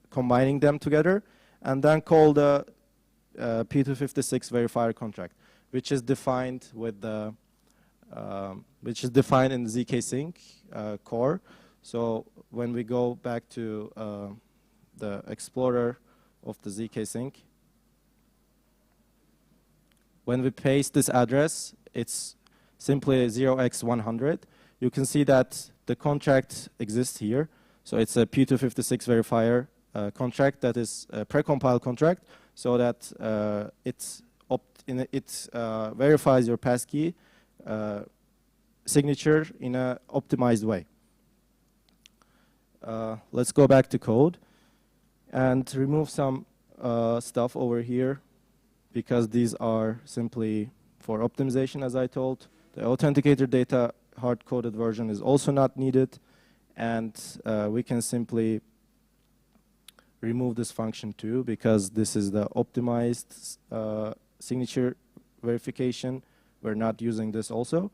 combining them together, and then call the P256 verifier contract, which is defined with the defined in the zk-sync core. So when we go back to the explorer of the zk-sync, when we paste this address, it's simply 0x100. You can see that the contract exists here. So it's a P256 verifier contract that is a precompiled contract, so that it verifies your passkey signature in an optimized way. Let's go back to code and remove some stuff over here, because these are simply for optimization, as I told. The authenticator data hard-coded version is also not needed, and we can simply remove this function too, because this is the optimized signature verification. We're not using this also.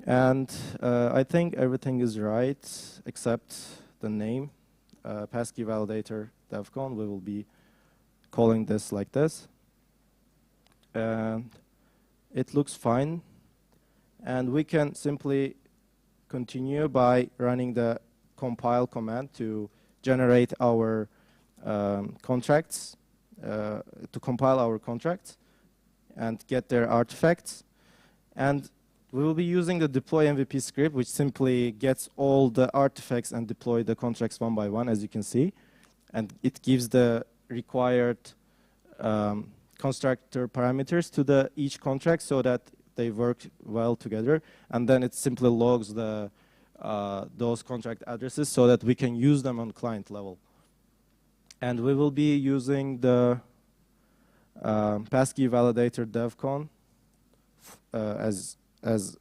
And I think everything is right except the name. Passkey validator Devcon. We will be calling this like this. And it looks fine. And we can simply continue by running the compile command to generate our contracts, to compile our contracts and get their artifacts. And we will be using the deploy MVP script, which simply gets all the artifacts and deploy the contracts one by one, as you can see. And it gives the required constructor parameters to each contract so that they work well together. And then it simply logs those contract addresses so that we can use them on client level. And we will be using the passkey validator Devcon as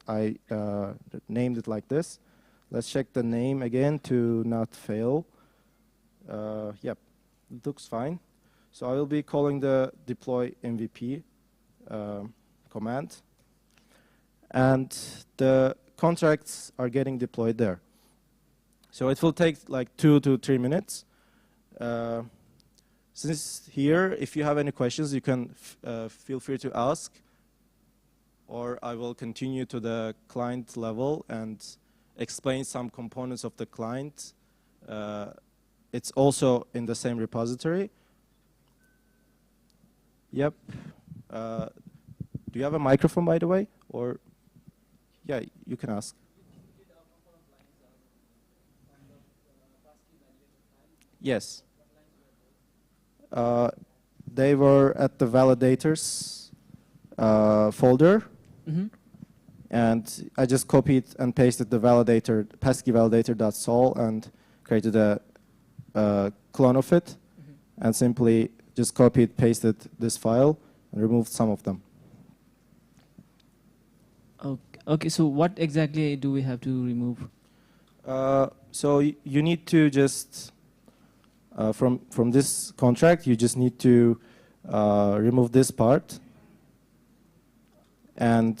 I named it like this. Let's check the name again to not fail. Yep, it looks fine. So I will be calling the deploy MVP command. And the contracts are getting deployed there. So it will take like 2 to 3 minutes. Since here, if you have any questions, you can feel free to ask. Or I will continue to the client level and explain some components of the client. It's also in the same repository. Yep. Do you have a microphone, by the way? Or, yeah, you can ask. Yes. They were at the validators folder. Mm-hmm. And I just copied and pasted the validator, passkey validator.sol, and created a clone of it, and simply just copied, pasted this file, and removed some of them. Okay, so what exactly do we have to remove? So you need to just, from this contract, you just need to remove this part, and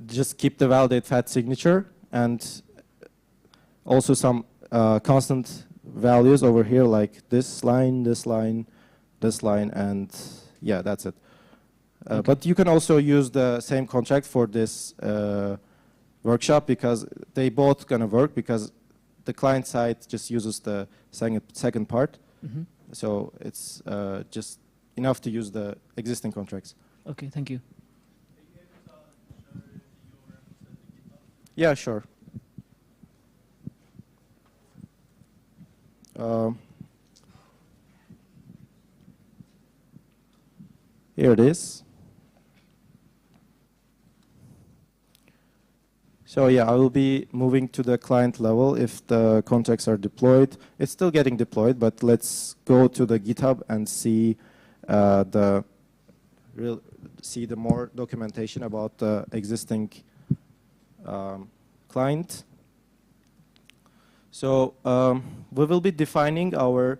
just keep the validate fat signature, and also some constant values over here, like this line, this line, this line, and yeah, that's it. Okay. But you can also use the same contract for this workshop, because they both gonna work, because the client side just uses the second part. Mm-hmm. So it's just enough to use the existing contracts. Okay, thank you. Yeah, sure. Here it is. So yeah, I will be moving to the client level if the contracts are deployed. It's still getting deployed, but let's go to the GitHub and see the more documentation about the existing client. So we will be defining our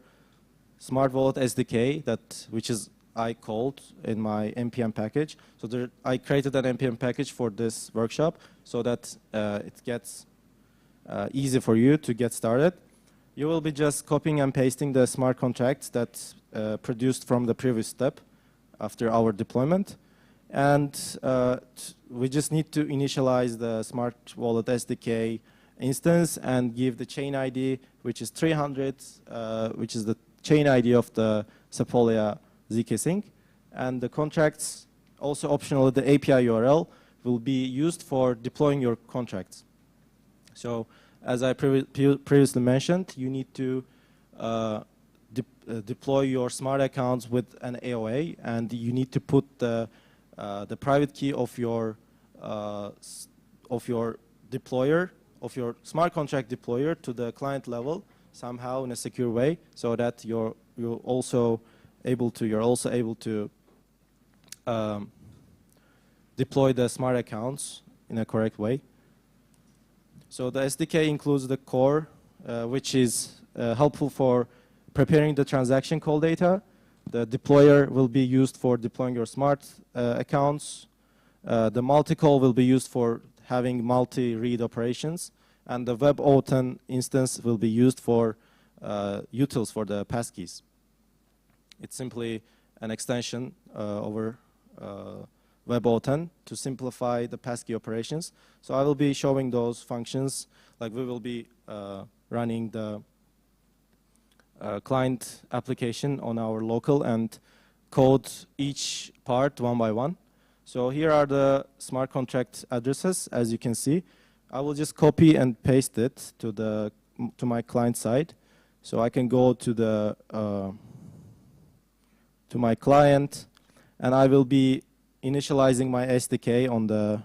Smart Wallet SDK, which is I called in my NPM package. So I created an NPM package for this workshop so that it gets easy for you to get started. You will be just copying and pasting the smart contracts that produced from the previous step after our deployment. And we just need to initialize the Smart Wallet SDK instance and give the chain ID, which is 300, which is the chain ID of the Sepolia ZK sync. And the contracts, also optional, the API URL will be used for deploying your contracts. So as I previously mentioned, you need to deploy your smart accounts with an AOA, and you need to put the private key of your deployer, of your smart contract deployer to the client level somehow in a secure way, so that you're also able to deploy the smart accounts in a correct way. So the SDK includes the core, which is helpful for preparing the transaction call data. The deployer will be used for deploying your smart accounts. The multi-call will be used for having multi-read operations, and the WebAuthn instance will be used for utils for the passkeys. It's simply an extension over WebAuthn to simplify the passkey operations. So I will be showing those functions, like we will be running the client application on our local and code each part one by one. So here are the smart contract addresses, as you can see. I will just copy and paste it to my client side. So I can go to my client, and I will be initializing my SDK on the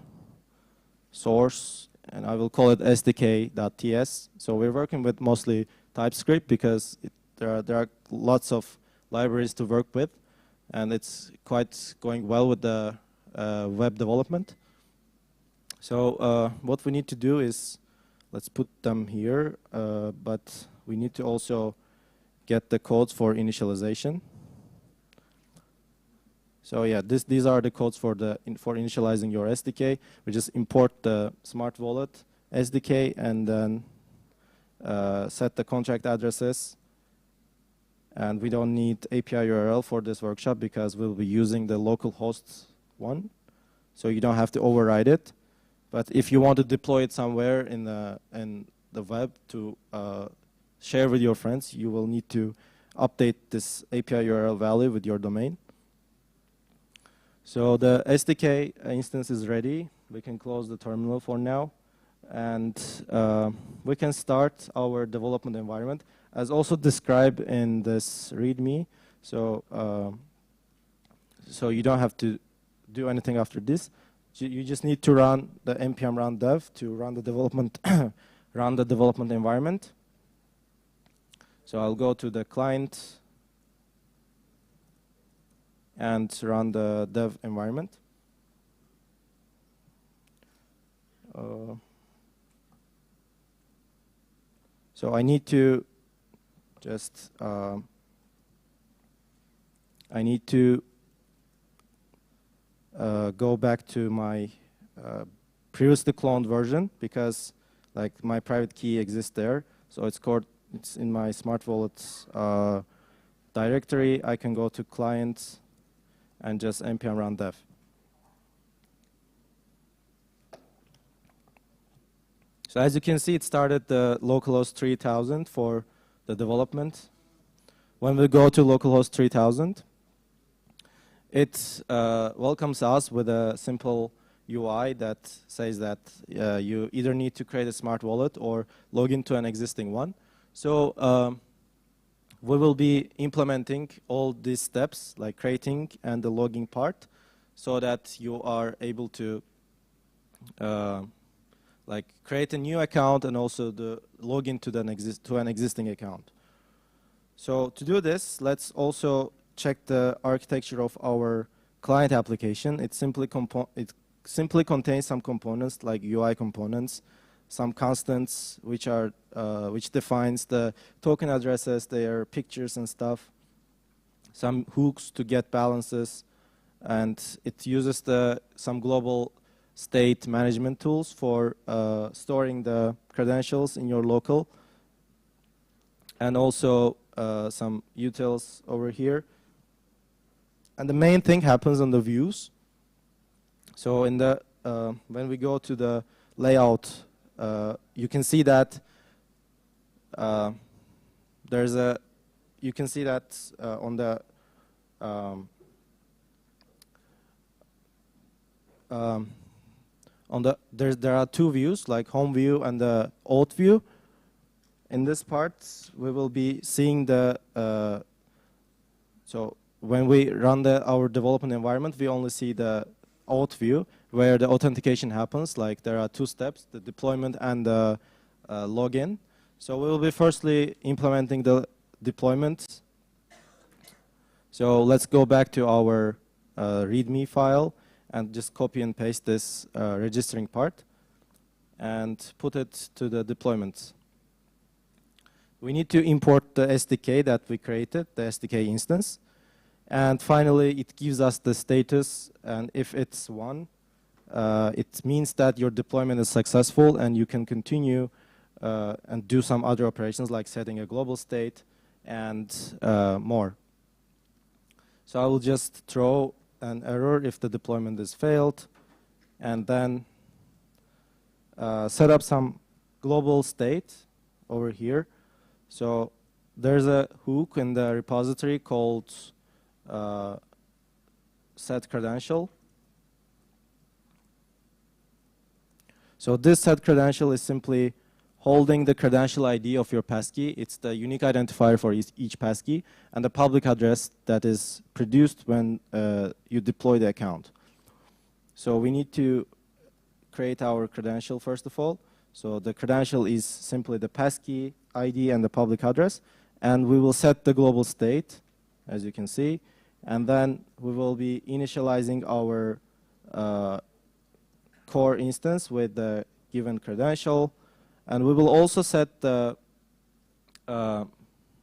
source, and I will call it sdk.ts. So we're working with mostly TypeScript because there are lots of libraries to work with, and it's quite going well with the web development. So what we need to do is, let's put them here, but we need to also get the codes for initialization. So yeah, these are the codes for initializing your SDK. We just import the Smart Wallet SDK and then set the contract addresses. And we don't need API URL for this workshop because we'll be using the local host one. So you don't have to override it. But if you want to deploy it somewhere in the web to share with your friends, you will need to update this API URL value with your domain. So the SDK instance is ready. We can close the terminal for now. And we can start our development environment, as also described in this README. So, so you don't have to do anything after this. You just need to run the npm run dev to run the development run the development environment. So I'll go to the client and run the dev environment. So I need to just go back to my previously cloned version because like my private key exists there. So it's in my Smart Wallet directory. I can go to client and just npm run dev. So as you can see, it started the localhost 3000 for the development. When we go to localhost 3000, it welcomes us with a simple UI that says that you either need to create a smart wallet or log into an existing one. So we will be implementing all these steps, like creating and the logging part, so that you are able to like create a new account and also log into an existing account. So to do this, let's also check the architecture of our client application. It simply contains some components like UI components, some constants which defines the token addresses, their pictures and stuff, some hooks to get balances, and it uses some global state management tools for storing the credentials in your local, and also some utils over here. And the main thing happens on the views. So in the when we go to the layout, you can see that on the there are two views, like home view and the auth view. In this part, we will be seeing so when we run our development environment, we only see the auth view where the authentication happens. Like there are two steps, the deployment and the login. So we will be firstly implementing the deployment. So let's go back to our README file and just copy and paste this registering part and put it to the deployment. We need to import the SDK that we created, the SDK instance. And finally, it gives us the status, and if it's 1, it means that your deployment is successful and you can continue and do some other operations like setting a global state and more. So I will just throw an error if the deployment is failed, and then set up some global state over here. So there's a hook in the repository called set credential. So this set credential is simply holding the credential ID of your passkey. It's the unique identifier for each passkey and the public address that is produced when you deploy the account. So we need to create our credential first of all. So the credential is simply the passkey ID and the public address, and we will set the global state, as you can see, and then we will be initializing our core instance with the given credential, and we will also set the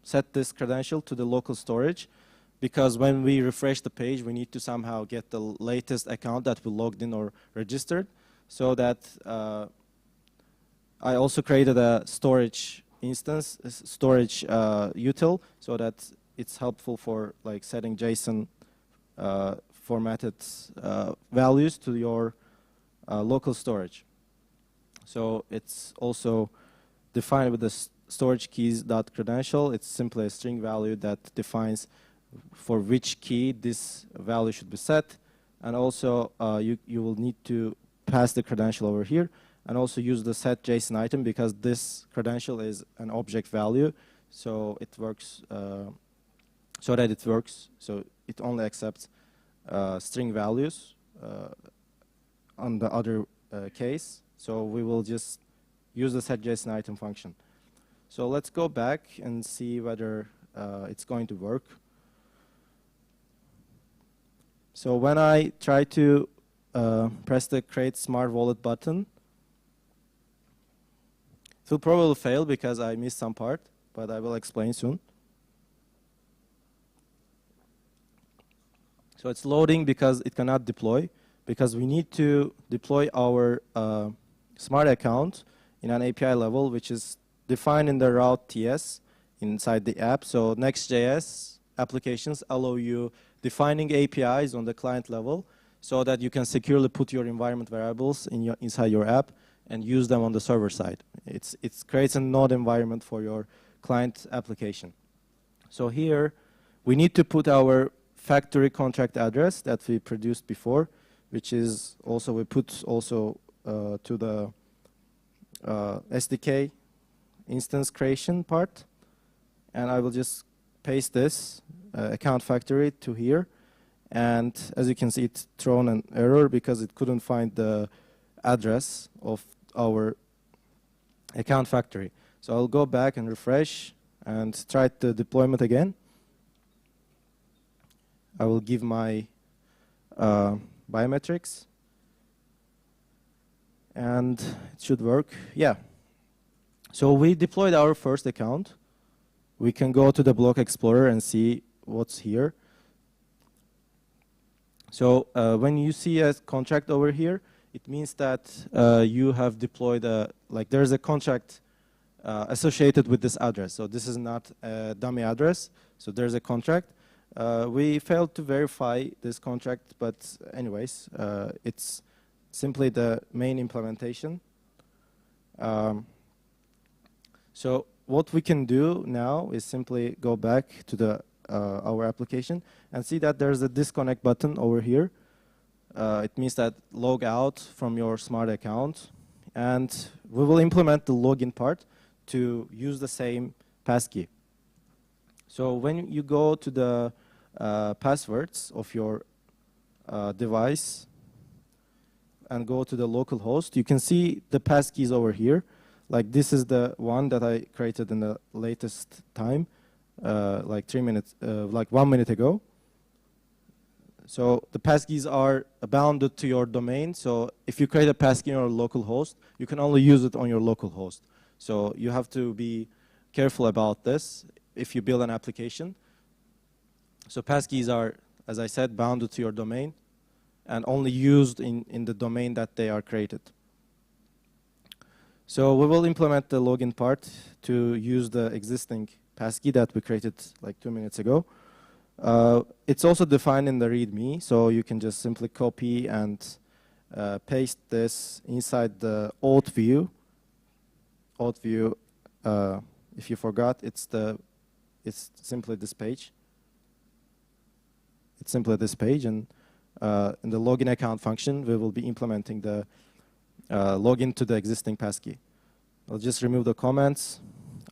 set this credential to the local storage, because when we refresh the page, we need to somehow get the latest account that we logged in or registered. So that I also created a storage instance, storage util, so that it's helpful for like setting JSON formatted values to your local storage. So it's also defined with the storage keys.credential. It's simply a string value that defines for which key this value should be set. And also you will need to pass the credential over here and also use the set JSON item, because this credential is an object value. So it works, so it only accepts string values on the other case. So we will just use the set JSON item function. So let's go back and see whether it's going to work. So when I try to press the create smart wallet button, it will probably fail because I missed some part, but I will explain soon. So it's loading because it cannot deploy, because we need to deploy our smart account in an API level, which is defined in the route TS inside the app. So Next.js applications allow you defining APIs on the client level so that you can securely put your environment variables inside your app and use them on the server side. It creates a node environment for your client application. So here we need to put our factory contract address that we produced before, which is also, we put also to the SDK instance creation part. And I will just paste this account factory to here. And as you can see, it's thrown an error because it couldn't find the address of our account factory. So I'll go back and refresh and try the deployment again. I will give my biometrics. And it should work. Yeah. So we deployed our first account. We can go to the Block Explorer and see what's here. So when you see a contract over here, it means that you have deployed there's a contract associated with this address. So this is not a dummy address. So there's a contract. We failed to verify this contract, but anyways, it's simply the main implementation. So what we can do now is simply go back to our application and see that there's a disconnect button over here. It means that log out from your smart account, and we will implement the login part to use the same passkey. So when you go to the passwords of your device and go to the local host, you can see the passkeys over here. Like this is the one that I created in the latest time, like 1 minute ago. So the passkeys are bounded to your domain. So if you create a passkey on your local host, you can only use it on your local host. So you have to be careful about this if you build an application. So passkeys are, as I said, bounded to your domain. and only used in the domain that they are created. So we will implement the login part to use the existing passkey that we created like 2 minutes ago. It's also defined in the README, so you can just simply copy and paste this inside the auth view. Auth view, if you forgot, it's simply this page. It's simply this page, and in the login account function, we will be implementing the login to the existing passkey. I'll just remove the comments.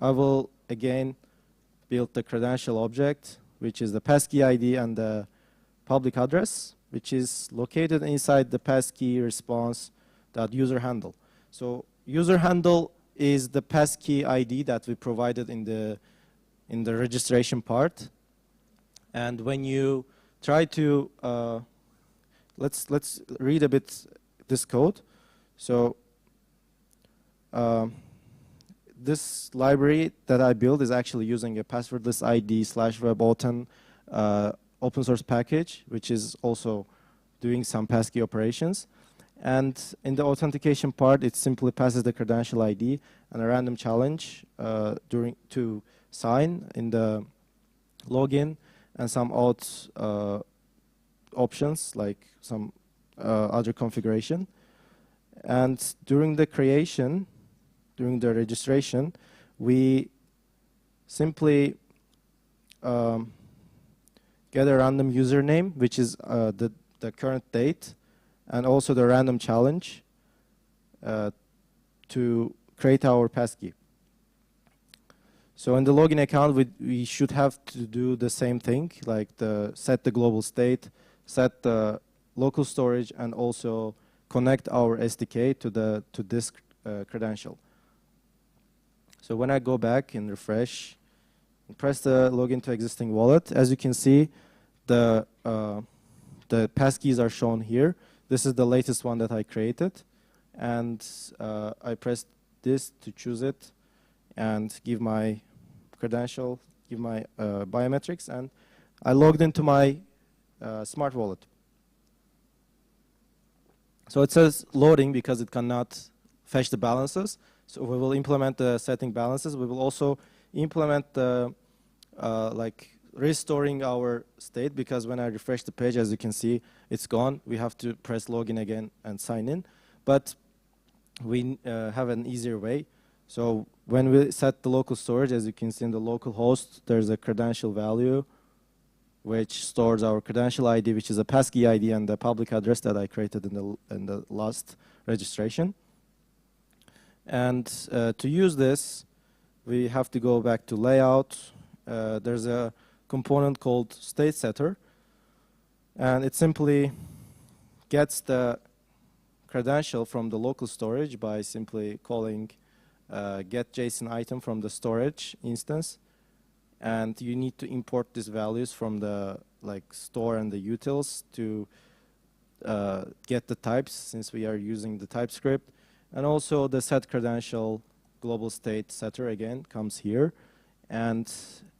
I will again build the credential object, which is the passkey ID and the public address, which is located inside the passkey response.user handle. So user handle is the passkey ID that we provided in the registration part. And when you try to let's read a bit this code. So this library that I built is actually using a passwordless ID /WebAuthn open source package, which is also doing some passkey operations. And in the authentication part, it simply passes the credential ID and a random challenge to sign in the login, and some auth options like some other configuration. And during the creation, during the registration, we simply get a random username, which is the current date, and also the random challenge to create our passkey. So in the login account, we should have to do the same thing, like set the global state, set the local storage, and also connect our SDK to this credential. So when I go back and refresh, and press the login to existing wallet, as you can see, the passkeys are shown here. This is the latest one that I created, and I pressed this to choose it and give my credential, give my biometrics, and I logged into my smart wallet. So it says loading because it cannot fetch the balances. So we will implement the setting balances. We will also implement the like restoring our state, because when I refresh the page, as you can see, it's gone. We have to press login again and sign in. But we have an easier way. So when we set the local storage, as you can see in the local host, there's a credential value which stores our credential ID, which is a passkey ID, and the public address that I created in the last registration. And to use this, we have to go back to layout. There's a component called state setter, and it simply gets the credential from the local storage by simply calling get JSON item from the storage instance, and you need to import these values from the store and the utils to get the types, since we are using the TypeScript. And also the set credential global state setter again comes here, and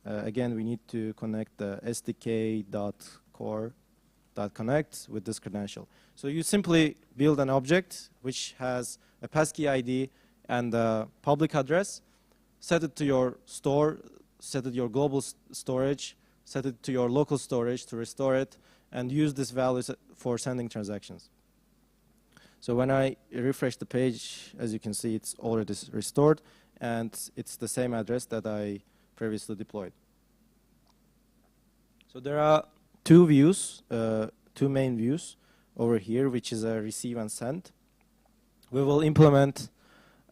again we need to connect the sdk.core.connect with this credential. So you simply build an object which has a passkey ID and a public address, set it to your store, set it to your global storage, set it to your local storage to restore it, and use these values for sending transactions. So when I refresh the page, as you can see, it's already restored, and it's the same address that I previously deployed. So there are two views, two main views over here, which is a receive and send. We will implement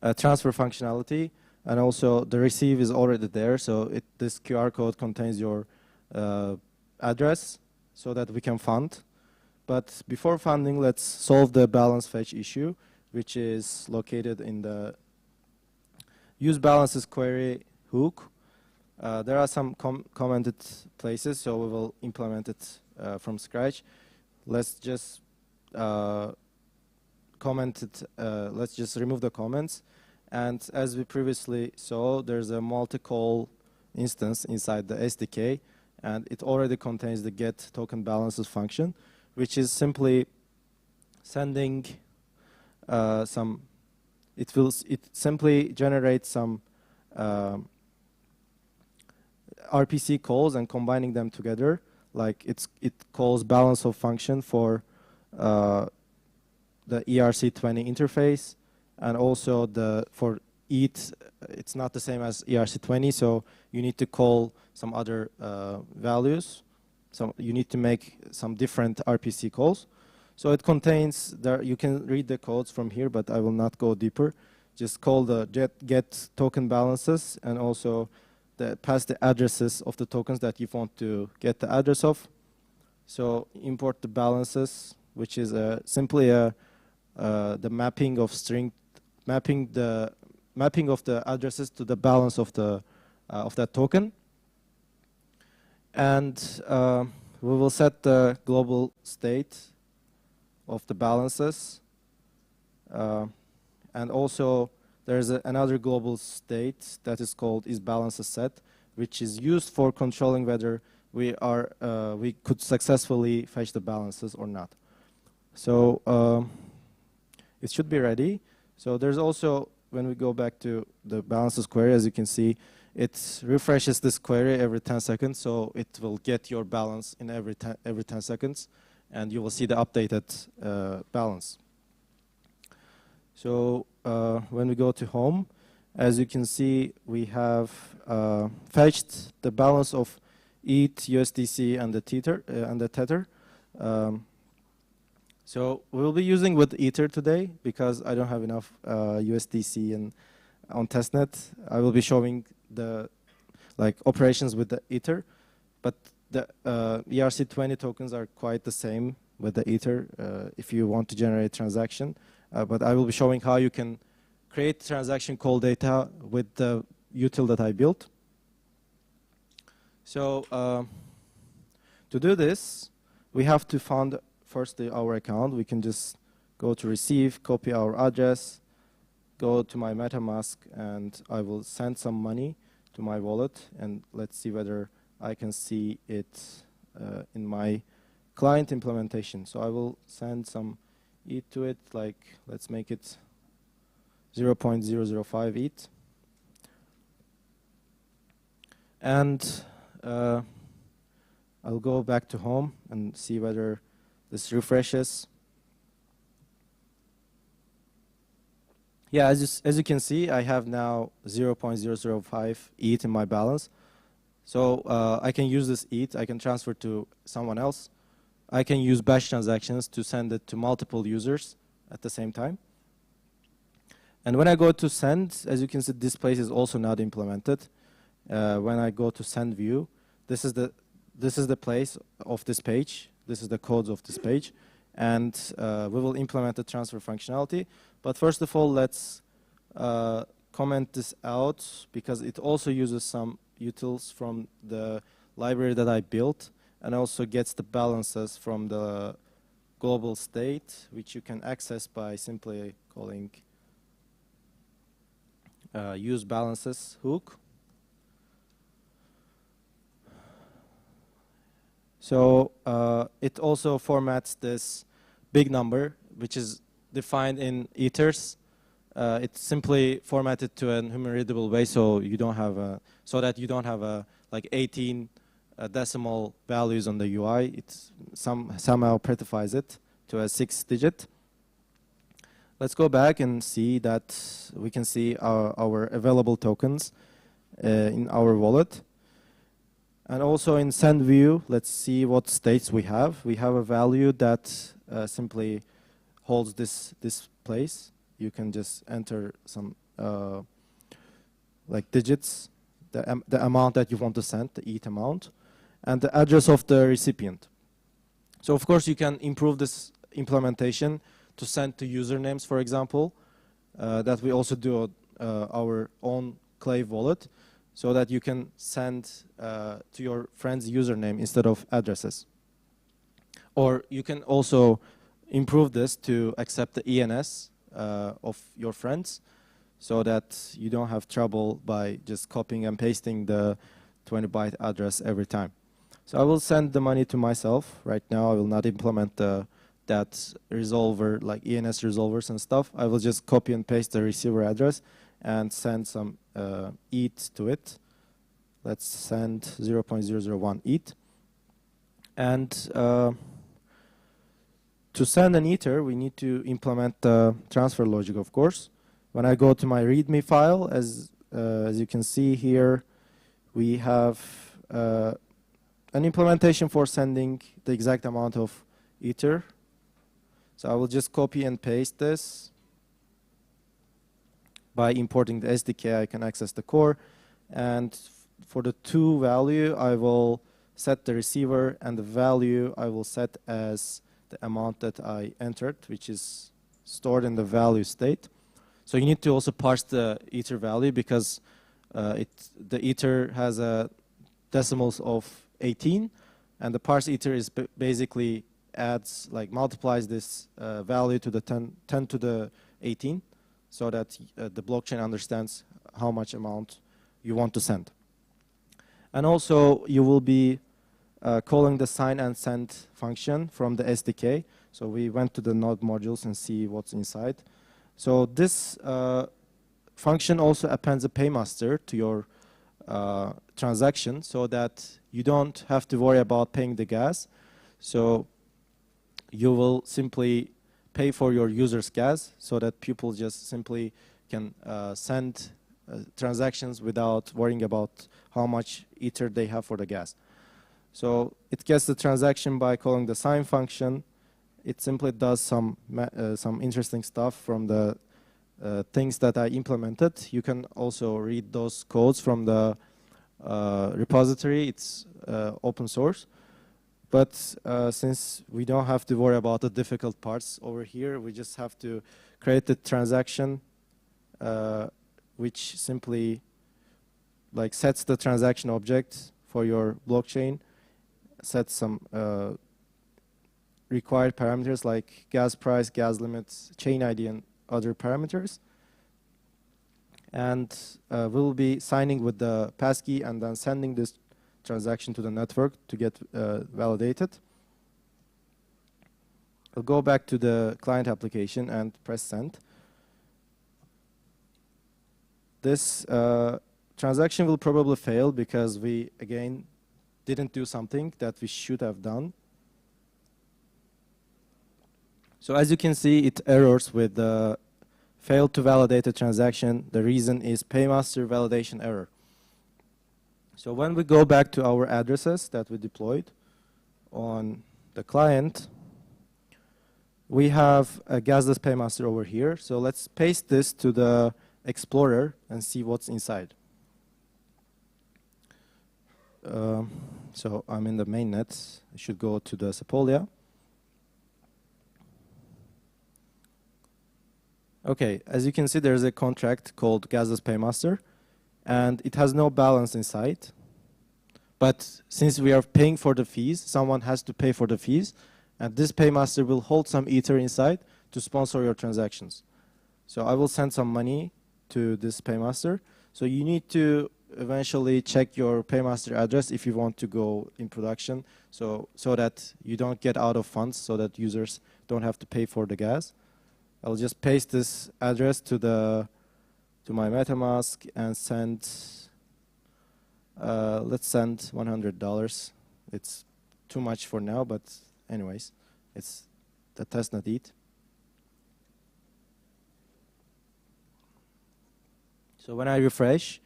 a transfer functionality, and also the receive is already there, so this QR code contains your address so that we can fund. But before funding, let's solve the balance fetch issue, which is located in the use balances query hook. There are some commented places, so we will implement it from scratch. Let's just comment it. Let's just remove the comments. And as we previously saw, there's a multi-call instance inside the SDK, and it already contains the get token balances function, which is simply sending some. It simply generates some RPC calls and combining them together. Like it calls balance of function for the ERC20 interface, and also for ETH, it's not the same as ERC20, so you need to call some other values. So you need to make some different RPC calls. So it contains, you can read the codes from here, but I will not go deeper. Just call the get token balances, and also pass the addresses of the tokens that you want to get the address of. So import the balances, which is simply the mapping of mapping of the addresses to the balance of that token. And we will set the global state of the balances. And also there's another global state that is called isBalanceSet, which is used for controlling whether we could successfully fetch the balances or not. So it should be ready. So there's also, when we go back to the balances query, as you can see, it refreshes this query every 10 seconds, so it will get your balance in every 10 seconds, and you will see the updated balance. So when we go to home, as you can see, we have fetched the balance of ETH, USDC, and the Tether. So we will be using with Ether today because I don't have enough USDC on testnet. I will be showing the operations with the Ether, but the ERC20 tokens are quite the same with the Ether if you want to generate transaction. But I will be showing how you can create transaction call data with the util that I built. So to do this, we have to fund first our account. We can just go to receive, copy our address, go to my MetaMask, and I will send some money to my wallet. And let's see whether I can see it in my client implementation. So I will send some ETH to it, let's make it 0.005 ETH. And I'll go back to home and see whether this refreshes. Yeah, as you can see, I have now 0.005 ETH in my balance. So I can use this ETH, I can transfer to someone else. I can use batch transactions to send it to multiple users at the same time. And when I go to send, as you can see, this place is also not implemented. When I go to send view, this is the place of this page. This is the codes of this page. And we will implement the transfer functionality. But first of all, let's comment this out because it also uses some utils from the library that I built, and also gets the balances from the global state, which you can access by simply calling use balances hook. So it also formats this big number, which is defined in ethers. It's simply formatted to an human readable way, so you don't have so that you don't have 18 decimal values on the UI. It somehow prettifies it to a 6-digit. Let's go back and see that we can see our available tokens in our wallet. And also in send view, let's see what states we have. We have a value that simply holds this place. You can just enter some digits, the amount that you want to send, the ETH amount, and the address of the recipient. So of course you can improve this implementation to send to usernames, for example, that we also do our own Clave wallet, so that you can send to your friend's username instead of addresses. Or you can also improve this to accept the ENS of your friends, so that you don't have trouble by just copying and pasting the 20-byte address every time. So I will send the money to myself right now. I will not implement the that resolver, like ENS resolvers and stuff, I will just copy and paste the receiver address and send some ETH to it. Let's send 0.001 ETH. And to send an Ether, we need to implement the transfer logic, of course. When I go to my README file, as you can see here, we have an implementation for sending the exact amount of Ether. So I will just copy and paste this. By importing the SDK, I can access the core. And for the to value, I will set the receiver, and the value I will set as the amount that I entered, which is stored in the value state. So you need to also parse the Ether value because the Ether has a decimals of 18, and the parse Ether is basically adds, like multiplies this value to the 10 to the 18, so that the blockchain understands how much amount you want to send. And also you will be calling the sign and send function from the SDK. So we went to the node modules and see what's inside. So this function also appends a paymaster to your transaction so that you don't have to worry about paying the gas. So you will simply pay for your user's gas so that people just simply can send transactions without worrying about how much Ether they have for the gas. So it gets the transaction by calling the sign function. It simply does some interesting stuff from the things that I implemented. You can also read those codes from the repository. It's open source. But since we don't have to worry about the difficult parts over here, we just have to create the transaction which simply like sets the transaction object for your blockchain, sets some required parameters like gas price, gas limits, chain ID, and other parameters. And we'll be signing with the passkey and then sending this transaction to the network to get validated. I'll go back to the client application and press send. This transaction will probably fail because we, again, didn't do something that we should have done. So as you can see, it errors with the failed to validate a transaction. The reason is paymaster validation error. So when we go back to our addresses that we deployed on the client, we have a gasless paymaster over here. So let's paste this to the Explorer and see what's inside. So I'm in the mainnet. I should go to the Sepolia. Okay, as you can see, there's a contract called gasless paymaster, and it has no balance inside. But since we are paying for the fees, someone has to pay for the fees, and this paymaster will hold some Ether inside to sponsor your transactions. So I will send some money to this paymaster. So you need to eventually check your paymaster address if you want to go in production, so that you don't get out of funds, so that users don't have to pay for the gas. I'll just paste this address to my MetaMask and send. Let's send $100. It's too much for now, but anyways, it's the testnet ETH. So when I refresh,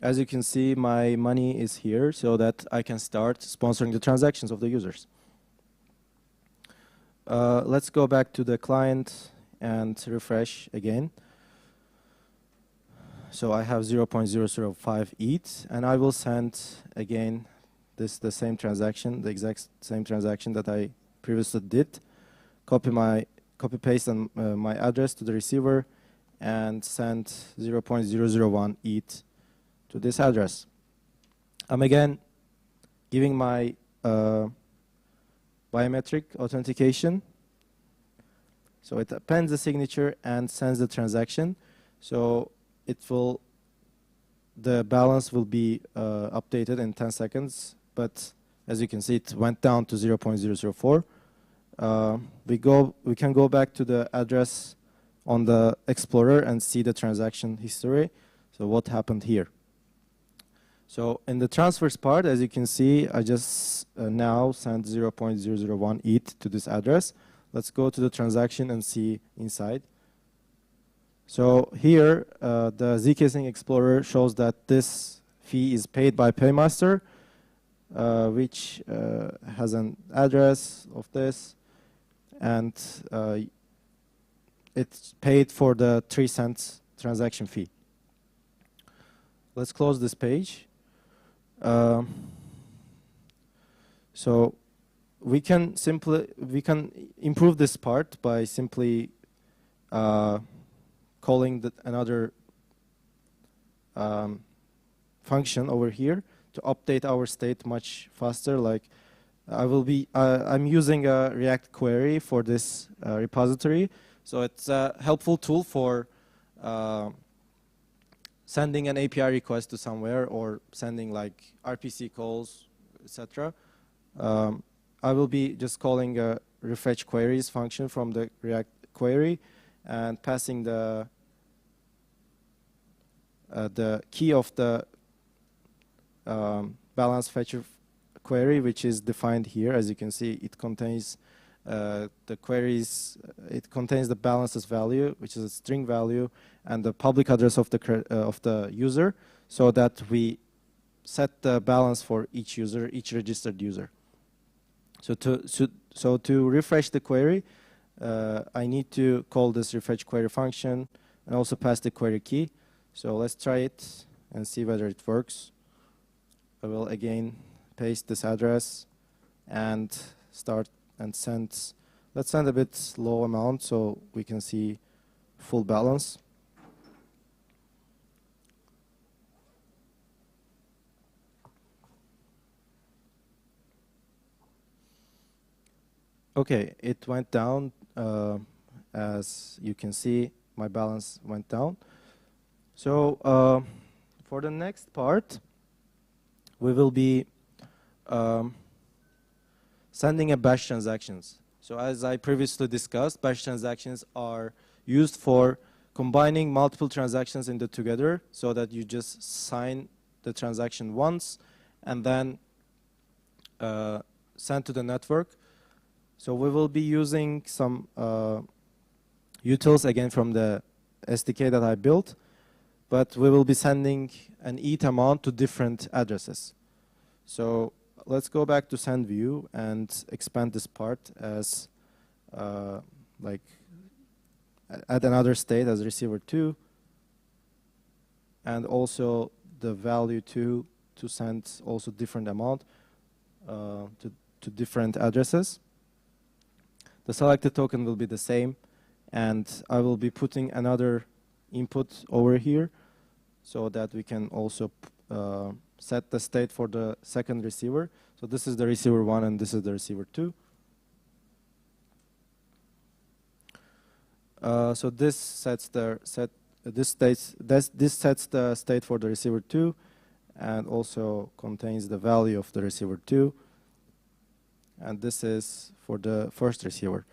as you can see, my money is here so that I can start sponsoring the transactions of the users. Let's go back to the client and refresh again. So I have 0.005 ETH, and I will send again the same transaction, the exact same transaction that I previously did. Copy paste my address to the receiver and send 0.001 ETH to this address. I'm again giving my biometric authentication. So it appends the signature and sends the transaction. So the balance will be updated in 10 seconds, but As you can see, it went down to 0.004. We can go back to the address on the Explorer and see the transaction history. So what happened here? So in the transfers part, as you can see, I just now sent 0.001 ETH to this address. Let's go to the transaction and see inside. So here, the zkSync Explorer shows that this fee is paid by Paymaster, which has an address of this, and it's paid for the 3 cents transaction fee. Let's close this page. So we can improve this part by simply calling another function over here to update our state much faster. Like I'm using a React query for this repository, so it's a helpful tool for sending an API request to somewhere or sending like RPC calls, etc. I will be just calling a refresh queries function from the React query and passing the key of the balance fetcher query, which is defined here. As you can see, it contains the queries. It contains the balances value, which is a string value, and the public address of the user, so that we set the balance for each user, each registered user. So to refresh the query, I need to call this refresh query function and also pass the query key. So let's try it and see whether it works. I will again paste this address and start and send. Let's send a bit low amount so we can see full balance. Okay, it went down. As you can see, my balance went down. So for the next part, we will be sending a batch transactions. So as I previously discussed, batch transactions are used for combining multiple transactions into together so that you just sign the transaction once and then send to the network. So we will be using some utils again from the SDK that I built, but we will be sending an ETH amount to different addresses. So let's go back to send view and expand this part as like add another state as receiver 2, and also the value 2 to send also different amount to different addresses. The selected token will be the same, and I will be putting another input over here so that we can also set the state for the second receiver. So this is the receiver 1 and this is the receiver 2. So this sets the this sets the state for the receiver 2 and also contains the value of the receiver 2. And this is for the first receiver.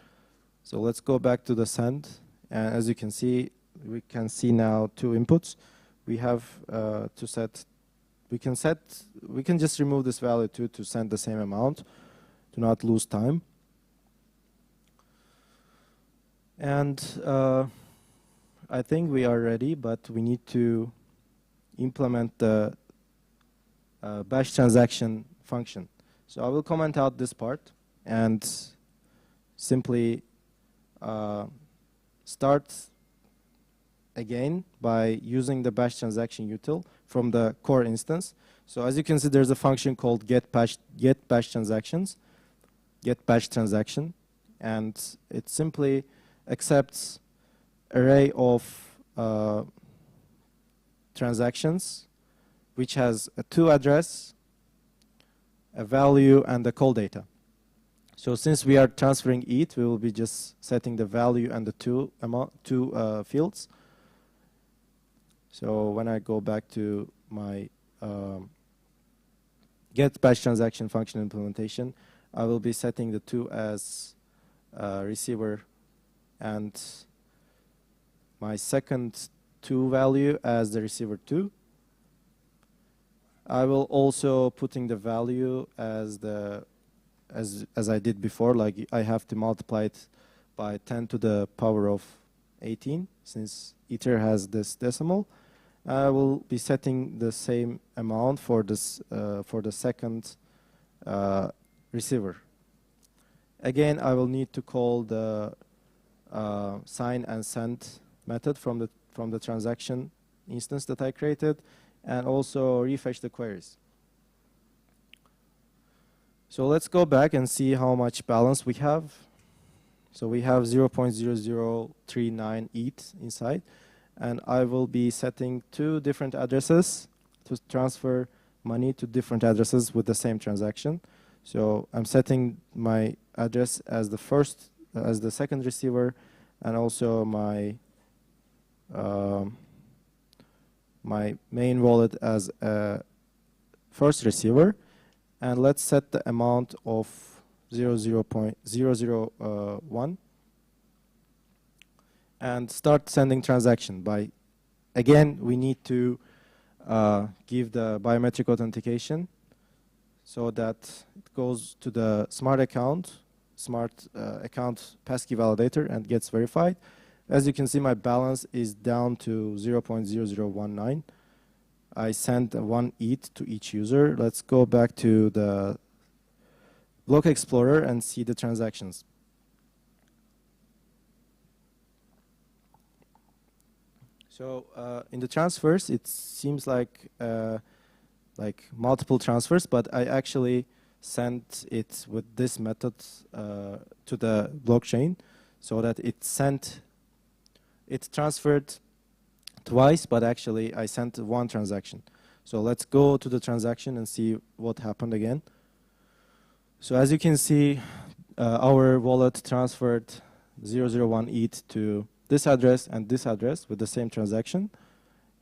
So let's go back to the send. And as you can see, we can see now 2 inputs. We have to set. We can just remove this value 2 to send the same amount to not lose time. And I think we are ready, but we need to implement the batch transaction function. So I will comment out this part and simply start again by using the batch transaction util from the core instance. So as you can see, there's a function called get batch transaction, and it simply accepts array of transactions which has a 2 address, a value, and the call data. So since we are transferring ETH, we will be just setting the value and the 2 fields. So when I go back to my get batch transaction function implementation, I will be setting the 2 as receiver and my second 2 value as the receiver 2. I will also putting the value as I did before, like I have to multiply it by 10 to the power of 18 since Ether has this decimal. I will be setting the same amount for this for the second receiver. Again, I will need to call the sign and send method from the transaction instance that I created, and also refetch the queries. So let's go back and see how much balance we have. So we have 0.0039 ETH inside, and I will be setting 2 different addresses to transfer money to different addresses with the same transaction. So I'm setting my address as the second receiver, and also my my main wallet as a first receiver, and let's set the amount of 0.001 and start sending transaction. By again, we need to give the biometric authentication so that it goes to the smart account passkey validator and gets verified. As you can see, my balance is down to 0.0019. I sent 1 ETH to each user. Let's go back to the Block Explorer and see the transactions. So in the transfers, it seems like multiple transfers, but I actually sent it with this method to the blockchain, so that it transferred twice, but actually I sent 1 transaction. So let's go to the transaction and see what happened again. So as you can see, our wallet transferred 001 ETH to this address and this address with the same transaction.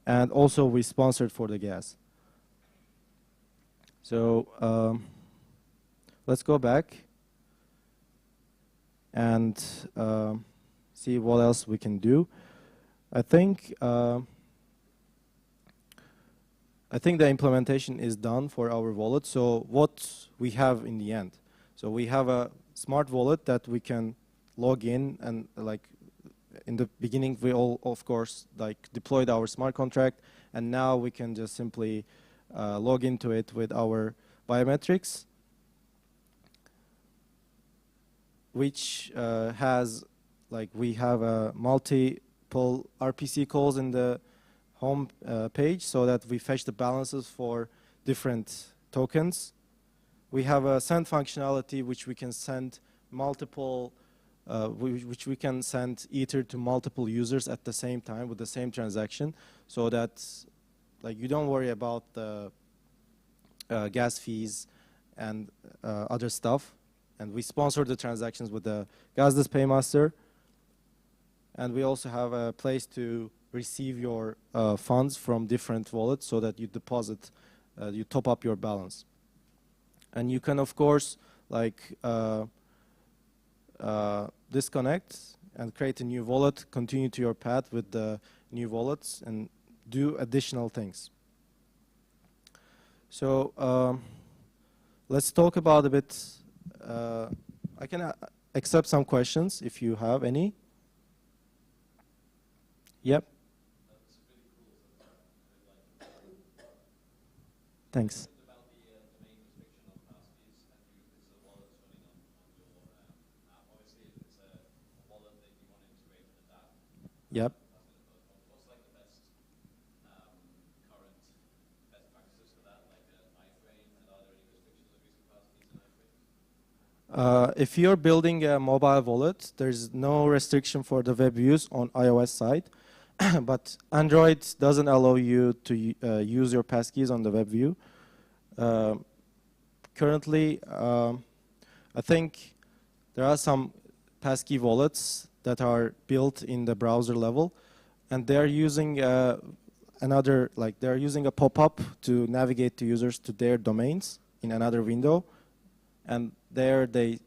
And also we sponsored for the gas. So let's go back and see what else we can do. I think the implementation is done for our wallet. So what we have in the end? So we have a smart wallet that we can log in, and like in the beginning we all of course like deployed our smart contract, and now we can just simply log into it with our biometrics, which has like we have a multiple RPC calls in the home page, so that we fetch the balances for different tokens. We have a send functionality which we can send multiple, which we can send Ether to multiple users at the same time with the same transaction, so that like you don't worry about the gas fees and other stuff. And we sponsor the transactions with the gasless paymaster. And we also have a place to receive your funds from different wallets, so that you deposit, you top up your balance. And you can, of course, like disconnect and create a new wallet, continue to your path with the new wallets, and do additional things. So let's talk about a bit. I can accept some questions if you have any. Yep. Thanks. Yep. If you're building a mobile wallet, there's no restriction for the web views on iOS side, but Android doesn't allow you to use your passkeys on the web view. Currently, I think there are some passkey wallets that are built in the browser level, and they're using they're using a pop-up to navigate to users to their domains in another window, and there they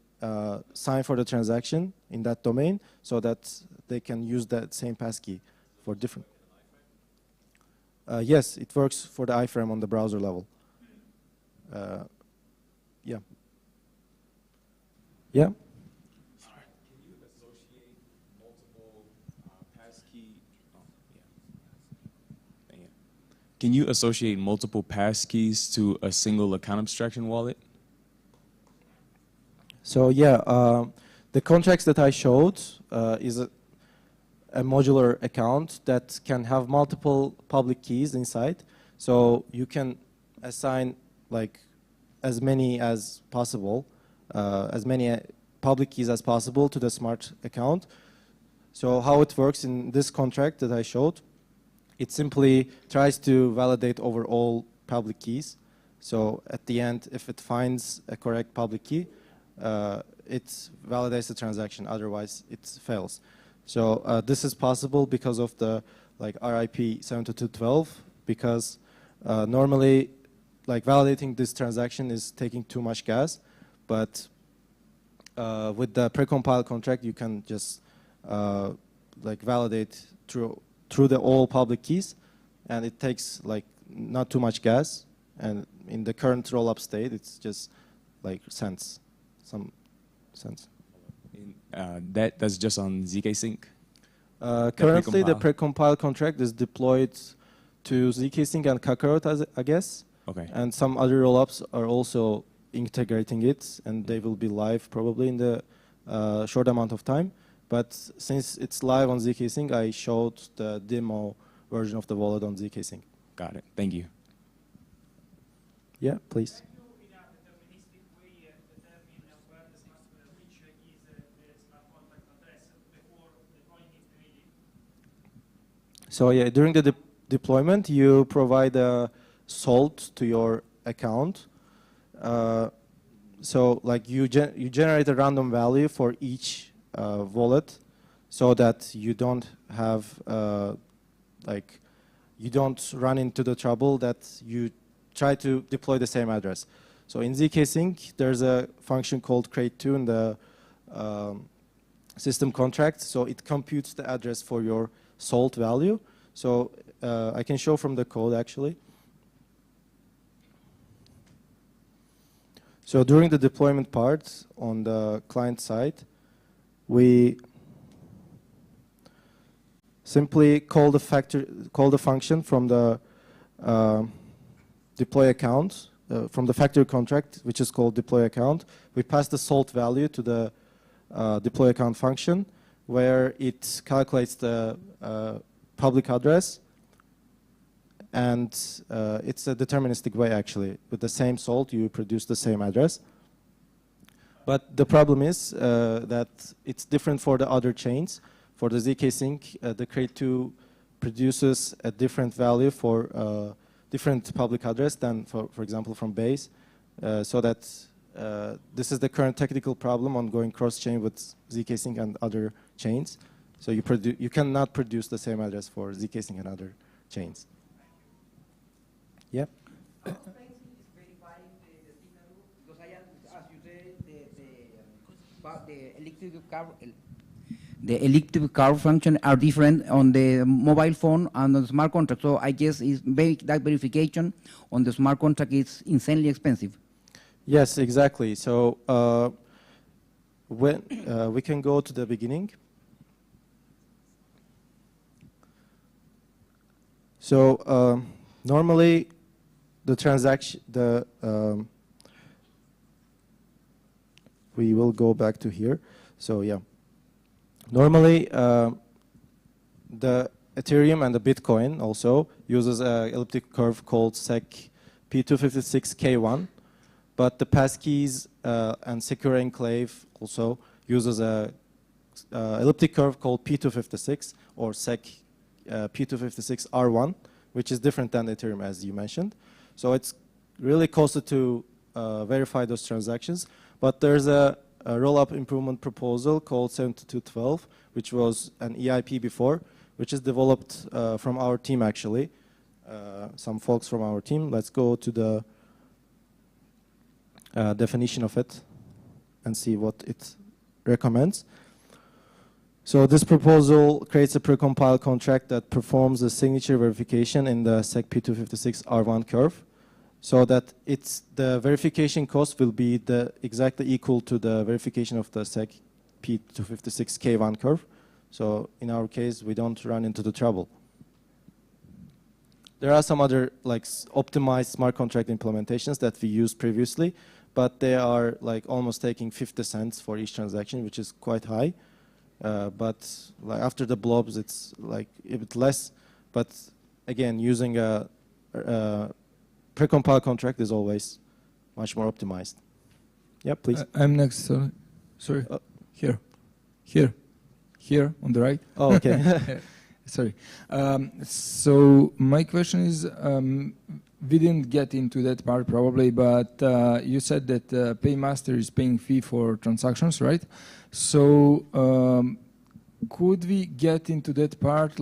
sign for the transaction in that domain so that they can use that same passkey for different. Yes, it works for the iframe on the browser level. Yeah. Yeah. Can you associate multiple passkeys to a single account abstraction wallet? So yeah, the contracts that I showed is a modular account that can have multiple public keys inside. So you can assign like as many as possible, as many public keys as possible to the smart account. So how it works in this contract that I showed, it simply tries to validate over all public keys. So at the end, if it finds a correct public key, it validates the transaction. Otherwise, it fails. So this is possible because of the like RIP 7212. Because normally, like validating this transaction is taking too much gas, but with the precompiled contract, you can just like validate through the all public keys, and it takes like not too much gas. And in the current rollup state, it's just like cents, some cents. That's just on ZK Sync? Currently, the precompiled contract is deployed to ZK Sync and Kakarot, I guess. Okay. And some other rollups are also integrating it, and they will be live probably in the short amount of time. But since it's live on ZK Sync, I showed the demo version of the wallet on ZK Sync. Got it. Thank you. Yeah, please. So yeah, during the deployment, you provide a salt to your account. So like you generate a random value for each wallet, so that you don't have like you don't run into the trouble that you try to deploy the same address. So in ZK Sync, there's a function called create2 in the system contract. So it computes the address for your salt value. So I can show from the code actually. So during the deployment part on the client side, we simply call the function from the deploy account, from the factory contract, which is called deploy account. We pass the salt value to the deploy account function, where it calculates the public address, and it's a deterministic way actually. With the same salt, you produce the same address. But the problem is that it's different for the other chains. For the ZK Sync, the create2 produces a different value for different public address than, for example, from base. So that this is the current technical problem on going cross-chain with ZK Sync and other chains. So you cannot produce the same address for ZK Sync and other chains. Yeah. The elliptic curve function are different on the mobile phone and on the smart contract. So I guess that verification on the smart contract is insanely expensive. Yes, exactly. So when we can go to the beginning. So normally the transaction, we will go back to here. So yeah. Normally, the Ethereum and the Bitcoin also uses an elliptic curve called SEC P256K1, but the passkeys and secure enclave also uses a elliptic curve called P256 or SEC P256R1, which is different than Ethereum, as you mentioned. So it's really costly to verify those transactions, but there's a roll-up improvement proposal called 7212, which was an EIP before, which is developed from our team actually, some folks from our team. Let's go to the definition of it and see what it recommends. So this proposal creates a precompiled contract that performs the signature verification in the SEC P256 R1 curve, so that the verification cost will be exactly equal to the verification of the SEC P256 K1 curve. So in our case, we don't run into the trouble. There are some other optimized smart contract implementations that we used previously, but they are almost taking 50 cents for each transaction, which is quite high. But after the blobs, it's a bit less. But again, using a precompiled contract is always much more optimized. Yeah, please. I'm next. Sorry. Here on the right. Oh, okay. Sorry. So my question is, we didn't get into that part probably, but you said that paymaster is paying fee for transactions, right? So could we get into that part,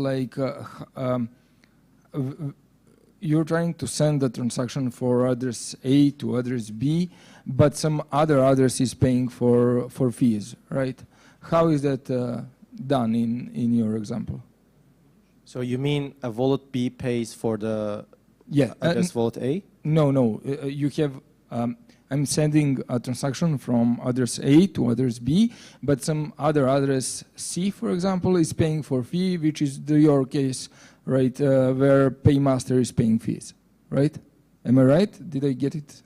you're trying to send the transaction for address A to address B, but some other address is paying for fees, right? How is that done in your example? So you mean a wallet B pays for the address wallet A? No. You have, I'm sending a transaction from address A to address B, but some other address C, for example, is paying for fee, which is your case, right, where paymaster is paying fees, right? Am I right? Did I get it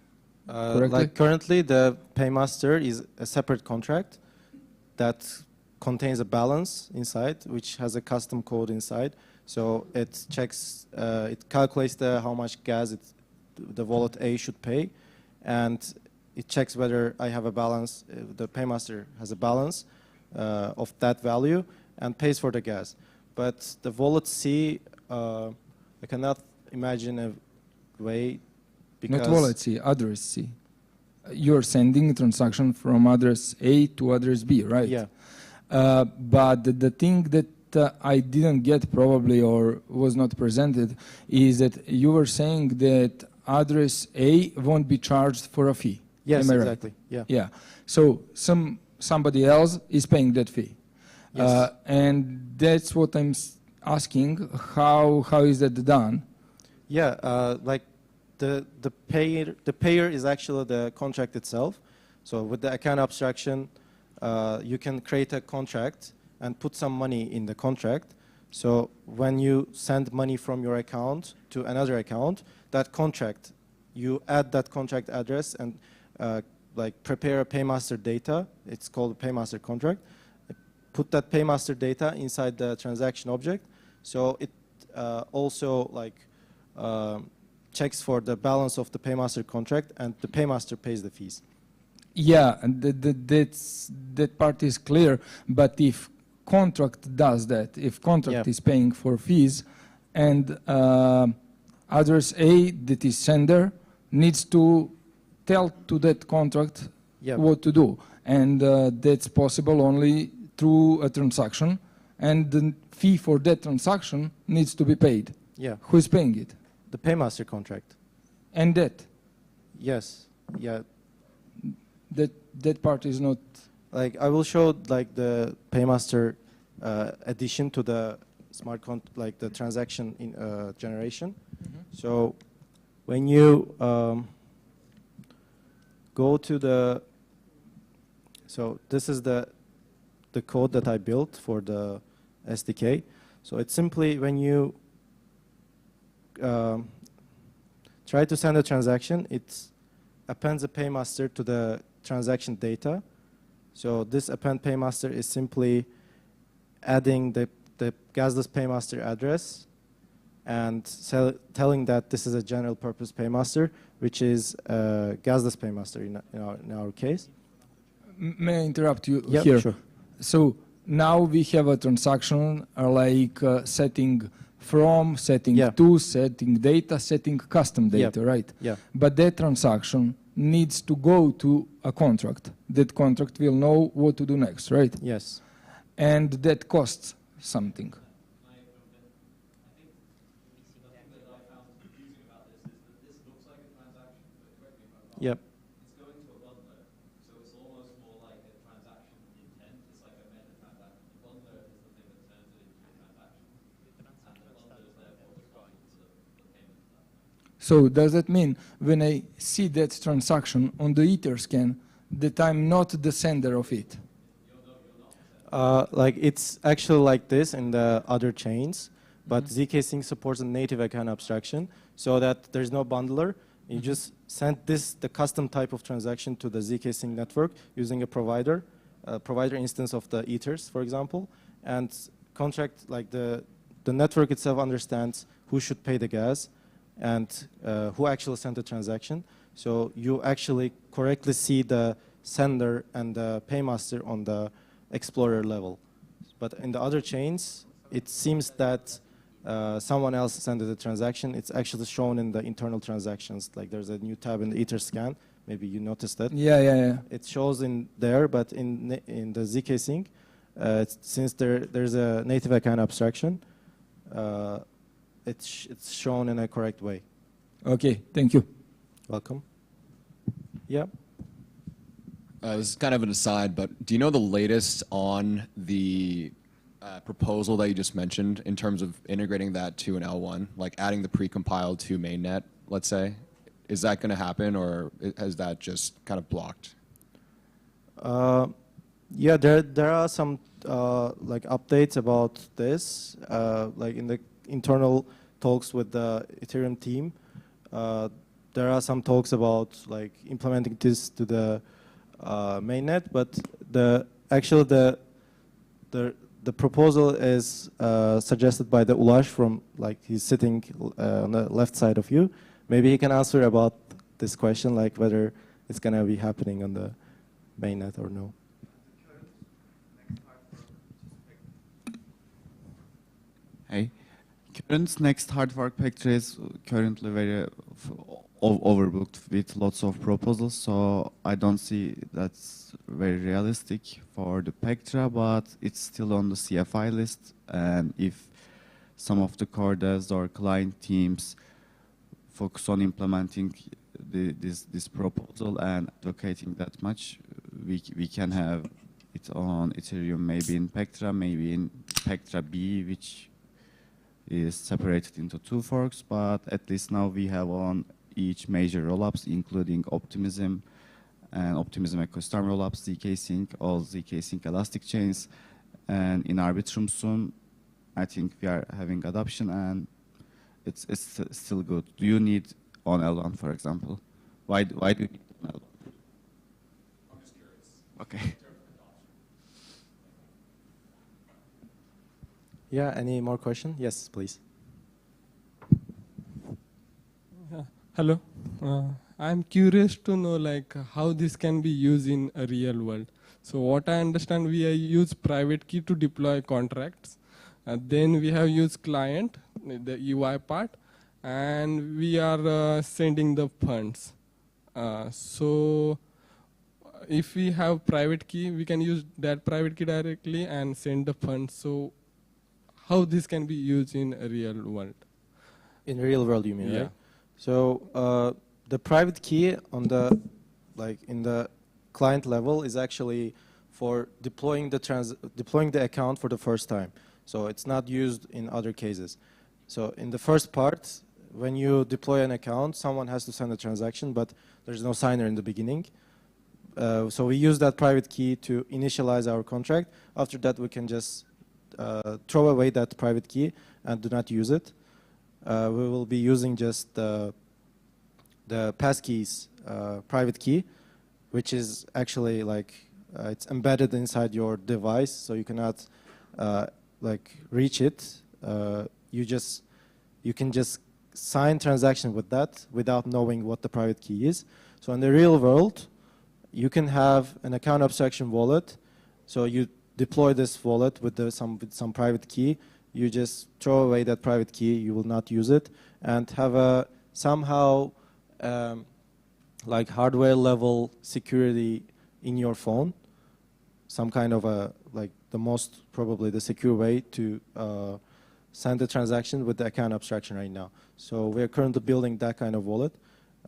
correctly? Currently, the paymaster is a separate contract that contains a balance inside, which has a custom code inside. So it checks, it calculates how much gas the wallet A should pay, and it checks whether I have a balance, the paymaster has a balance of that value, and pays for the gas. But the wallet C, I cannot imagine a way because... Not wallet C, address C. You're sending a transaction from address A to address B, right? Yeah. But the thing that I didn't get probably or was not presented is that you were saying that address A won't be charged for a fee. Yes, Am I exactly. Right? Yeah. Yeah. So somebody else is paying that fee. Yes. And that's what I'm asking. How is that done? Yeah, the payer is actually the contract itself. So with the account abstraction, you can create a contract and put some money in the contract. So when you send money from your account to another account, that contract, you add that contract address and prepare a paymaster data. It's called a paymaster contract. Put that paymaster data inside the transaction object. So it also checks for the balance of the paymaster contract, and the paymaster pays the fees. Yeah, and that part is clear. But if contract does that, if contract is paying for fees, and address A, that is sender, needs to tell to that contract what to do, and that's possible only through a transaction, and the fee for that transaction needs to be paid. Yeah. Who is paying it? The paymaster contract. And that? Yes. Yeah. That part is not... I will show the paymaster addition to the smart the transaction in generation. So when you go to so this is the code that I built for the SDK. So it's simply when you try to send a transaction, it appends a paymaster to the transaction data. So this append paymaster is simply adding the gasless paymaster address and telling that this is a general purpose paymaster, which is a gasless paymaster in our case. May I interrupt you Yeah, here? sure. So now we have a transaction setting from, setting to, setting data, setting custom data, right? Yeah. But that transaction needs to go to a contract. That contract will know what to do next, right? Yes. And that costs something. Yep. It's going to a So does that mean when I see that transaction on the Ether scan that I'm not the sender of it? Like it's actually like this in the other chains, but ZK Sync supports a native account abstraction so that there's no bundler. You just send the custom type of transaction to the ZK Sync network using a provider instance of the Ethers, for example, and contract like the network itself understands who should pay the gas and who actually sent the transaction. So you actually correctly see the sender and the paymaster on the Explorer level. But in the other chains, it seems that someone else sent the transaction. It's actually shown in the internal transactions. Like there's a new tab in the Ether scan. Maybe you noticed that. Yeah. It shows in there, but in the ZK Sync, since there's a native account abstraction, it's shown in a correct way. Okay, thank you. Welcome. Yeah. This is kind of an aside, but do you know the latest on the proposal that you just mentioned in terms of integrating that to an L1, like adding the precompiled to mainnet, let's say? Is that going to happen, or has that just kind of blocked? Yeah, there are some like updates about this, like in the internal talks with the Ethereum team. There are some talks about like implementing this to the mainnet, but the proposal is suggested by the Ulash from, like, he's sitting on the left side of you. Maybe he can answer about this question, like whether it's going to be happening on the mainnet or no. Hey, current next hard fork picture is currently very overbooked with lots of proposals, so I don't see that's very realistic for the Pectra, but it's still on the CFI list, and if some of the core devs or client teams focus on implementing this proposal and advocating that much, we can have it on Ethereum, maybe in Pectra, maybe in Pectra B, which is separated into 2 forks, but at least now we have on each major rollups, including Optimism and Optimism Ecosystem rollups, ZK Sync, all ZK Sync Elastic chains, and in Arbitrum soon, I think we are having adoption, and it's still good. Do you need on L1, for example? Why do you need on L1? I'm just curious. Okay. Yeah, any more question? Yes, please. Hello. I'm curious to know like how this can be used in a real world. So what I understand, we use private key to deploy contracts. Then we have used client, the UI part, and we are sending the funds. So if we have private key, we can use that private key directly and send the funds. So how this can be used in a real world? In real world, you mean, yeah. right? So the private key on the, like in the client level is actually for deploying the account for the first time. So it's not used in other cases. So in the first part, when you deploy an account, someone has to send a transaction, but there's no signer in the beginning. So we use that private key to initialize our contract. After that, we can just throw away that private key and do not use it. We will be using just the passkeys private key, which is actually like it's embedded inside your device, so you cannot like reach it. You can just sign transaction with that without knowing what the private key is. So in the real world, you can have an account abstraction wallet. So you deploy this wallet with some private key. You just throw away that private key. You will not use it, and have a somehow like hardware level security in your phone. Some kind of a like the most probably the secure way to send a transaction with the account abstraction right now. So we are currently building that kind of wallet.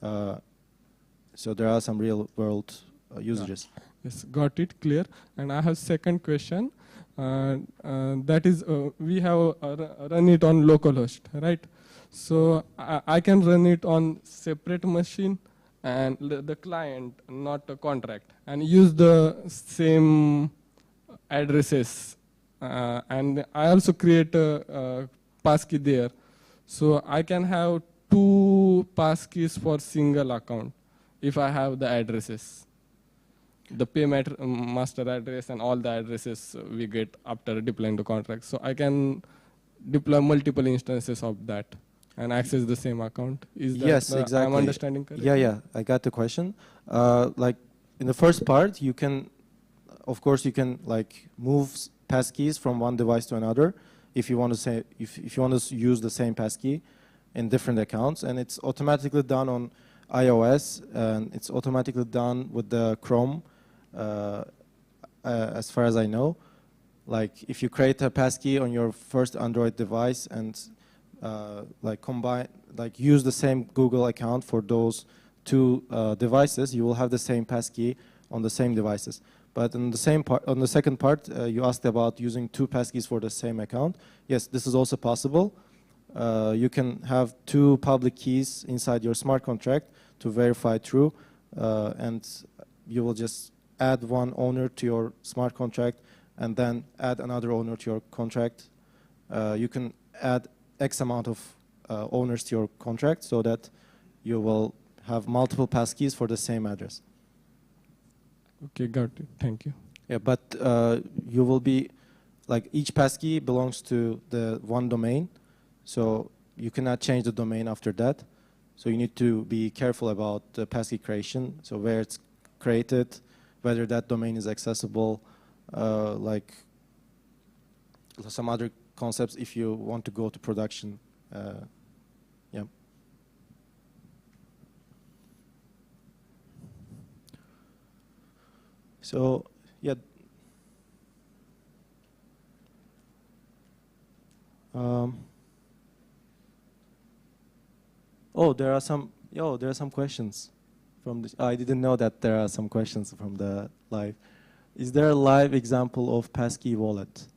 So there are some real world usages. Yes, got it, clear. And I have second question. That is, we have run it on localhost, right? So I can run it on separate machine and the client, not a contract, and use the same addresses. And I also create a passkey there. So I can have 2 passkeys for single account if I have the addresses. The payment master address and all the addresses we get after deploying the contract. So I can deploy multiple instances of that and access the same account. Is that yes, exactly. I'm understanding correctly? Yeah, yeah, I got the question. Like in the first part, you can, of course, you can like move passkeys from one device to another if you want to say if you want to use the same passkey in different accounts, and it's automatically done on iOS, and it's automatically done with the Chrome, as far as I know. Like if you create a passkey on your first Android device and use the same Google account for those 2 devices, you will have the same passkey on the same devices. But on the second part, you asked about using 2 passkeys for the same account. Yes, this is also possible. You can have 2 public keys inside your smart contract to verify true, and you will just add one owner to your smart contract and then add another owner to your contract. You can add X amount of owners to your contract so that you will have multiple passkeys for the same address. Okay, got it. Thank you. Yeah, but you will be, like each passkey belongs to the one domain, so you cannot change the domain after that. So you need to be careful about the passkey creation, so where it's created, whether that domain is accessible, like some other concepts if you want to go to production. Yeah. So, yeah. Oh, there are some questions from the, I didn't know that there are some questions from the live. Is there a live example of passkey wallet?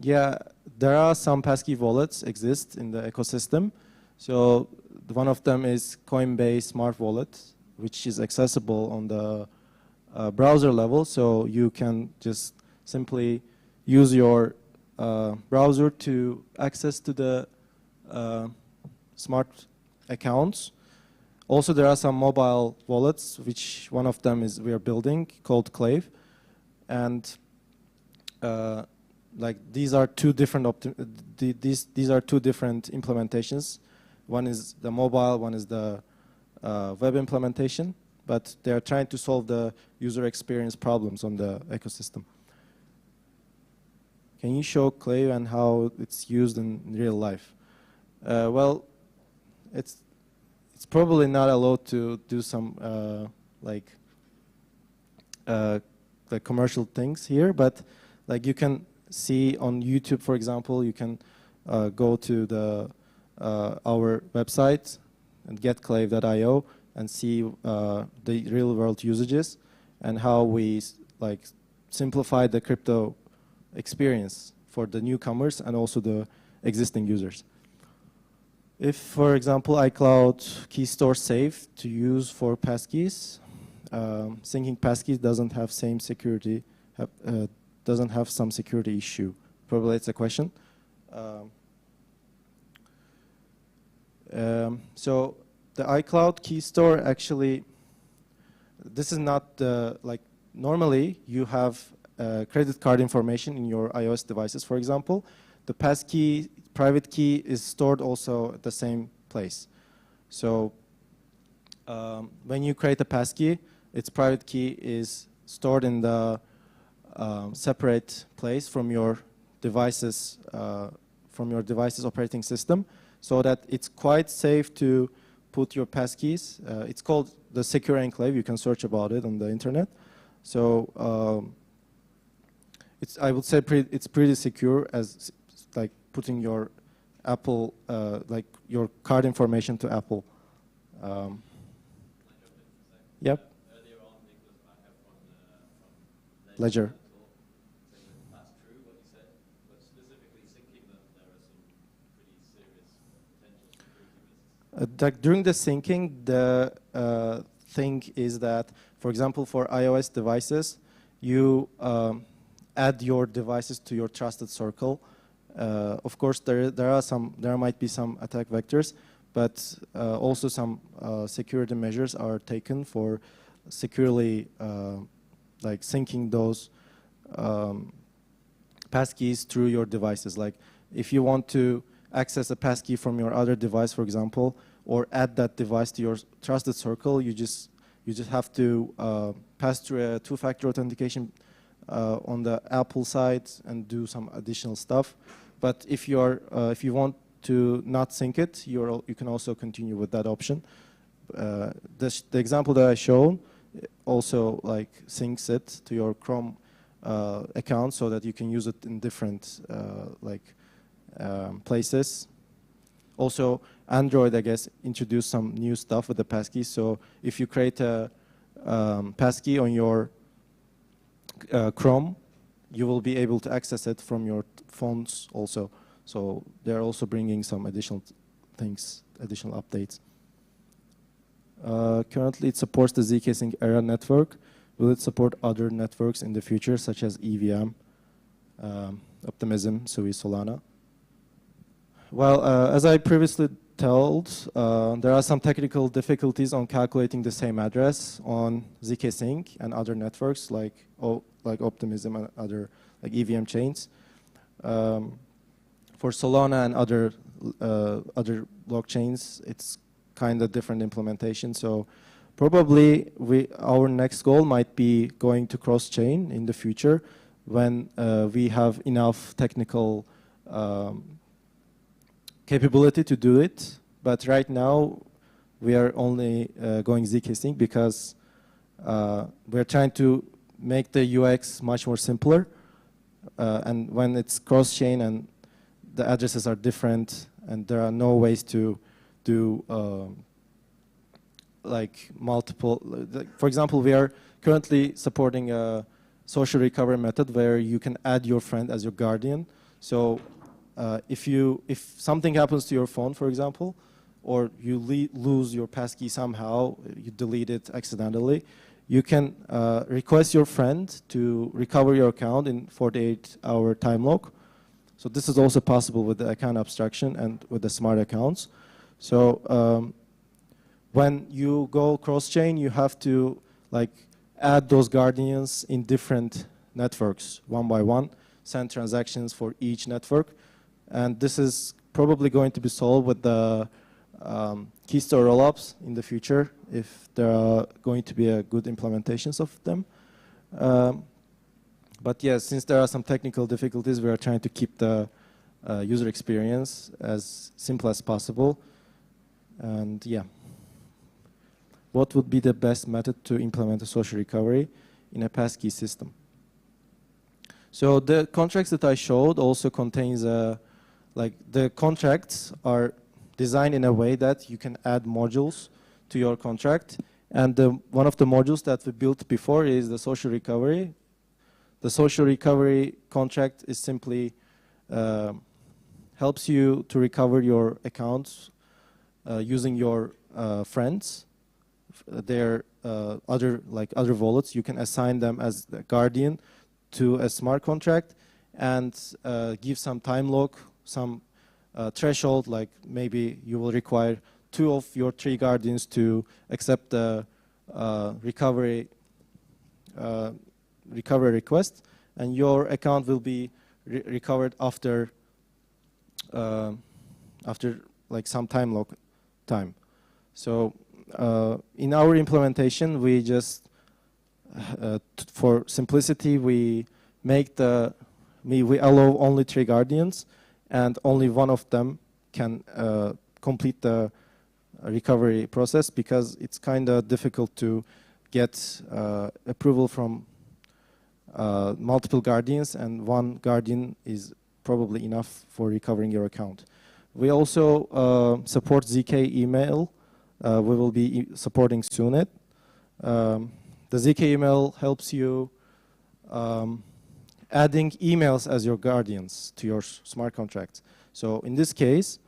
Yeah, there are some passkey wallets exist in the ecosystem. So one of them is Coinbase Smart Wallet, which is accessible on the browser level. So you can just simply use your browser to access to the smart accounts. Also, there are some mobile wallets, which one of them is we are building called Clave, and like these are 2 different these are 2 different implementations. One is the mobile, one is the web implementation, but they are trying to solve the user experience problems on the ecosystem. Can you show Clave and how it's used in real life? Well, it's probably not allowed to do some the commercial things here, but like you can see on YouTube, for example, you can go to the our website and getclave.io and see the real world usages and how we like simplify the crypto experience for the newcomers and also the existing users. If, for example, iCloud key store safe to use for passkeys, syncing passkeys doesn't have same security, doesn't have some security issue. Probably it's a question. So the iCloud key store actually, this is not the, like normally you have credit card information in your iOS devices, for example. The passkey, private key is stored also at the same place. So when you create a passkey, its private key is stored in the separate place from your device's operating system, so that it's quite safe to put your passkeys. It's called the Secure Enclave. You can search about it on the internet. So I would say it's pretty secure, as like putting your Apple, like your card information to Apple. Yep. Ledger. during the syncing, the thing is that, for example, for iOS devices, you add your devices to your trusted circle. Of course, there might be some attack vectors, but also some security measures are taken for securely like syncing those passkeys through your devices. Like if you want to access a passkey from your other device, for example, or add that device to your trusted circle, you just have to pass through a two-factor authentication on the Apple side and do some additional stuff. But if you want to not sync it, you can also continue with that option. The example that I showed also like syncs it to your Chrome account so that you can use it in different places. Also, Android, I guess, introduced some new stuff with the passkey. So if you create a passkey on your Chrome, you will be able to access it from your phones also. So they're also bringing some additional things, additional updates. Currently, it supports the zk-sync era network. Will it support other networks in the future, such as EVM, Optimism, SUI, Solana? Well, as I previously told, there are some technical difficulties on calculating the same address on zk-sync and other networks like Optimism and other like EVM chains. For Solana and other blockchains, it's kind of different implementation. So probably our next goal might be going to cross-chain in the future when we have enough technical capability to do it. But right now, we are only going zk-sync because we're trying to make the UX much more simpler. And when it's cross-chain and the addresses are different and there are no ways to do like multiple, for example, we are currently supporting a social recovery method where you can add your friend as your guardian. So if something happens to your phone, for example, or you lose your passkey somehow, you delete it accidentally, you can request your friend to recover your account in 48-hour time lock. So this is also possible with the account abstraction and with the smart accounts. So when you go cross-chain, you have to like add those guardians in different networks one by one, send transactions for each network. And this is probably going to be solved with the key store rollups in the future if there are going to be a good implementations of them. But yes, since there are some technical difficulties, we are trying to keep the user experience as simple as possible. And yeah. What would be the best method to implement a social recovery in a passkey system? So the contracts that I showed also contains like the contracts are designed in a way that you can add modules to your contract. And one of the modules that we built before is the social recovery. The social recovery contract is simply helps you to recover your accounts using your friends. Their other wallets. You can assign them as the guardian to a smart contract and give some time lock, some threshold, like maybe you will require 2 of your 3 guardians to accept the recovery request, and your account will be recovered after like some time lock time. So in our implementation, we just for simplicity we make we allow only 3 guardians, and only one of them can complete the recovery process because it's kind of difficult to get approval from multiple guardians, and one guardian is probably enough for recovering your account. We also support ZK email. We will be supporting soon it. The ZK email helps you adding emails as your guardians to your smart contracts. So in this case,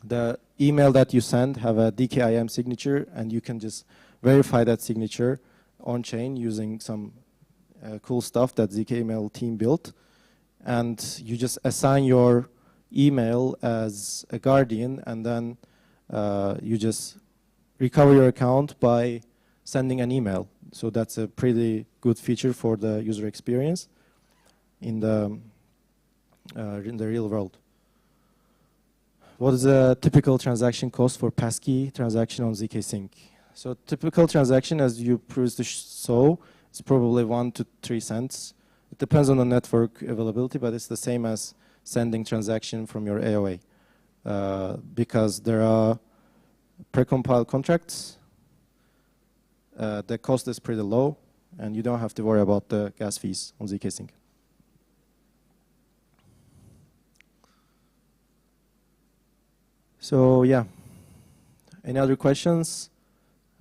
the email that you send have a DKIM signature, and you can just verify that signature on chain using some cool stuff that zkML team built. And you just assign your email as a guardian, and then you just recover your account by sending an email. So that's a pretty good feature for the user experience in the real world. What is a typical transaction cost for passkey transaction on ZK Sync? So typical transaction, as you previously saw, is probably 1 to 3 cents. It depends on the network availability, but it's the same as sending transaction from your AOA. Because there are precompiled contracts, the cost is pretty low, and you don't have to worry about the gas fees on ZK Sync. So yeah, any other questions?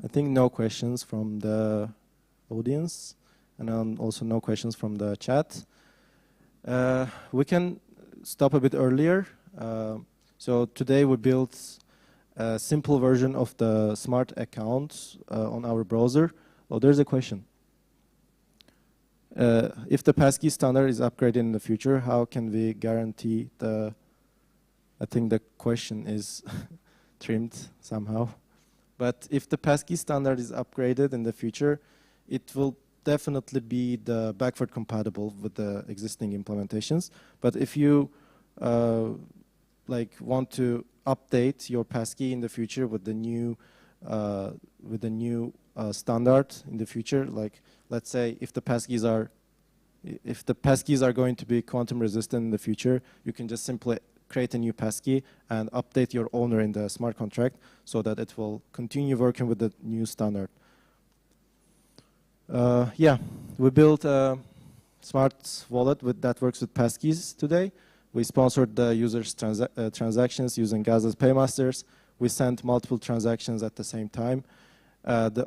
I think no questions from the audience, and also no questions from the chat. We can stop a bit earlier. So today we built a simple version of the smart account on our browser. Oh, there's a question. If the passkey standard is upgraded in the future, how can we guarantee the... I think the question is trimmed somehow. But if the passkey standard is upgraded in the future, it will definitely be the backward compatible with the existing implementations. But if you want to update your passkey in the future with the new standard in the future, like let's say if the passkeys are going to be quantum resistant in the future, you can just simply create a new passkey and update your owner in the smart contract so that it will continue working with the new standard. Yeah, we built a smart wallet that works with passkeys today. We sponsored the users' transactions using Gas as paymasters. We sent multiple transactions at the same time.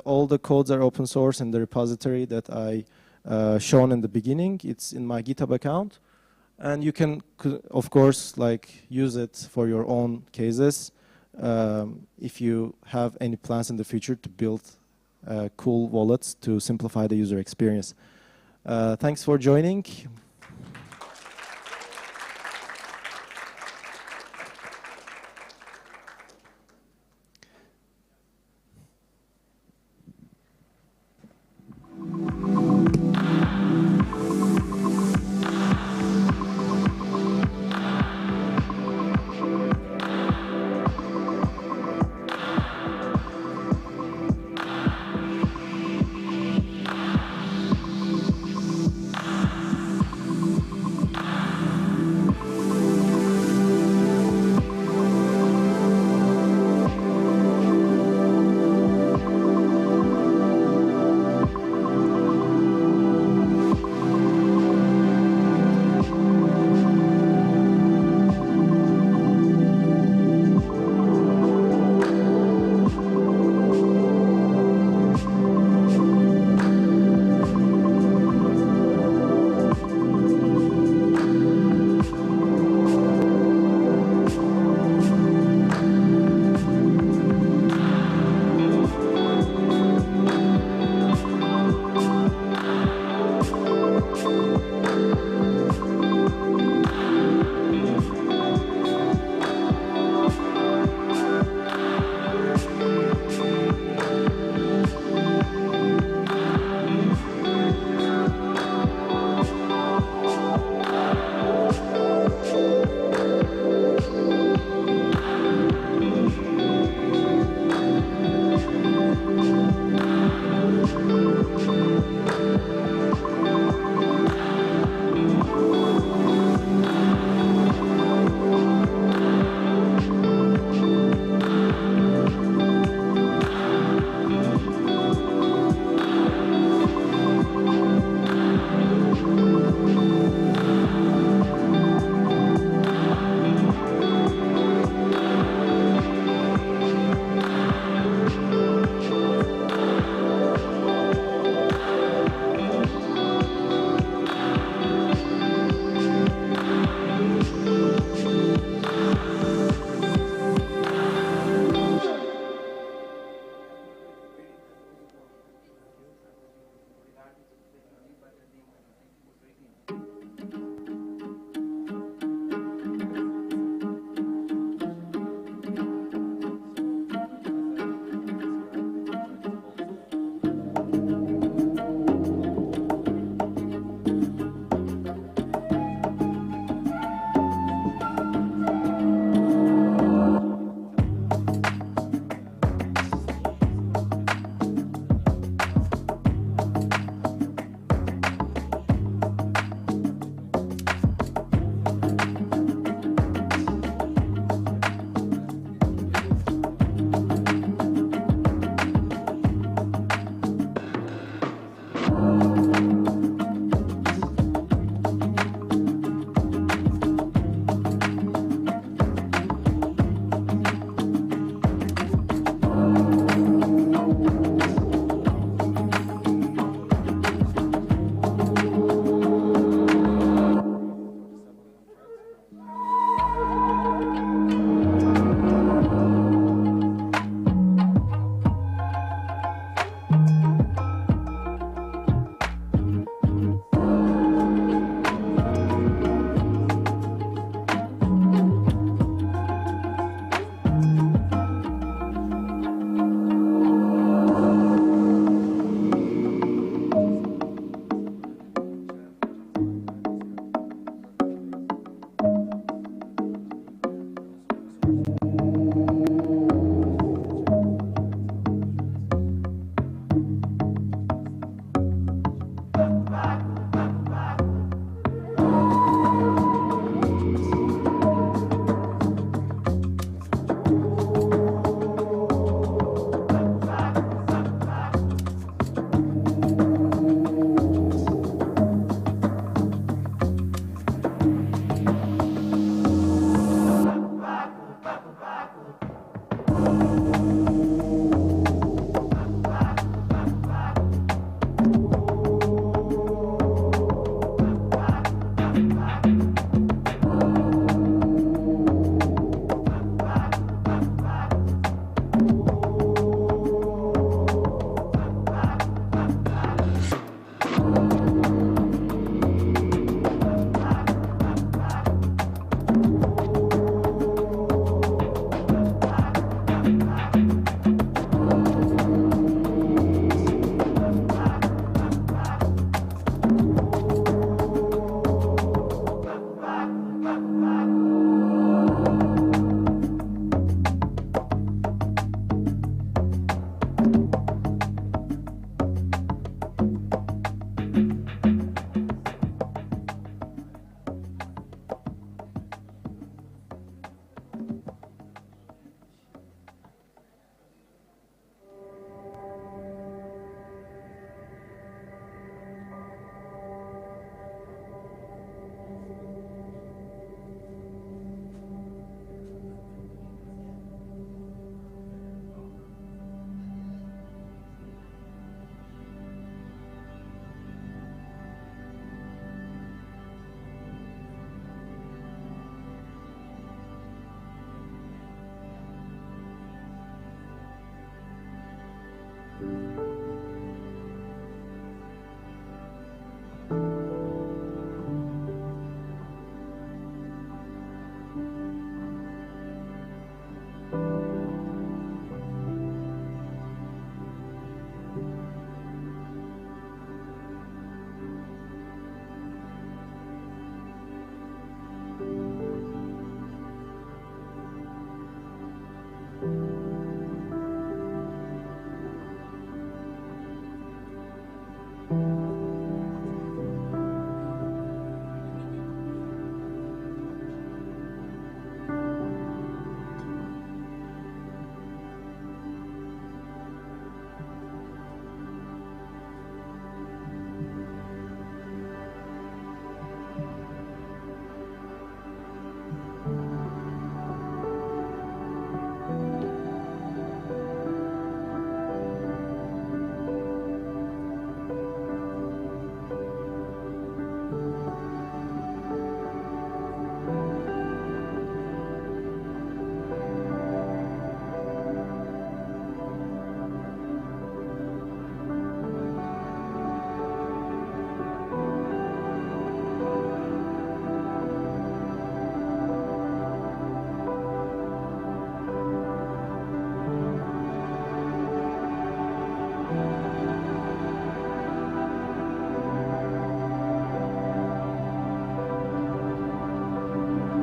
All the codes are open source in the repository that I shown in the beginning. It's in my GitHub account. And you can, of course, use it for your own cases if you have any plans in the future to build cool wallets to simplify the user experience. Thanks for joining.